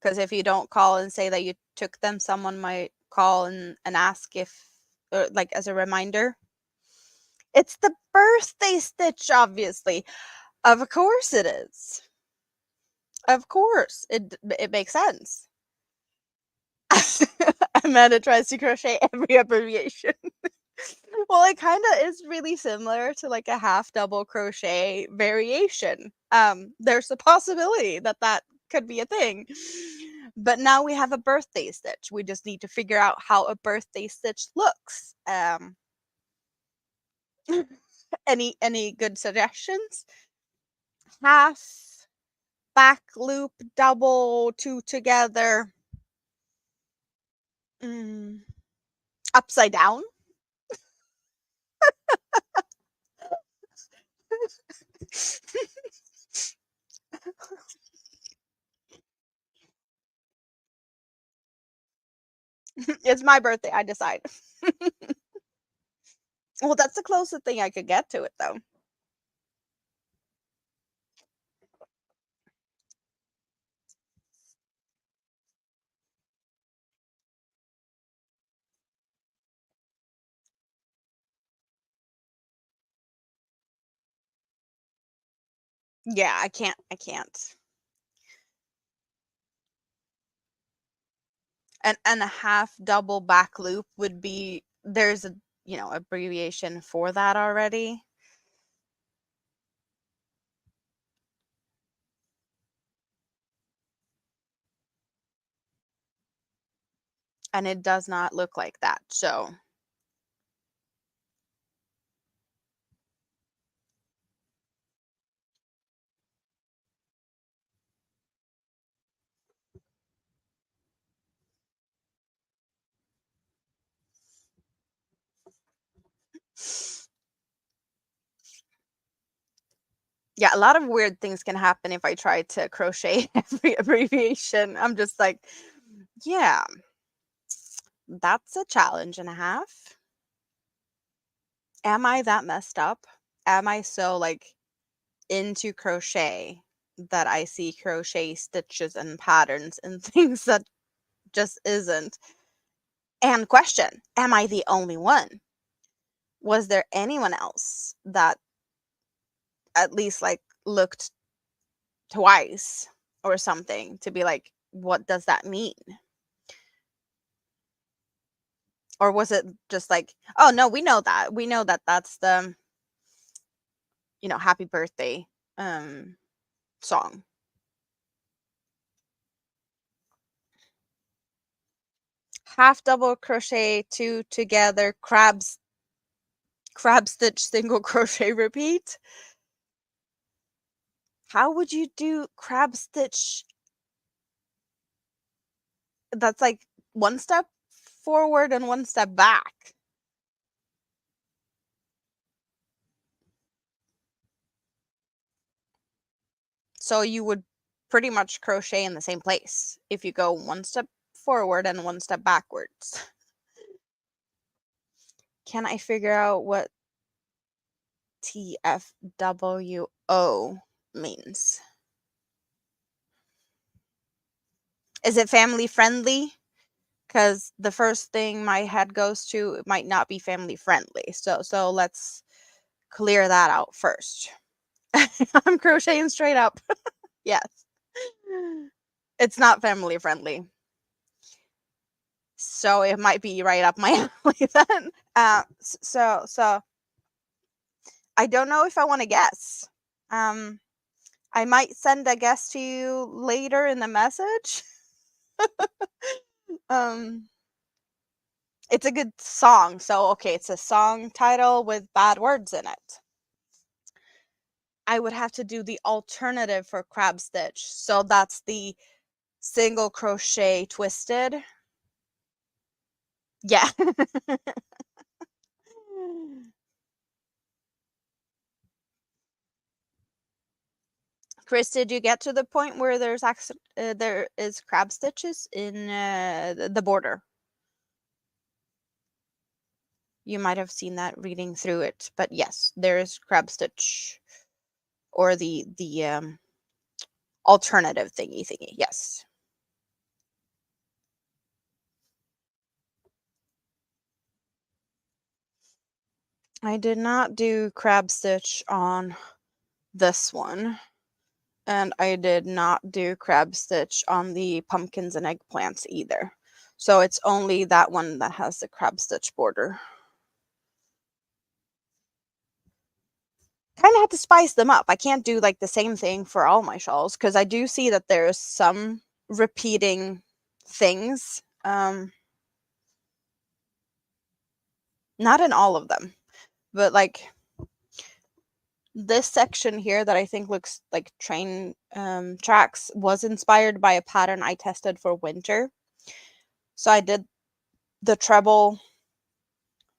because if you don't call and say that you took them, someone might call and ask if, or like as a reminder. It's the birthday stitch, obviously. Of course it is. Of course. It makes sense. Amanda tries to crochet every abbreviation. Well, it kind of is really similar to like a half double crochet variation. There's a possibility that that could be a thing. But now we have a birthday stitch. We just need to figure out how a birthday stitch looks. Any good suggestions? Half, back loop, double, two together. Mm, upside down. It's my birthday. I decide. Well, that's the closest thing I could get to it, though. Yeah, I can't. I can't. And a half double back loop would be, there's a, abbreviation for that already. And it does not look like that. So, yeah, a lot of weird things can happen if I try to crochet every abbreviation. I'm just like, yeah, that's a challenge and a half. Am I that messed up? Am I so like into crochet that I see crochet stitches and patterns and things that just isn't? And question, am I the only one? Was there anyone else that at least like looked twice or something to be like, what does that mean? Or was it just like, oh no, we know that. We know that that's the, happy birthday. Um song. Half double crochet, 2 together, crab stitch, single crochet, repeat. How would you do crab stitch? That's like one step forward and one step back. So you would pretty much crochet in the same place if you go one step forward and one step backwards. Can I figure out what TFWO means? Is it family friendly? Because the first thing my head goes to, it might not be family friendly. So let's clear that out first. I'm crocheting straight up. Yes. It's not family friendly. So it might be right up my alley then. So I don't know if I want to guess. I might send a guess to you later in the message. It's a good song. So okay, it's a song title with bad words in it. I would have to do the alternative for crab stitch. So that's the single crochet twisted. Yeah. Chris, did you get to the point where there is crab stitches in the border? You might have seen that reading through it, but yes, there is crab stitch, or the alternative thingy. Yes. I did not do crab stitch on this one, and I did not do crab stitch on the pumpkins and eggplants either. So it's only that one that has the crab stitch border. Kind of have to spice them up. I can't do like the same thing for all my shawls because I do see that there's some repeating things. Not in all of them, but like this section here that I think looks like train tracks was inspired by a pattern I tested for winter. So I did the treble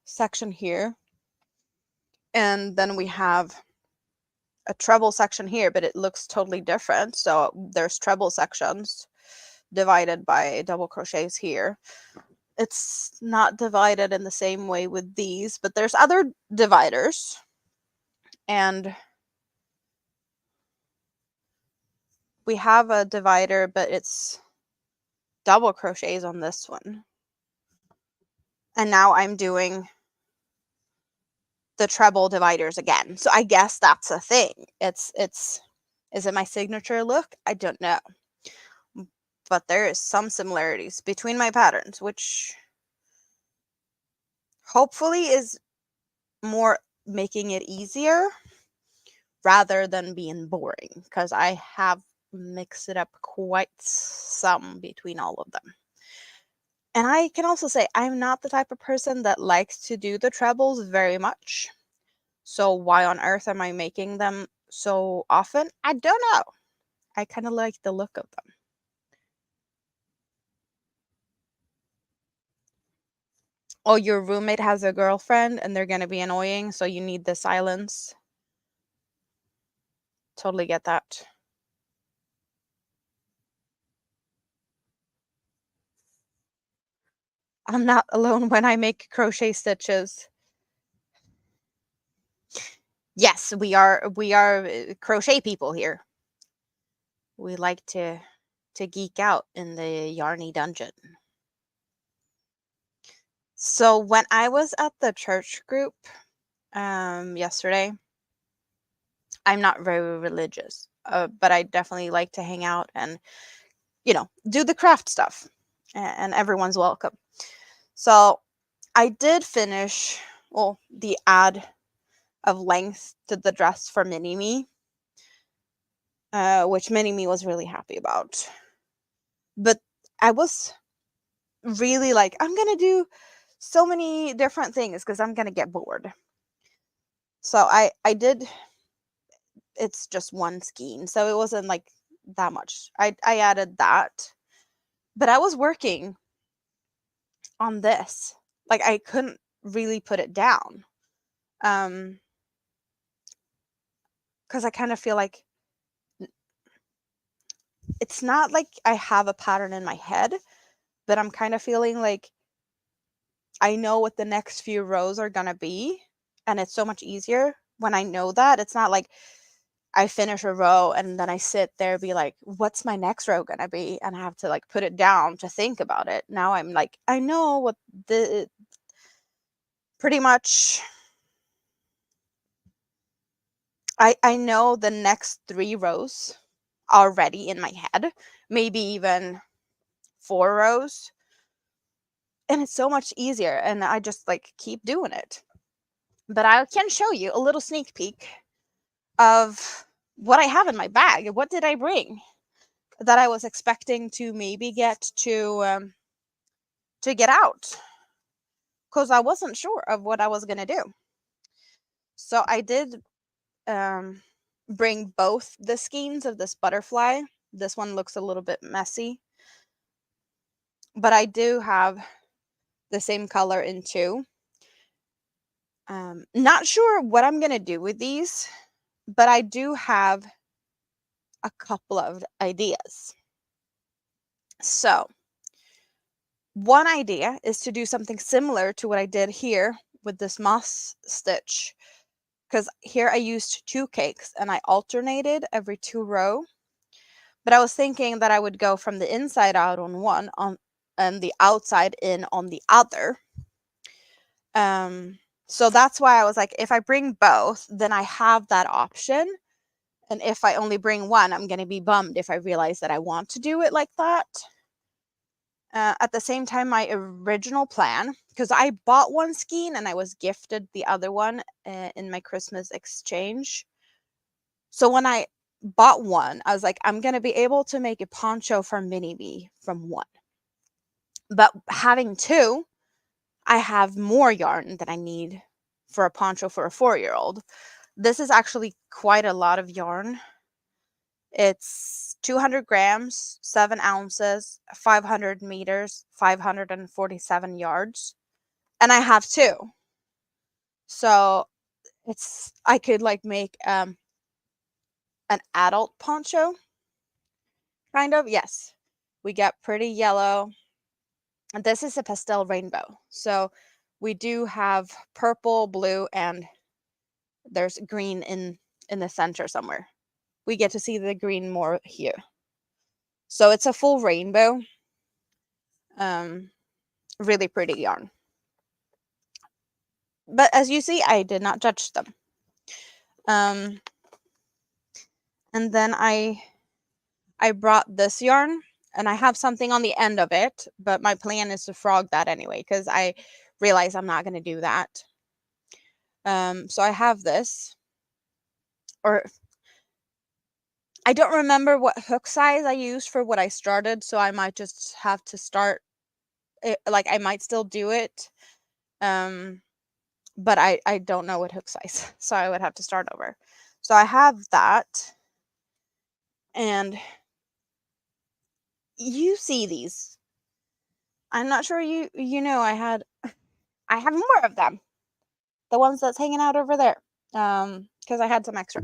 section here, and then we have a treble section here, but it looks totally different. So there's treble sections divided by double crochets here. It's not divided in the same way with these, but there's other dividers, and we have a divider, but it's double crochets on this one. And now I'm doing the treble dividers again. So I guess that's a thing. Is it my signature look? I don't know. But there is some similarities between my patterns, which hopefully is more making it easier rather than being boring, because I have mixed it up quite some between all of them. And I can also say I'm not the type of person that likes to do the trebles very much. So why on earth am I making them so often? I don't know. I kind of like the look of them. Oh, your roommate has a girlfriend and they're going to be annoying, so you need the silence. Totally get that. I'm not alone when I make crochet stitches. Yes, we are crochet people here. We like to geek out in the yarny dungeon. So when I was at the church group yesterday, I'm not very religious, but I definitely like to hang out and do the craft stuff, and everyone's welcome. So I did finish the add of length to the dress for Mini Me. which Mini-Me was really happy about. But I was really like, I'm gonna do so many different things because I'm gonna get bored. So I did, it's just one skein, so it wasn't like that much. I added that, but I was working on this. Like I couldn't really put it down. Because I kind of feel like it's not like I have a pattern in my head, but I'm kind of feeling like I know what the next few rows are gonna be, and it's so much easier when I know that. It's not like I finish a row and then I sit there be like, what's my next row gonna be? And I have to like put it down to think about it. Now I'm like, I know what the pretty much I know the next 3 rows already in my head, maybe even 4 rows. And it's so much easier, and I just like keep doing it. But I can show you a little sneak peek of what I have in my bag. What did I bring that I was expecting to maybe get to get out? Because I wasn't sure of what I was gonna do. So I did bring both the skeins of this butterfly. This one looks a little bit messy, but I do have the same color in 2. Not sure what I'm gonna do with these, but I do have a couple of ideas. So one idea is to do something similar to what I did here with this moss stitch, because here I used 2 cakes and I alternated every 2 row. But I was thinking that I would go from the inside out on one on and the outside in on the other. So that's why I was like, if I bring both, then I have that option. And if I only bring one, I'm going to be bummed if I realize that I want to do it like that. At the same time, my original plan, because I bought one skein and I was gifted the other one in my Christmas exchange. So when I bought one, I was like, I'm going to be able to make a poncho for Mini-Me from one. But having 2, I have more yarn than I need for a poncho for a 4-year-old. This is actually quite a lot of yarn. It's 200 grams, 7 ounces, 500 meters, 547 yards. And I have 2. So I could like make an adult poncho. Kind of, yes. We get pretty yellow. And this is a pastel rainbow. So we do have purple, blue, and there's green in the center somewhere. We get to see the green more here. So it's a full rainbow. Really pretty yarn. But as you see, I did not judge them. And then I brought this yarn, and I have something on the end of it, but my plan is to frog that anyway, because I realize I'm not going to do that. So I have this, or I don't remember what hook size I used for what I started, so I might just have to start it, like I might still do it. But I don't know what hook size, so I would have to start over. So I have that, and you see these. I'm not sure you know I have more of them. The ones that's hanging out over there. Because I had some extra.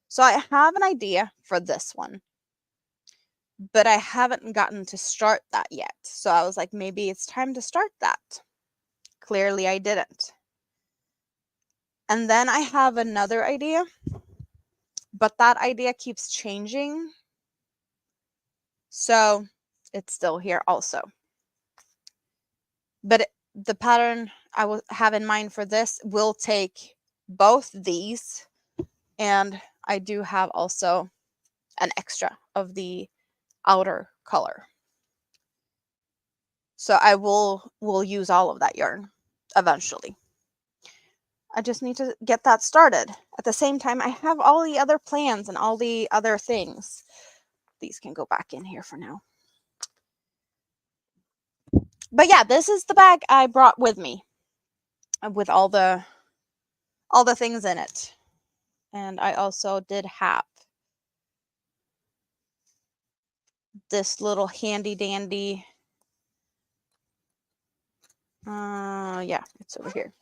So I have an idea for this one, but I haven't gotten to start that yet. So I was like, maybe it's time to start that. Clearly I didn't. And then I have another idea, but that idea keeps changing. So it's still here also. But the pattern I will have in mind for this will take both these, and I do have also an extra of the outer color. So I will use all of that yarn eventually. I just need to get that started. at the same time, I have all the other plans and all the other things. These can go back in here for now. But yeah, this is the bag I brought with me with all the things in it. And I also did have this little handy dandy, yeah, it's over here.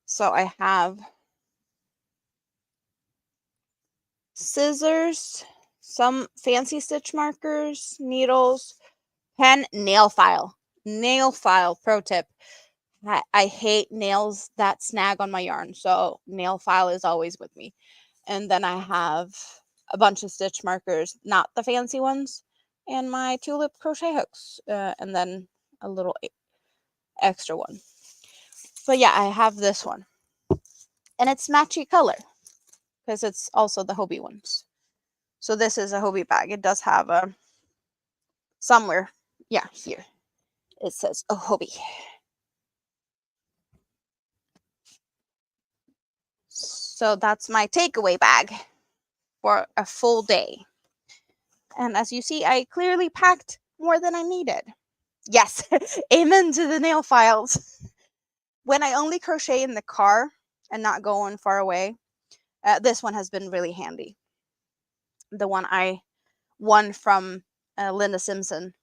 So I have scissors, some fancy stitch markers, needles, pen, nail file. Nail file, pro tip. I hate nails that snag on my yarn, so nail file is always with me. And then I have a bunch of stitch markers, not the fancy ones, and my tulip crochet hooks, and then a little extra one. But yeah, I have this one, and it's matchy color because it's also the Hobie ones. So this is a Hobie bag. It does have a somewhere, yeah, here it says a Hobie. So that's my takeaway bag for a full day. And as you see, I clearly packed more than I needed. Yes, amen to the nail files. When I only crochet in the car and not going far away, this one has been really handy. The one I won from Linda Simpson.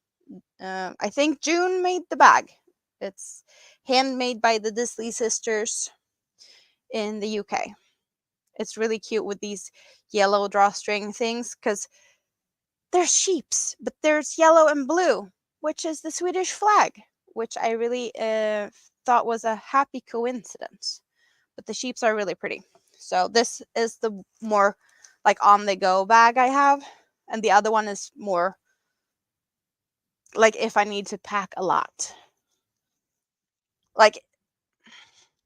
I think June made the bag. It's handmade by the Disley sisters in the UK. It's really cute with these yellow drawstring things because there's sheeps, but there's yellow and blue, which is the Swedish flag, which I really thought was a happy coincidence. But the sheeps are really pretty. So this is the more like on the go bag I have, and the other one is more like if I need to pack a lot. Like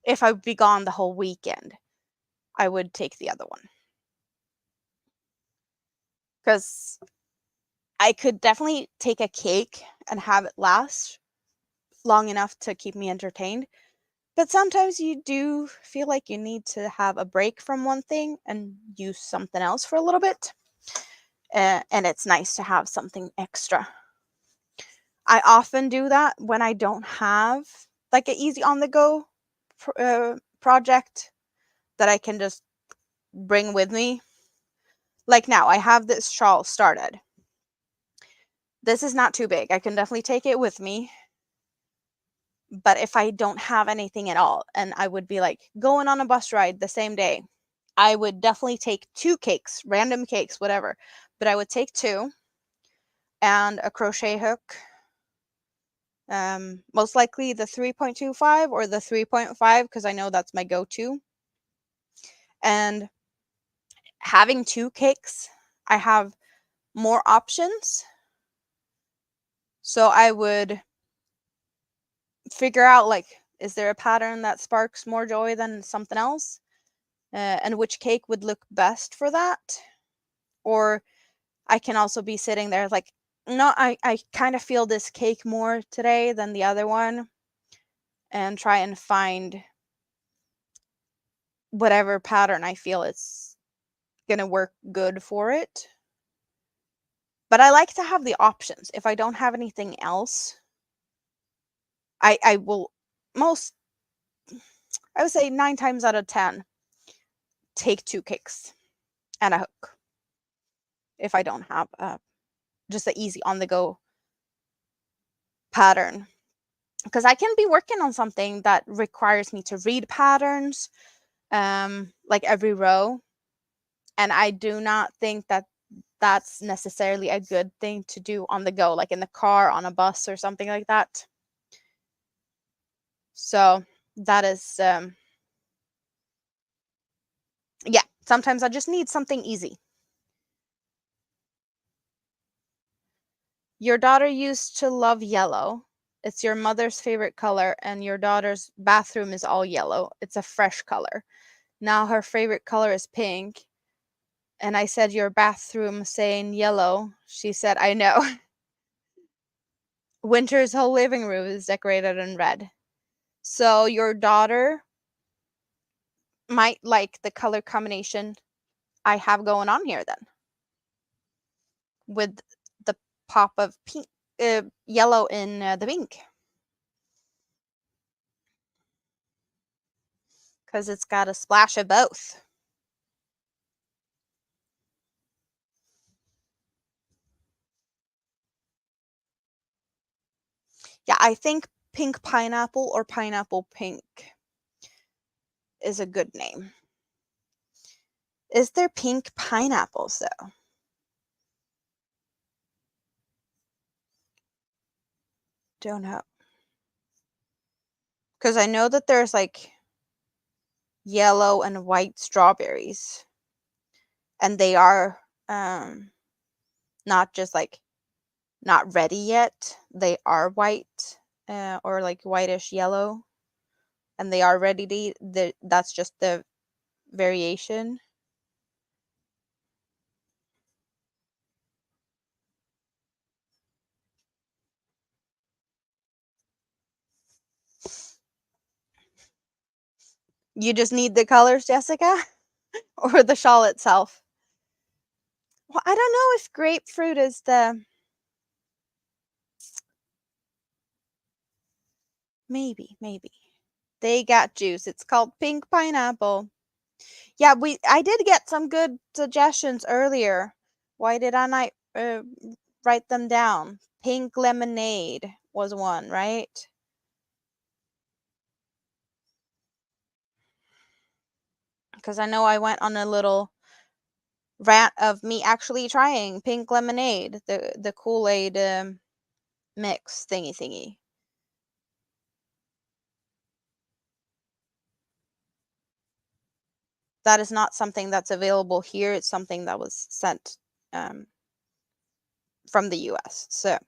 if I'd be gone the whole weekend, I would take the other one. Because I could definitely take a cake and have it last long enough to keep me entertained. But sometimes you do feel like you need to have a break from one thing and use something else for a little bit. And it's nice to have something extra. I often do that when I don't have like an easy on the go project that I can just bring with me. Like now, I have this shawl started. This is not too big. I can definitely take it with me. But if I don't have anything at all, and I would be like going on a bus ride the same day, I would definitely take 2 cakes, random cakes, whatever. But I would take 2 and a crochet hook. Most likely the 3.25 or the 3.5 because I know that's my go-to. And having 2 cakes, I have more options. So I would figure out like, is there a pattern that sparks more joy than something else? And which cake would look best for that? Or I can also be sitting there like, no, I kind of feel this cake more today than the other one, and try and find whatever pattern I feel it's gonna work good for it. But I like to have the options. If I don't have anything else, I will I would say 9 times out of 10 take 2 cakes and a hook if I don't have just an easy on the go pattern. Because I can be working on something that requires me to read patterns like every row, and I do not think that that's necessarily a good thing to do on the go, like in the car, on a bus, or something like that. So that is yeah, sometimes I just need something easy. Your daughter used to love yellow. It's your mother's favorite color, and your daughter's bathroom is all yellow. It's a fresh color. Now her favorite color is pink. And I said, your bathroom saying yellow. She said, I know. Winter's whole living room is decorated in red. So your daughter might like the color combination I have going on here then, with the pop of pink, yellow in the pink, because it's got a splash of both. Yeah, I think pink pineapple or pineapple pink is a good name. Is there pink pineapples though? Don't know. Because I know that there's like yellow and white strawberries, and they are not just like not ready yet. They are white, or like whitish yellow, and they are ready to eat. That's just the variation. You just need the colors, Jessica, or the shawl itself? Well, I don't know if grapefruit is the maybe. They got juice. It's called pink pineapple. Yeah, I did get some good suggestions earlier. Why did I not write them down? Pink lemonade was one, right? Because I know I went on a little rant of me actually trying pink lemonade, the Kool-Aid mix thingy. That is not something that's available here. It's something that was sent um, from the US. So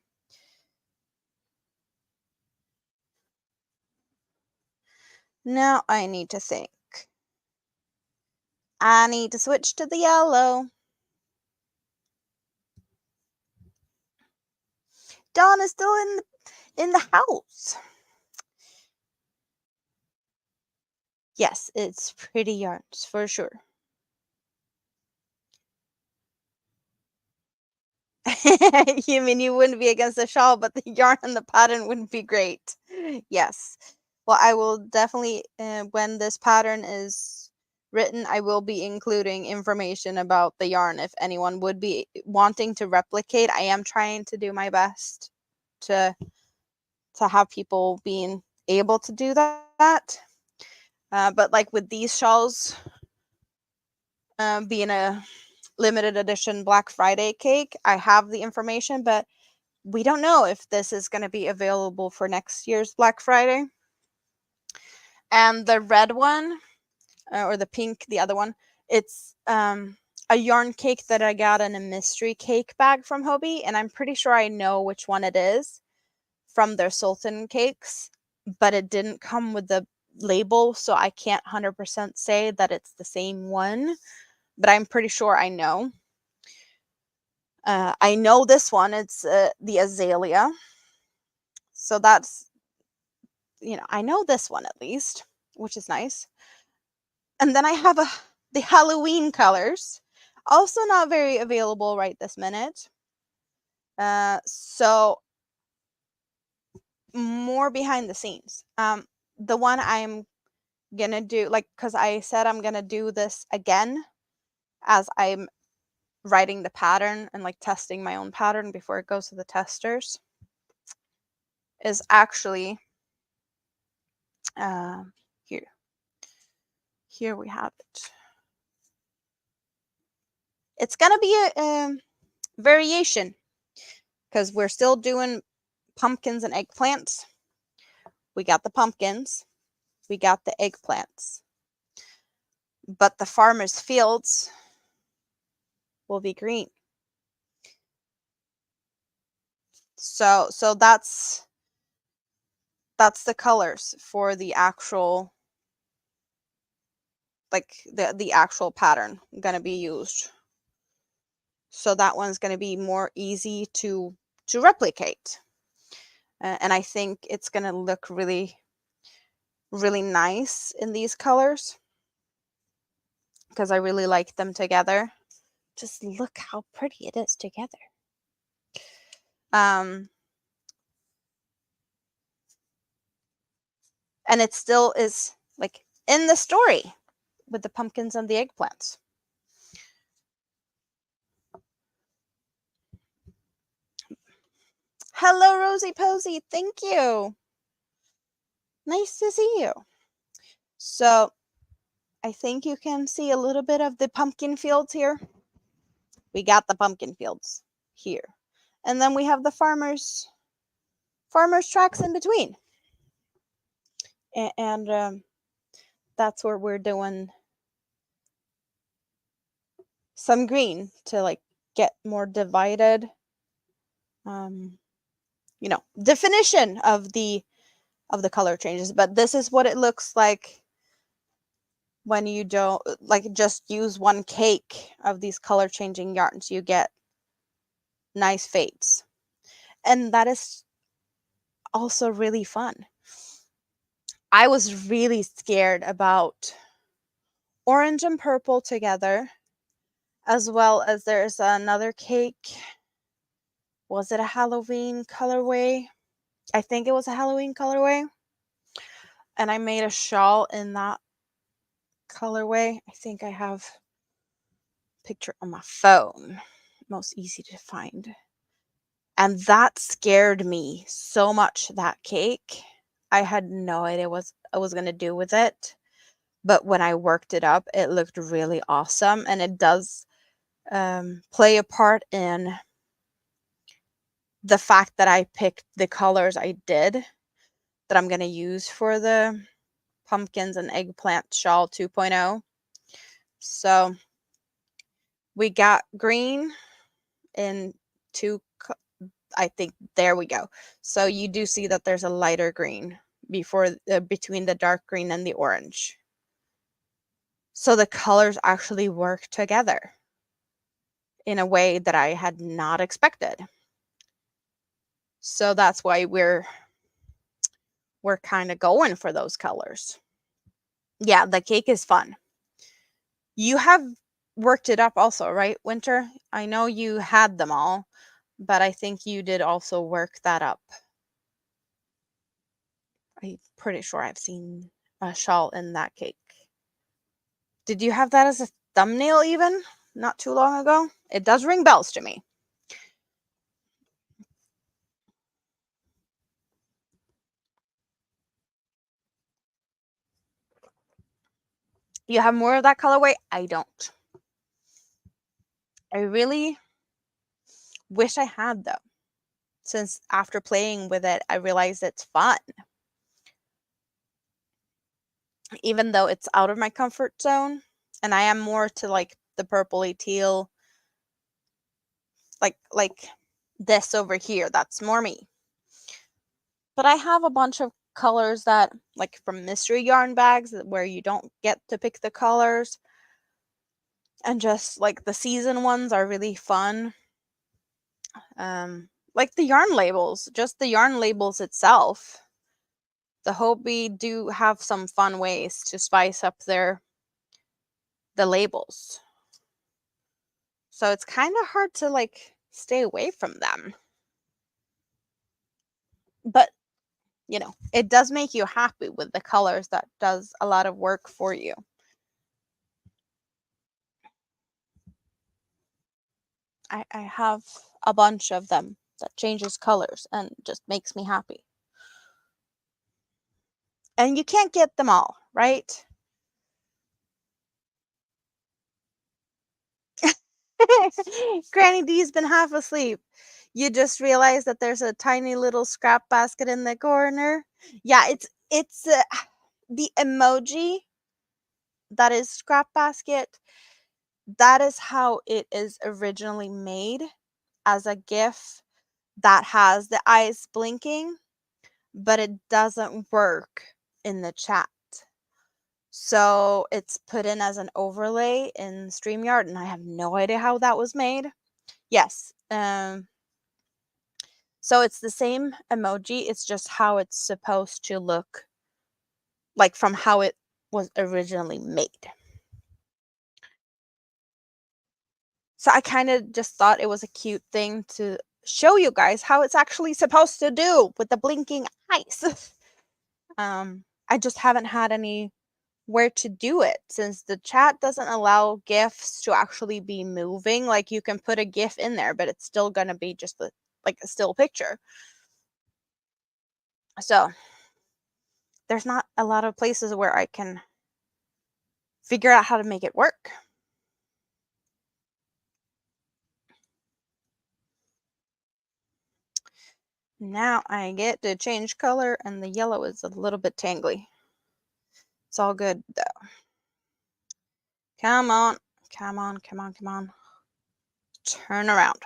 now I need to think. I need to switch to the yellow. Dawn is still in the house. Yes, it's pretty yarns for sure. You mean you wouldn't be against the shawl, but the yarn and the pattern wouldn't be great. Yes. Well, I will definitely, when this pattern is written, I will be including information about the yarn if anyone would be wanting to replicate. I am trying to do my best to have people being able to do that. But like with these shawls, being a limited edition Black Friday cake, I have the information, but we don't know if this is going to be available for next year's Black Friday. And the red one, or the pink, the other one, it's a yarn cake that I got in a mystery cake bag from Hobie, and I'm pretty sure I know which one it is from their Sultan cakes, but it didn't come with the label, so I can't 100% say that it's the same one, but I'm pretty sure I know. I know this one, it's the azalea. So that's, I know this one at least, which is nice. And then I have the Halloween colors, also not very available right this minute. So more behind the scenes. The one I'm gonna do, like, because I said I'm gonna do this again as I'm writing the pattern and like testing my own pattern before it goes to the testers, is actually here. Here we have it. It's gonna be a variation because we're still doing pumpkins and eggplants. We got the pumpkins, we got the eggplants, but the farmer's fields will be green. So that's the colors for the actual, like the actual pattern gonna be used. So that one's gonna be more easy to replicate, and I think it's gonna look really, really nice in these colors. because I really like them together. Just look how pretty it is together. And it still is like in the story with the pumpkins and the eggplants. Hello, Rosie Posey. Thank you. Nice to see you. So I think you can see a little bit of the pumpkin fields here. We got the pumpkin fields here. And then we have the farmers tracks in between. And that's where we're doing some green to like get more divided, definition of the color changes. But this is what it looks like when you don't just use one cake of these color changing yarns. You get nice fades, and that is also really fun. I was really scared about orange and purple together, as well as there's another cake. Was it a Halloween colorway? I think it was a Halloween colorway. And I made a shawl in that colorway. I think I have a picture on my phone. Most easy to find. And that scared me so much, that cake. I had no idea what I was going to do with it. But when I worked it up, it looked really awesome. And it does play a part in the fact that I picked the colors I did that I'm going to use for the pumpkins and eggplant shawl 2.0. So we got green in I think there we go. So you do see that there's a lighter green between the dark green and the orange. So the colors actually work together in a way that I had not expected. So that's why we're kind of going for those colors. Yeah, the cake is fun. You have worked it up also, right, Winter? I know you had them all, but I think you did also work that up. I'm pretty sure I've seen a shawl in that cake. Did you have that as a thumbnail even not too long ago? It does ring bells to me. You have more of that colorway? I don't. I really wish I had though, since after playing with it, I realized it's fun. Even though it's out of my comfort zone, and I am more to like the purpley teal, like this over here. That's more me. But I have a bunch of colors that, like from mystery yarn bags, where you don't get to pick the colors. And just like the season ones are really fun. Like the yarn labels, just the yarn labels itself. The Hobie do have some fun ways to spice up the labels. So it's kind of hard to like stay away from them. But it does make you happy with the colors. That does a lot of work for you. I have a bunch of them that changes colors and just makes me happy. And you can't get them all, right? Granny D's been half asleep. You just realize that there's a tiny little scrap basket in the corner. Yeah, it's the emoji that is scrap basket. That is how it is originally made, as a GIF that has the eyes blinking, but it doesn't work in the chat. So it's put in as an overlay in StreamYard, and I have no idea how that was made. Yes. So it's the same emoji. It's just how it's supposed to look, like from how it was originally made. So I kind of just thought it was a cute thing to show you guys how it's actually supposed to do with the blinking eyes. I just haven't had any where to do it since the chat doesn't allow GIFs to actually be moving. Like you can put a GIF in there, but it's still going to be just like a still picture. So there's not a lot of places where I can figure out how to make it work. Now I get to change color, and the yellow is a little bit tangly. It's all good though. Come on, come on, come on, come on. Turn around.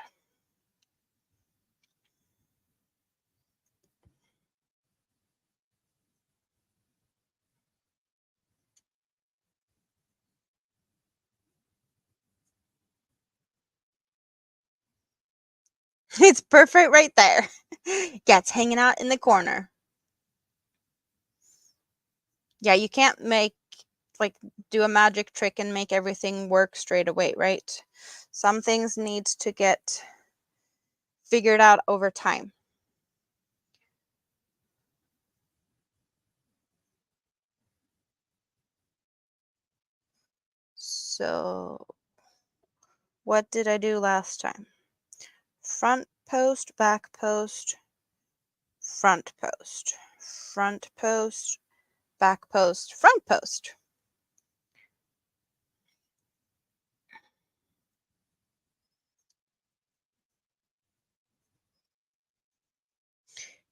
It's perfect right there. Yeah, it's hanging out in the corner. Yeah, you can't do a magic trick and make everything work straight away, right? Some things need to get figured out over time. So, what did I do last time? Front post, back post, front post, front post, back post, front post.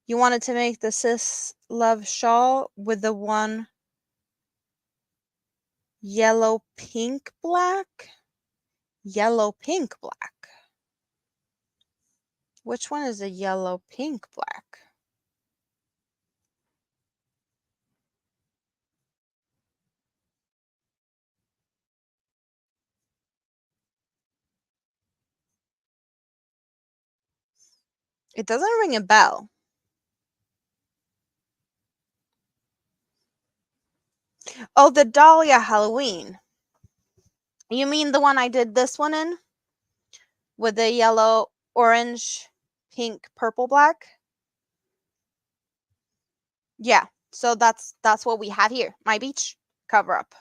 You wanted to make the Sis Love shawl with the one yellow, pink, black? Yellow, pink, black. Which one is a yellow, pink, black? It doesn't ring a bell. Oh, the Dahlia Halloween. You mean the one I did this one in? With the yellow, orange, pink, purple, black? Yeah. So that's what we have here. My beach cover up.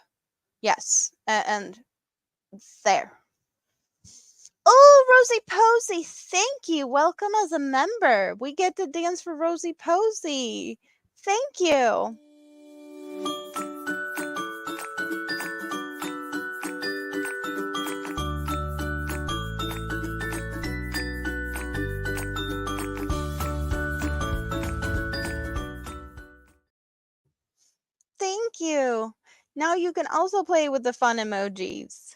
Yes. And there. Oh, Rosie Posey, thank you. Welcome as a member. We get to dance for Rosie Posey. Thank you. Thank you. Now you can also play with the fun emojis.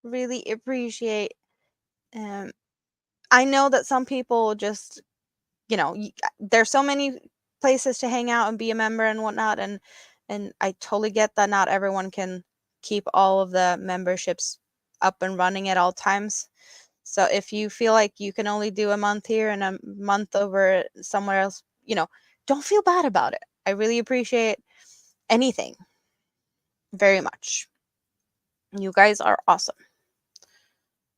Really appreciate. I know that some people just, there's so many places to hang out and be a member and whatnot, and I totally get that not everyone can keep all of the memberships up and running at all times. So if you feel like you can only do a month here and a month over somewhere else, don't feel bad about it. I really appreciate anything very much. You guys are awesome.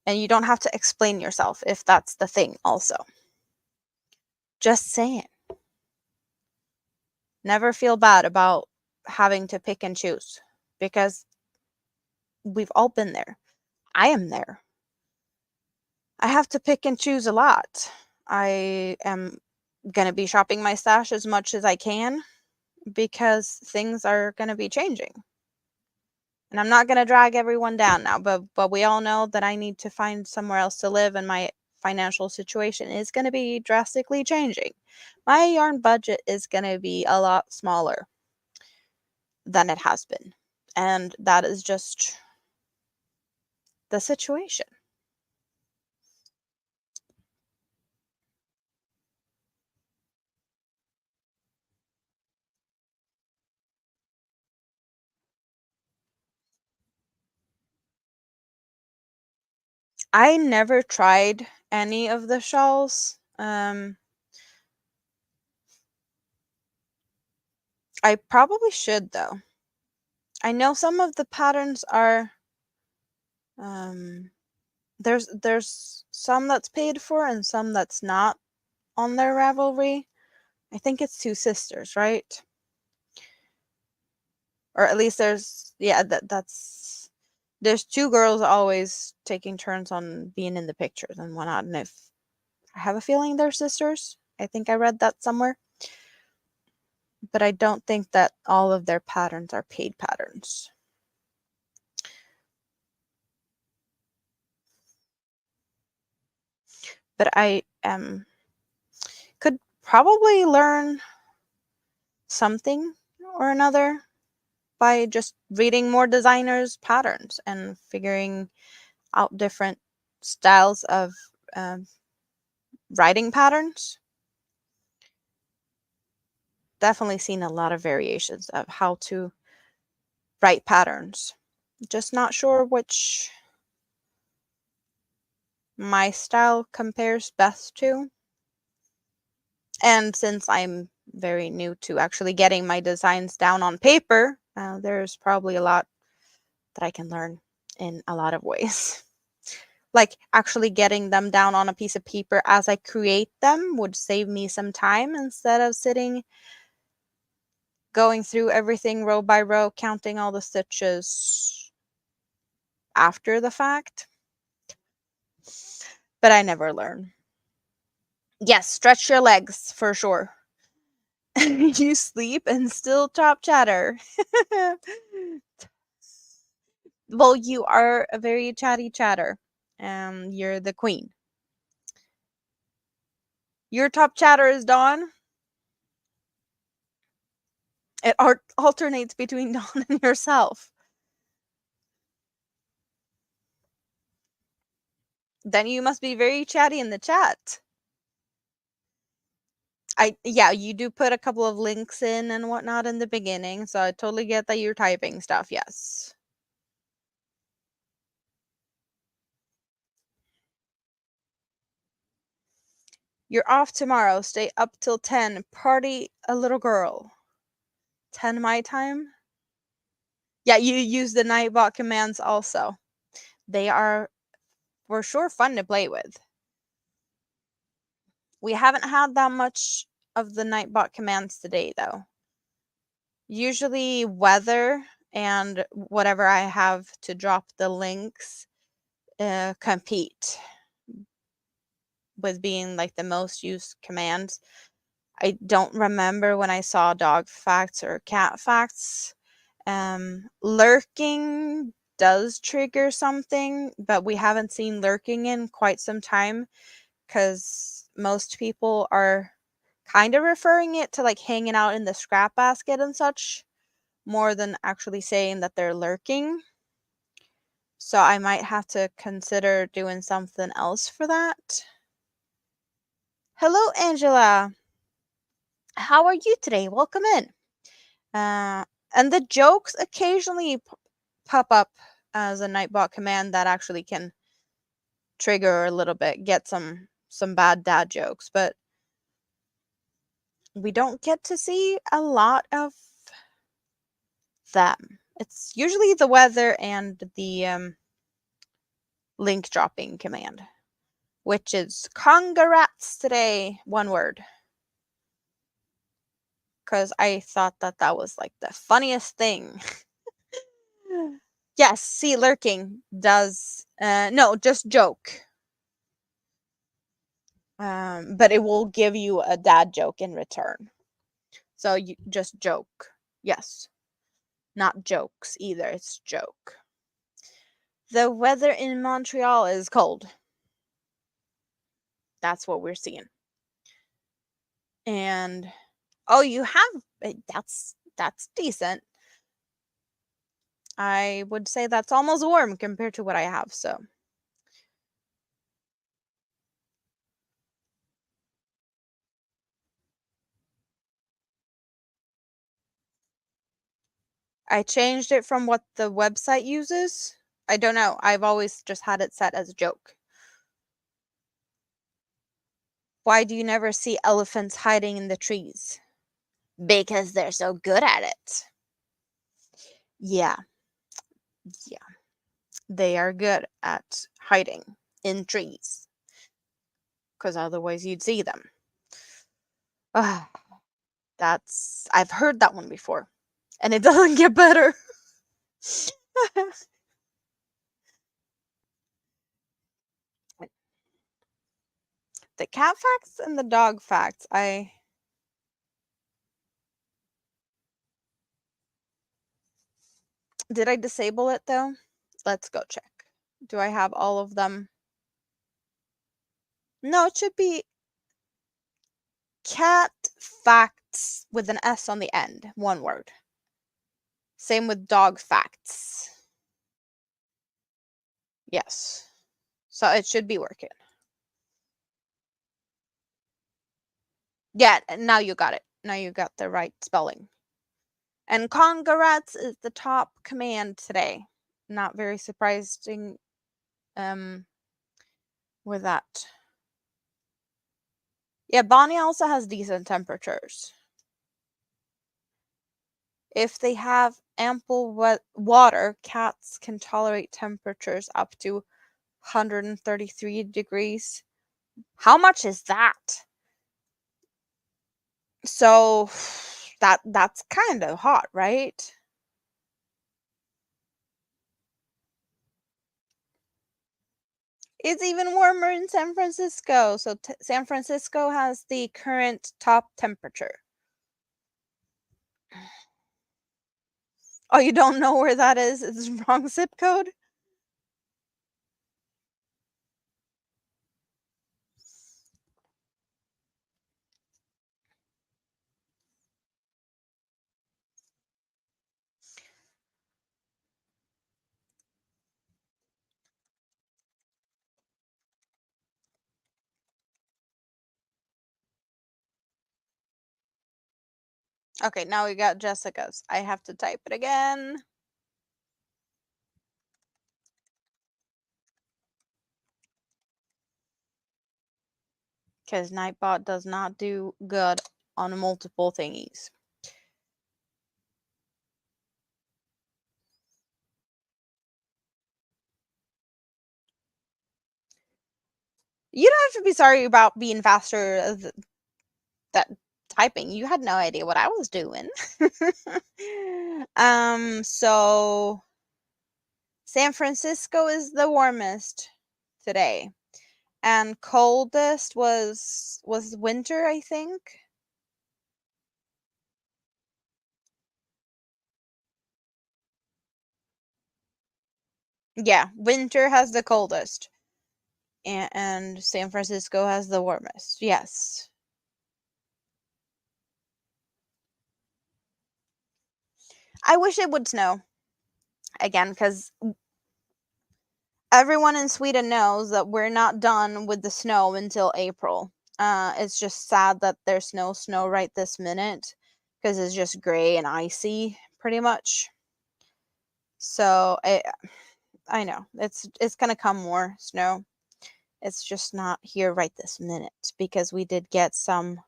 And you don't have to explain yourself if that's the thing also. Just saying. Never feel bad about having to pick and choose because we've all been there. I am there. I have to pick and choose a lot. I am going to be shopping my stash as much as I can because things are going to be changing. And I'm not going to drag everyone down now, but we all know that I need to find somewhere else to live, and my financial situation is going to be drastically changing. My yarn budget is going to be a lot smaller than it has been. And that is just the situation. I never tried any of the shawls. I probably should though. I know some of the patterns are there's some that's paid for and some that's not on their Ravelry. I think it's two sisters, right? Or at least there's there's two girls always taking turns on being in the pictures and whatnot. And if I have a feeling they're sisters, I think I read that somewhere. But I don't think that all of their patterns are paid patterns. But I could probably learn something or another by just reading more designers' patterns and figuring out different styles of writing patterns. Definitely seen a lot of variations of how to write patterns. Just not sure which my style compares best to. And since I'm very new to actually getting my designs down on paper, there's probably a lot that I can learn in a lot of ways. Like actually getting them down on a piece of paper as I create them would save me some time instead of sitting going through everything row by row, counting all the stitches after the fact. But I never learn. Yes, stretch your legs for sure. You sleep and still chop chatter. Well, you are a very chatty chatter. You're the queen. Your top chatter is Dawn. It alternates between Dawn and yourself. Then you must be very chatty in the chat. Yeah, you do put a couple of links in and whatnot in the beginning, so I totally get that you're typing stuff, yes. You're off tomorrow. Stay up till 10. Party a little girl. 10 my time? Yeah, you use the Nightbot commands also. They are for sure fun to play with. We haven't had that much of the Nightbot commands today, though. Usually weather and whatever I have to drop the links compete with being like the most used commands. I don't remember when I saw dog facts or cat facts. Lurking does trigger something, but we haven't seen lurking in quite some time because most people are kind of referring it to like hanging out in the scrap basket and such more than actually saying that they're lurking. So I might have to consider doing something else for that. Hello, Angela. How are you today? Welcome in. And the jokes occasionally pop up as a Nightbot command that actually can trigger a little bit, get some bad dad jokes, but we don't get to see a lot of them. It's usually the weather and the link dropping command, which is congrats today, one word. Because I thought that that was like the funniest thing. Yes, see, lurking does, no, just joke. But it will give you a dad joke in return. So you just joke. Yes. Not jokes either, it's joke. The weather in Montreal is cold. That's what we're seeing. And oh, you have that's decent. I would say that's almost warm compared to what I have, so I changed it from what the website uses. I don't know. I've always just had it set as a joke. Why do you never see elephants hiding in the trees? Because they're so good at it. Yeah, yeah. They are good at hiding in trees, because otherwise you'd see them. Ah, I've heard that one before, and it doesn't get better. The cat facts and the dog facts, did I disable it though? Let's go check. Do I have all of them? No, it should be cat facts with an S on the end, one word. Same with dog facts. Yes. So it should be working. Yeah, now you got it. Now you got the right spelling. And congrats is the top command today. Not very surprising with that. Yeah, Bonnie also has decent temperatures. If they have ample water, cats can tolerate temperatures up to 133 degrees. How much is that? So that's kind of hot, right? It's even warmer in San Francisco. So San Francisco has the current top temperature. Oh, you don't know where that is? It's wrong zip code? Okay, now we got Jessica's. I have to type it again. Because Nightbot does not do good on multiple thingies. You don't have to be sorry about being faster that typing. You had no idea what I was doing. So San Francisco is the warmest today. And coldest was winter, I think. Yeah, winter has the coldest. And San Francisco has the warmest. Yes. I wish it would snow again, because everyone in Sweden knows that we're not done with the snow until April. It's just sad that there's no snow right this minute, because it's just gray and icy pretty much. So I know it's gonna come more snow. It's just not here right this minute, because we did get some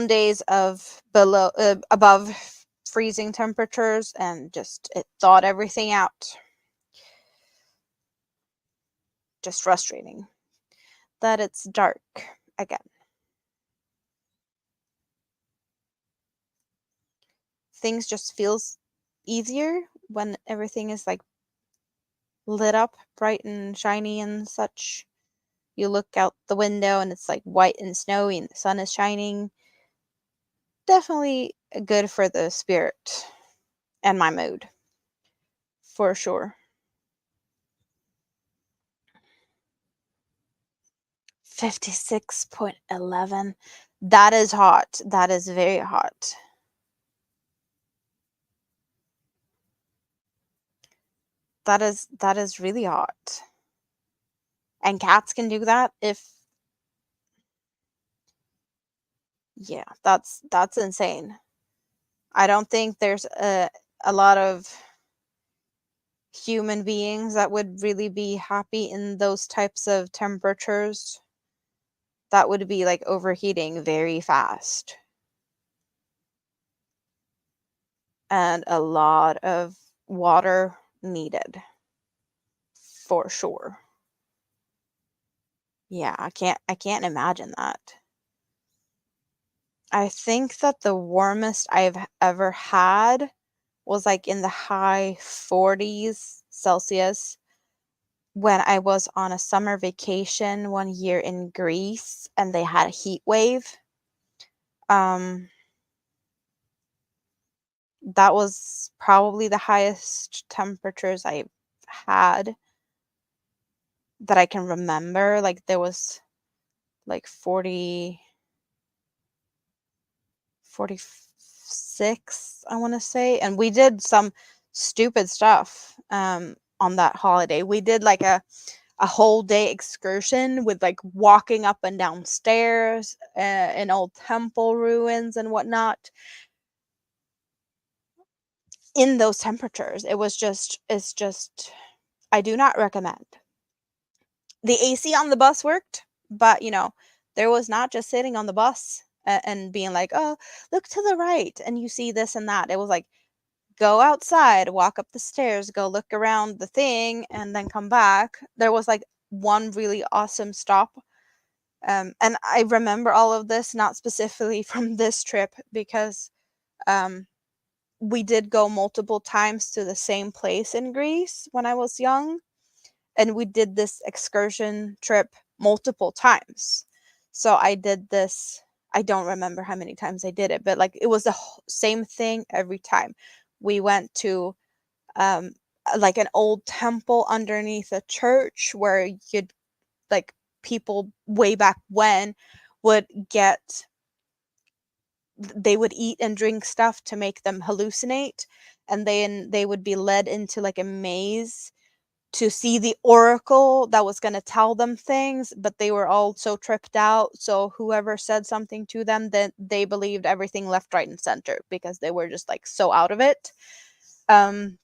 days of above freezing temperatures, and just it thawed everything out. Just frustrating that it's dark again. Things just feels easier when everything is like lit up bright and shiny and such. You look out the window and it's like white and snowy and the sun is shining. Definitely good for the spirit and my mood, for sure. 56.11. That is hot. That is very hot. That is really hot. And cats can do that if yeah, that's insane. I don't think there's a lot of human beings that would really be happy in those types of temperatures. That would be like overheating very fast. and a lot of water needed for sure. Yeah, I can't imagine that. I think that the warmest I've ever had was like in the high 40s Celsius when I was on a summer vacation one year in Greece and they had a heat wave. Um, that was probably the highest temperatures I've had that I can remember. Like there was like 46, I want to say. And we did some stupid stuff on that holiday. We did like a whole day excursion with like walking up and down stairs in old temple ruins and whatnot in those temperatures. It's just, I do not recommend. The AC on the bus worked, but there was not just sitting on the bus and being like, oh, look to the right and you see this and that. It was like, go outside, walk up the stairs, go look around the thing, and then come back. There was like one really awesome stop. And I remember all of this, not specifically from this trip, because um, we did go multiple times to the same place in Greece when I was young. And we did this excursion trip multiple times. So I did this, I don't remember how many times I did it, but like it was the same thing every time. We went to um, like an old temple underneath a church where you'd like people way back when would get they would eat and drink stuff to make them hallucinate, and then they would be led into like a maze to see the oracle that was going to tell them things, but they were all so tripped out, so whoever said something to them, that they believed everything left, right, and center because they were just like so out of it. um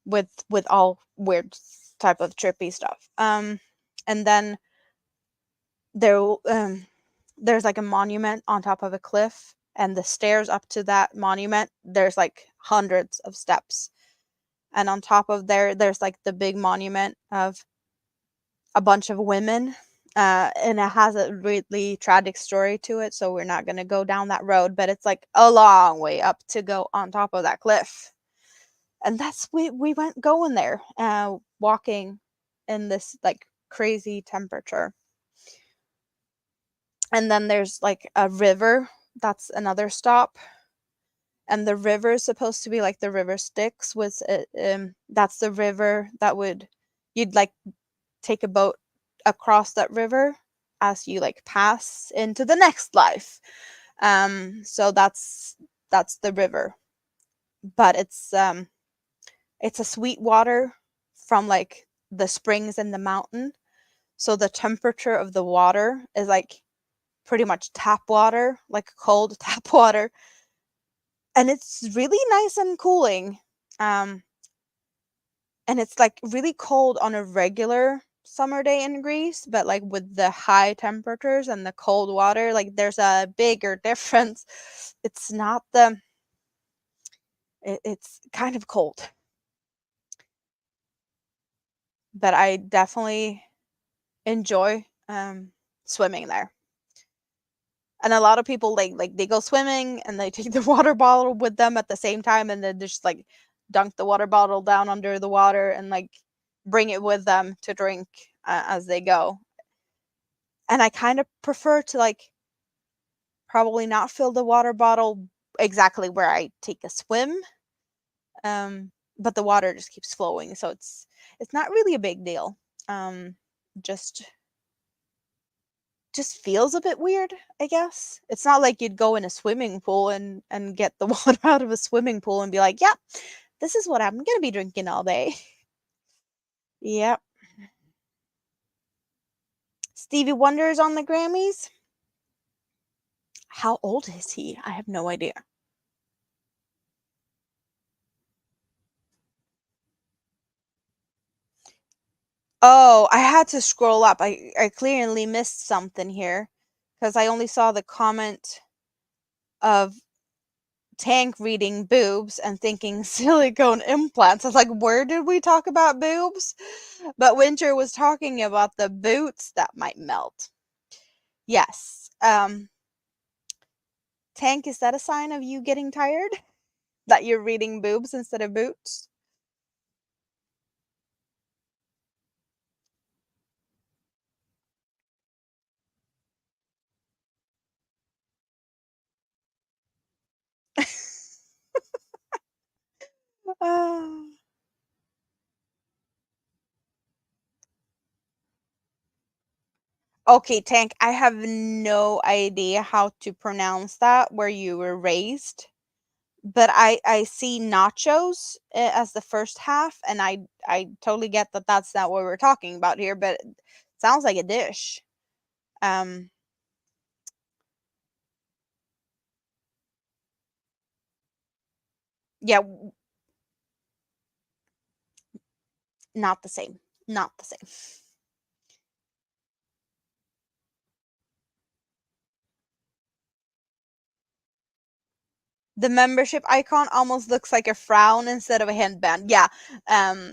with all weird type of trippy stuff. And then there there's like a monument on top of a cliff, and the stairs up to that monument, there's like hundreds of steps. And on top of there's like the big monument of a bunch of women. And it has a really tragic story to it, so we're not going to go down that road, but it's like a long way up to go on top of that cliff. And that's we went going there, walking in this like crazy temperature. And then there's like a river, that's another stop. And the river is supposed to be like the river Styx, was that's the river that would you'd like take a boat across that river as you like pass into the next life. So that's the river, but it's a sweet water from like the springs in the mountain. So the temperature of the water is like pretty much tap water, like cold tap water. And it's really nice and cooling. Um, and it's like really cold on a regular summer day in Greece, but like with the high temperatures and the cold water, like there's a bigger difference. It's not it's kind of cold, but I definitely enjoy swimming there. And a lot of people like they go swimming and they take the water bottle with them at the same time, and then just like dunk the water bottle down under the water and like bring it with them to drink as they go. And I kind of prefer to like probably not fill the water bottle exactly where I take a swim. But the water just keeps flowing, so it's not really a big deal. Um, just just feels a bit weird, I guess. It's not like you'd go in a swimming pool and get the water out of a swimming pool and be like, "Yeah, this is what I'm gonna be drinking all day." Yep. Stevie Wonder is on the Grammys. How old is he? I have no idea. Oh, I had to scroll up. I clearly missed something here because I only saw the comment of Tank reading boobs and thinking silicone implants. I was like, where did we talk about boobs? But Winter was talking about the boots that might melt. Yes. Tank, is that a sign of you getting tired? That you're reading boobs instead of boots? Oh. Okay, Tank, I have no idea how to pronounce that where you were raised, but I see nachos as the first half, and I totally get that that's not what we're talking about here, but it sounds like a dish. Um, yeah, not the same. Not the same. The membership icon almost looks like a frown instead of a headband. Yeah, um,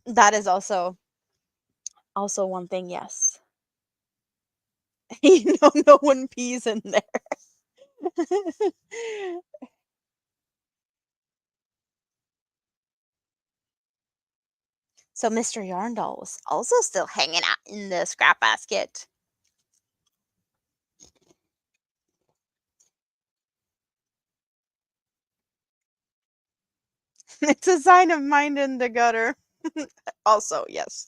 that is also one thing. Yes, no one pees in there. So Mr. Yarndall was also still hanging out in the scrap basket. It's a sign of mind in the gutter. Also, yes.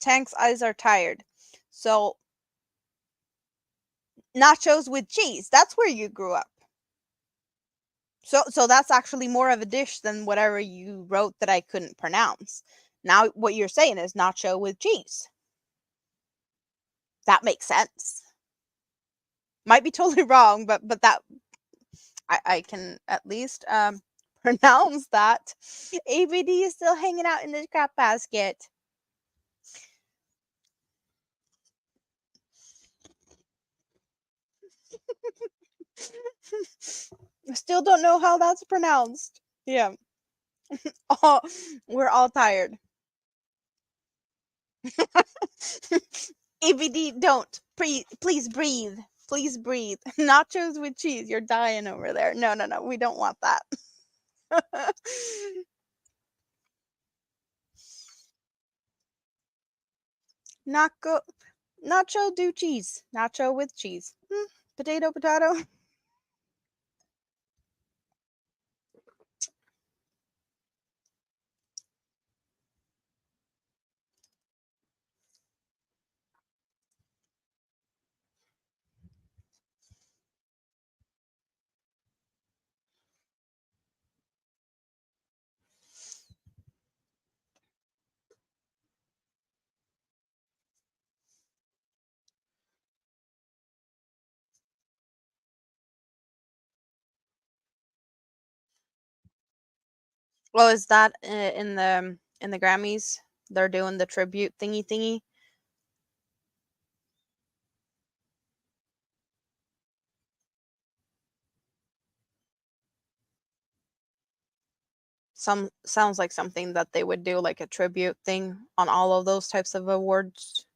Tank's eyes are tired. So nachos with cheese. That's where you grew up. So that's actually more of a dish than whatever you wrote that I couldn't pronounce. Now what you're saying is nacho with cheese. That makes sense. Might be totally wrong, but that I can at least pronounce that. ABD is still hanging out in the scrap basket. Still don't know how that's pronounced. Yeah. Oh, we're all tired. ABD, don't. Please breathe. Please breathe. Nachos with cheese. You're dying over there. No, no, no. We don't want that. Nacho, nacho do cheese. Nacho with cheese. Potato, potato. Well, is that in the Grammys? They're doing the tribute thingy. Some sounds like something that they would do, like a tribute thing on all of those types of awards.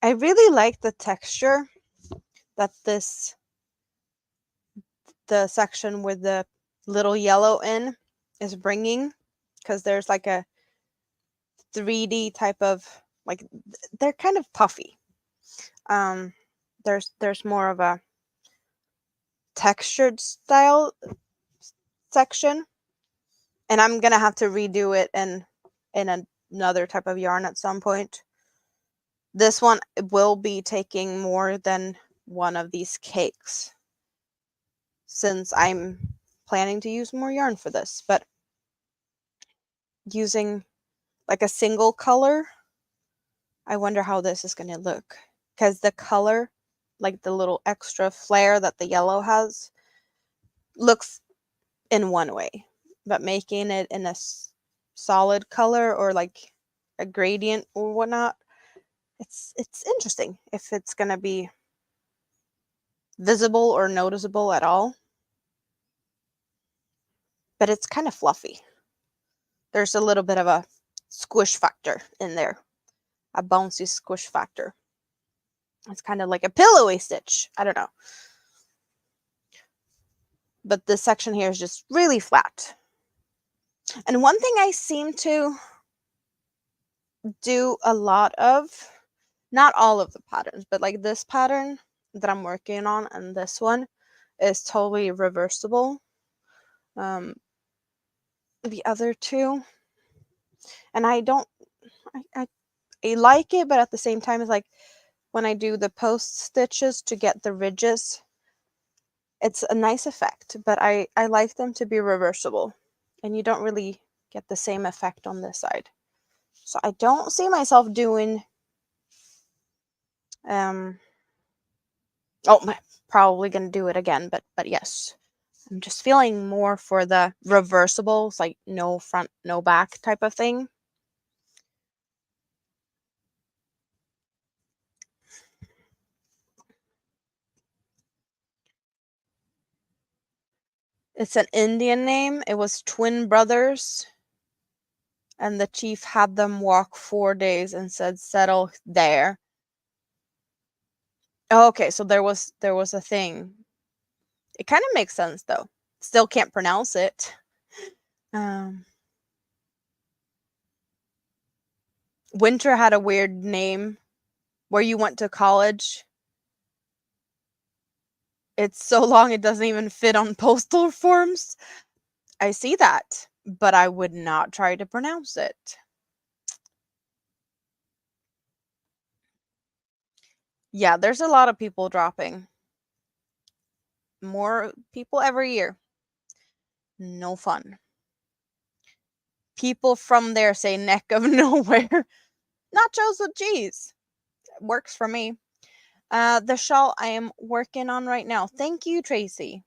I really like the texture that the section with the little yellow in is bringing, because there's like a 3D type of, like, they're kind of puffy. There's more of a textured style section, and I'm gonna have to redo it in another type of yarn at some point. This one will be taking more than one of these cakes, since I'm planning to use more yarn for this, but using like a single color, I wonder how this is going to look, because the color, like the little extra flare that the yellow has, looks in one way, but making it in a solid color or like a gradient or whatnot, it's interesting if it's going to be visible or noticeable at all. But it's kind of fluffy. There's a little bit of a squish factor in there, a bouncy squish factor. It's kind of like a pillowy stitch. I don't know. But this section here is just really flat. And one thing I seem to do a lot of, not all of the patterns, but like this pattern that I'm working on and this one is totally reversible. The other two, and I like it, but at the same time, it's like when I do the post stitches to get the ridges, it's a nice effect, but I like them to be reversible, and you don't really get the same effect on this side. So I don't see myself doing, probably going to do it again, but yes, I'm just feeling more for the reversibles, like no front, no back type of thing. It's an Indian name. It was twin brothers, and the chief had them walk 4 days and said, settle there. Oh, okay, so there was a thing. It kind of makes sense though. Still can't pronounce it. Winter had a weird name. Where you went to college, it's so long it doesn't even fit on postal forms. I see that, but I would not try to pronounce it. Yeah, there's a lot of people dropping. More people every year. No fun. People from there say neck of nowhere. Nachos with cheese. Works for me. The shawl I am working on right now. Thank you, Tracy.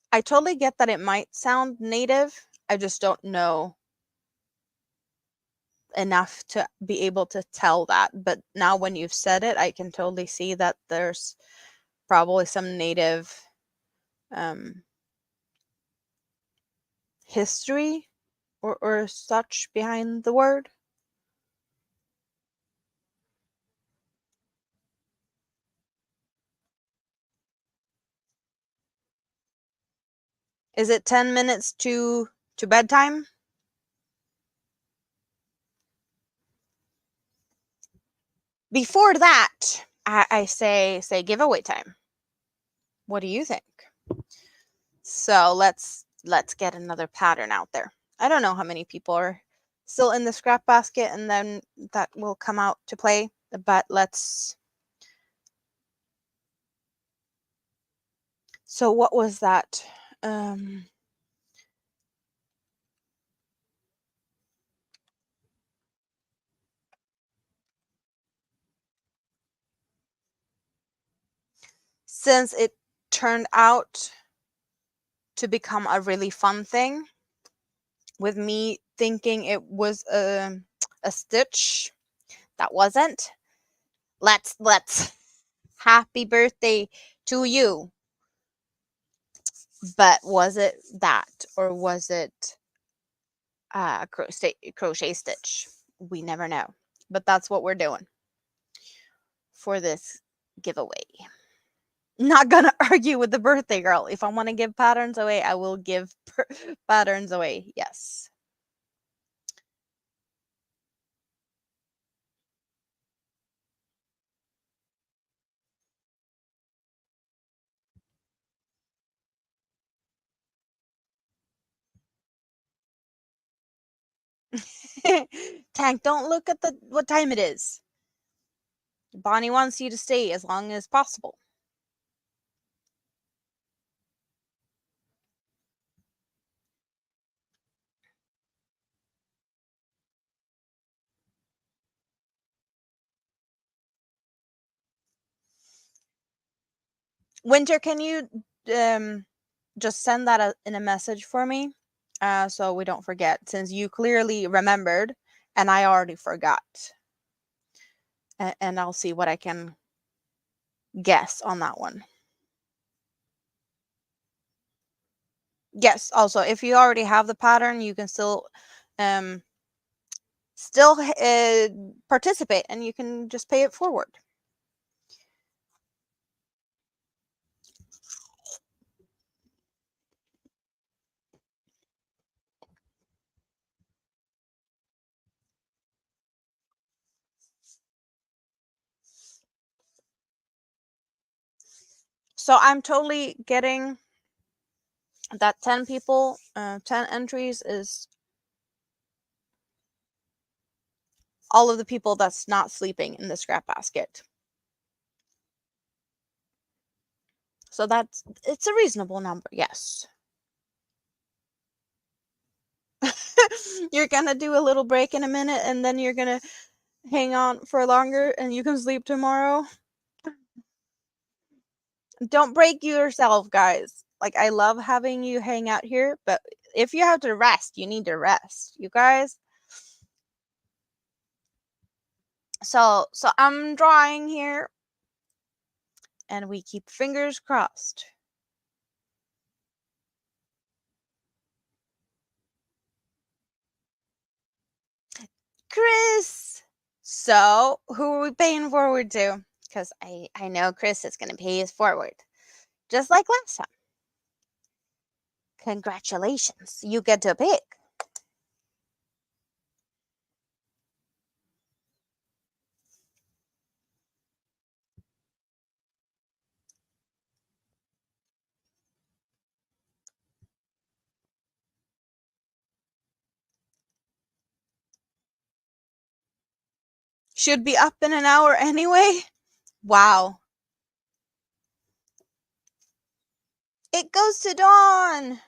I totally get that it might sound native. I just don't know enough to be able to tell that. But now when you've said it, I can totally see that there's probably some native history or such behind the word. Is it 10 minutes to bedtime? Before that, I say giveaway time. What do you think? So let's get another pattern out there. I don't know how many people are still in the scrap basket and then that will come out to play, but let's. So what was that? Since it turned out to become a really fun thing, with me thinking it was a stitch that wasn't. Let's happy birthday to you. But was it that, or was it crochet stitch? We never know. but that's what we're doing for this giveaway. Not gonna argue with the birthday girl. If I want to give patterns away, I will give patterns away. Yes. Tank, don't look at the what time it is. Bonnie wants you to stay as long as possible. Winter, can you just send that in a message for me so we don't forget, since you clearly remembered and I already forgot. And I'll see what I can guess on that one. Yes, also, if you already have the pattern, you can still participate and you can just pay it forward. So I'm totally getting that 10 people, 10 entries is all of the people that's not sleeping in the scrap basket. So it's a reasonable number, yes. You're gonna do a little break in a minute and then you're gonna hang on for longer and you can sleep tomorrow. Don't break yourself, guys. Like, I love having you hang out here, but if you have to rest, you need to rest, you guys. So I'm drawing here and we keep fingers crossed. Chris! So, who are we paying forward to? Because I know Chris is going to pay us forward. Just like last time. Congratulations. You get to pick. Should be up in an hour anyway. Wow. It goes to Dawn.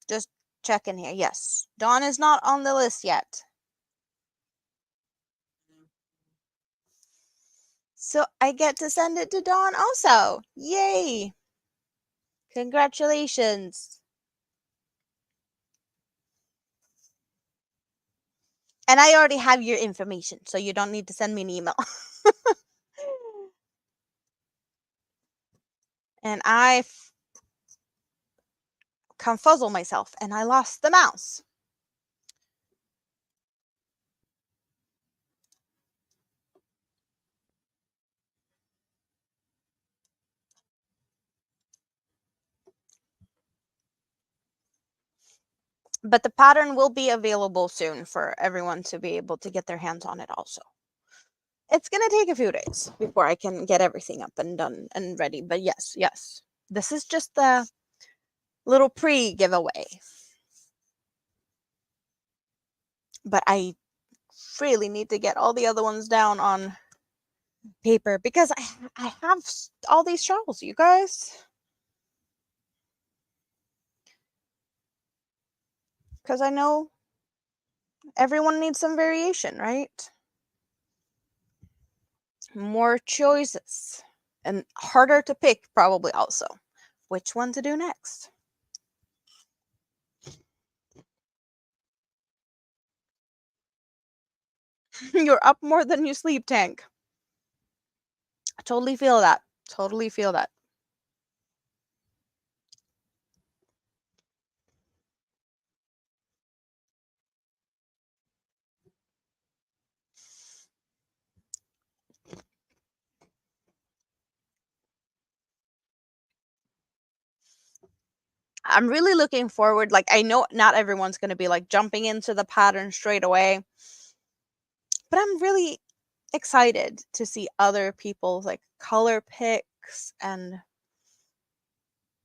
Just checking here. Yes. Dawn is not on the list yet. So I get to send it to Dawn also. Yay. Congratulations. And I already have your information, so you don't need to send me an email. And I confuzzle myself and I lost the mouse. But the pattern will be available soon for everyone to be able to get their hands on it also. It's going to take a few days before I can get everything up and done and ready. But yes. This is just the little pre-giveaway. But I really need to get all the other ones down on paper because I have all these shawls, you guys. Because I know everyone needs some variation, right? More choices. And harder to pick, probably also. Which one to do next? You're up more than you sleep, Tank. I totally feel that. Totally feel that. I'm really looking forward. Like, I know not everyone's going to be like jumping into the pattern straight away, but I'm really excited to see other people's like color picks and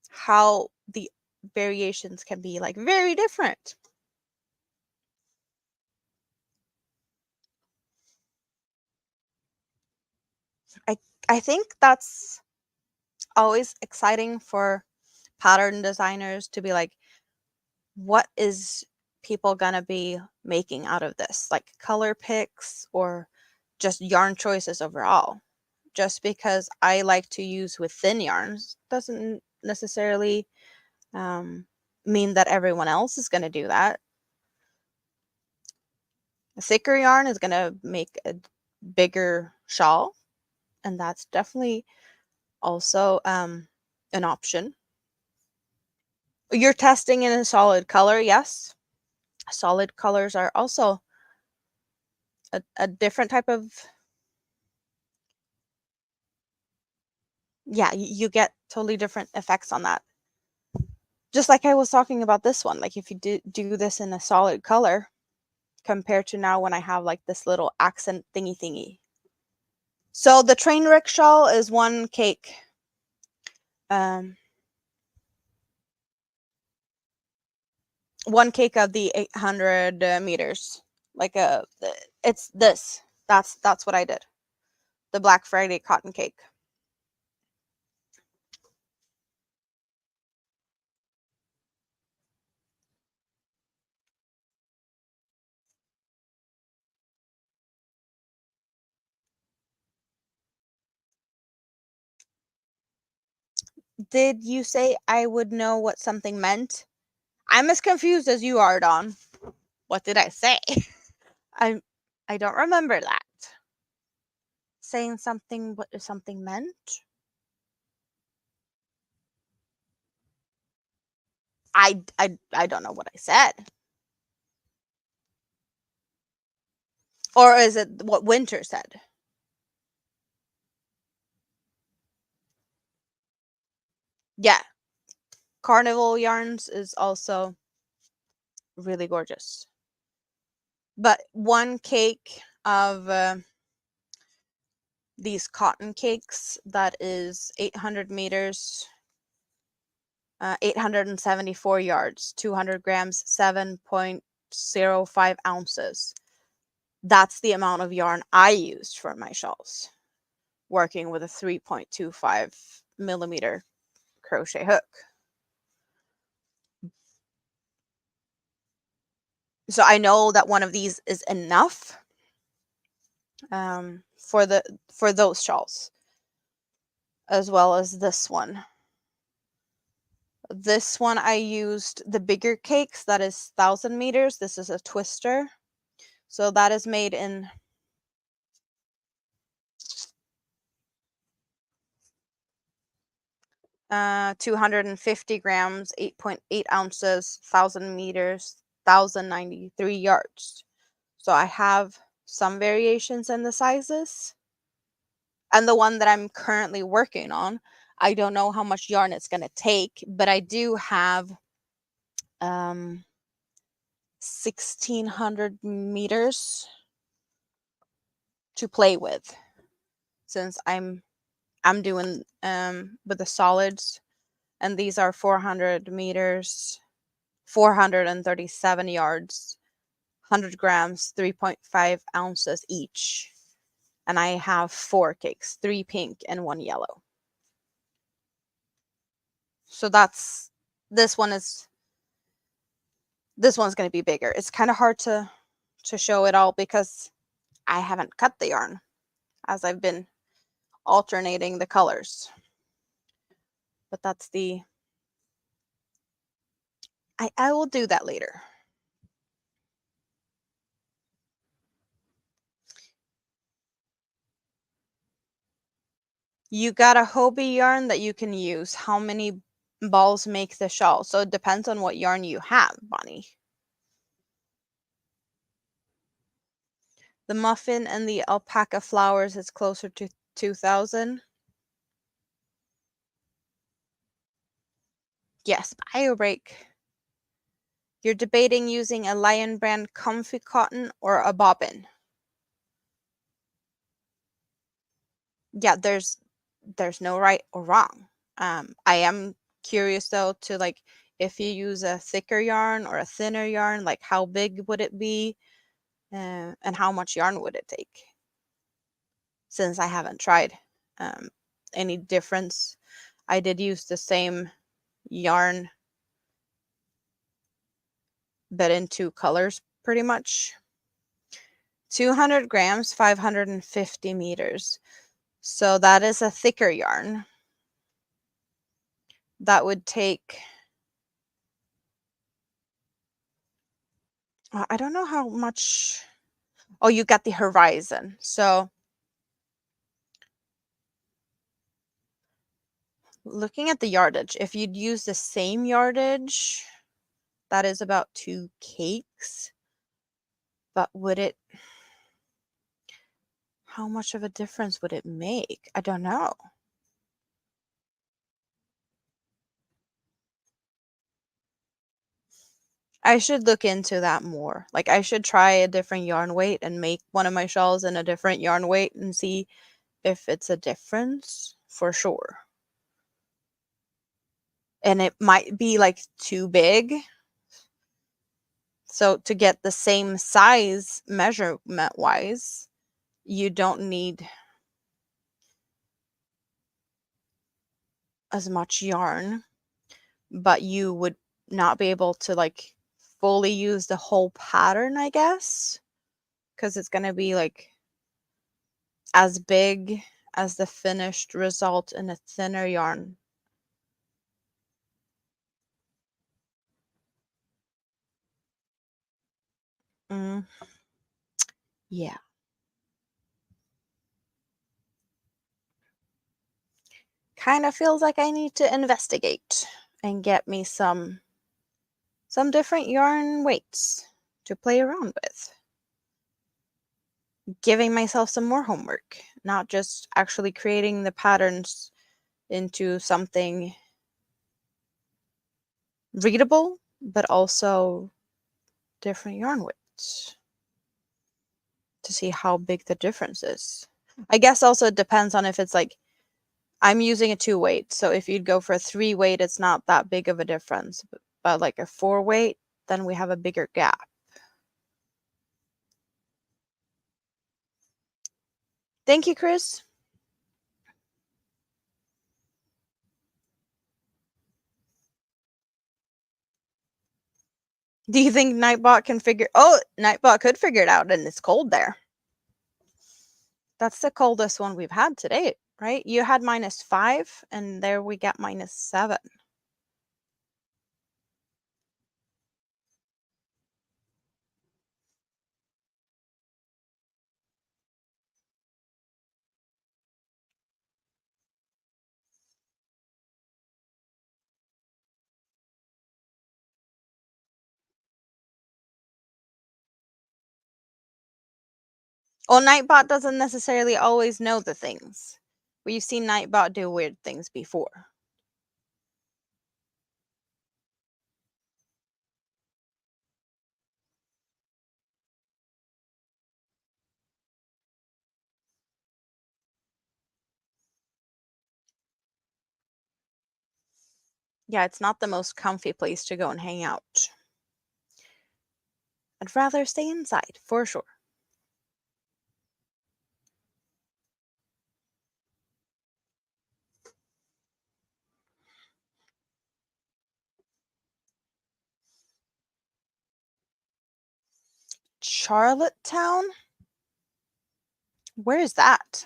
how the variations can be like very different. I I think that's always exciting for pattern designers to be like, what is people gonna be making out of this? Like color picks or just yarn choices overall. Just because I like to use with thin yarns doesn't necessarily um, mean that everyone else is going to do that. A thicker yarn is going to make a bigger shawl, and that's definitely also an option. You're testing in a solid color, yes. Solid colors are also a different type of, yeah, you get totally different effects on that. Just like I was talking about this one, like if you do this in a solid color compared to now when I have like this little accent thingy. So the train wreck shawl is one cake. Um, one cake of the 800 meters. Like it's this. That's what I did. The Black Friday cotton cake. Did you say I would know what something meant? I'm as confused as you are, Dawn. What did I say? I I don't remember that. Saying something what something meant? I don't know what I said. Or is it what Winter said? Yeah. Carnival yarns is also really gorgeous. But one cake of these cotton cakes that is 800 meters, 874 yards, 200 grams, 7.05 ounces. That's the amount of yarn I used for my shawls, working with a 3.25 millimeter crochet hook. So I know that one of these is enough for those shawls, as well as this one. This one I used the bigger cakes, that is 1,000 meters. This is a twister. So that is made in 250 grams, 8.8 ounces, 1,000 meters, 1,093 yards. So I have some variations in the sizes. And the one that I'm currently working on, I don't know how much yarn it's going to take, but I do have 1,600 meters to play with, since I'm doing with the solids, and these are 400 meters, 437 yards, 100 grams, 3.5 ounces each. And I have 4 cakes, 3 pink and 1 yellow. So that's this one is this one's going to be bigger. It's kind of hard to show it all because I haven't cut the yarn as I've been alternating the colors. But that's the I will do that later. You got a Hobie yarn that you can use. How many balls make the shawl? So it depends on what yarn you have, Bonnie. The muffin and the alpaca flowers is closer to 2,000. Yes, BioBreak. You're debating using a Lion brand comfy cotton or a bobbin. Yeah, there's no right or wrong. I am curious though to like if you use a thicker yarn or a thinner yarn, like how big would it be, and how much yarn would it take? Since I haven't tried um, any difference. I did use the same yarn, but in two colors pretty much. 200 grams, 550 meters. So that is a thicker yarn. That would take, I don't know how much. Oh, you got the horizon. So looking at the yardage, if you'd use the same yardage, that is about 2 cakes. But would it, how much of a difference would it make? I don't know. I should look into that more. Like I should try a different yarn weight and make one of my shawls in a different yarn weight and see if it's a difference for sure. And it might be like too big. So to get the same size measurement wise, you don't need as much yarn, but you would not be able to like fully use the whole pattern, I guess, because it's going to be like as big as the finished result in a thinner yarn. Mm, yeah. Kind of feels like I need to investigate and get me some different yarn weights to play around with. Giving myself some more homework, not just actually creating the patterns into something readable, but also different yarn widths to see how big the difference is. I guess also it depends on if it's like I'm using a 2 weight, so if you'd go for a 3 weight, it's not that big of a difference. But like a 4 weight, then we have a bigger gap. Thank you, Chris. Do you think Nightbot can figure? Oh, Nightbot could figure it out, and it's cold there. That's the coldest one we've had today, right? You had -5, and there we got -7. Well, Nightbot doesn't necessarily always know the things. We've seen Nightbot do weird things before. Yeah, it's not the most comfy place to go and hang out. I'd rather stay inside, for sure. Charlottetown? Where is that?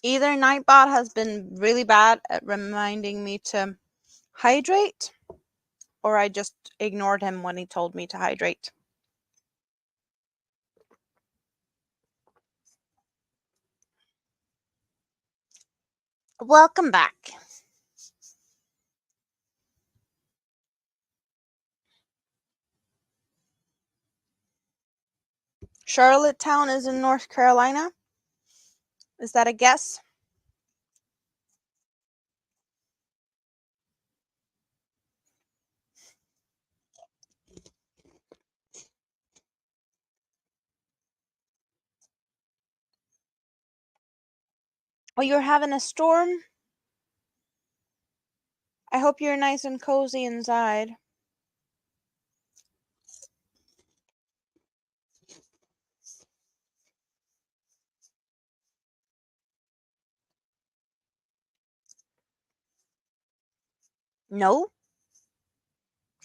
Either Nightbot has been really bad at reminding me to hydrate, or I just ignored him when he told me to hydrate. Welcome back. Charlottetown is in North Carolina. Is that a guess? Oh, you're having a storm? I hope you're nice and cozy inside. No?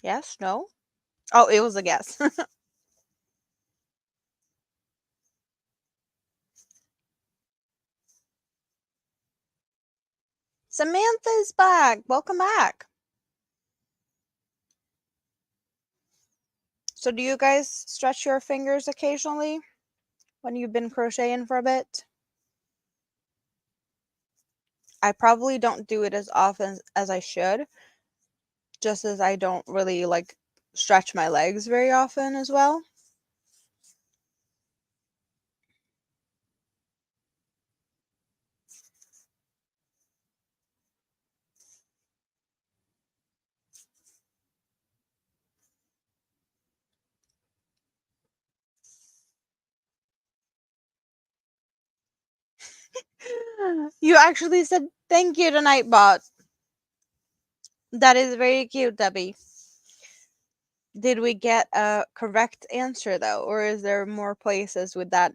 Yes? No? Oh, it was a guess. Samantha's back. Welcome back. So do you guys stretch your fingers occasionally when you've been crocheting for a bit? I probably don't do it as often as I should, just as I don't really like stretch my legs very often as well. You actually said thank you to Nightbot. That is very cute, Debbie. Did we get a correct answer though, or is there more places with that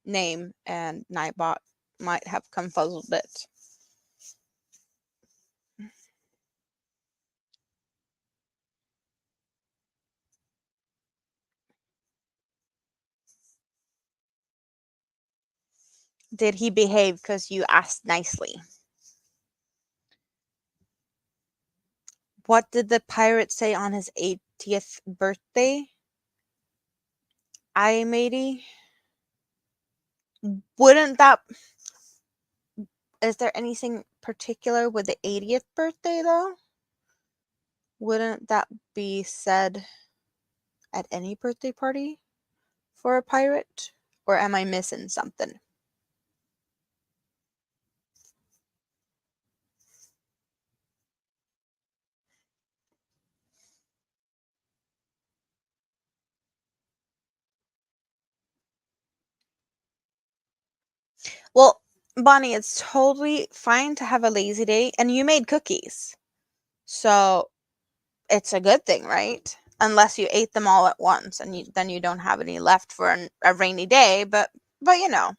name and Nightbot might have confuzzled it? Did he behave because you asked nicely? What did the pirate say on his 80th birthday? I matey. Wouldn't that, is there anything particular with the 80th birthday though? Wouldn't that be said at any birthday party for a pirate? Or am I missing something? Well, Bonnie, it's totally fine to have a lazy day, and you made cookies. So it's a good thing, right? Unless you ate them all at once and then you don't have any left for a rainy day, but you know.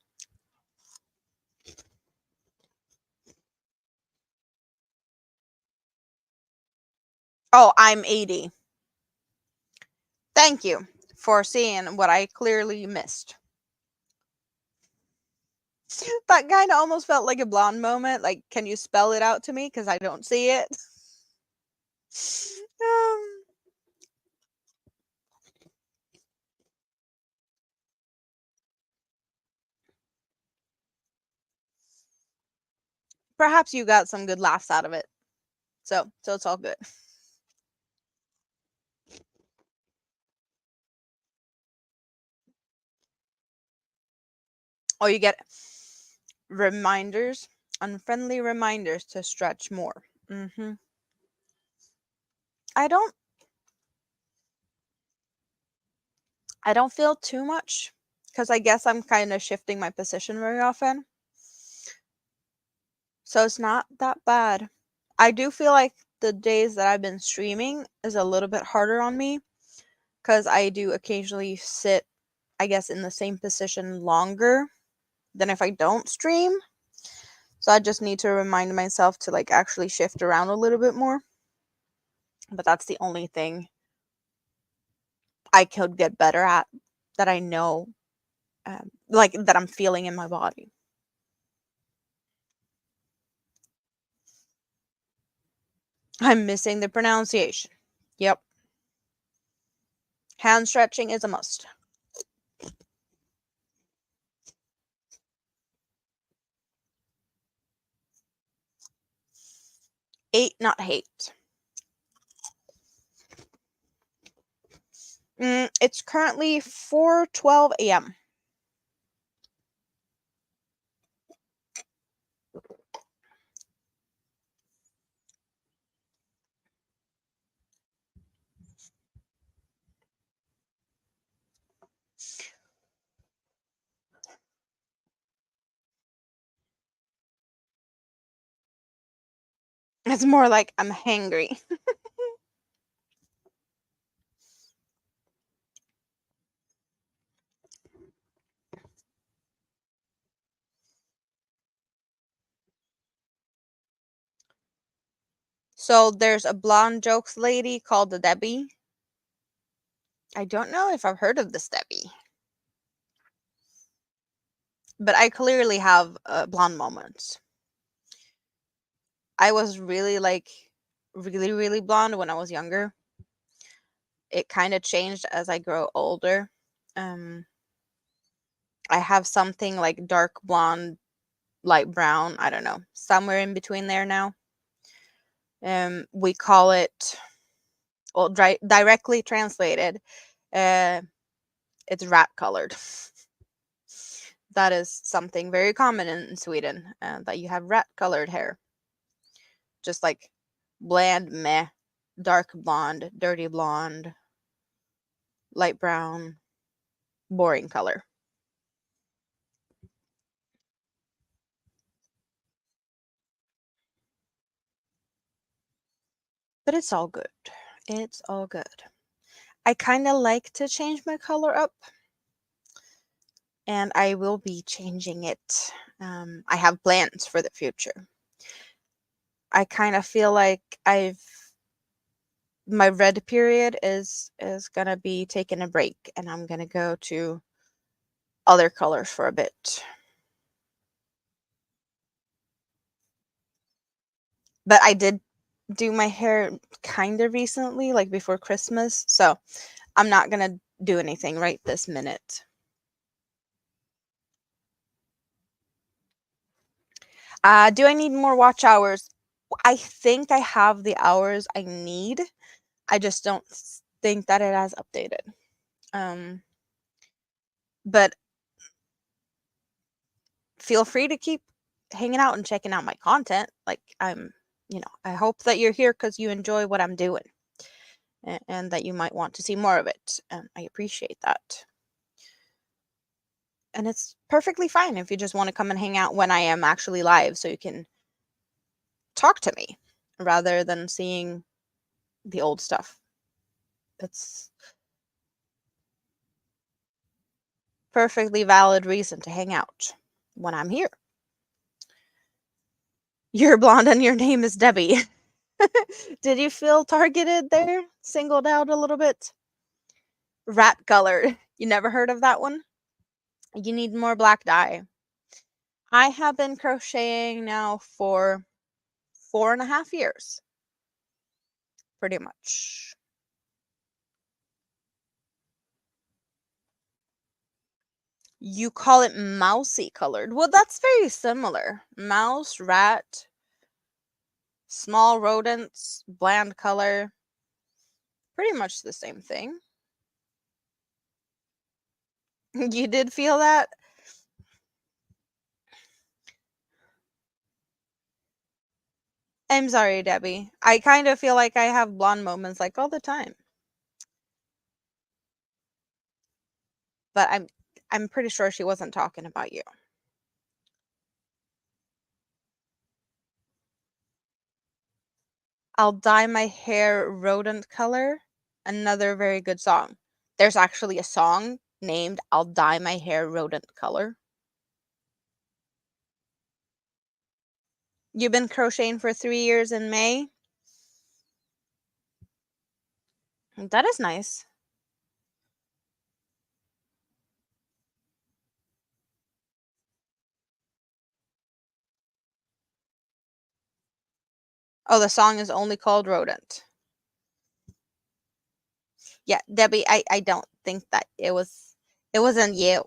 Oh, I'm 80. Thank you for seeing what I clearly missed. That kind of almost felt like a blonde moment. Like, can you spell it out to me? Because I don't see it. Um, Perhaps you got some good laughs out of it. So it's all good. Oh, you get reminders, unfriendly reminders to stretch more. I don't I don't feel too much because I guess I'm kind of shifting my position very often. So it's not that bad. I do feel like the days that I've been streaming is a little bit harder on me because I do occasionally sit, I guess, in the same position longer than if I don't stream. So I just need to remind myself to like actually shift around a little bit more. But that's the only thing I could get better at that I know, like that I'm feeling in my body. I'm missing the pronunciation. Yep. Hand stretching is a must. not hate. It's currently 4:12 a.m. It's more like I'm hangry. So there's a blonde jokes lady called the Debbie. I don't know if I've heard of this Debbie, but I clearly have blonde moments. I was really really blonde when I was younger. It kind of changed as I grow older. Um, I have something like dark blonde, light brown. I don't know, somewhere in between there now. We call it, well, directly translated, uh, it's rat colored. That is something very common in Sweden, that you have rat colored hair. Just like bland meh, dark blonde, dirty blonde, light brown, boring color. But it's all good. It's all good. I kind of like to change my color up, and I will be changing it. I have plans for the future. I kind of feel like my red period is gonna be taking a break, and I'm gonna go to other colors for a bit. But I did do my hair kind of recently, like before Christmas, so I'm not gonna do anything right this minute. Do I need more watch hours? I think I have the hours I need. I just don't think that it has updated. Um, but feel free to keep hanging out and checking out my content. Like, I hope that you're here because you enjoy what I'm doing, and that you might want to see more of it. I appreciate that. And it's perfectly fine if you just want to come and hang out when I am actually live so you can talk to me rather than seeing the old stuff. It's perfectly valid reason to hang out when I'm here. You're blonde and your name is Debbie. Did you feel targeted there? Singled out a little bit? Rat colored. You never heard of that one? You need more black dye. I have been crocheting now for 4.5 years. Pretty much. You call it mousy colored. Well, that's very similar. Mouse, rat, small rodents, bland color. Pretty much the same thing. You did feel that? I'm sorry, Debbie. I kind of feel like I have blonde moments like all the time. But I'm pretty sure she wasn't talking about you. I'll dye my hair rodent color. Another very good song. There's actually a song named I'll dye my hair rodent color. You've been crocheting for 3 years in May? That is nice. Oh, the song is only called Rodent. Yeah, Debbie, I don't think that it wasn't you.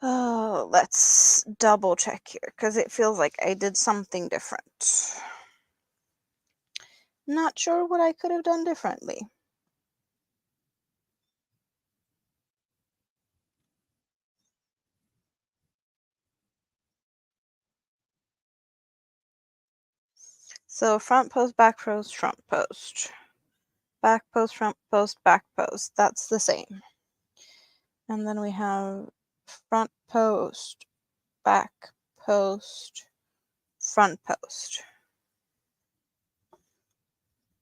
Oh, let's double check here because it feels like I did something different. Not sure what I could have done differently. So front post, back post, front post. Back post, front post, back post. That's the same. And then we have front post, back post, front post.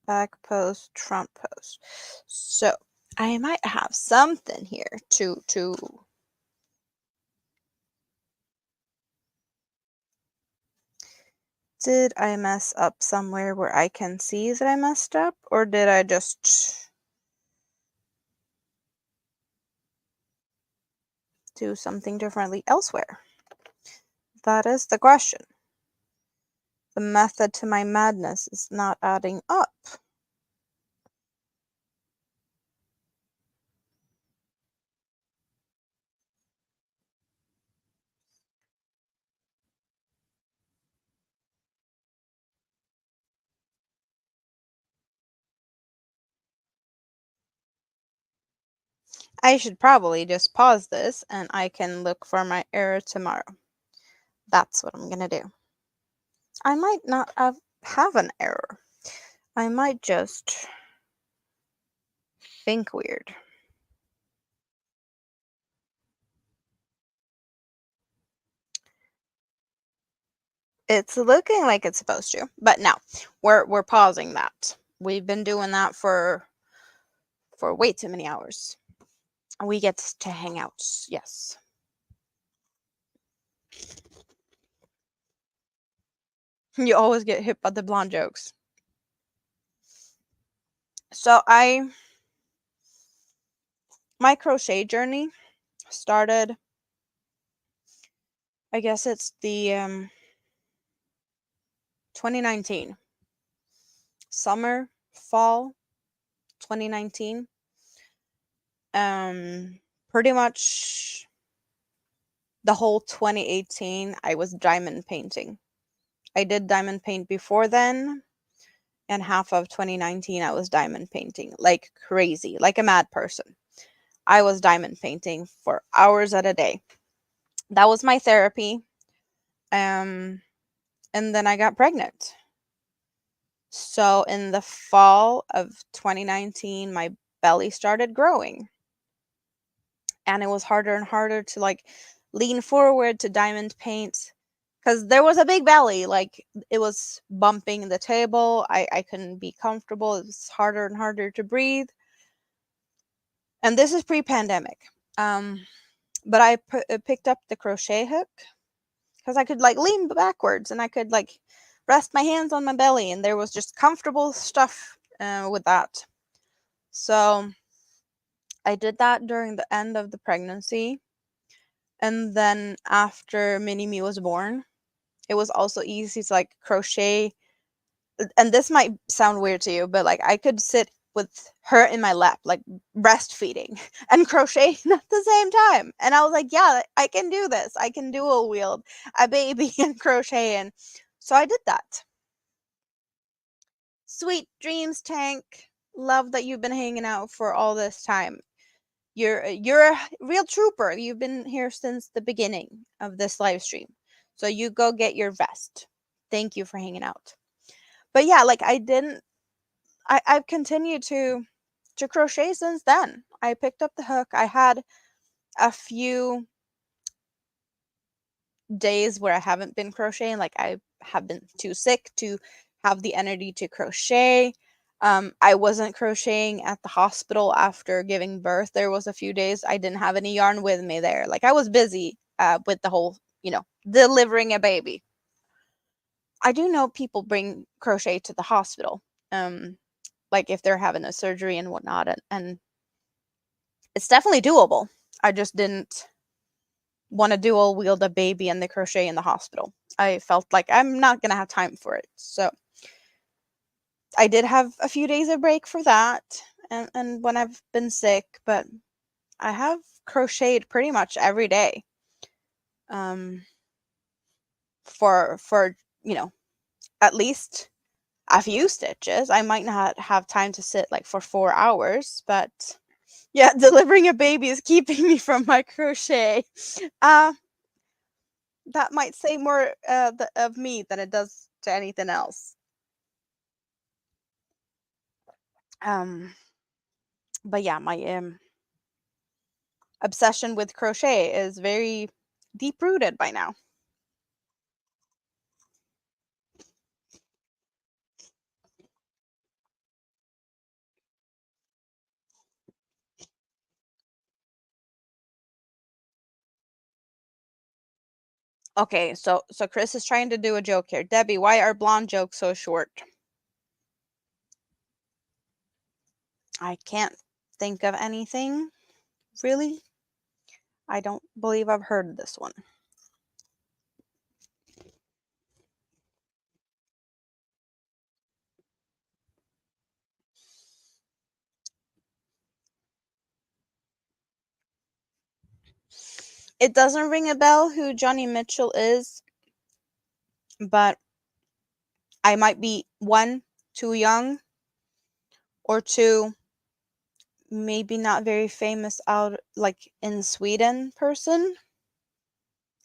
Back post, front post. So I might have something here to did I mess up somewhere where I can see that I messed up, or did I just do something differently elsewhere? That is the question. The method to my madness is not adding up. I should probably just pause this and I can look for my error tomorrow. That's what I'm gonna do. I might not have an error. I might just think weird. It's looking like it's supposed to, but no, we're pausing that. We've been doing that for way too many hours. We get to hang out, yes. You always get hit by the blonde jokes. So my crochet journey started, I guess it's the 2019 summer, fall 2019. Pretty much the whole 2018 I was diamond painting. I did diamond paint before then, and half of 2019 I was diamond painting like crazy, like a mad person. I was diamond painting for hours at a day. That was my therapy. Um and then I got pregnant. So in the fall of 2019 my belly started growing, and it was harder and harder to like lean forward to diamond paint because there was a big belly, like it was bumping the table. I couldn't be comfortable. It was harder and harder to breathe, and this is pre-pandemic. But I picked up the crochet hook because I could like lean backwards and I could like rest my hands on my belly, and there was just comfortable stuff with that. So I did that during the end of the pregnancy. And then after Mini Me was born, it was also easy to like crochet. And this might sound weird to you, but like I could sit with her in my lap, like breastfeeding and crocheting at the same time. And I was like, yeah, I can do this. I can dual wield a baby and crochet. And so I did that. Sweet dreams, Tank. Love that you've been hanging out for all this time. You're a real trooper. You've been here since the beginning of this live stream. So you go get your vest. Thank you for hanging out. But yeah, like I've continued to crochet since then. I picked up the hook. I had a few days where I haven't been crocheting, like I have been too sick to have the energy to crochet. I wasn't crocheting at the hospital after giving birth. There was a few days I didn't have any yarn with me there. Like I was busy with the whole, delivering a baby. I do know people bring crochet to the hospital, like if they're having a surgery and whatnot, and it's definitely doable. I just didn't want to dual wield a baby and the crochet in the hospital. I felt like I'm not gonna have time for it. So I did have a few days of break for that, and when I've been sick, but I have crocheted pretty much every day. for at least a few stitches. I might not have time to sit like for 4 hours, but yeah, delivering a baby is keeping me from my crochet. Uh, that might say more of me than it does to anything else. Um, but yeah, my obsession with crochet is very deep rooted by now. Okay, so Chris is trying to do a joke here. Debbie, why are blonde jokes so short? I can't think of anything, really. I don't believe I've heard this one. It doesn't ring a bell who Johnny Mitchell is, but I might be one, too young, or two, maybe not very famous out like in Sweden person.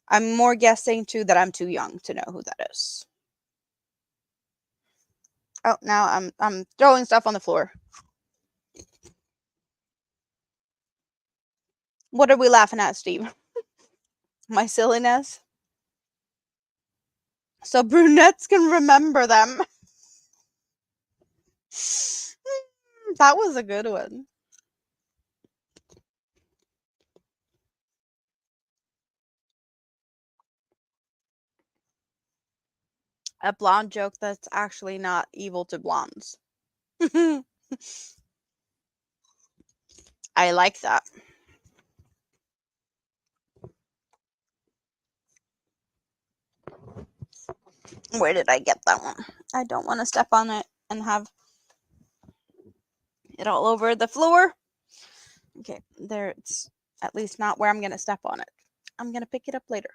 I'm more guessing too that I'm too young to know who that is. Oh, now I'm throwing stuff on the floor. What are we laughing at, Steve? My silliness? So brunettes can remember them. That was a good one. A blonde joke that's actually not evil to blondes. I like that. Where did I get that one? I don't want to step on it and have it all over the floor. Okay, there it's at least not where I'm going to step on it. I'm going to pick it up later.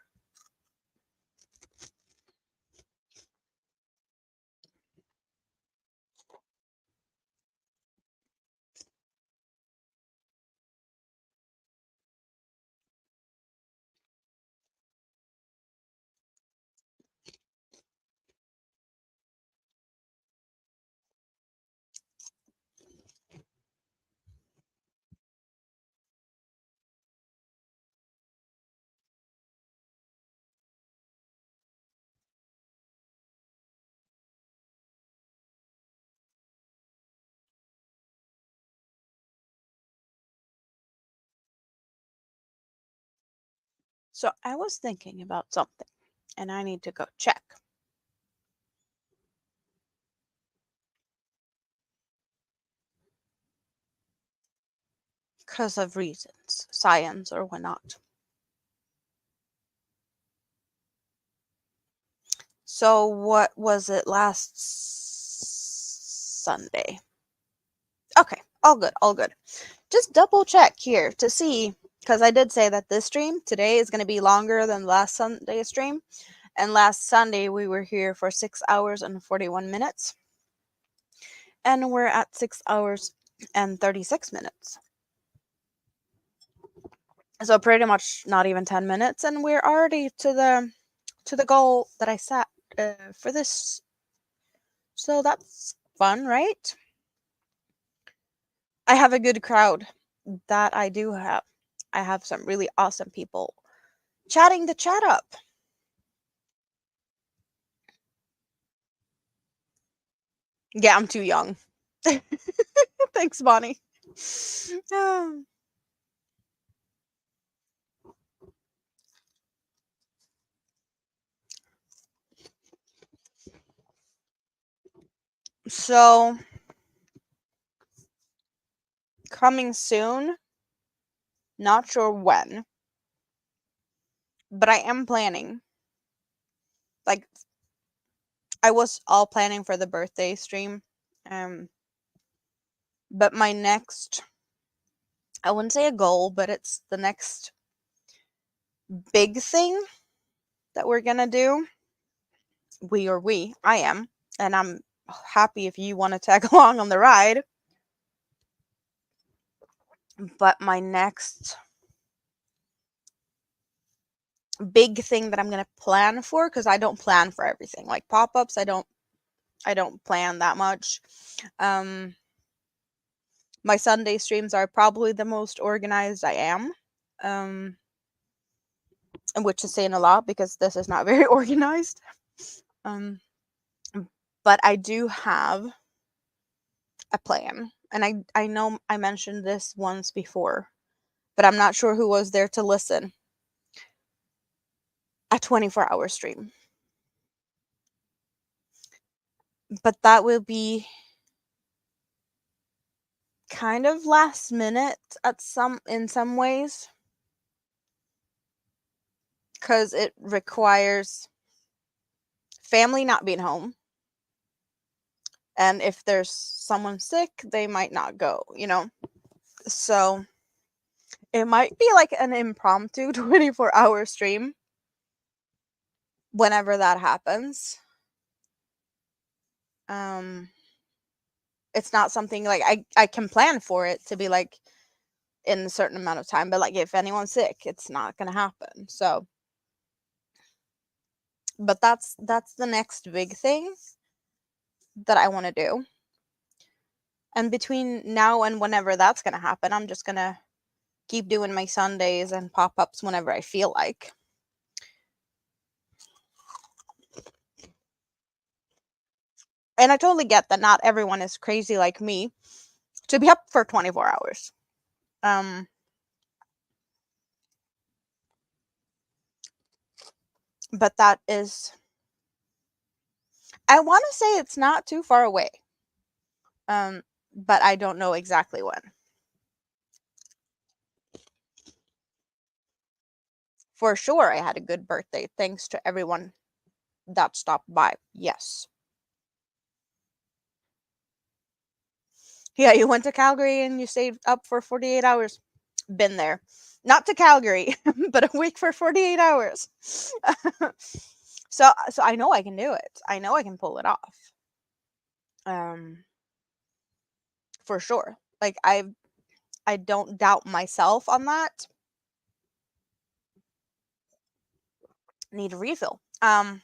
So I was thinking about something and I need to go check. Because of reasons, science or whatnot. So what was it last Sunday? Okay, all good, all good. Just double check here to see, because I did say that this stream today is going to be longer than last Sunday's stream. And last Sunday we were here for 6 hours and 41 minutes. And we're at 6 hours and 36 minutes. So pretty much not even 10 minutes, and we're already to the goal that I set for this. So that's fun, right? I have a good crowd. That I do have. I have some really awesome people chatting the chat up. Yeah, I'm too young. Thanks, Bonnie. So, coming soon. Not sure when, but I am planning. Like, I was all planning for the birthday stream. But my next, I wouldn't say a goal, but it's the next big thing that we're gonna do, I am, and I'm happy if you want to tag along on the ride. But my next big thing that I'm gonna plan for, because I don't plan for everything. Like pop-ups, I don't plan that much. My Sunday streams are probably the most organized I am. Which is saying a lot because this is not very organized. But I do have a plan. And I know I mentioned this once before, but I'm not sure who was there to listen. A 24-hour stream. But that will be kind of last minute in some ways, because it requires family not being home, and if there's someone sick, they might not go, so it might be like an impromptu 24-hour stream whenever that happens. It's not something like I can plan for it to be like in a certain amount of time, but like if anyone's sick, it's not gonna happen. So, but that's the next big thing that I want to do. And between now and whenever that's gonna happen, I'm just gonna keep doing my Sundays and pop-ups whenever I feel like. And I totally get that not everyone is crazy like me to be up for 24 hours. But that is, I want to say it's not too far away. But I don't know exactly when. For sure, I had a good birthday. Thanks to everyone that stopped by. Yes. Yeah, you went to Calgary and you stayed up for 48 hours. Been there. Not to Calgary, but a week for 48 hours. So I know I can do it. I know I can pull it off. For sure. Like I don't doubt myself on that. Need a refill. I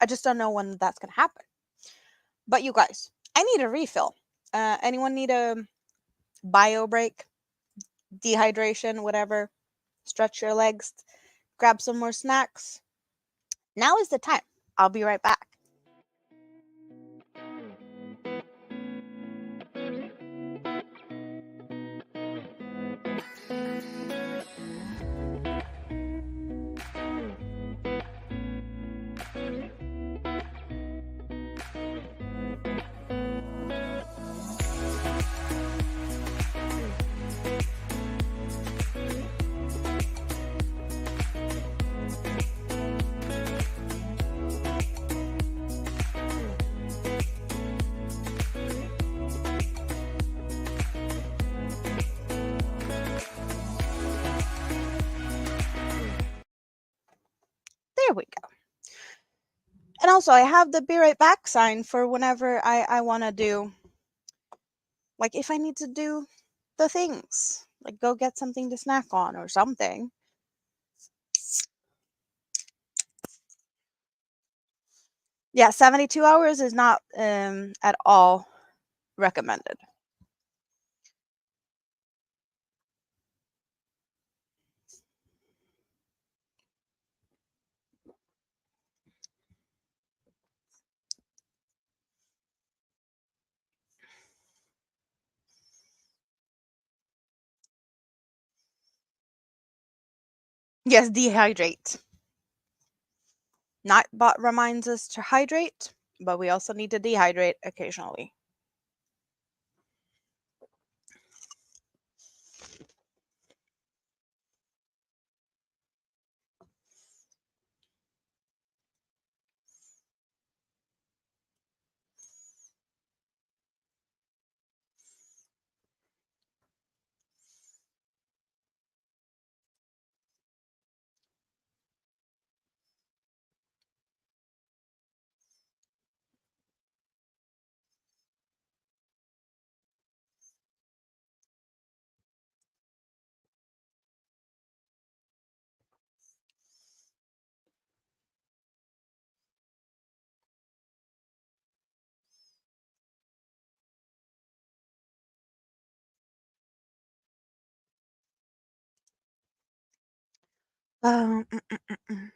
just don't know when that's gonna happen. But you guys, I need a refill. Anyone need a bio break? Dehydration, whatever? Stretch your legs, grab some more snacks. Now is the time. I'll be right back. There we go. And also, I have the be right back sign for whenever I want to do, like, if I need to do the things, like go get something to snack on or something. Yeah, 72 hours is not at all recommended. Yes, dehydrate. Not but reminds us to hydrate, but we also need to dehydrate occasionally. Um, mm, mm, mm, mm.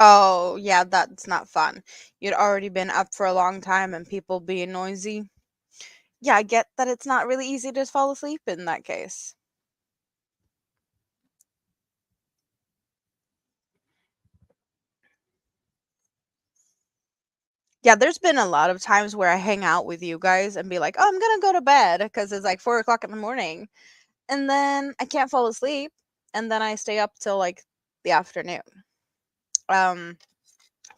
Oh, yeah, that's not fun. You'd already been up for a long time and people being noisy. Yeah, I get that it's not really easy to fall asleep in that case. Yeah, there's been a lot of times where I hang out with you guys and be like, "Oh, I'm gonna go to bed," because it's like 4 o'clock in the morning, and then I can't fall asleep, and then I stay up till like the afternoon, um,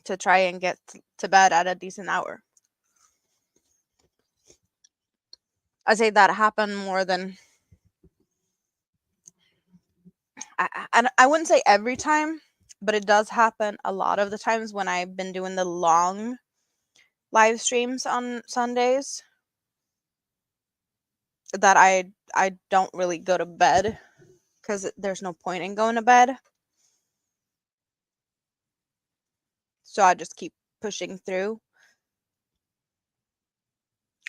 to try and get to bed at a decent hour. I say that happened more than I wouldn't say every time, but it does happen a lot of the times when I've been doing the long live streams on Sundays that I don't really go to bed because there's no point in going to bed. So I just keep pushing through.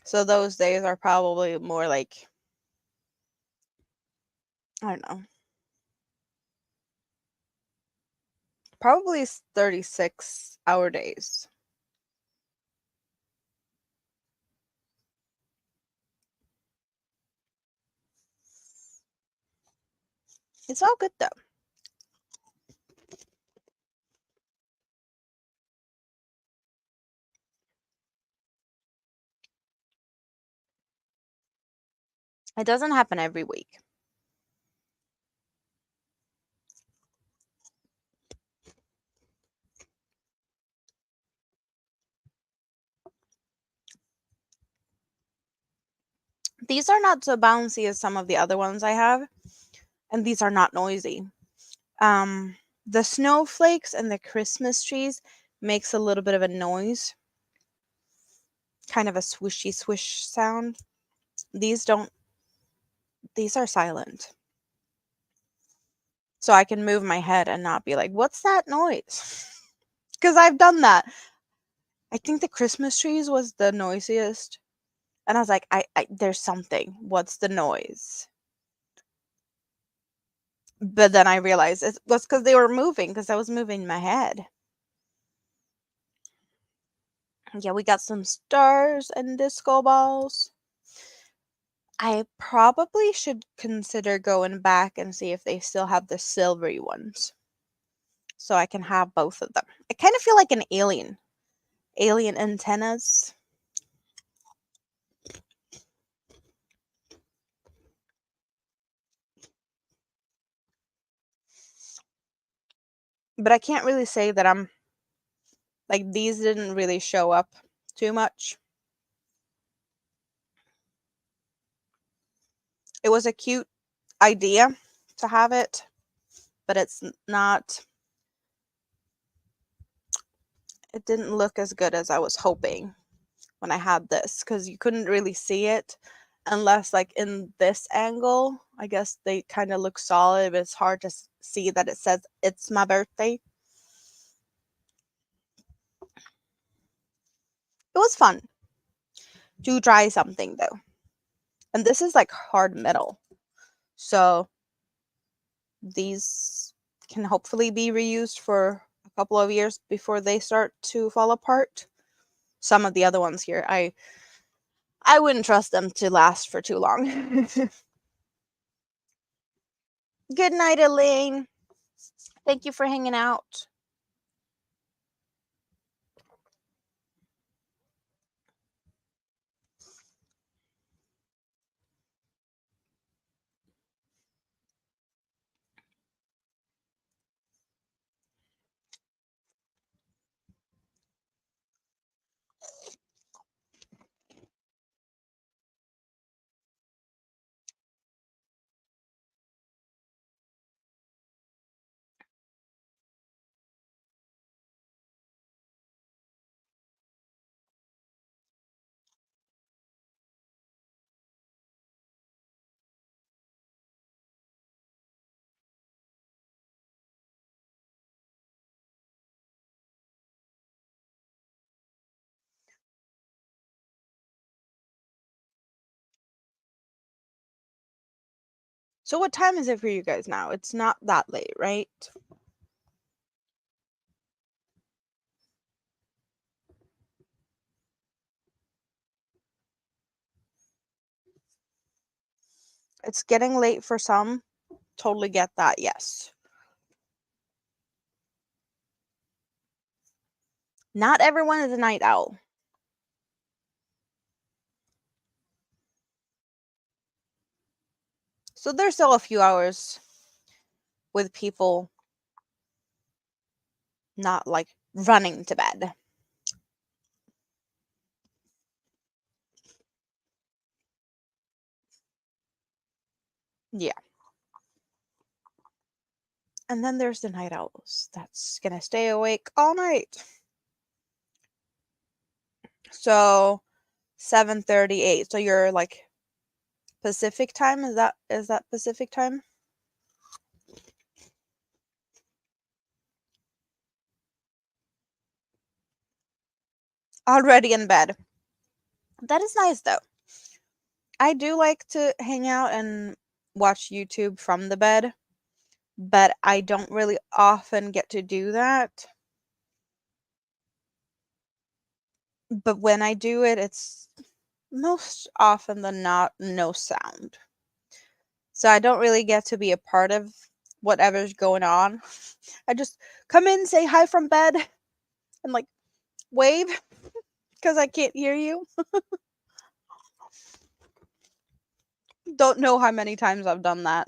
So those days are probably more like, I don't know, probably 36-hour days. It's all good though. It doesn't happen every week. These are not so bouncy as some of the other ones I have, and these are not noisy. The snowflakes and the Christmas trees makes a little bit of a noise, kind of a swishy swish sound. These don't, these are silent. So I can move my head and not be like, what's that noise? Because I've done that. I think the Christmas trees was the noisiest. And I was like, there's something. What's the noise? But then I realized it was because they were moving, because I was moving my head. Yeah, we got some stars and disco balls. I probably should consider going back and see if they still have the silvery ones. So I can have both of them. I kind of feel like an alien. Alien antennas. But I can't really say that I'm like, these didn't really show up too much. It was a cute idea to have it, but it's not, it didn't look as good as I was hoping when I had this, because you couldn't really see it unless like in this angle. I guess they kind of look solid, but it's hard to see that it says it's my birthday. It was fun to try something though. And this is like hard metal. So these can hopefully be reused for a couple of years before they start to fall apart. Some of the other ones here, I wouldn't trust them to last for too long. Good night, Elaine. Thank you for hanging out. So what time is it for you guys now? It's not that late, right? It's getting late for some. Totally get that, yes. Not everyone is a night owl. So there's still a few hours with people not like running to bed. Yeah. And then there's the night owls that's gonna stay awake all night. So 7:38. So you're like Pacific time? Is that Pacific time? Already in bed. That is nice though. I do like to hang out and watch YouTube from the bed, but I don't really often get to do that. But when I do it, it's most often than not no sound. So I don't really get to be a part of whatever's going on. I just come in, say hi from bed, and like wave because I can't hear you. Don't know how many times I've done that.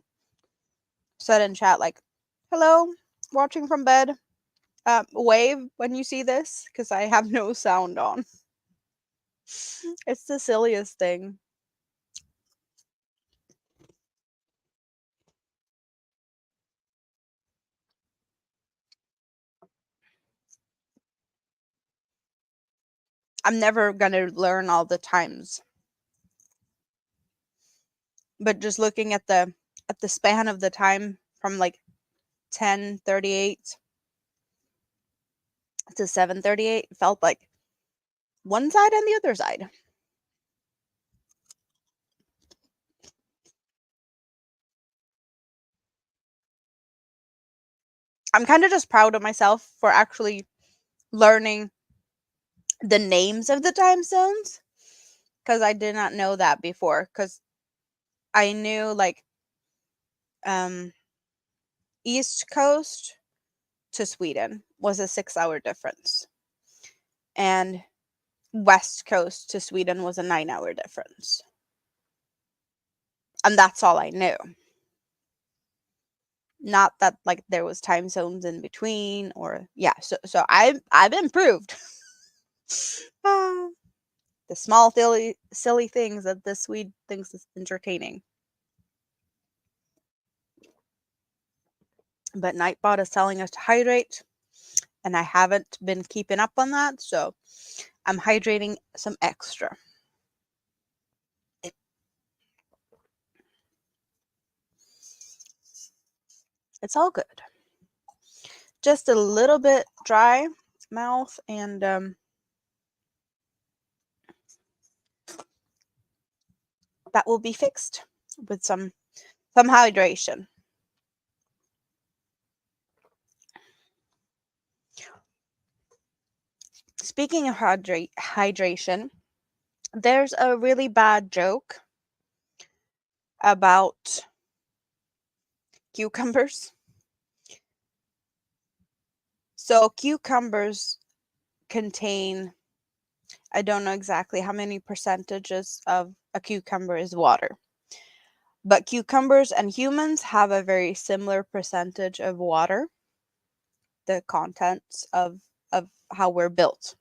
Said in chat like, "Hello, watching from bed. Wave when you see this because I have no sound on." It's the silliest thing. I'm never gonna learn all the times, but just looking at the span of the time from like 10:38 to 7:38 felt like one side and the other side. I'm kind of just proud of myself for actually learning the names of the time zones because I did not know that before. Because I knew like um, East Coast to Sweden was a 6 hour difference, and West Coast to Sweden was a 9 hour difference. And that's all I knew. Not that like there was time zones in between or yeah, so I've improved. Ah, the small silly things that the Swede thinks is entertaining. But Nightbot is telling us to hydrate, and I haven't been keeping up on that, so I'm hydrating some extra. It's all good. Just a little bit dry mouth, and that will be fixed with some hydration. Speaking of hydration, there's a really bad joke about cucumbers. So cucumbers contain, I don't know exactly how many percentages of a cucumber is water. But cucumbers and humans have a very similar percentage of water, the contents of how we're built.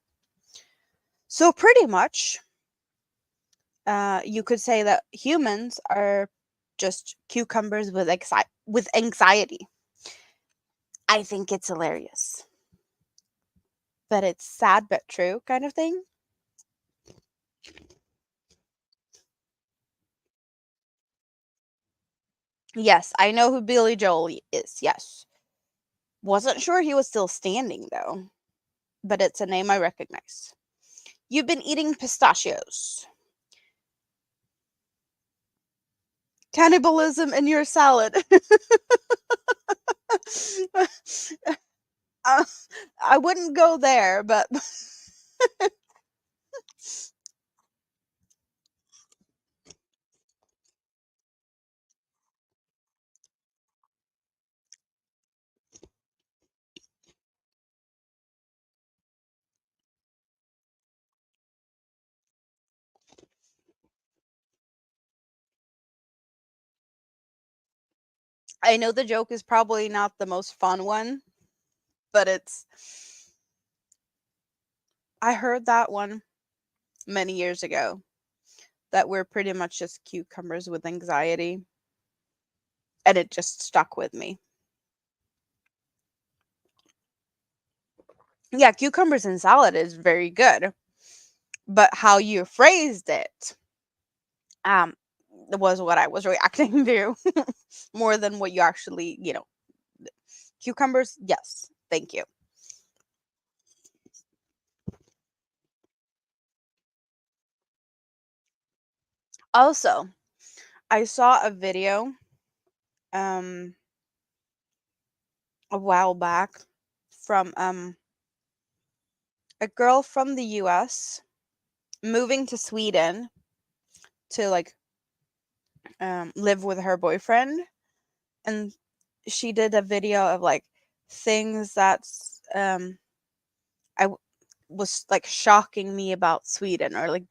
So pretty much, you could say that humans are just cucumbers with anxiety. I think it's hilarious, but it's sad but true kind of thing. Yes, I know who Billy Joel is. Yes, wasn't sure he was still standing though, but it's a name I recognize. You've been eating pistachios. Cannibalism in your salad. uh, I wouldn't go there, but I know the joke is probably not the most fun one, but I heard that one many years ago, that we're pretty much just cucumbers with anxiety, and it just stuck with me. Yeah, cucumbers in salad is very good, but how you phrased it um was what I was reacting to more than what you actually, cucumbers, yes, thank you. Also, I saw a video um a while back from a girl from the US moving to Sweden to like live with her boyfriend, and she did a video of like things that's was like shocking me about Sweden, or like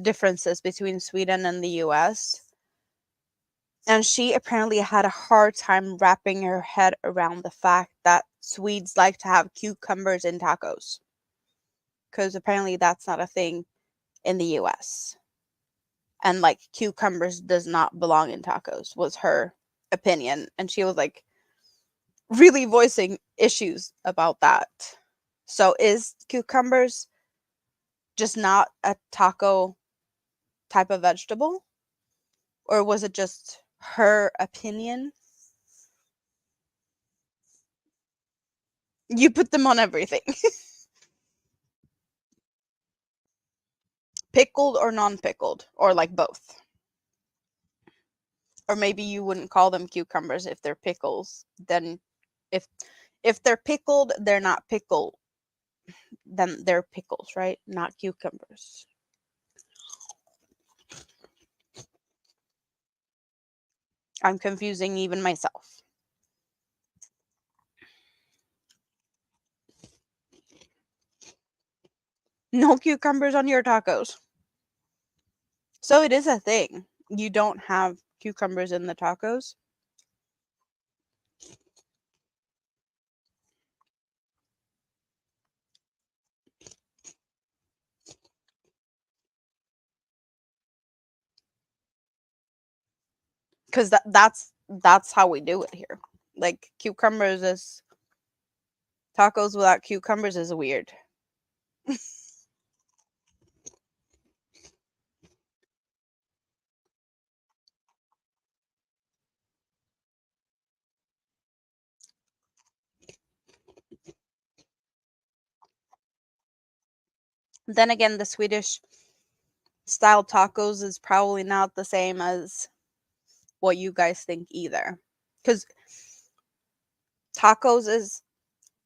differences between Sweden and the US. And she apparently had a hard time wrapping her head around the fact that Swedes like to have cucumbers in tacos, because apparently that's not a thing in the US. And like cucumbers does not belong in tacos, was her opinion. And she was like really voicing issues about that. So is cucumbers just not a taco type of vegetable? Or was it just her opinion? You put them on everything. Pickled or non-pickled, or like both. Or maybe you wouldn't call them cucumbers if they're pickles. Then if they're pickled, they're not pickled. Then they're pickles, right? Not cucumbers. I'm confusing even myself. No cucumbers on your tacos. So it is a thing. You don't have cucumbers in the tacos? Because that's how we do it here. Like cucumbers is tacos without cucumbers is weird. Then again, the Swedish style tacos is probably not the same as what you guys think either. Because tacos is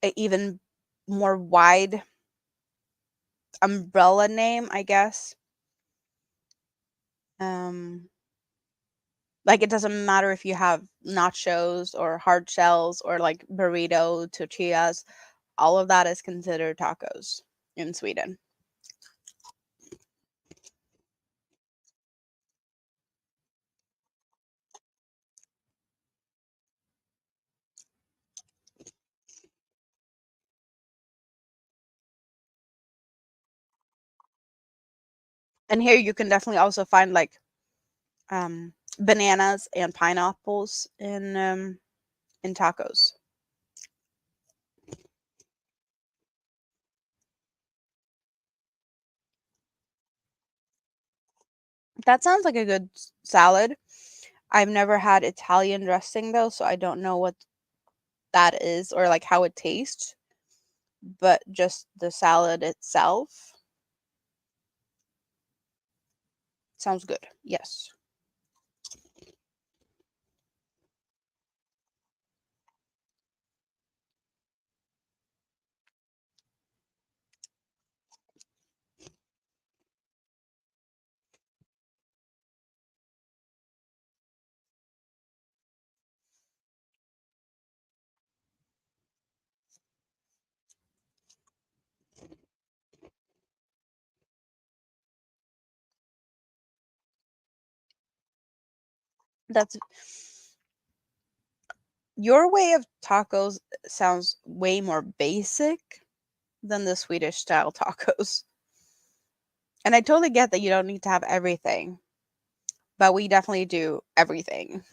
a even more wide umbrella name, I guess. Um, like it doesn't matter if you have nachos or hard shells or like burrito, tortillas, all of that is considered tacos in Sweden. And here you can definitely also find like bananas and pineapples in tacos. That sounds like a good salad. I've never had Italian dressing though, so I don't know what that is or like how it tastes, but just the salad itself sounds good. Yes. That's your way of tacos sounds way more basic than the Swedish style tacos. And I totally get that you don't need to have everything, but we definitely do everything.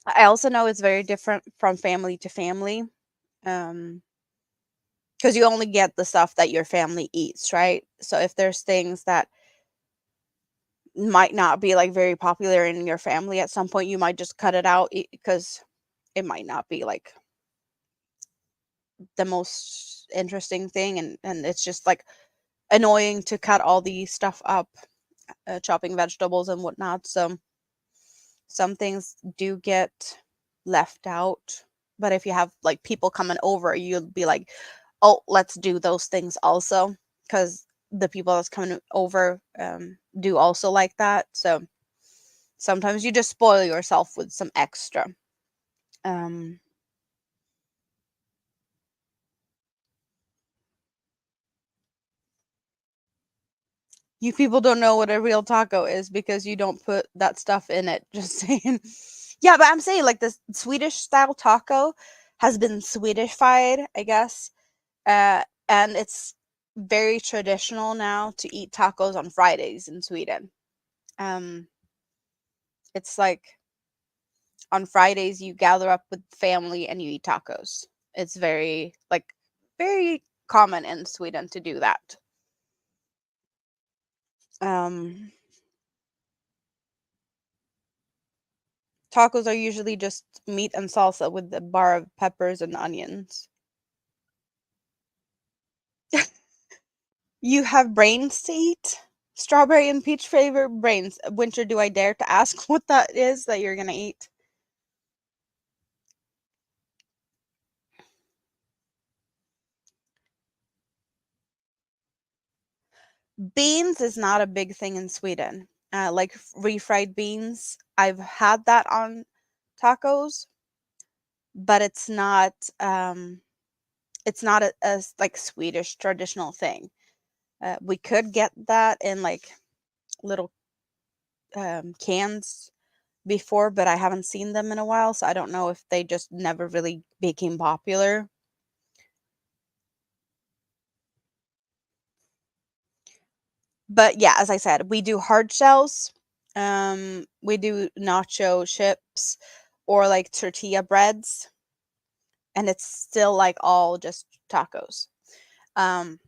I also know it's very different from family to family. Um, because you only get the stuff that your family eats, right? So if there's things that might not be like very popular in your family at some point, you might just cut it out because it might not be like the most interesting thing, and it's just like annoying to cut all the stuff up, chopping vegetables and whatnot. So some things do get left out. But if you have like people coming over, you'll be like, oh, let's do those things also, because the people that's coming over do also like that. So sometimes you just spoil yourself with some extra. Um, you people don't know what a real taco is because you don't put that stuff in it. Just saying. Yeah, but I'm saying like this Swedish style taco has been Swedishified, I guess. And it's very traditional now to eat tacos on Fridays in Sweden. Um, it's like on Fridays you gather up with family and you eat tacos. It's very like very common in Sweden to do that. Um, Tacos are usually just meat and salsa with a bar of peppers and onions. You have brains to eat? Strawberry and peach flavor brains. Winter, do I dare to ask what that is that you're gonna eat? Beans is not a big thing in Sweden. Like refried beans, I've had that on tacos, but it's not a like Swedish traditional thing. We could get that in like little cans before, but I haven't seen them in a while, so I don't know if they just never really became popular. But yeah, as I said, we do hard shells. We do nacho chips or like tortilla breads, and it's still like all just tacos. Um,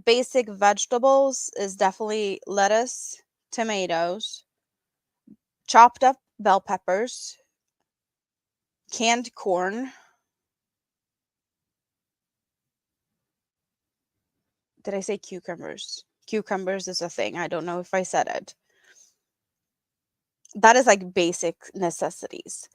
Basic vegetables is definitely lettuce, tomatoes, chopped up bell peppers, canned corn. Did I say cucumbers? Cucumbers is a thing. I don't know if I said it. That is like basic necessities.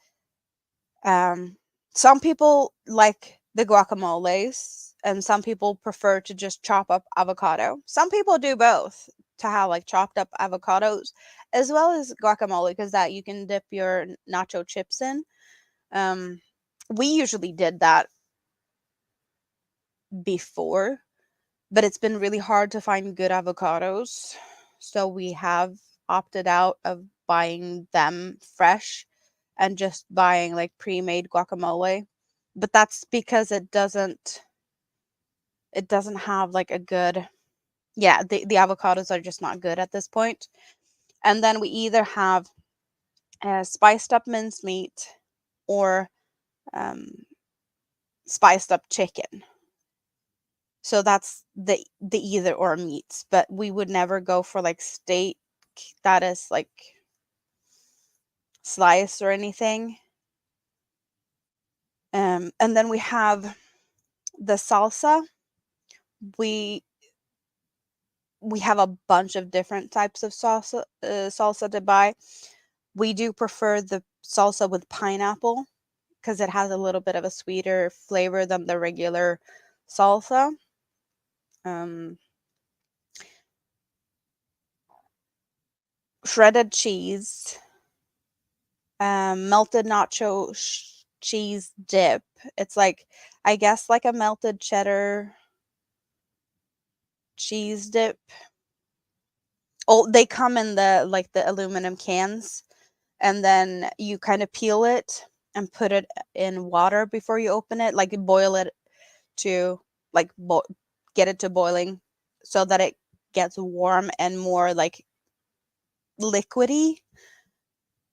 Um, some people like the guacamoles, and some people prefer to just chop up avocado. Some people do both to have like chopped up avocados as well as guacamole because that you can dip your nacho chips in. Um, we usually did that before, but it's been really hard to find good avocados. So we have opted out of buying them fresh and just buying like pre-made guacamole. But that's because it doesn't have like a good, yeah, the avocados are just not good at this point. And then we either have spiced up mincemeat or um, spiced up chicken. So that's the either or meats, but we would never go for like steak that is like sliced or anything. And then we have the salsa. We we have a bunch of different types of salsa to buy. We do prefer the salsa with pineapple because it has a little bit of a sweeter flavor than the regular salsa. Um, Shredded cheese, melted nacho cheese dip. It's like, I guess, like a melted cheddar cheese dip. Oh, they come in the aluminum cans, and then you kind of peel it and put it in water before you open it, like boil it to like get it to boiling so that it gets warm and more like liquidy,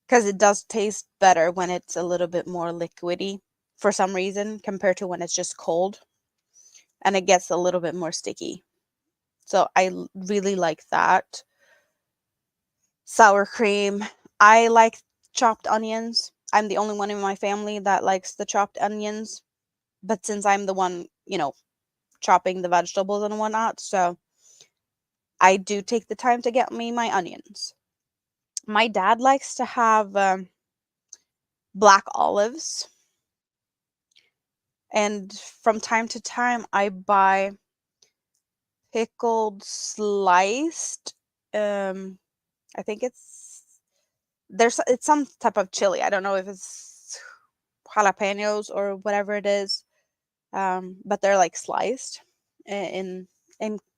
because it does taste better when it's a little bit more liquidy for some reason compared to when it's just cold, and it gets a little bit more sticky. So I really like that. Sour cream. I like chopped onions. I'm the only one in my family that likes the chopped onions. But since I'm the one, chopping the vegetables and whatnot, so I do take the time to get me my onions. My dad likes to have black olives, and from time to time I buy pickled sliced. I think it's some type of chili. I don't know if it's jalapenos or whatever it is, but they're like sliced in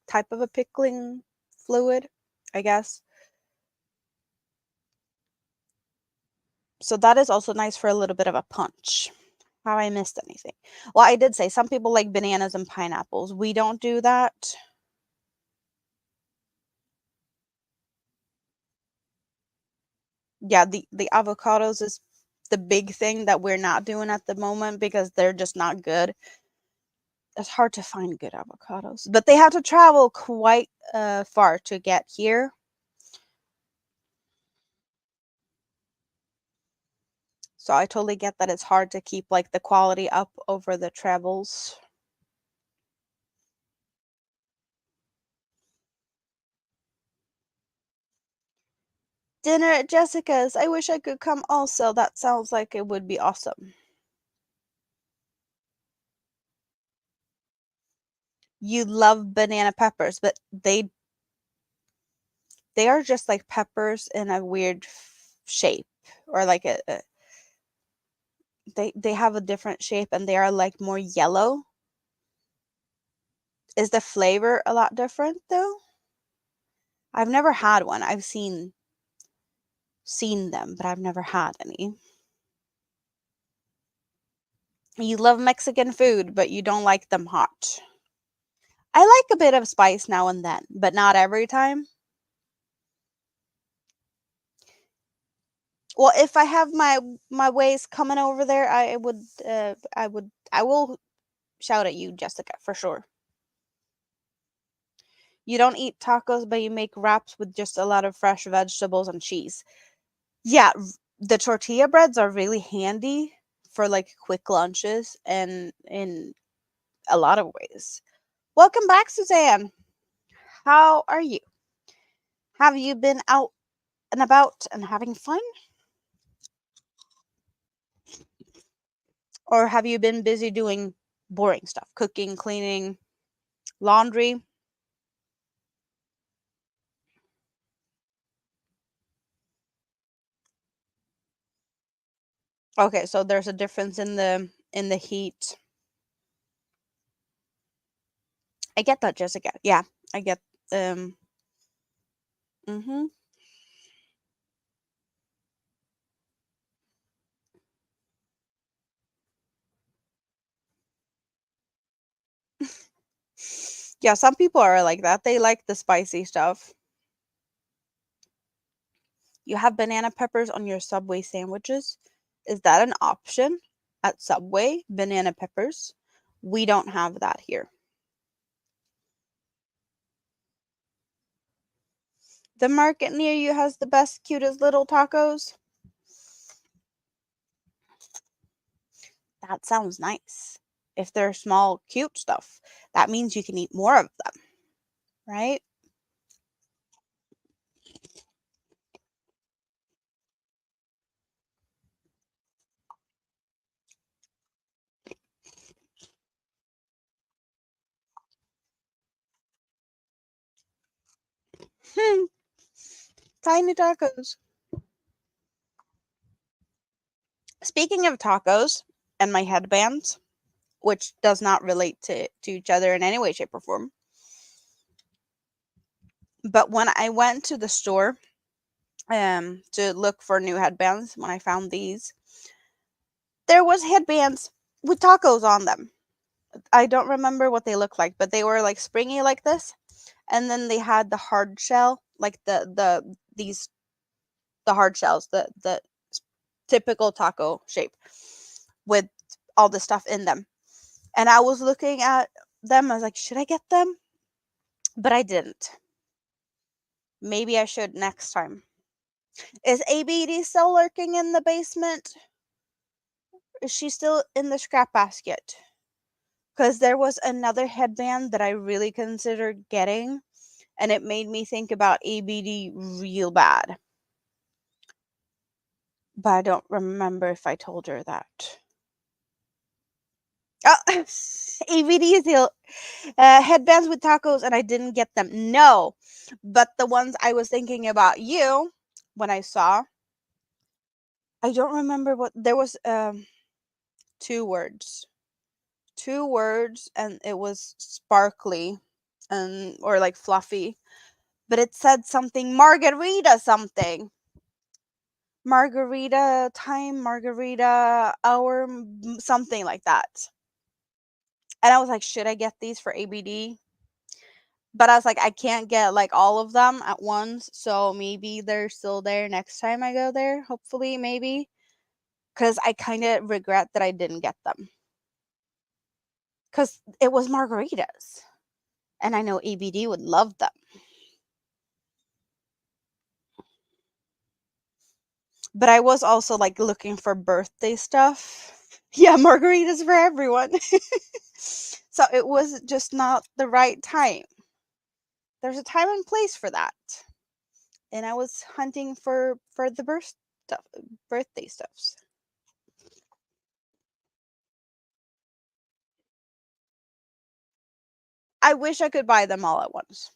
type of a pickling fluid, I guess. So that is also nice for a little bit of a punch. How I missed anything? Well, I did say some people like bananas and pineapples. We don't do that. Yeah, the avocados is the big thing that we're not doing at the moment because they're just not good. It's hard to find good avocados, but they have to travel quite far to get here. So I totally get that it's hard to keep like the quality up over the travels. Dinner at Jessica's. I wish I could come also. That sounds like it would be awesome. You love banana peppers, but they are just like peppers in a weird shape, or like they have a different shape and they are like more yellow. Is the flavor a lot different though? I've never had one. I've seen them, but I've never had any. You love Mexican food, but you don't like them hot. I like a bit of spice now and then, but not every time. Well, if I have my ways coming over there, I will shout at you, Jessica, for sure. You don't eat tacos, but you make wraps with just a lot of fresh vegetables and cheese. Yeah, the tortilla breads are really handy for like quick lunches and in a lot of ways. Welcome back, Suzanne. How are you? Have you been out and about and having fun? Or have you been busy doing boring stuff, cooking, cleaning, laundry? Okay, so there's a difference in the heat. I get that, Jessica. Yeah, I get um mhm. Yeah, some people are like that. They like the spicy stuff. You have banana peppers on your Subway sandwiches. Is that an option at Subway? Banana peppers? We don't have that here. The market near you has the best, cutest little tacos. That sounds nice. If they're small, cute stuff, that means you can eat more of them, right? Hmm, tiny tacos. Speaking of tacos and my headbands, which does not relate to each other in any way, shape, or form, But when I went to the store to look for new headbands, when I found these, there was headbands with tacos on them. I don't remember what they looked like, but they were like springy like this, and then they had the hard shell, like the hard shells, the typical taco shape with all the stuff in them. And I was looking at them, I was like, should I get them? But I didn't. Maybe I should next time. Is ABD still lurking in the basement? Is she still in the scrap basket? Because there was another headband that I really considered getting, and it made me think about ABD real bad. But I don't remember if I told her that. Oh, ABD is the headbands with tacos, and I didn't get them. No, but the ones I was thinking about you when I saw, I don't remember what there was. Two words, and it was sparkly, and or like fluffy, but it said something margarita something. Margarita time, margarita hour, something like that. And I was like, should I get these for ABD? But I was like, I can't get like all of them at once, so maybe they're still there next time I go there. Hopefully, maybe, because I kind of regret that I didn't get them because it was margaritas, and I know ABD would love them. But I was also like looking for birthday stuff. Yeah, margaritas for everyone. So it was just not the right time. There's a time and place for that. And I was hunting for the birthday stuffs. I wish I could buy them all at once.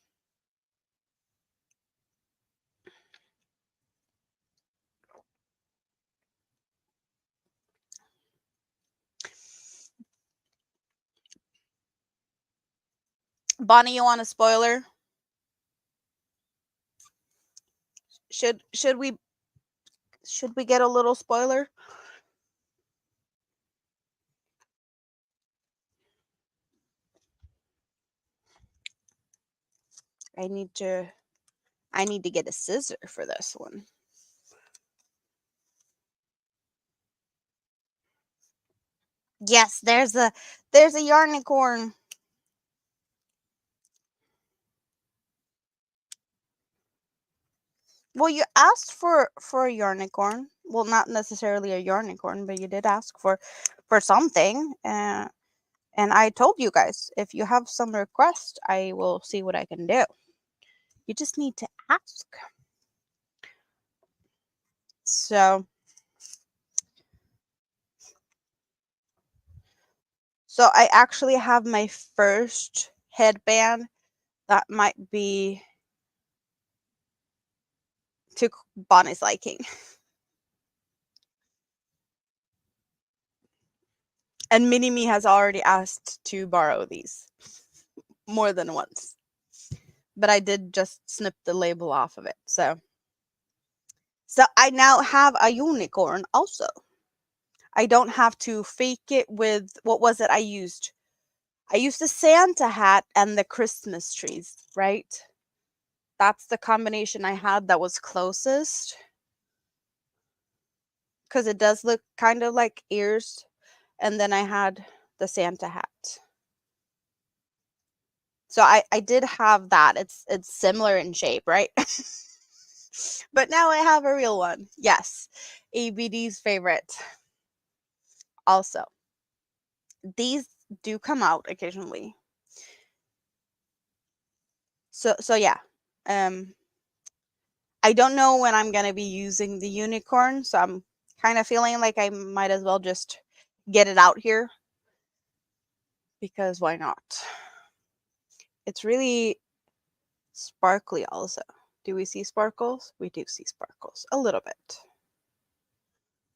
Bonnie, you want a spoiler? Should we get a little spoiler? I need to get a scissor for this one. Yes, there's a yarnicorn. Well, you asked for a yarnicorn. Well, not necessarily a yarnicorn, but you did ask for something. And I told you guys, if you have some request, I will see what I can do. You just need to ask. So I actually have my first headband that might be to Bonnie's liking. And Mini Me has already asked to borrow these more than once. But I did just snip the label off of it. So I now have a unicorn also. I don't have to fake it with what was it I used? I used the Santa hat and the Christmas trees, right? That's the combination I had that was closest. Because it does look kind of like ears. And then I had the Santa hat. So I did have that. It's similar in shape, right? But now I have a real one. Yes. ABD's favorite. Also, these do come out occasionally. So yeah. Um I don't know when I'm going to be using the unicorn, so I'm kind of feeling like I might as well just get it out here because why not? It's really sparkly also. Do we see sparkles? We do see sparkles a little bit.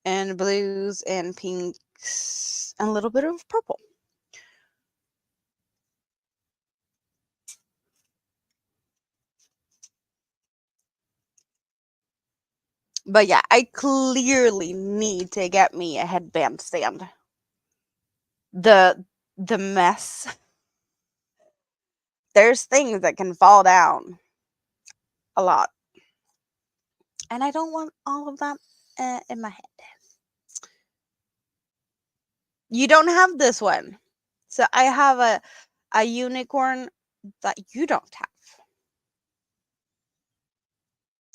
And blues and pinks and a little bit of purple. But yeah, I clearly need to get me a headband stand. The mess. There's things that can fall down a lot. And I don't want all of that in my head. You don't have this one. So I have a unicorn that you don't have.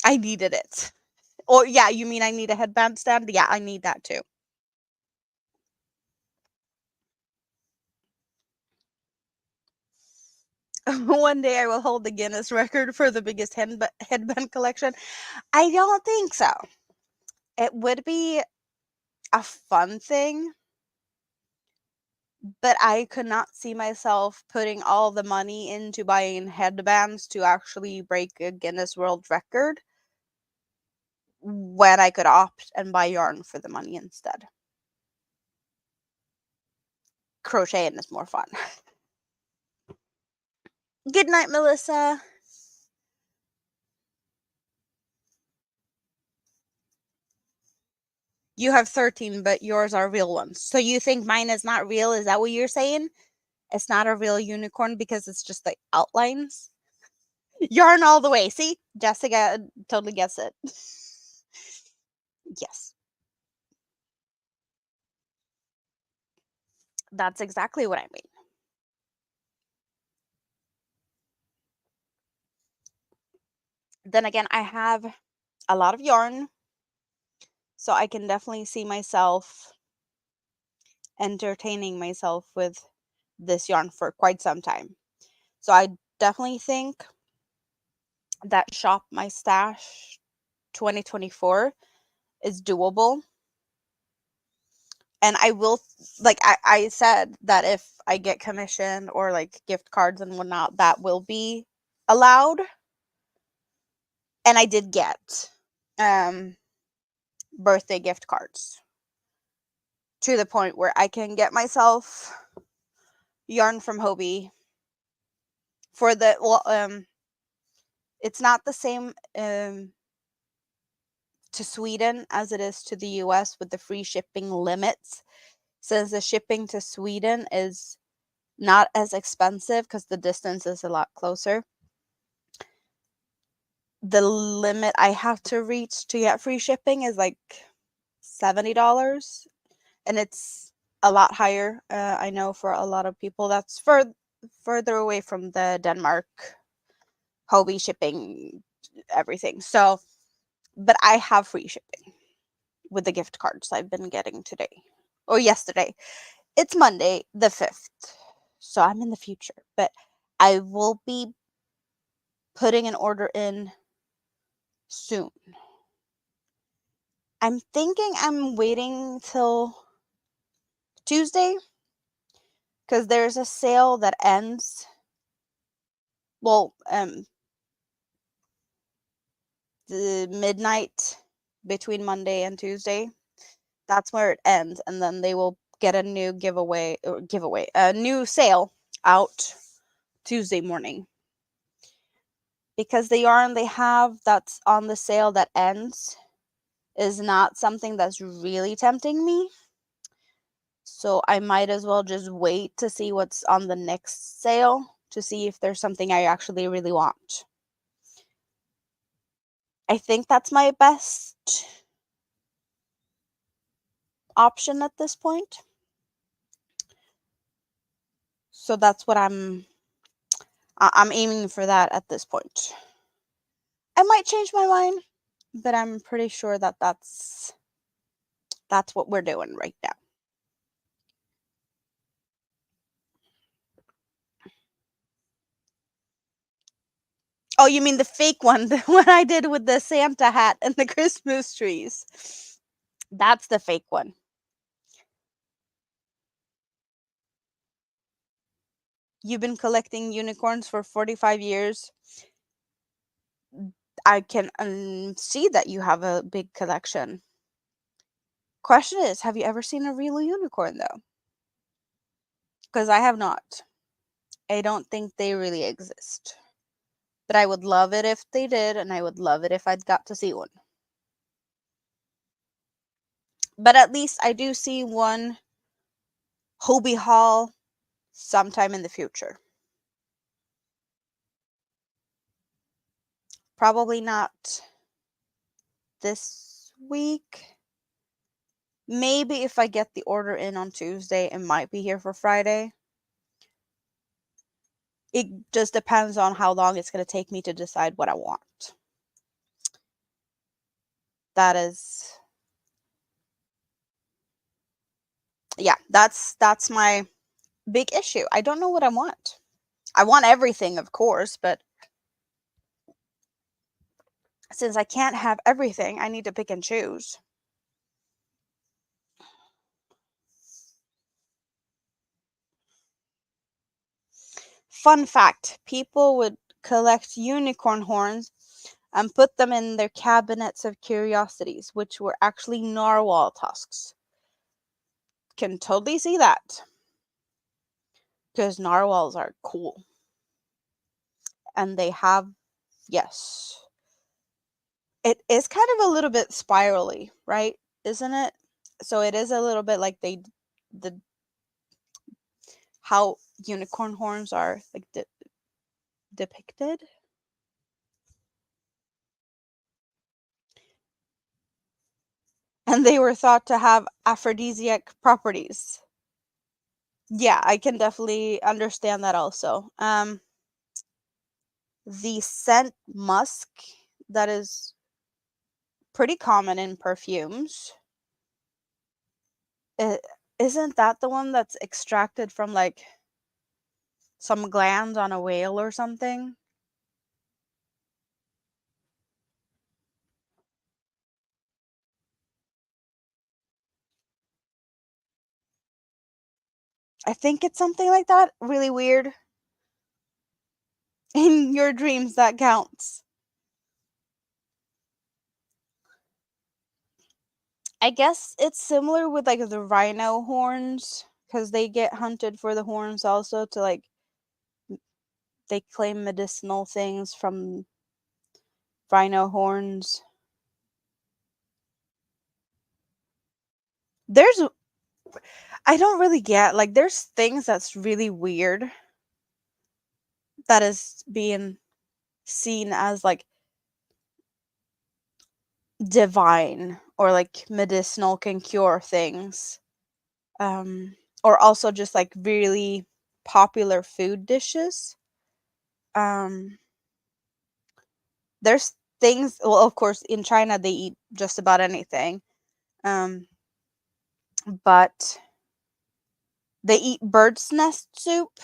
I needed it. Or yeah, you mean I need a headband stand? Yeah, I need that too. One day I will hold the Guinness record for the biggest headband collection. I don't think so. It would be a fun thing, but I could not see myself putting all the money into buying headbands to actually break a Guinness World Record when I could opt and buy yarn for the money instead. Crocheting is more fun. Good night, Melissa. You have 13, but yours are real ones. So you think mine is not real? Is that what you're saying? It's not a real unicorn because it's just the outlines? Yarn all the way. See? Jessica totally gets it. Yes. That's exactly what I mean. Then again, I have a lot of yarn, so I can definitely see myself entertaining myself with this yarn for quite some time. So I definitely think that Shop My Stash 2024 is doable. And I will, like I said, that if I get commission or like gift cards and whatnot, that will be allowed. And I did get birthday gift cards to the point where I can get myself yarn from Hobie for the it's not the same to Sweden as it is to the US with the free shipping limits, since the shipping to Sweden is not as expensive because the distance is a lot closer. The limit I have to reach to get free shipping is like $70, and it's a lot higher. I know for a lot of people that's further away from the Denmark Hobie shipping everything. So, but I have free shipping with the gift cards I've been getting today or yesterday. It's Monday the 5th. So I'm in the future, but I will be putting an order in soon. I'm thinking I'm waiting till Tuesday because there's a sale that ends. Well, the midnight between Monday and Tuesday. That's where it ends, and then they will get a new a new sale out Tuesday morning. Because the yarn they have that's on the sale that ends is not something that's really tempting me. So I might as well just wait to see what's on the next sale to see if there's something I actually really want. I think that's my best option at this point. So that's what I'm aiming for that at this point. I might change my mind, but I'm pretty sure that that's what we're doing right now. Oh, you mean the fake one, the one I did with the Santa hat and the Christmas trees. That's the fake one. You've been collecting unicorns for 45 years. I can see that you have a big collection. Question is, have you ever seen a real unicorn though? Because I have not. I don't think they really exist. But I would love it if they did, and I would love it if I'd got to see one. But at least I do see one Hobie haul sometime in the future. Probably not this week. Maybe if I get the order in on Tuesday, it might be here for Friday. It just depends on how long it's going to take me to decide what I want. That is, yeah, that's my big issue. I don't know what I want. I want everything, of course, but since I can't have everything, I need to pick and choose. Fun fact, people would collect unicorn horns and put them in their cabinets of curiosities, which were actually narwhal tusks. Can totally see that. Because narwhals are cool. And they have, yes. It is kind of a little bit spirally, right? Isn't it? So it is a little bit like the how unicorn horns are like depicted. And they were thought to have aphrodisiac properties. Yeah, I can definitely understand that also. The scent musk, that is pretty common in perfumes. It, isn't that the one that's extracted from like some glands on a whale or something? I think it's something like that. Really weird. In your dreams, that counts. I guess it's similar with like the rhino horns because they get hunted for the horns also to like they claim medicinal things from rhino horns. There's I don't really get like there's things that's really weird that is being seen as like divine or like medicinal can cure things. Or also just like really popular food dishes. Um there's things, well, of course in China they eat just about anything. Um but they eat bird's nest soup.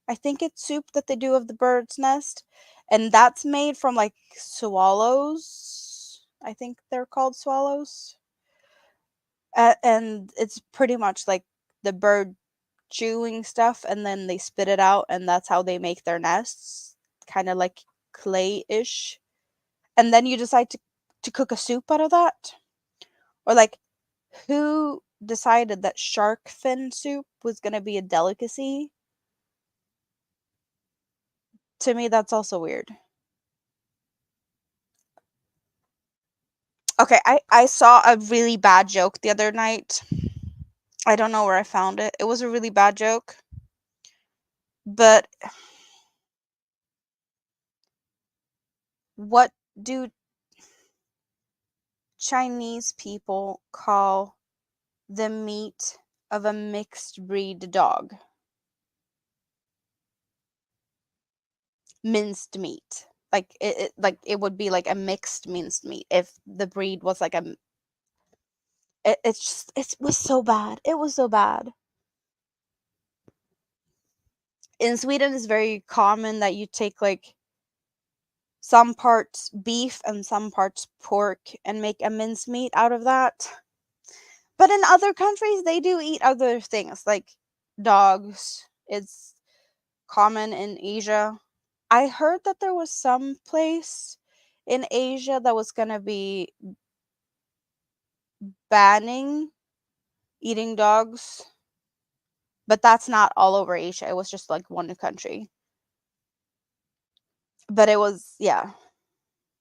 I think it's soup that they do of the bird's nest, and that's made from like swallows. I think they're called swallows. And it's pretty much like the bird chewing stuff and then they spit it out and that's how they make their nests, kind of like clay-ish. And then you decide to cook a soup out of that? Or like who decided that shark fin soup was going to be a delicacy? To me that's also weird. Okay, I saw a really bad joke the other night. I don't know where I found it. It was a really bad joke. But what do Chinese people call the meat of a mixed breed dog? Minced meat. Like like it would be like a mixed minced meat if the breed was like a it's just it was so bad. It was so bad. In Sweden it's very common that you take like some parts beef and some parts pork and make a mincemeat out of that. But in other countries, they do eat other things like dogs. It's common in Asia. I heard that there was some place in Asia that was going to be banning eating dogs, but that's not all over Asia. It was just like one country. But it was, yeah.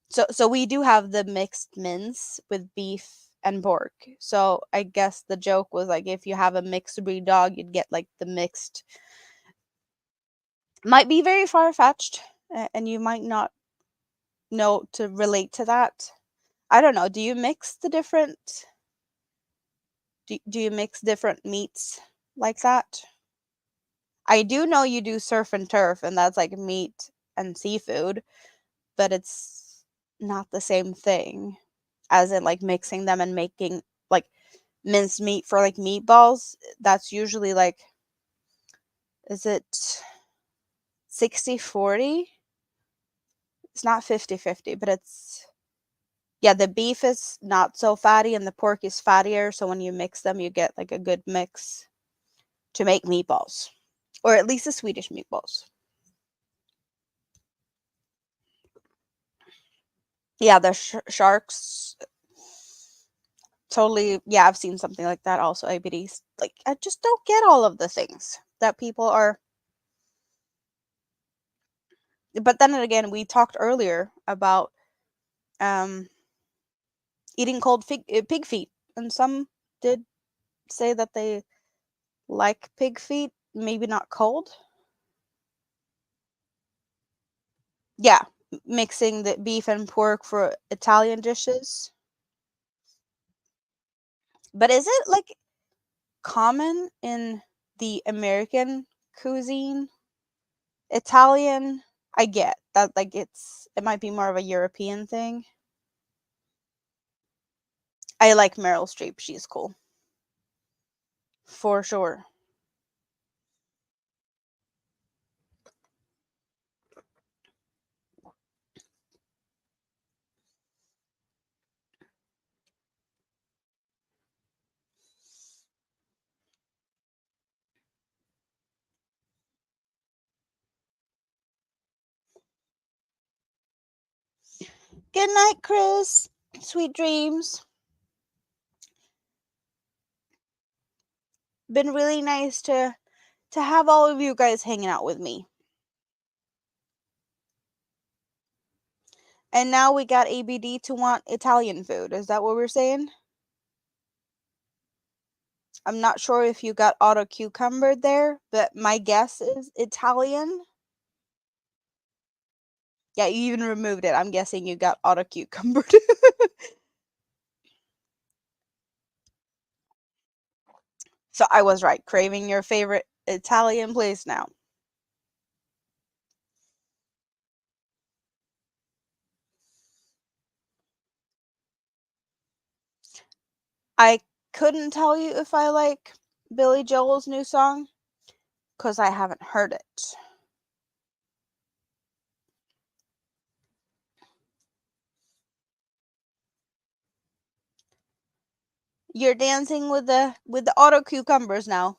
So we do have the mixed mince with beef and pork. So I guess the joke was like if you have a mixed breed dog, you'd get like the mixed. Might be very far fetched, and you might not know to relate to that. I don't know. Do you mix the different? Do you mix different meats like that? I do know you do surf and turf, and that's like meat and seafood, but it's not the same thing as in like mixing them and making like minced meat for like meatballs. That's usually like, is it 60-40? It's not 50-50, but it's, yeah, the beef is not so fatty and the pork is fattier. So when you mix them, you get like a good mix to make meatballs, or at least the Swedish meatballs. Yeah, the sharks. Totally. Yeah, I've seen something like that also. IBDs. Like, I just don't get all of the things that people are. But then again, we talked earlier about um, eating cold pig feet, and some did say that they like pig feet, maybe not cold. Yeah, mixing the beef and pork for Italian dishes. But is it like common in the American cuisine? Italian, I get that, like it might be more of a European thing. I like Meryl Streep, she's cool. For sure. Good night, Chris. Sweet dreams. Been really nice to have all of you guys hanging out with me. And now we got ABD to want Italian food. Is that what we're saying? I'm not sure if you got auto cucumbered there, but my guess is Italian. Yeah, you even removed it. I'm guessing you got auto cucumbered. So I was right. Craving your favorite Italian place now. I couldn't tell you if I like Billy Joel's new song because I haven't heard it. You're dancing with the auto cucumbers now.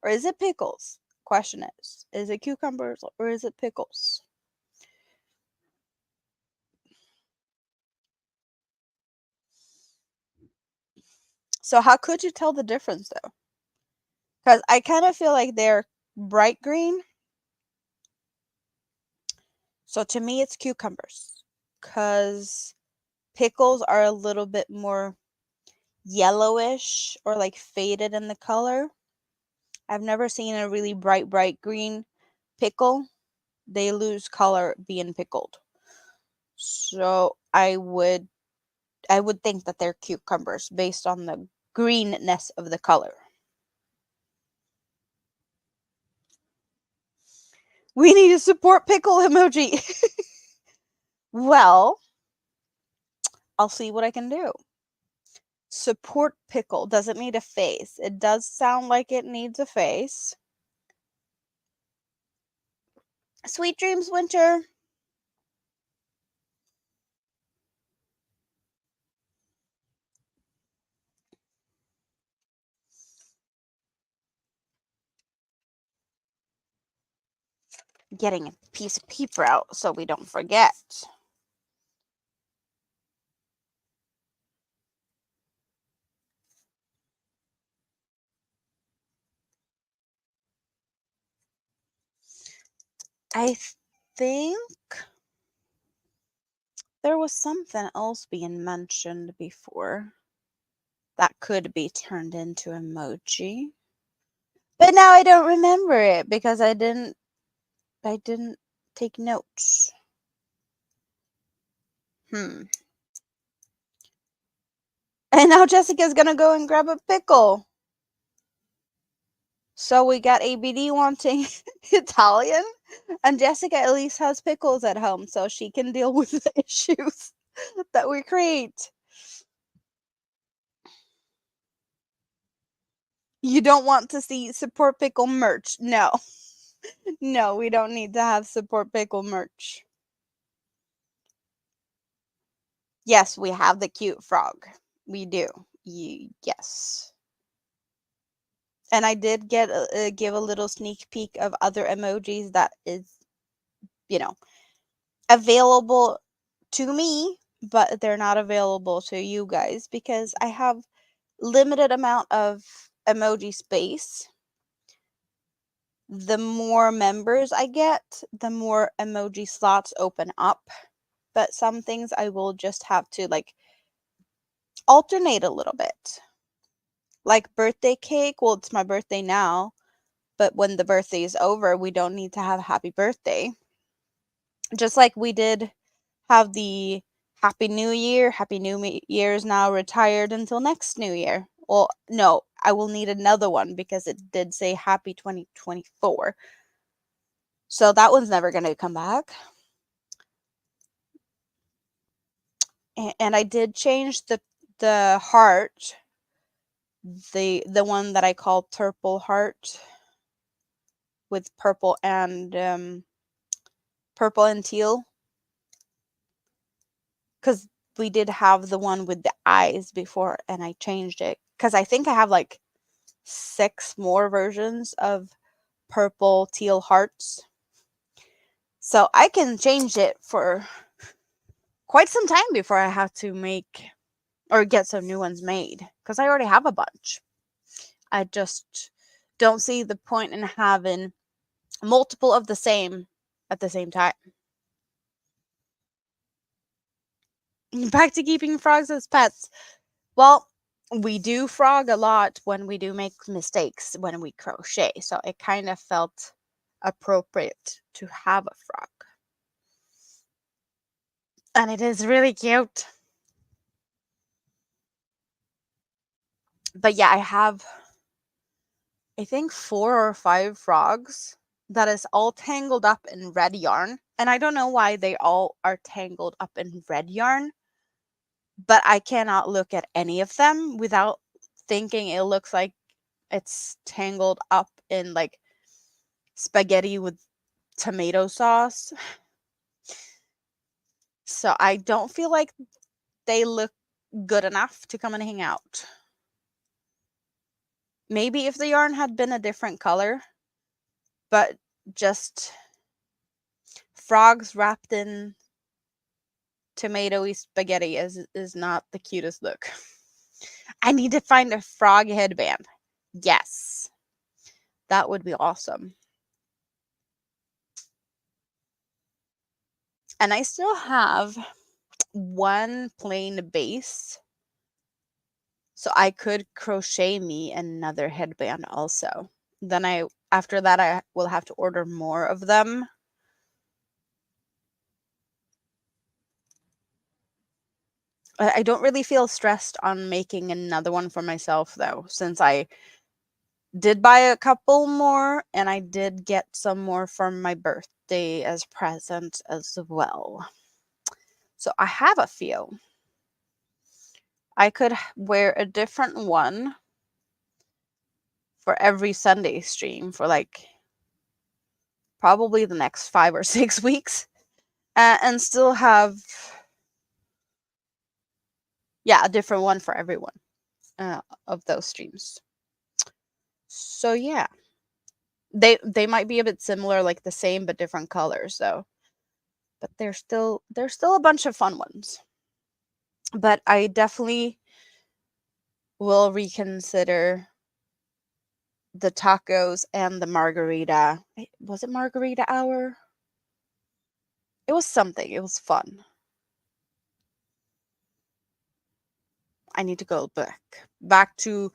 Or is it pickles? Question is it cucumbers or is it pickles? So how could you tell the difference though? Because I kind of feel like they're bright green. So to me, it's cucumbers. Because pickles are a little bit more yellowish or like faded in the color. I've never seen a really bright green pickle. They lose color being pickled. So I would think that they're cucumbers based on the greenness of the color. We need a support pickle emoji. Well, I'll see what I can do. Support pickle doesn't need a face. It does sound like it needs a face. Sweet dreams, Winter. Getting a piece of paper out so we don't forget. I think There was something else being mentioned before that could be turned into emoji. But now I don't remember it because I didn't take notes. And now Jessica's gonna go and grab a pickle. So we got ABD wanting Italian, and Jessica at least has pickles at home, so she can deal with the issues that we create. You don't want to see support pickle merch. No. No, we don't need to have support pickle merch. Yes, we have the cute frog. We do. Yes. And I did give a little sneak peek of other emojis that is, available to me, but they're not available to you guys because I have limited amount of emoji space. The more members I get, the more emoji slots open up. But some things I will just have to alternate a little bit. Like birthday cake, well, it's my birthday now, but when the birthday is over, we don't need to have happy birthday. Just like we did have the Happy New Year. Happy New Year is now retired until next New Year. Well, no, I will need another one because it did say Happy 2024. So that one's never going to come back. And I did change the heart, the one that I call purple heart with purple and teal, because we did have the one with the eyes before, and I changed it because I think I have 6 more versions of purple teal hearts. So I can change it for quite some time before I have to make or get some new ones made because I already have a bunch. I just don't see the point in having multiple of the same at the same time. Back to keeping frogs as pets. Well, we do frog a lot when we do make mistakes when we crochet, so it kind of felt appropriate to have a frog. And it is really cute. But yeah, I have, I think, 4 or 5 frogs that is all tangled up in red yarn. And I don't know why they all are tangled up in red yarn, but I cannot look at any of them without thinking it looks like it's tangled up in spaghetti with tomato sauce. So I don't feel like they look good enough to come and hang out. Maybe if the yarn had been a different color, but just frogs wrapped in tomatoey spaghetti is not the cutest look. I need to find a frog headband. Yes. That would be awesome. And I still have one plain base, so I could crochet me another headband also. Then after that I will have to order more of them. I don't really feel stressed on making another one for myself though, since I did buy a couple more and I did get some more for my birthday as present as well. So I have a few. I could wear a different one for every Sunday stream for probably the next 5 or 6 weeks, and still have a different one for everyone of those streams. So yeah, they might be a bit similar, like the same but different colors though, but there's still a bunch of fun ones. But I definitely will reconsider the tacos and the margarita. Was it margarita hour? It was something. It was fun. I need to go back to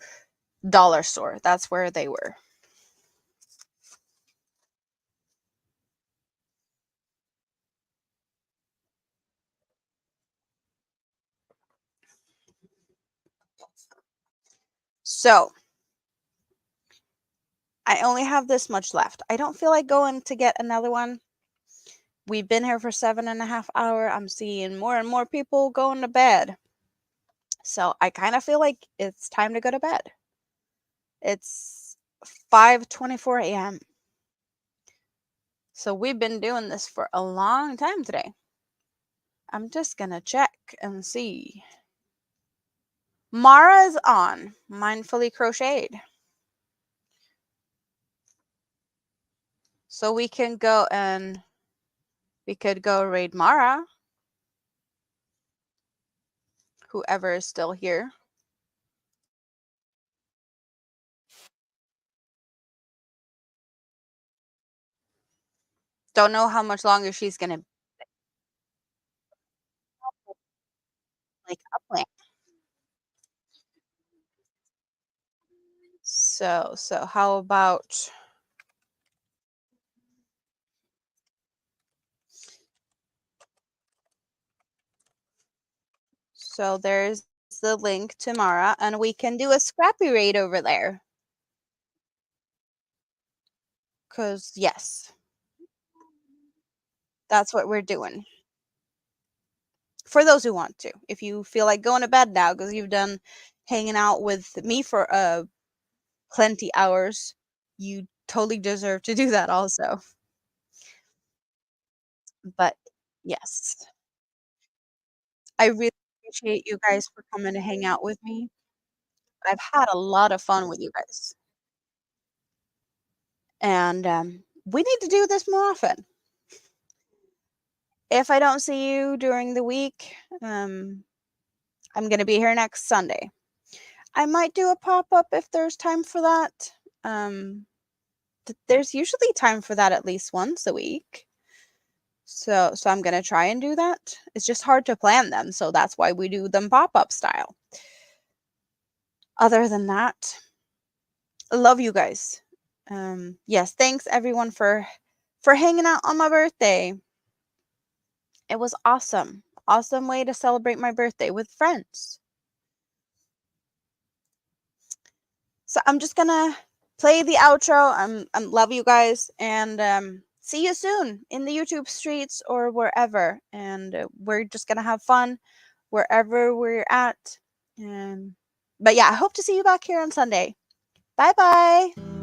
dollar store. That's where they were. So I only have this much left. I don't feel like going to get another one. We've been here for 7.5 hours. I'm seeing more and more people going to bed. So I kind of feel like it's time to go to bed. It's 5:24 a.m. So we've been doing this for a long time today. I'm just gonna check and see. Mara is on Mindfully Crocheted. So we can go and we could go raid Mara. Whoever is still here. Don't know how much longer she's gonna like upland. So how about so there's the link to Mara and we can do a scrappy raid over there. Cause yes, that's what we're doing. For those who want to. If you feel like going to bed now because you've done hanging out with me for plenty hours, you totally deserve to do that also. But yes, I really appreciate you guys for coming to hang out with me. I've had a lot of fun with you guys. And we need to do this more often. If I don't see you during the week, I'm going to be here next Sunday. I might do a pop up if there's time for that. Um, there's usually time for that at least once a week. So I'm going to try and do that. It's just hard to plan them, so that's why we do them pop up style. Other than that, I love you guys. Yes, thanks everyone for hanging out on my birthday. It was awesome. Awesome way to celebrate my birthday with friends. So I'm just gonna play the outro. I'm love you guys and see you soon in the YouTube streets or wherever. And we're just gonna have fun wherever we're at. But yeah, I hope to see you back here on Sunday. Bye bye.